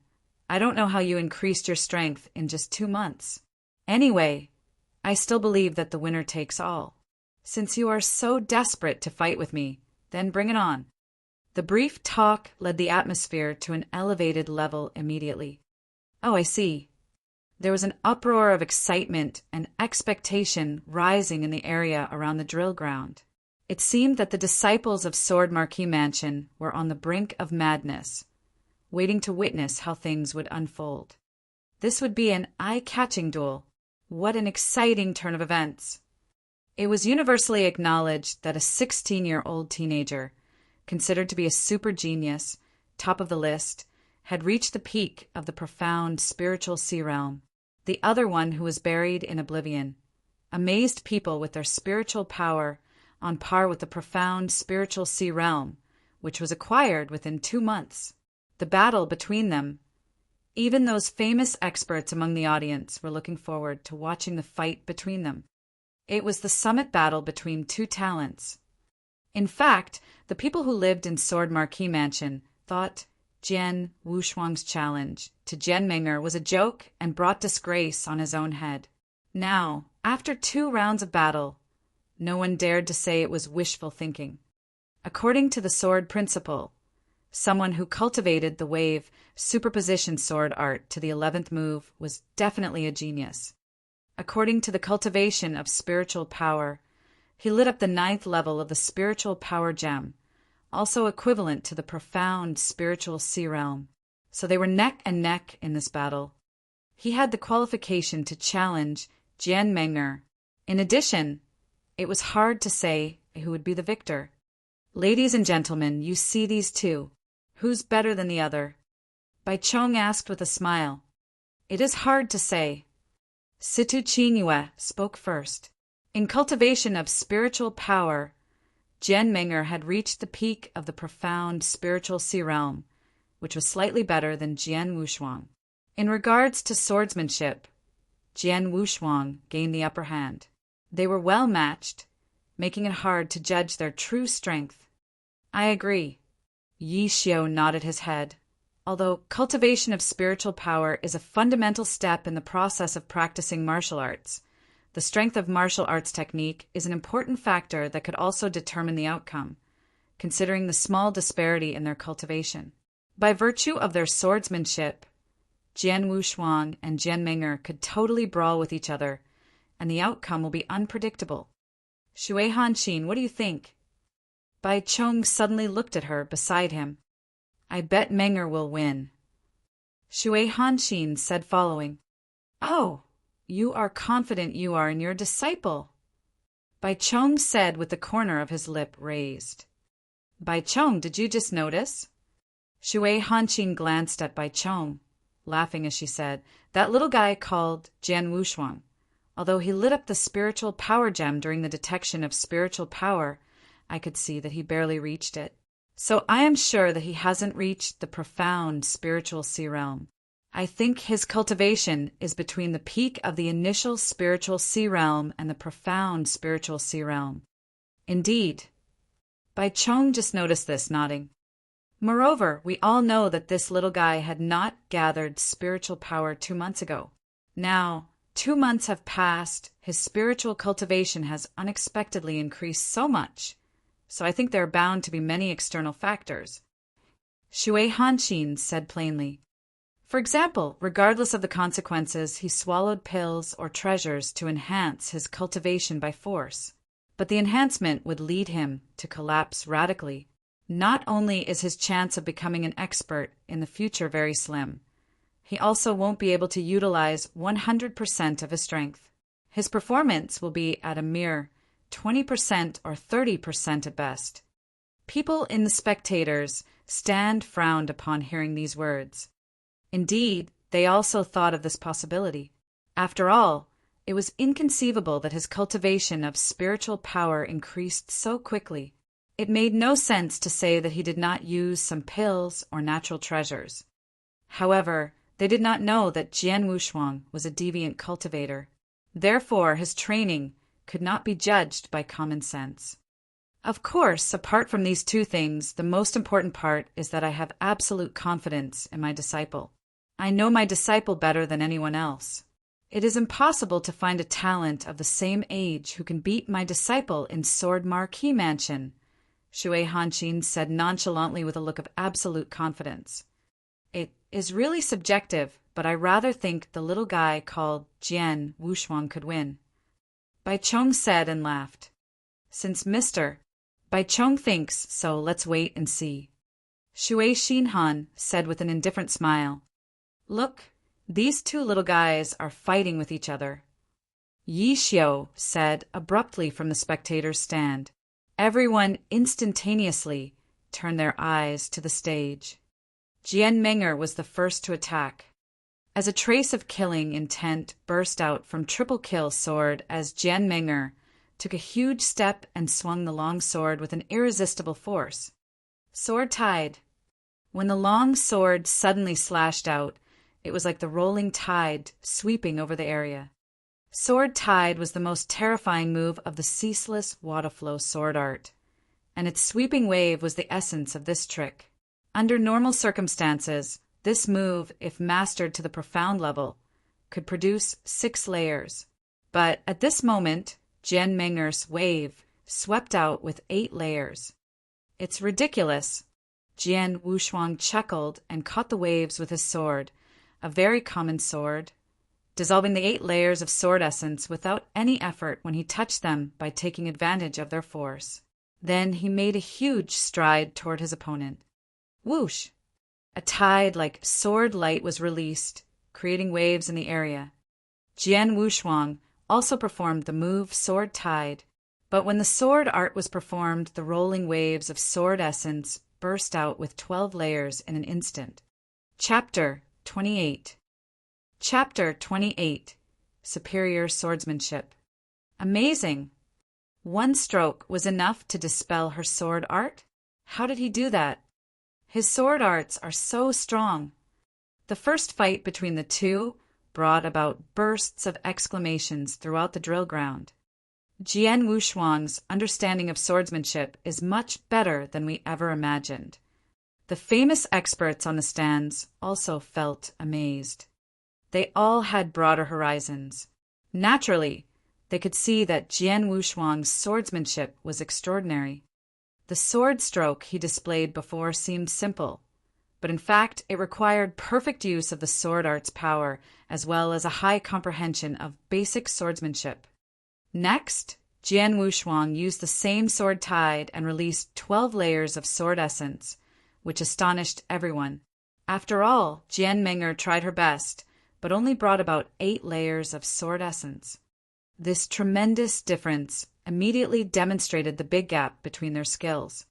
I don't know how you increased your strength in just 2 months. Anyway, I still believe that the winner takes all. Since you are so desperate to fight with me, then bring it on. The brief talk led the atmosphere to an elevated level immediately. Oh, I see. There was an uproar of excitement and expectation rising in the area around the drill ground. It seemed that the disciples of Sword Marquee Mansion were on the brink of madness, waiting to witness how things would unfold. This would be an eye-catching duel. What an exciting turn of events. It was universally acknowledged that a 16-year-old teenager, considered to be a super genius, top of the list, had reached the peak of the profound spiritual sea realm. The other one who was buried in oblivion, amazed people with their spiritual power on par with the profound spiritual sea realm, which was acquired within 2 months. The battle between them, even those famous experts among the audience were looking forward to watching the fight between them. It was the summit battle between two talents. In fact, the people who lived in Sword Marquee Mansion thought Jian Wushuang's challenge to Jian Meng'er was a joke and brought disgrace on his own head. Now, after 2 rounds of battle, no one dared to say it was wishful thinking. According to the sword principle, someone who cultivated the wave superposition sword art to the 11th move was definitely a genius. According to the cultivation of spiritual power, he lit up the 9th level of the spiritual power gem, also equivalent to the profound spiritual sea realm. So they were neck and neck in this battle. He had the qualification to challenge Jian Meng'er. In addition, it was hard to say who would be the victor. Ladies and gentlemen, you see these two. Who's better than the other? Bai Chong asked with a smile. It is hard to say. Situ Qingyue spoke first. In cultivation of spiritual power, Jian Ming'er had reached the peak of the profound spiritual sea realm, which was slightly better than Jian Wushuang. In regards to swordsmanship, Jian Wushuang gained the upper hand. They were well matched, making it hard to judge their true strength. I agree. Yi Xiao nodded his head. Although cultivation of spiritual power is a fundamental step in the process of practicing martial arts, the strength of martial arts technique is an important factor that could also determine the outcome, considering the small disparity in their cultivation. By virtue of their swordsmanship, Jian Wushuang and Jian Ming'er could totally brawl with each other, and the outcome will be unpredictable. Shui Hanqin, what do you think? Bai Chong suddenly looked at her beside him. I bet Ming'er will win. Shui Hanqin said following. Oh, you are confident you are in your disciple. Bai Chong said with the corner of his lip raised. Bai Chong, did you just notice? Shui Hanqin glanced at Bai Chong, laughing as she said, that little guy called Jian Wushuang. Although he lit up the spiritual power gem during the detection of spiritual power, I could see that he barely reached it. So I am sure that he hasn't reached the profound spiritual sea realm. I think his cultivation is between the peak of the initial spiritual sea realm and the profound spiritual sea realm. Indeed. Bai Chong just noticed this, nodding. Moreover, we all know that this little guy had not gathered spiritual power 2 months ago. Now, 2 months have passed, his spiritual cultivation has unexpectedly increased so much, so I think there are bound to be many external factors. Shui Hanqin said plainly. For example, regardless of the consequences, he swallowed pills or treasures to enhance his cultivation by force. But the enhancement would lead him to collapse radically. Not only is his chance of becoming an expert in the future very slim, he also won't be able to utilize 100% of his strength. His performance will be at a mere 20% or 30% at best. People in the spectators stand frowned upon hearing these words. Indeed, they also thought of this possibility. After all, it was inconceivable that his cultivation of spiritual power increased so quickly. It made no sense to say that he did not use some pills or natural treasures. However, they did not know that Jian Wushuang was a deviant cultivator. Therefore, his training could not be judged by common sense. Of course, apart from these two things, the most important part is that I have absolute confidence in my disciple. I know my disciple better than anyone else. It is impossible to find a talent of the same age who can beat my disciple in Sword Marquee Mansion, Shui Hanqin said nonchalantly with a look of absolute confidence. It is really subjective, but I rather think the little guy called Jian Wushuang could win. Bai Chong said and laughed. Since Mr. Bai Chong thinks so, let's wait and see. Shui Xinhan said with an indifferent smile. Look, these two little guys are fighting with each other. Yi Xiao said abruptly from the spectators' stand. Everyone instantaneously turned their eyes to the stage. Jian Ming'er was the first to attack. As a trace of killing intent burst out from Triple Kill sword as Jian Ming'er took a huge step and swung the long sword with an irresistible force. Sword tide. When the long sword suddenly slashed out, it was like the rolling tide sweeping over the area. Sword tide was the most terrifying move of the ceaseless water flow sword art, and its sweeping wave was the essence of this trick. Under normal circumstances, this move, if mastered to the profound level, could produce 6 layers. But at this moment, Jian Ming'er's wave swept out with 8 layers. It's ridiculous. Jian Wushuang chuckled and caught the waves with his sword, a very common sword, dissolving the 8 layers of sword essence without any effort when he touched them by taking advantage of their force. Then he made a huge stride toward his opponent. Whoosh! A tide like sword light was released, creating waves in the area. Jian Wushuang also performed the move Sword Tide, but when the sword art was performed, the rolling waves of sword essence burst out with 12 layers in an instant. Chapter 28. Chapter 28. Superior Swordsmanship. Amazing! One stroke was enough to dispel her sword art? How did he do that? His sword arts are so strong. The first fight between the two brought about bursts of exclamations throughout the drill ground. Jian Wushuang's understanding of swordsmanship is much better than we ever imagined. The famous experts on the stands also felt amazed. They all had broader horizons. Naturally, they could see that Jian Wushuang's swordsmanship was extraordinary. The sword stroke he displayed before seemed simple, but in fact it required perfect use of the sword art's power as well as a high comprehension of basic swordsmanship. Next, Jian Wushuang used the same sword tide and released 12 layers of sword essence, which astonished everyone. After all, Jian Meng'er tried her best, but only brought about 8 layers of sword essence. This tremendous difference immediately demonstrated the big gap between their skills.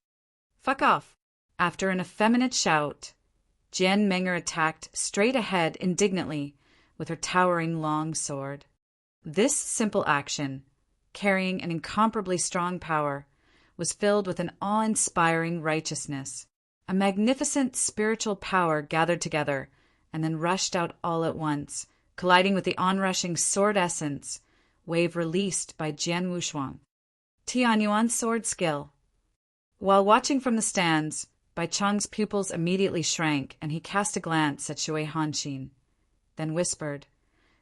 Fuck off! After an effeminate shout, Jian Meng'er attacked straight ahead indignantly with her towering long sword. This simple action, carrying an incomparably strong power, was filled with an awe-inspiring righteousness. A magnificent spiritual power gathered together and then rushed out all at once, colliding with the onrushing sword essence wave released by Jian Wushuang. Tianyuan's sword skill. While watching from the stands, Bai Cheng's pupils immediately shrank and he cast a glance at Shui Hanxin, then whispered,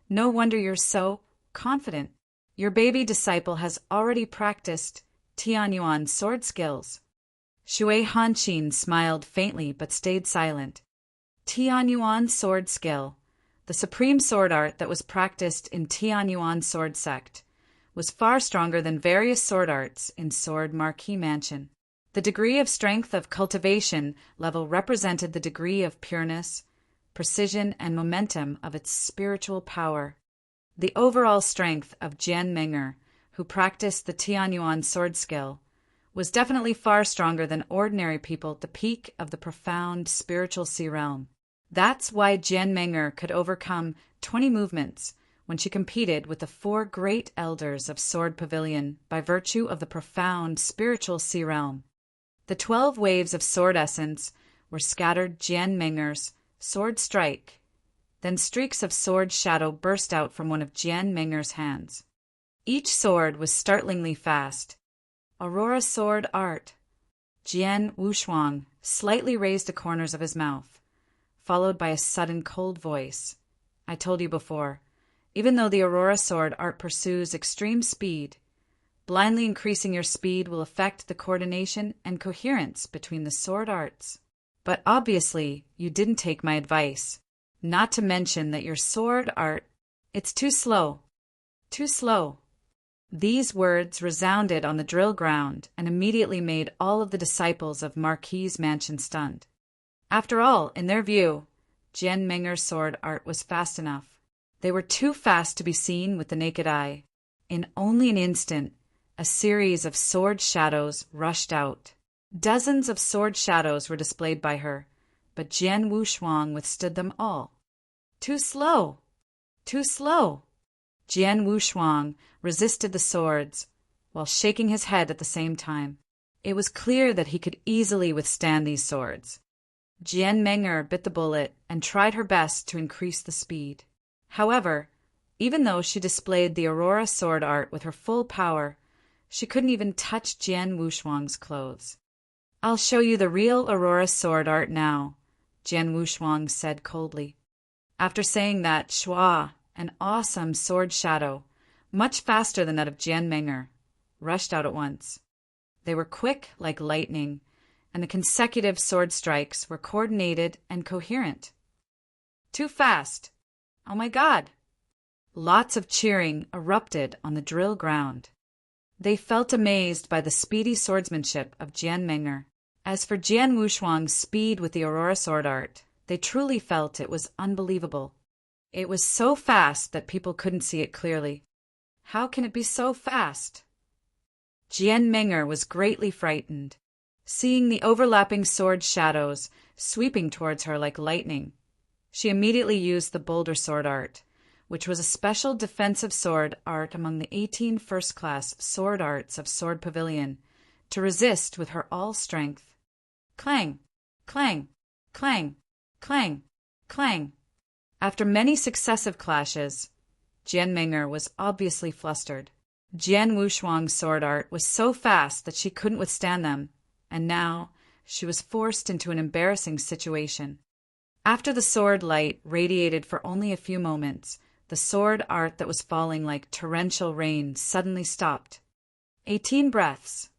"No wonder you're so confident. Your baby disciple has already practiced Tianyuan's sword skills." Shui Hanxin smiled faintly but stayed silent. Tianyuan's sword skill, the supreme sword art that was practiced in Tianyuan sword sect, was far stronger than various sword arts in Sword Marquis Mansion. The degree of strength of cultivation level represented the degree of pureness, precision, and momentum of its spiritual power. The overall strength of Jian Meng'er, who practiced the Tianyuan sword skill, was definitely far stronger than ordinary people at the peak of the profound spiritual sea realm. That's why Jian Meng'er could overcome 20 movements when she competed with the 4 great elders of Sword Pavilion by virtue of the profound spiritual sea realm. The 12 waves of sword essence were scattered Jian Meng'er's sword strike. Then streaks of sword shadow burst out from one of Jian Meng'er's hands. Each sword was startlingly fast. Aurora sword art. Jian Wushuang slightly raised the corners of his mouth, followed by a sudden cold voice. "I told you before, even though the Aurora sword art pursues extreme speed, blindly increasing your speed will affect the coordination and coherence between the sword arts. But obviously, you didn't take my advice. Not to mention that your sword art, it's too slow. Too slow." These words resounded on the drill ground and immediately made all of the disciples of Marquis Mansion stunned. After all, in their view, Jian Meng'er's sword art was fast enough. They were too fast to be seen with the naked eye. In only an instant, a series of sword shadows rushed out. Dozens of sword shadows were displayed by her, but Jian Wushuang withstood them all. Too slow! Too slow! Jian Wushuang resisted the swords, while shaking his head at the same time. It was clear that he could easily withstand these swords. Jian Meng'er bit the bullet and tried her best to increase the speed. However, even though she displayed the Aurora sword art with her full power, she couldn't even touch Jian Wushuang's clothes. "I'll show you the real Aurora sword art now," Jian Wushuang said coldly. After saying that, Shua, an awesome sword shadow, much faster than that of Jian Meng'er, rushed out at once. They were quick like lightning, and the consecutive sword strikes were coordinated and coherent. "Too fast! Oh my God!" Lots of cheering erupted on the drill ground. They felt amazed by the speedy swordsmanship of Jian Meng'er. As for Jian Wushuang's speed with the Aurora sword art, they truly felt it was unbelievable. It was so fast that people couldn't see it clearly. How can it be so fast? Jian Meng'er was greatly frightened, seeing the overlapping sword shadows sweeping towards her like lightning. She immediately used the bolder sword art, which was a special defensive sword art among the 18 first-class sword arts of Sword Pavilion, to resist with her all strength. Clang, clang, clang, clang, clang. After many successive clashes, Jian Ming'er was obviously flustered. Jian Wushuang's sword art was so fast that she couldn't withstand them, and now she was forced into an embarrassing situation. After the sword light radiated for only a few moments, the sword art that was falling like torrential rain suddenly stopped. 18 breaths.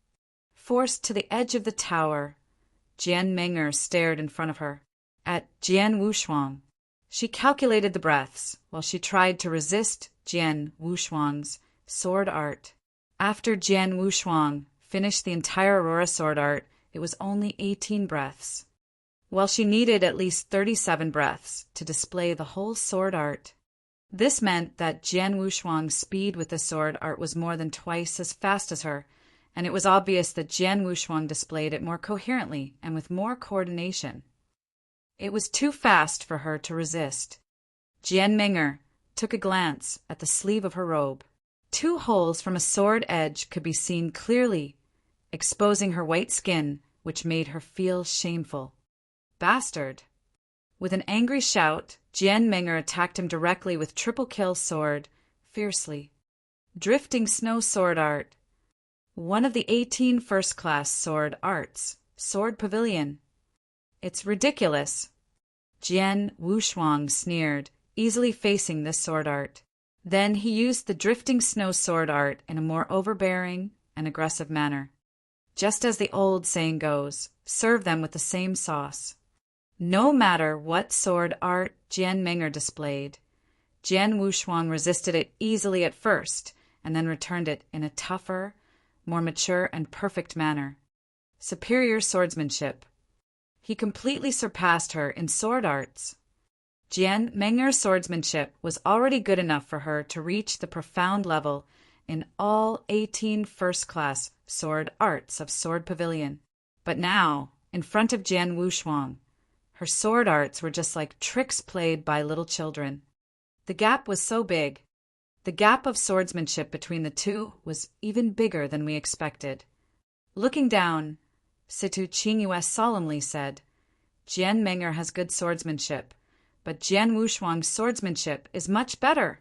Forced to the edge of the tower, Jian Ming'er stared in front of her, at Jian Wushuang. She calculated the breaths, while she tried to resist Jian Wushuang's sword art. After Jian Wushuang finished the entire Aurora sword art, it was only 18 breaths, while she needed at least 37 breaths to display the whole sword art. This meant that Jian Wushuang's speed with the sword art was more than twice as fast as her, and it was obvious that Jian Wushuang displayed it more coherently and with more coordination. It was too fast for her to resist. Jian Ming'er took a glance at the sleeve of her robe. 2 holes from a sword edge could be seen clearly, exposing her white skin, which made her feel shameful. Bastard! With an angry shout, Jian Ming'er attacked him directly with triple kill sword, fiercely. Drifting snow sword art. One of the 18 first-class sword arts, Sword Pavilion. It's ridiculous. Jian Wushuang sneered, easily facing this sword art. Then he used the drifting snow sword art in a more overbearing and aggressive manner. Just as the old saying goes, serve them with the same sauce. No matter what sword art Jian Ming'er displayed, Jian Wushuang resisted it easily at first, and then returned it in a tougher, more mature and perfect manner. Superior swordsmanship. He completely surpassed her in sword arts. Jian Ming'er's swordsmanship was already good enough for her to reach the profound level in all 18 first-class sword arts of Sword Pavilion. But now, in front of Jian Wushuang, her sword arts were just like tricks played by little children. The gap was so big. The gap of swordsmanship between the two was even bigger than we expected. Looking down, Situ Qingyue solemnly said, Jian Ming'er has good swordsmanship, but Jian Wushuang's swordsmanship is much better.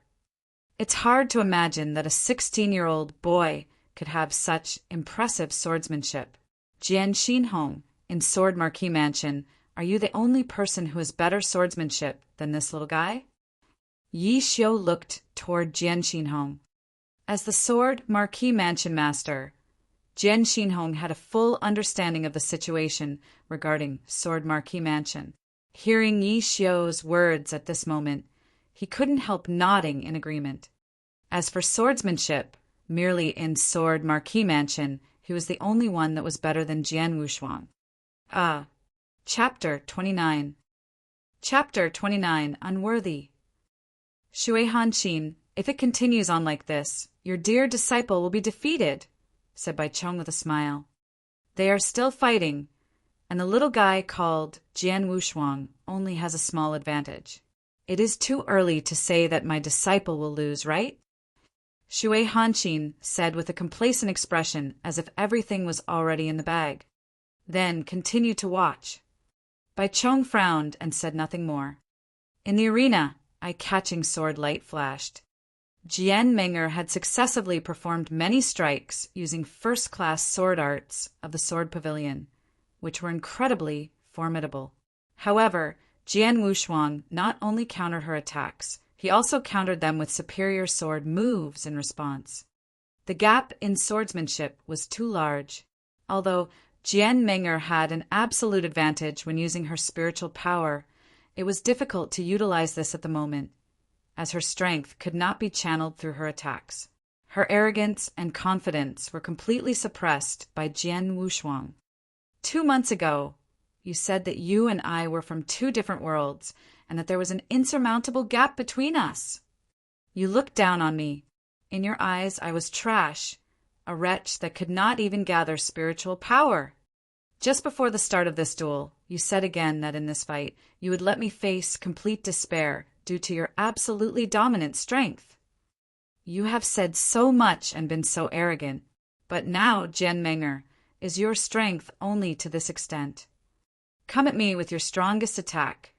It's hard to imagine that a 16-year-old boy could have such impressive swordsmanship. Jian Xinhong, in Sword Marquis Mansion, are you the only person who has better swordsmanship than this little guy? Yi Xiu looked toward Jian Xinhong. As the Sword Marquis Mansion master, Jian Xinhong had a full understanding of the situation regarding Sword Marquis Mansion. Hearing Yi Xiu's words at this moment, he couldn't help nodding in agreement. As for swordsmanship, merely in Sword Marquis Mansion, he was the only one that was better than Jian Wushuang. Chapter 29. Chapter 29. Unworthy. Shui Hanqin, if it continues on like this, your dear disciple will be defeated, said Bai Chong with a smile. They are still fighting, and the little guy called Jian Wushuang only has a small advantage. It is too early to say that my disciple will lose, right? Shui Hanqin said with a complacent expression as if everything was already in the bag. Then continued to watch. Bai Chong frowned and said nothing more. In the arena, eye-catching sword light flashed. Jian Ming'er had successively performed many strikes using first-class sword arts of the Sword Pavilion, which were incredibly formidable. However, Jian Wushuang not only countered her attacks, he also countered them with superior sword moves in response. The gap in swordsmanship was too large. Although Jian Ming'er had an absolute advantage when using her spiritual power, it was difficult to utilize this at the moment, as her strength could not be channeled through her attacks. Her arrogance and confidence were completely suppressed by Jian Wushuang. 2 months ago, you said that you and I were from 2 different worlds, and that there was an insurmountable gap between us. You looked down on me. In your eyes, I was trash, a wretch that could not even gather spiritual power. Just before the start of this duel, you said again that in this fight, you would let me face complete despair due to your absolutely dominant strength. You have said so much and been so arrogant, but now, Jian Meng'er, is your strength only to this extent. Come at me with your strongest attack,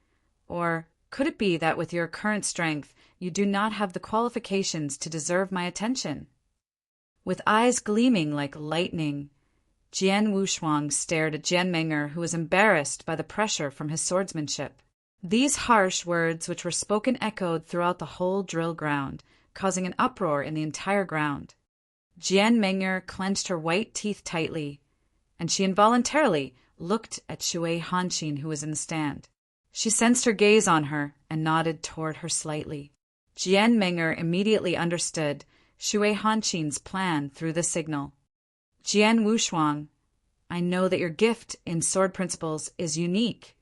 or could it be that with your current strength you do not have the qualifications to deserve my attention? With eyes gleaming like lightning, Jian Wushuang stared at Jian Meng'er, who was embarrassed by the pressure from his swordsmanship. These harsh words, which were spoken, echoed throughout the whole drill ground, causing an uproar in the entire ground. Jian Meng'er clenched her white teeth tightly, and she involuntarily looked at Shui Hanqin, who was in the stand. She sensed her gaze on her and nodded toward her slightly. Jian Meng'er immediately understood Shui Hanqin's plan through the signal. Jian Wushuang, I know that your gift in sword principles is unique,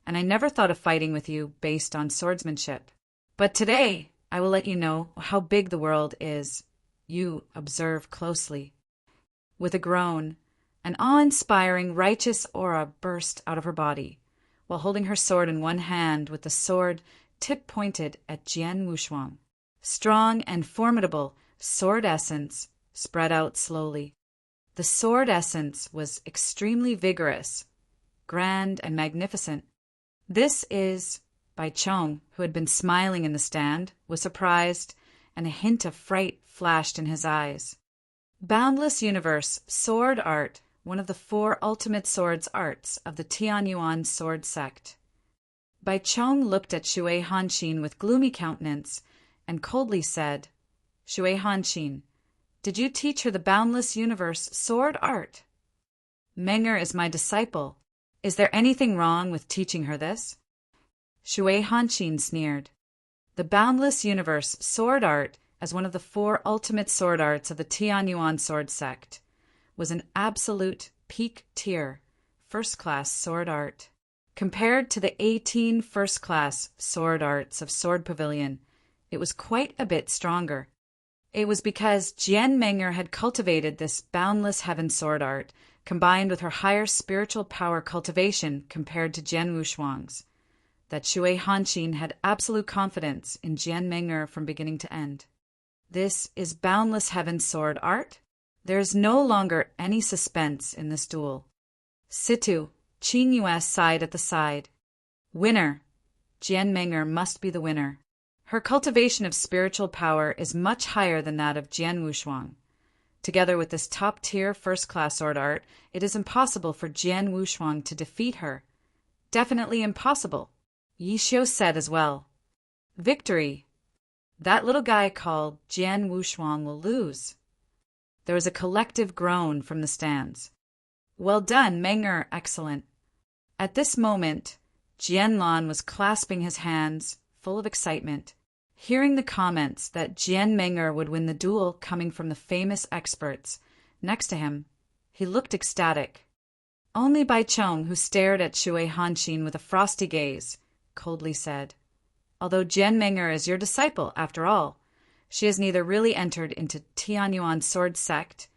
and I never thought of fighting with you based on swordsmanship. But today, I will let you know how big the world is. You observe closely. With a groan, an awe-inspiring, righteous aura burst out of her body, while holding her sword in one hand with the sword tip pointed at Jian Wushuang. Strong and formidable sword essence spread out slowly. The sword essence was extremely vigorous, grand, and magnificent. This is, Bai Chong, who had been smiling in the stand, was surprised, and a hint of fright flashed in his eyes. Boundless Universe Sword Art, one of the 4 ultimate swords arts of the Tianyuan sword sect. Bai Chong looked at Shui Hanqin with gloomy countenance and coldly said, Shui Hanqin, did you teach her the Boundless Universe sword art? Meng'er is my disciple. Is there anything wrong with teaching her this? Shui Hanqin sneered. The Boundless Universe sword art, as one of the 4 ultimate sword arts of the Tianyuan sword sect, was an absolute peak-tier, first-class sword art. Compared to the 18 first-class sword arts of Sword Pavilion, it was quite a bit stronger. It was because Jian Meng'er had cultivated this boundless heaven sword art, combined with her higher spiritual power cultivation compared to Jian Wushuang's, that Shui Hanqin had absolute confidence in Jian Meng'er from beginning to end. This is boundless heaven sword art? There is no longer any suspense in this duel. Situ, Qing Yu's side at the side. Winner. Jian Meng'er must be the winner. Her cultivation of spiritual power is much higher than that of Jian Wushuang. Together with this top-tier first-class sword art, it is impossible for Jian Wushuang to defeat her. Definitely impossible. Yi Xiu said as well. Victory. That little guy called Jian Wushuang will lose. There was a collective groan from the stands. Well done, Meng'er, excellent. At this moment, Jian Lan was clasping his hands, full of excitement. Hearing the comments that Jian Meng'er would win the duel coming from the famous experts next to him, he looked ecstatic. Only Bai Chong, who stared at Shui Hanqin with a frosty gaze, coldly said, Although Jian Meng'er is your disciple, after all, she has neither really entered into Tianyuan sword sect,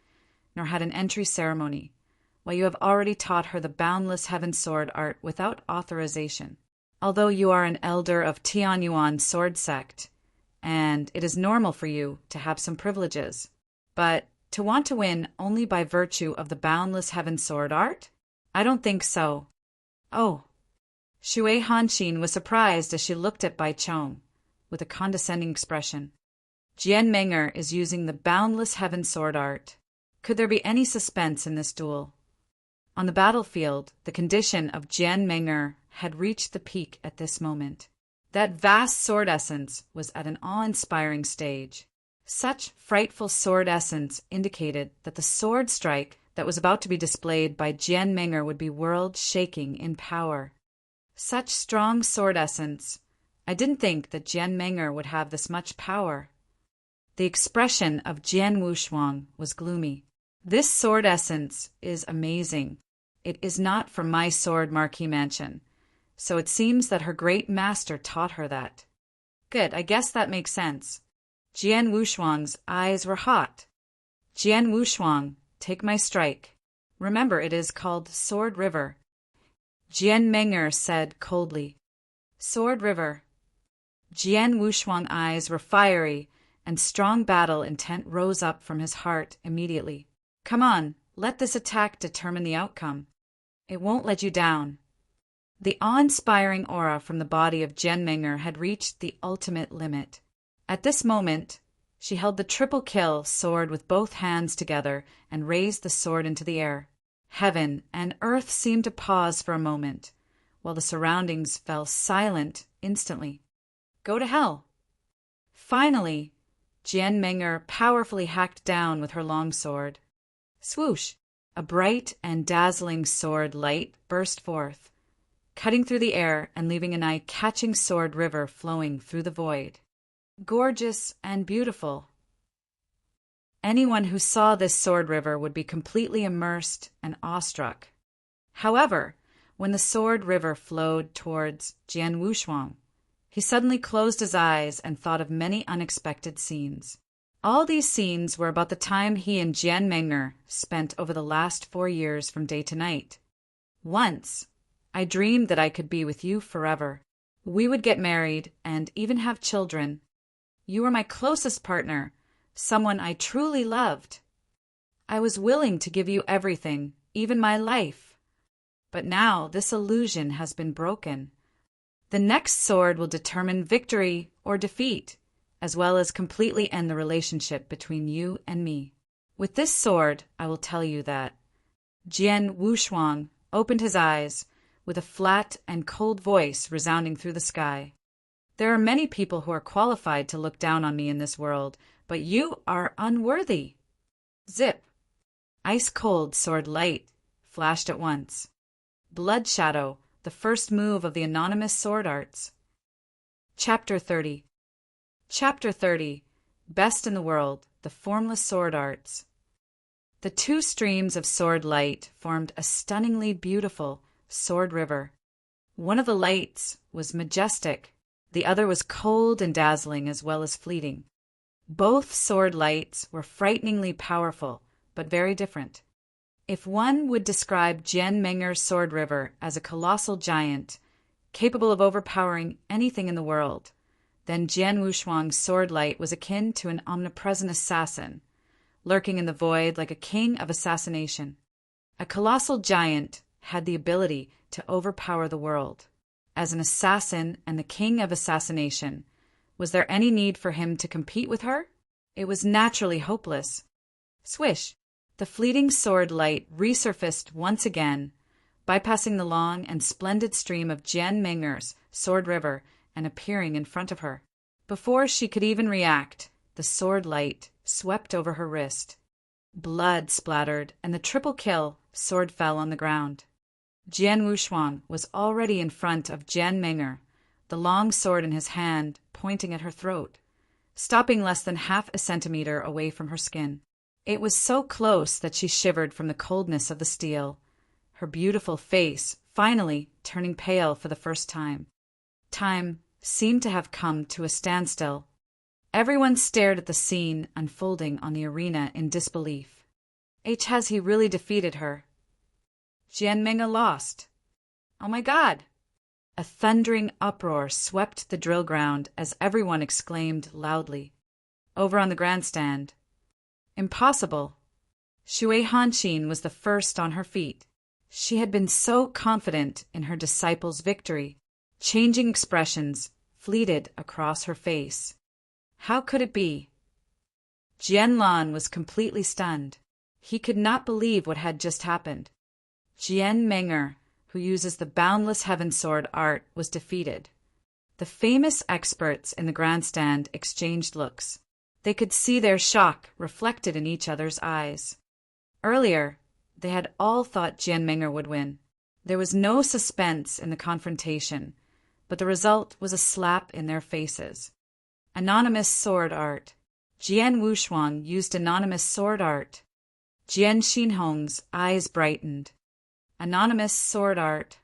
nor had an entry ceremony, while you have already taught her the boundless heaven sword art without authorization. Although you are an elder of Tianyuan sword sect, and it is normal for you to have some privileges, but to want to win only by virtue of the boundless heaven sword art? I don't think so. Oh. Shui Hanqin was surprised as she looked at Bai Chong, with a condescending expression. Jian Meng'er is using the boundless heaven sword art. Could there be any suspense in this duel? On the battlefield, the condition of Jian Meng'er had reached the peak at this moment. That vast sword essence was at an awe-inspiring stage. Such frightful sword essence indicated that the sword strike that was about to be displayed by Jian Meng'er would be world-shaking in power. Such strong sword essence. I didn't think that Jian Meng'er would have this much power. The expression of Jian Wushuang was gloomy. This sword essence is amazing. It is not from my sword Marquis Mansion, so it seems that her great master taught her that. Good, I guess that makes sense. Jian Wushuang's eyes were hot. Jian Wushuang, take my strike. Remember, it is called Sword River. Jian Meng'er said coldly. Sword River. Jian Wushuang eyes were fiery, and strong battle intent rose up from his heart immediately. Come on, let this attack determine the outcome. It won't let you down. The awe-inspiring aura from the body of Jian Meng'er had reached the ultimate limit. At this moment, she held the triple kill sword with both hands together and raised the sword into the air. Heaven and earth seemed to pause for a moment, while the surroundings fell silent instantly. Go to hell. Finally, Jian Meng'er powerfully hacked down with her long sword. Swoosh! A bright and dazzling sword light burst forth, cutting through the air and leaving an eye-catching sword river flowing through the void. Gorgeous and beautiful. Anyone who saw this sword river would be completely immersed and awestruck. However, when the sword river flowed towards Jian Wushuang, he suddenly closed his eyes and thought of many unexpected scenes. All these scenes were about the time he and Jian Meng'er spent over the last 4 years from day to night. Once, I dreamed that I could be with you forever. We would get married and even have children. You were my closest partner, someone I truly loved. I was willing to give you everything, even my life. But now this illusion has been broken. The next sword will determine victory or defeat, as well as completely end the relationship between you and me. With this sword, I will tell you that. Jian Wushuang opened his eyes, with a flat and cold voice resounding through the sky. There are many people who are qualified to look down on me in this world, but you are unworthy. Zip! Ice-cold sword light flashed at once. Blood Shadow, the first move of the anonymous sword arts. Chapter 30. Chapter 30. Best in the World, the Formless Sword Arts. The two streams of sword light formed a stunningly beautiful sword river. One of the lights was majestic, the other was cold and dazzling as well as fleeting. Both sword lights were frighteningly powerful, but very different. If one would describe Jian Meng'er's sword river as a colossal giant, capable of overpowering anything in the world, then Jian Wushuang's sword light was akin to an omnipresent assassin, lurking in the void like a king of assassination. A colossal giant had the ability to overpower the world. As an assassin and the king of assassination, was there any need for him to compete with her? It was naturally hopeless. Swish! The fleeting sword light resurfaced once again, bypassing the long and splendid stream of Jian Meng'er's sword river and appearing in front of her. Before she could even react, the sword light swept over her wrist. Blood splattered, and the triple kill sword fell on the ground. Jian Wushuang was already in front of Jian Meng'er, the long sword in his hand pointing at her throat, stopping less than half a centimeter away from her skin. It was so close that she shivered from the coldness of the steel, her beautiful face finally turning pale for the first time. Time seemed to have come to a standstill. Everyone stared at the scene unfolding on the arena in disbelief. Has he really defeated her? Jian Meng'er lost. Oh my God! A thundering uproar swept the drill ground as everyone exclaimed loudly. Over on the grandstand, impossible. Shui Hanqin was the first on her feet. She had been so confident in her disciple's victory. Changing expressions fleeted across her face. How could it be? Jian Lan was completely stunned. He could not believe what had just happened. Jian Meng'er, who uses the Boundless Heaven Sword art, was defeated. The famous experts in the grandstand exchanged looks. They could see their shock reflected in each other's eyes. Earlier, they had all thought Jian Meng'er would win. There was no suspense in the confrontation, but the result was a slap in their faces. Anonymous sword art. Jian Wushuang used anonymous sword art. Jian Xinhong's eyes brightened. Anonymous sword art.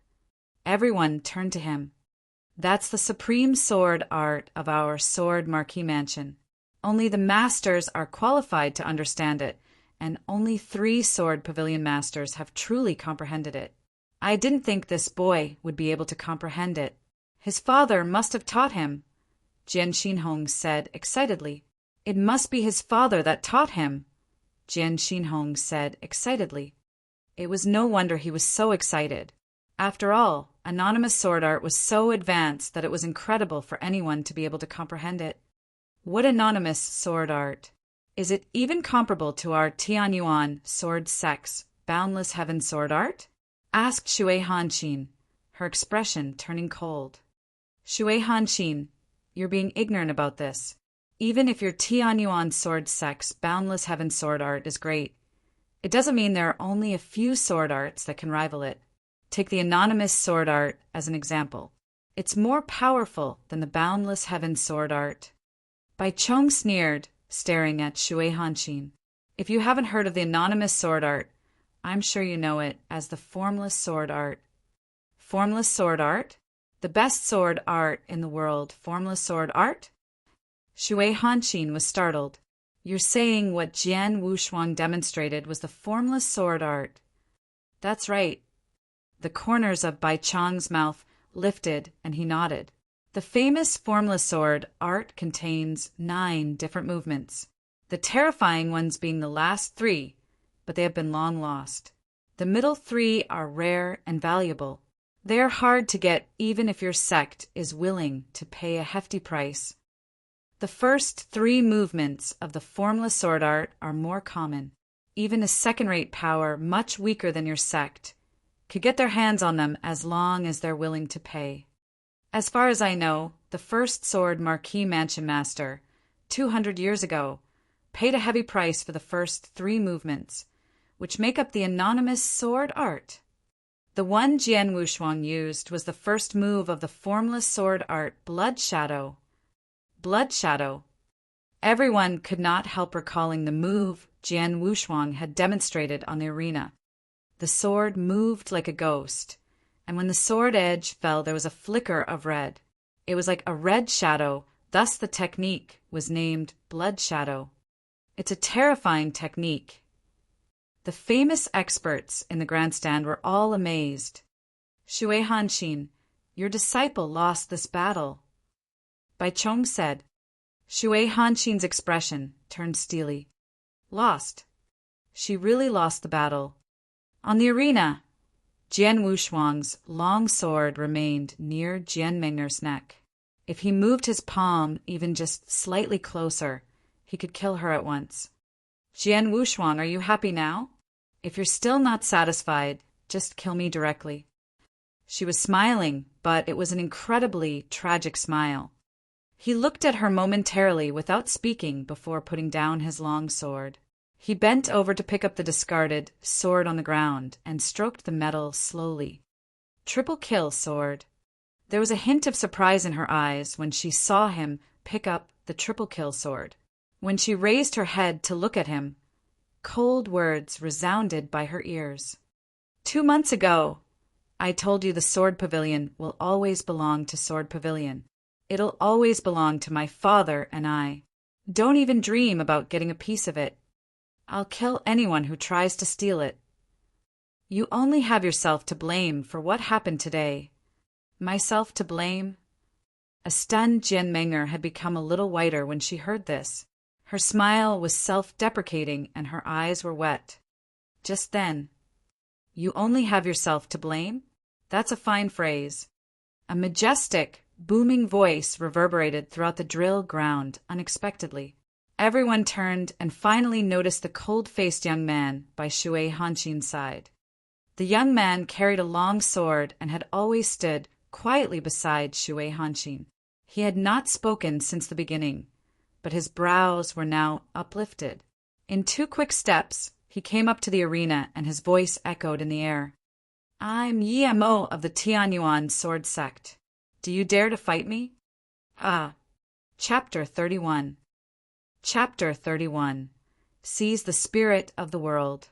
Everyone turned to him. That's the supreme sword art of our sword marquee mansion. Only the masters are qualified to understand it, and only 3 sword pavilion masters have truly comprehended it. I didn't think this boy would be able to comprehend it. His father must have taught him. Jian Xinhong said excitedly. It must be his father that taught him, Jian Xinhong said excitedly. It was no wonder he was so excited. After all, anonymous sword art was so advanced that it was incredible for anyone to be able to comprehend it. What anonymous sword art? Is it even comparable to our Tianyuan sword sect's boundless heaven sword art? Asked Shui Hanqin, her expression turning cold. Shui Hanqin, you're being ignorant about this. Even if your Tianyuan sword sect's boundless heaven sword art is great, it doesn't mean there are only a few sword arts that can rival it. Take the anonymous sword art as an example. It's more powerful than the boundless heaven sword art. Bai Chong sneered, staring at Shui Hanqin. If you haven't heard of the anonymous sword art, I'm sure you know it as the formless sword art. Formless sword art? The best sword art in the world, formless sword art? Shui Hanqin was startled. You're saying what Jian Wushuang demonstrated was the formless sword art. That's right. The corners of Bai Chong's mouth lifted and he nodded. The famous formless sword art contains 9 different movements, the terrifying ones being the last 3, but they have been long lost. The middle 3 are rare and valuable. They are hard to get even if your sect is willing to pay a hefty price. The first 3 movements of the formless sword art are more common. Even a second-rate power much weaker than your sect could get their hands on them as long as they're willing to pay. As far as I know, the first sword Marquis Mansion Master, 200 years ago, paid a heavy price for the first 3 movements, which make up the anonymous sword art. The one Jian Wushuang used was the first move of the formless sword art, Blood Shadow. Blood Shadow. Everyone could not help recalling the move Jian Wushuang had demonstrated on the arena. The sword moved like a ghost, and when the sword edge fell there was a flicker of red. It was like a red shadow, thus the technique was named Blood Shadow. It's a terrifying technique. The famous experts in the grandstand were all amazed. Shui Hanqin, your disciple lost this battle. Bai Chong said. Shui Hanqin's expression turned steely. Lost. She really lost the battle. On the arena, Jian Wushuang's long sword remained near Jian Meng'er's neck. If he moved his palm even just slightly closer, he could kill her at once. Jian Wushuang, are you happy now? If you're still not satisfied, just kill me directly. She was smiling, but it was an incredibly tragic smile. He looked at her momentarily without speaking before putting down his long sword. He bent over to pick up the discarded sword on the ground and stroked the metal slowly. Triple kill sword. There was a hint of surprise in her eyes when she saw him pick up the triple kill sword. When she raised her head to look at him, cold words resounded by her ears. 2 months ago, I told you the Sword Pavilion will always belong to Sword Pavilion. It'll always belong to my father and I. Don't even dream about getting a piece of it. I'll kill anyone who tries to steal it. You only have yourself to blame for what happened today. Myself to blame? A stunned Jian Meng'er had become a little whiter when she heard this. Her smile was self-deprecating and her eyes were wet. Just then, you only have yourself to blame? That's a fine phrase. A majestic, booming voice reverberated throughout the drill ground unexpectedly. Everyone turned and finally noticed the cold-faced young man by Shui Hanqin's side. The young man carried a long sword and had always stood quietly beside Shui Hanqin. He had not spoken since the beginning, but his brows were now uplifted. In 2 quick steps, he came up to the arena and his voice echoed in the air. I'm Yimo of the Tianyuan sword sect. Do you dare to fight me? Chapter 31. Chapter 31. Sees the spirit of the world.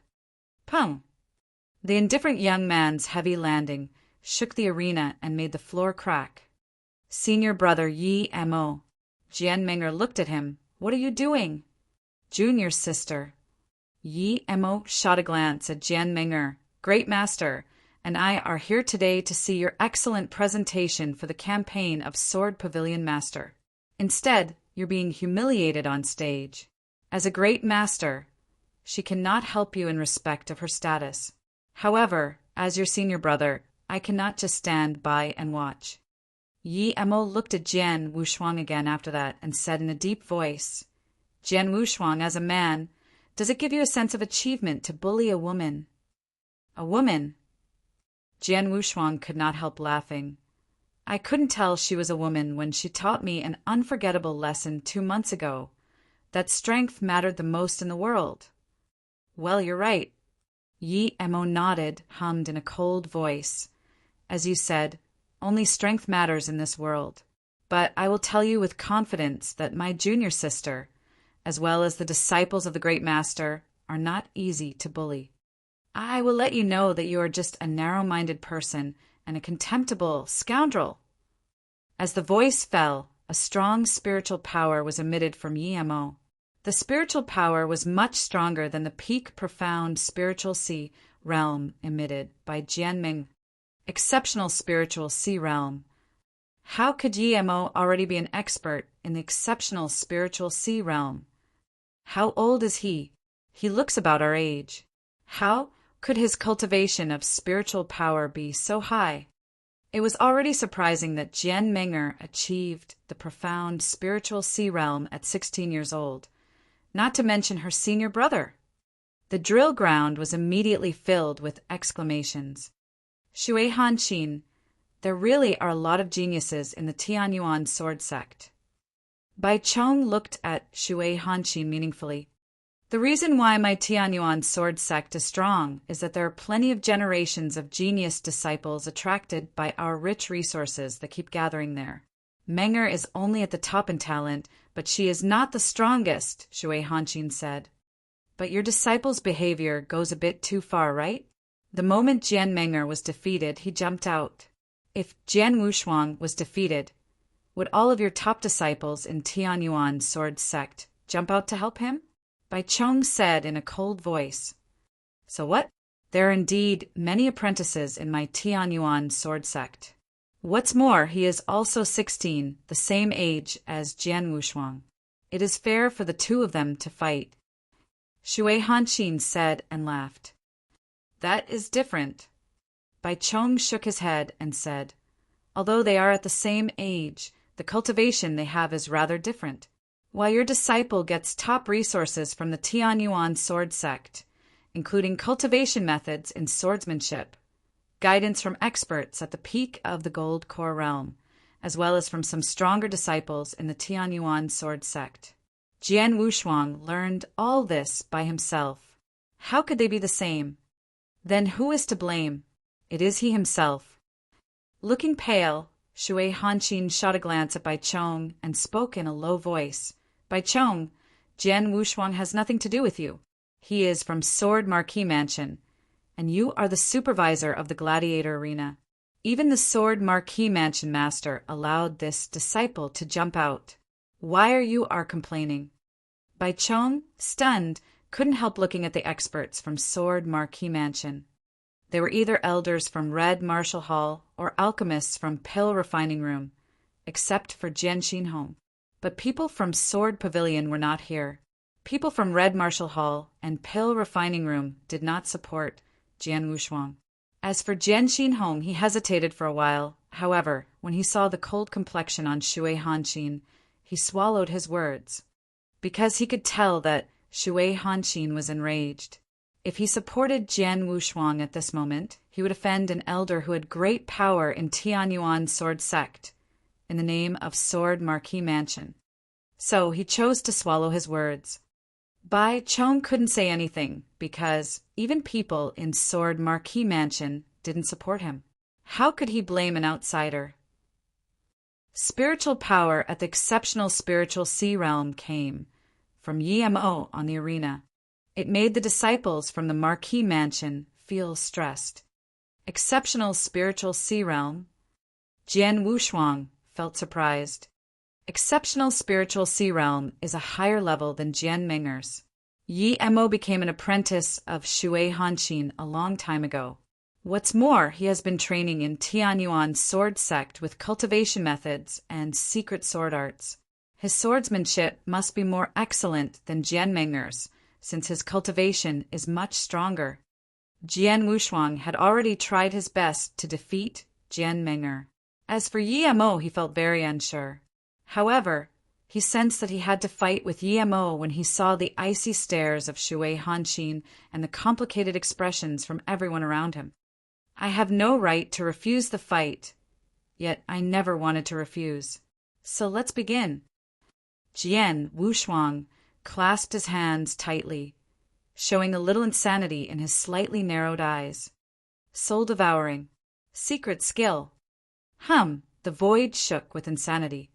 Pum! The indifferent young man's heavy landing shook the arena and made the floor crack. Senior brother Yi Mo. Jian Meng'er looked at him. What are you doing? Junior sister. Yi Mo shot a glance at Jian Meng'er. Great master, and I are here today to see your excellent presentation for the campaign of Sword Pavilion Master. Instead, you're being humiliated on stage. As a great master, she cannot help you in respect of her status. However, as your senior brother, I cannot just stand by and watch. Yi Emo looked at Jian Wushuang again after that and said in a deep voice, Jian Wushuang, as a man, does it give you a sense of achievement to bully a woman? A woman? Jian Wushuang could not help laughing. I couldn't tell she was a woman when she taught me an unforgettable lesson 2 months ago, that strength mattered the most in the world. Well, you're right. Yi Emo nodded, hummed in a cold voice. As you said, only strength matters in this world. But I will tell you with confidence that my junior sister, as well as the disciples of the great master, are not easy to bully. I will let you know that you are just a narrow-minded person and a contemptible scoundrel. As the voice fell, a strong spiritual power was emitted from Yi Emo. The spiritual power was much stronger than the peak profound spiritual sea realm emitted by Jianming. Exceptional spiritual sea realm. How could Yi Emo already be an expert in the exceptional spiritual sea realm? How old is he? He looks about our age. How could his cultivation of spiritual power be so high? It was already surprising that Jian Menger achieved the profound spiritual sea realm at 16 years old, not to mention her senior brother. The drill ground was immediately filled with exclamations. Shui Hanqin, there really are a lot of geniuses in the Tianyuan sword sect. Bai Chong looked at Shui Hanqin meaningfully. The reason why my Tianyuan sword sect is strong is that there are plenty of generations of genius disciples attracted by our rich resources that keep gathering there. Menger is only at the top in talent, but she is not the strongest, Shui Hanqin said. But your disciple's behavior goes a bit too far, right? The moment Jian Menger was defeated, he jumped out. If Jian Wushuang was defeated, would all of your top disciples in Tianyuan sword sect jump out to help him? Bai Chong said in a cold voice. So what? There are indeed many apprentices in my Tianyuan sword sect. What's more, he is also 16, the same age as Jian Wushuang. It is fair for the two of them to fight. Shui Hanqin said and laughed. That is different. Bai Chong shook his head and said, although they are at the same age, the cultivation they have is rather different. While your disciple gets top resources from the Tianyuan sword sect, including cultivation methods in swordsmanship, guidance from experts at the peak of the Gold Core realm, as well as from some stronger disciples in the Tianyuan sword sect. Jian Wushuang learned all this by himself. How could they be the same? Then who is to blame? It is he himself. Looking pale, Shui Hanqin shot a glance at Bai Chong and spoke in a low voice. Bai Chong, Jian Wushuang has nothing to do with you. He is from Sword Marquis Mansion, and you are the supervisor of the gladiator arena. Even the Sword Marquis Mansion master allowed this disciple to jump out. Why are you complaining? Bai Chong, stunned, couldn't help looking at the experts from Sword Marquis Mansion. They were either elders from Red Martial Hall or alchemists from Pill Refining Room, except for Jian Xinhong. But people from Sword Pavilion were not here. People from Red Martial Hall and Pill Refining Room did not support Jian Wushuang. As for Jian Xinhong, he hesitated for a while. However, when he saw the cold complexion on Shui Hanqin, he swallowed his words, because he could tell that Shui Hanqin was enraged. If he supported Jian Wushuang at this moment, he would offend an elder who had great power in Tianyuan sword sect, in the name of Sword Marquis Mansion. So he chose to swallow his words. Bai Chong couldn't say anything, because even people in Sword Marquis Mansion didn't support him. How could he blame an outsider? Spiritual power at the exceptional spiritual sea realm came from Yi Emo on the arena. It made the disciples from the Marquis Mansion feel stressed. Exceptional spiritual sea realm. Jian Wushuang felt surprised. Exceptional spiritual sea realm is a higher level than Jian Menger's. Yi Emo became an apprentice of Shui Hanqin a long time ago. What's more, he has been training in Tianyuan sword sect with cultivation methods and secret sword arts. His swordsmanship must be more excellent than Jian Menger's, since his cultivation is much stronger. Jian Wushuang had already tried his best to defeat Jian Menger. As for Yi Mo, he felt very unsure. However, he sensed that he had to fight with Yi Mo when he saw the icy stares of Shui Hanxin and the complicated expressions from everyone around him. I have no right to refuse the fight, yet I never wanted to refuse. So let's begin. Jian Wushuang clasped his hands tightly, showing a little insanity in his slightly narrowed eyes. Soul-devouring. Secret skill. The void shook with insanity.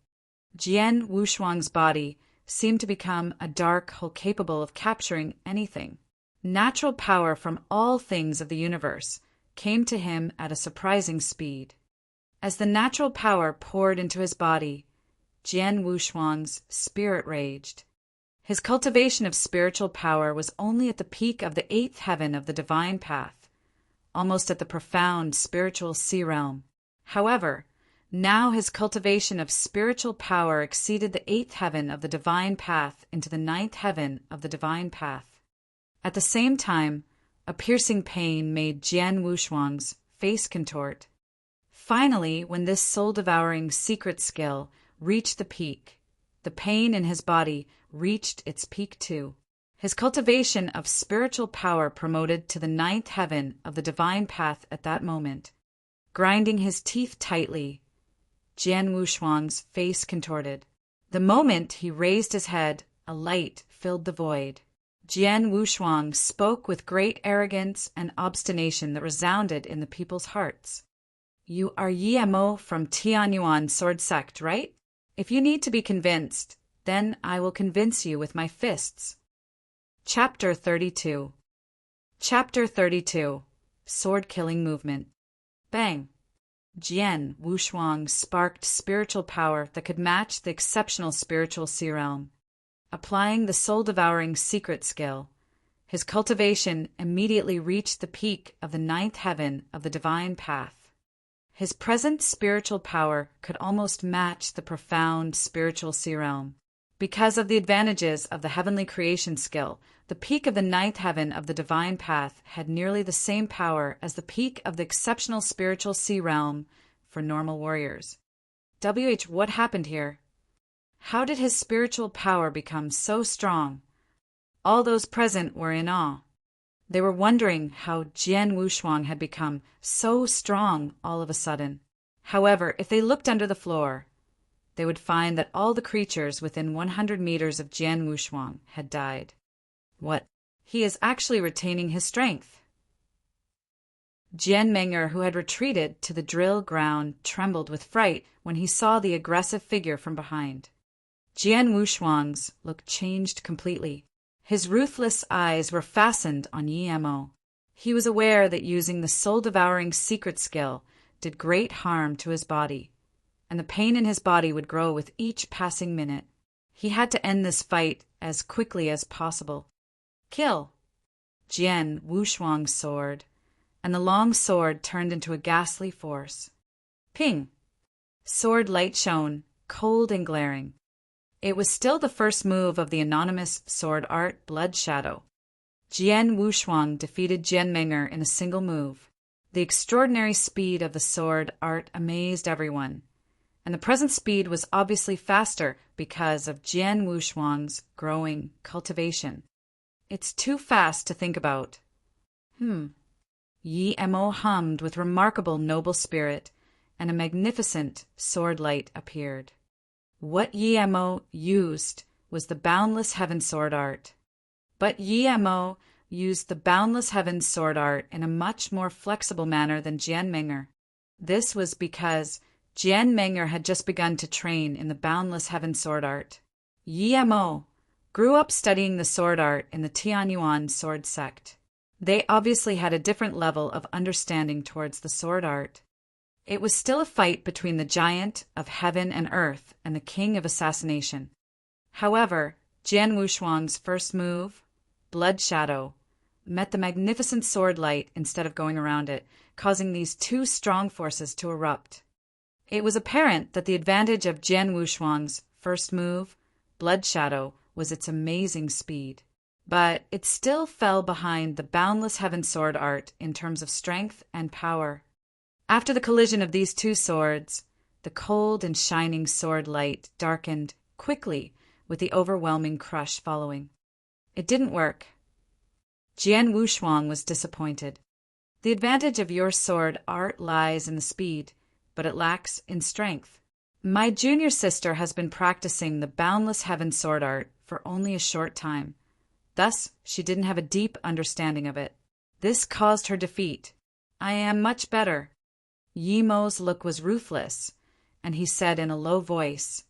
Jian Wushuang's body seemed to become a dark hole capable of capturing anything. Natural power from all things of the universe came to him at a surprising speed. As the natural power poured into his body, Jian Wushuang's spirit raged. His cultivation of spiritual power was only at the peak of the 8th heaven of the divine path, almost at the profound spiritual sea realm. However, now his cultivation of spiritual power exceeded the 8th heaven of the divine path into the 9th heaven of the divine path. At the same time, a piercing pain made Jian Wushuang's face contort. Finally, when this soul-devouring secret skill reached the peak, the pain in his body reached its peak too. His cultivation of spiritual power promoted to the 9th heaven of the divine path at that moment. Grinding his teeth tightly, Jian Wushuang's face contorted. The moment he raised his head, a light filled the void. Jian Wushuang spoke with great arrogance and obstination that resounded in the people's hearts. You are Yi Mo from Tianyuan sword sect, right? If you need to be convinced, then I will convince you with my fists. Chapter 32. Chapter 32. Sword-killing movement. Bang! Jian Wushuang sparked spiritual power that could match the exceptional spiritual sea realm. Applying the soul-devouring secret skill, his cultivation immediately reached the peak of the 9th heaven of the divine path. His present spiritual power could almost match the profound spiritual sea realm. Because of the advantages of the heavenly creation skill, the peak of the 9th heaven of the divine path had nearly the same power as the peak of the exceptional spiritual sea realm for normal warriors. What happened here? How did his spiritual power become so strong? All those present were in awe. They were wondering how Jian Wushuang had become so strong all of a sudden. However, if they looked under the floor, they would find that all the creatures within 100 meters of Jian Wushuang had died. What? He is actually retaining his strength. Jian Menger, who had retreated to the drill ground, trembled with fright when he saw the aggressive figure from behind. Jian Wushuang's look changed completely. His ruthless eyes were fastened on Yi Mo. He was aware that using the soul-devouring secret skill did great harm to his body, and the pain in his body would grow with each passing minute. He had to end this fight as quickly as possible. Kill! Jian Wushuang's sword, and the long sword turned into a ghastly force. Ping! Sword light shone, cold and glaring. It was still the first move of the anonymous sword art Blood Shadow. Jian Wushuang defeated Jian Menger in a single move. The extraordinary speed of the sword art amazed everyone, and the present speed was obviously faster because of Jian Wushuang's growing cultivation. It's too fast to think about. Yi Mo hummed with remarkable noble spirit, and a magnificent sword light appeared. What Yi Mo used was the boundless heaven sword art. But Yi Mo used the boundless heaven sword art in a much more flexible manner than Jian Menger. This was because Jian Menger had just begun to train in the boundless heaven sword art. Yi Mo grew up studying the sword art in the Tianyuan sword sect. They obviously had a different level of understanding towards the sword art. It was still a fight between the giant of heaven and earth and the king of assassination. However, Jian Wushuang's first move, Blood Shadow, met the magnificent sword light instead of going around it, causing these two strong forces to erupt. It was apparent that the advantage of Jian Wushuang's first move, Blood Shadow, was its amazing speed. But it still fell behind the Boundless Heaven sword art in terms of strength and power. After the collision of these two swords, the cold and shining sword light darkened quickly with the overwhelming crush following. It didn't work. Jian Wushuang was disappointed. The advantage of your sword art lies in the speed, but it lacks in strength. My junior sister has been practicing the Boundless Heaven sword art for only a short time. Thus, she didn't have a deep understanding of it. This caused her defeat. I am much better. Yi Mo's look was ruthless, and he said in a low voice,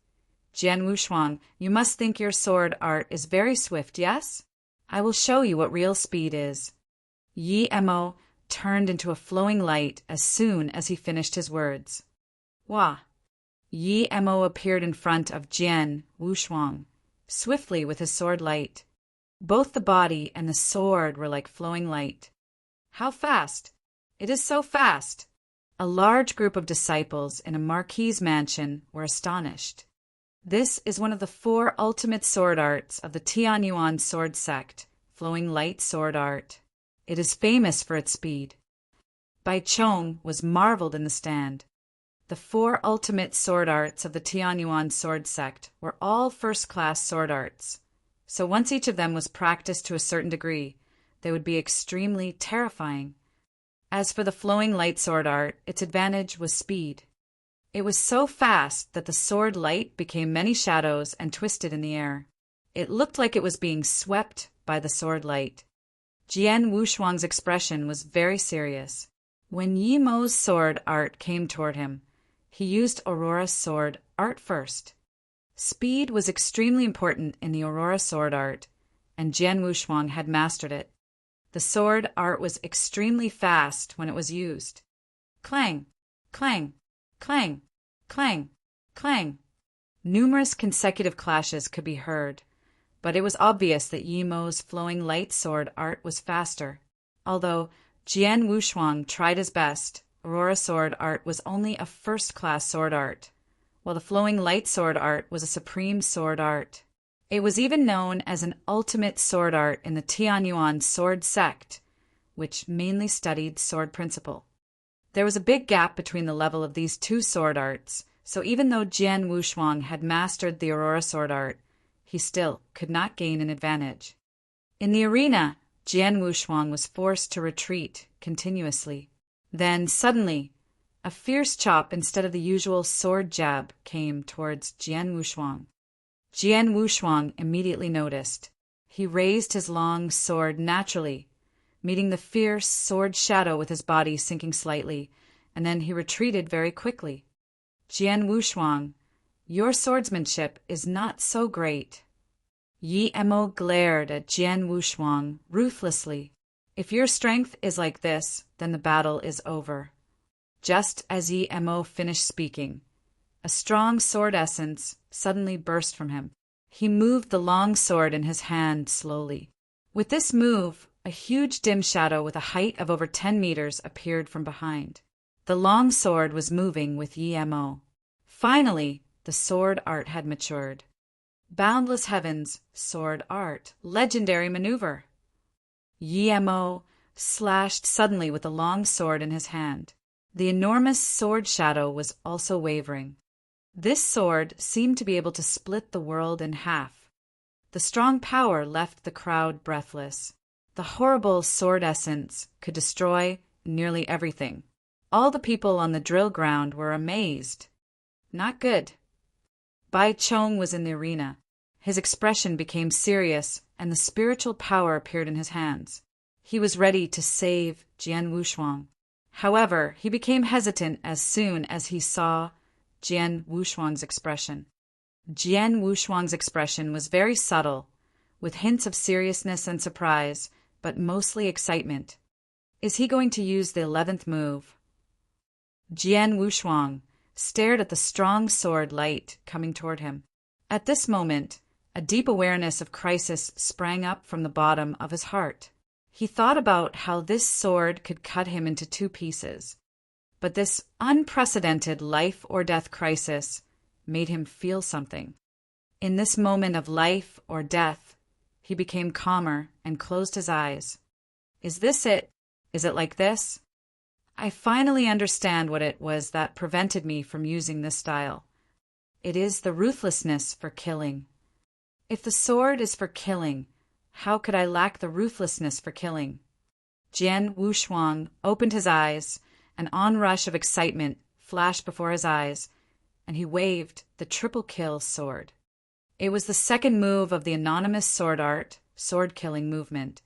Jian Wushuang, you must think your sword art is very swift, yes? I will show you what real speed is. Yi Mo turned into a flowing light as soon as he finished his words. Wah! Yi Mo appeared in front of Jian Wushuang, swiftly with his sword light. Both the body and the sword were like flowing light. How fast! It is so fast! A large group of disciples in a marquis's mansion were astonished. This is one of the 4 ultimate sword arts of the Tianyuan sword sect, flowing light sword art. It is famous for its speed. Bai Chong was marveled in the stand. The 4 ultimate sword arts of the Tianyuan sword sect were all first-class sword arts. So once each of them was practiced to a certain degree, they would be extremely terrifying. As for the flowing light sword art, its advantage was speed. It was so fast that the sword light became many shadows and twisted in the air. It looked like it was being swept by the sword light. Jian Wushuang's expression was very serious. When Yi Mo's sword art came toward him, he used Aurora's sword art first. Speed was extremely important in the Aurora sword art, and Jian Wushuang had mastered it. The sword art was extremely fast when it was used. Clang, clang, clang, clang, clang. Numerous consecutive clashes could be heard, but it was obvious that Yi Mo's flowing light sword art was faster. Although Jian Wushuang tried his best, Aurora sword art was only a first-class sword art, while the flowing light sword art was a supreme sword art. It was even known as an ultimate sword art in the Tianyuan sword sect, which mainly studied sword principle. There was a big gap between the level of these 2 sword arts, so even though Jian Wushuang had mastered the Aurora sword art, he still could not gain an advantage. In the arena, Jian Wushuang was forced to retreat continuously. Then, suddenly, a fierce chop instead of the usual sword jab came towards Jian Wushuang. Jian Wushuang immediately noticed. He raised his long sword naturally, meeting the fierce sword shadow with his body sinking slightly, and then he retreated very quickly. Jian Wushuang, your swordsmanship is not so great. Yi Mo glared at Jian Wushuang ruthlessly. If your strength is like this, then the battle is over. Just as Yi Mo finished speaking, a strong sword essence suddenly burst from him. He moved the long sword in his hand slowly. With this move, a huge dim shadow with a height of over 10 meters appeared from behind. The long sword was moving with Yi Mo. Finally, the sword art had matured. Boundless Heaven's sword art, legendary maneuver. Yi Mo slashed suddenly with the long sword in his hand. The enormous sword shadow was also wavering. This sword seemed to be able to split the world in half. The strong power left the crowd breathless. The horrible sword essence could destroy nearly everything. All the people on the drill ground were amazed. Not good. Bai Chong was in the arena. His expression became serious, and the spiritual power appeared in his hands. He was ready to save Jian Wushuang. However, he became hesitant as soon as he saw Jian Wushuang's expression. Jian Wushuang's expression was very subtle, with hints of seriousness and surprise, but mostly excitement. Is he going to use the 11th move? Jian Wushuang stared at the strong sword light coming toward him. At this moment, a deep awareness of crisis sprang up from the bottom of his heart. He thought about how this sword could cut him into 2 pieces. But this unprecedented life-or-death crisis made him feel something. In this moment of life or death, he became calmer and closed his eyes. Is this it? Is it like this? I finally understand what it was that prevented me from using this style. It is the ruthlessness for killing. If the sword is for killing, how could I lack the ruthlessness for killing? Jian Wushuang opened his eyes, an onrush of excitement flashed before his eyes, and he waved the triple kill sword. It was the second move of the anonymous sword art, sword killing movement.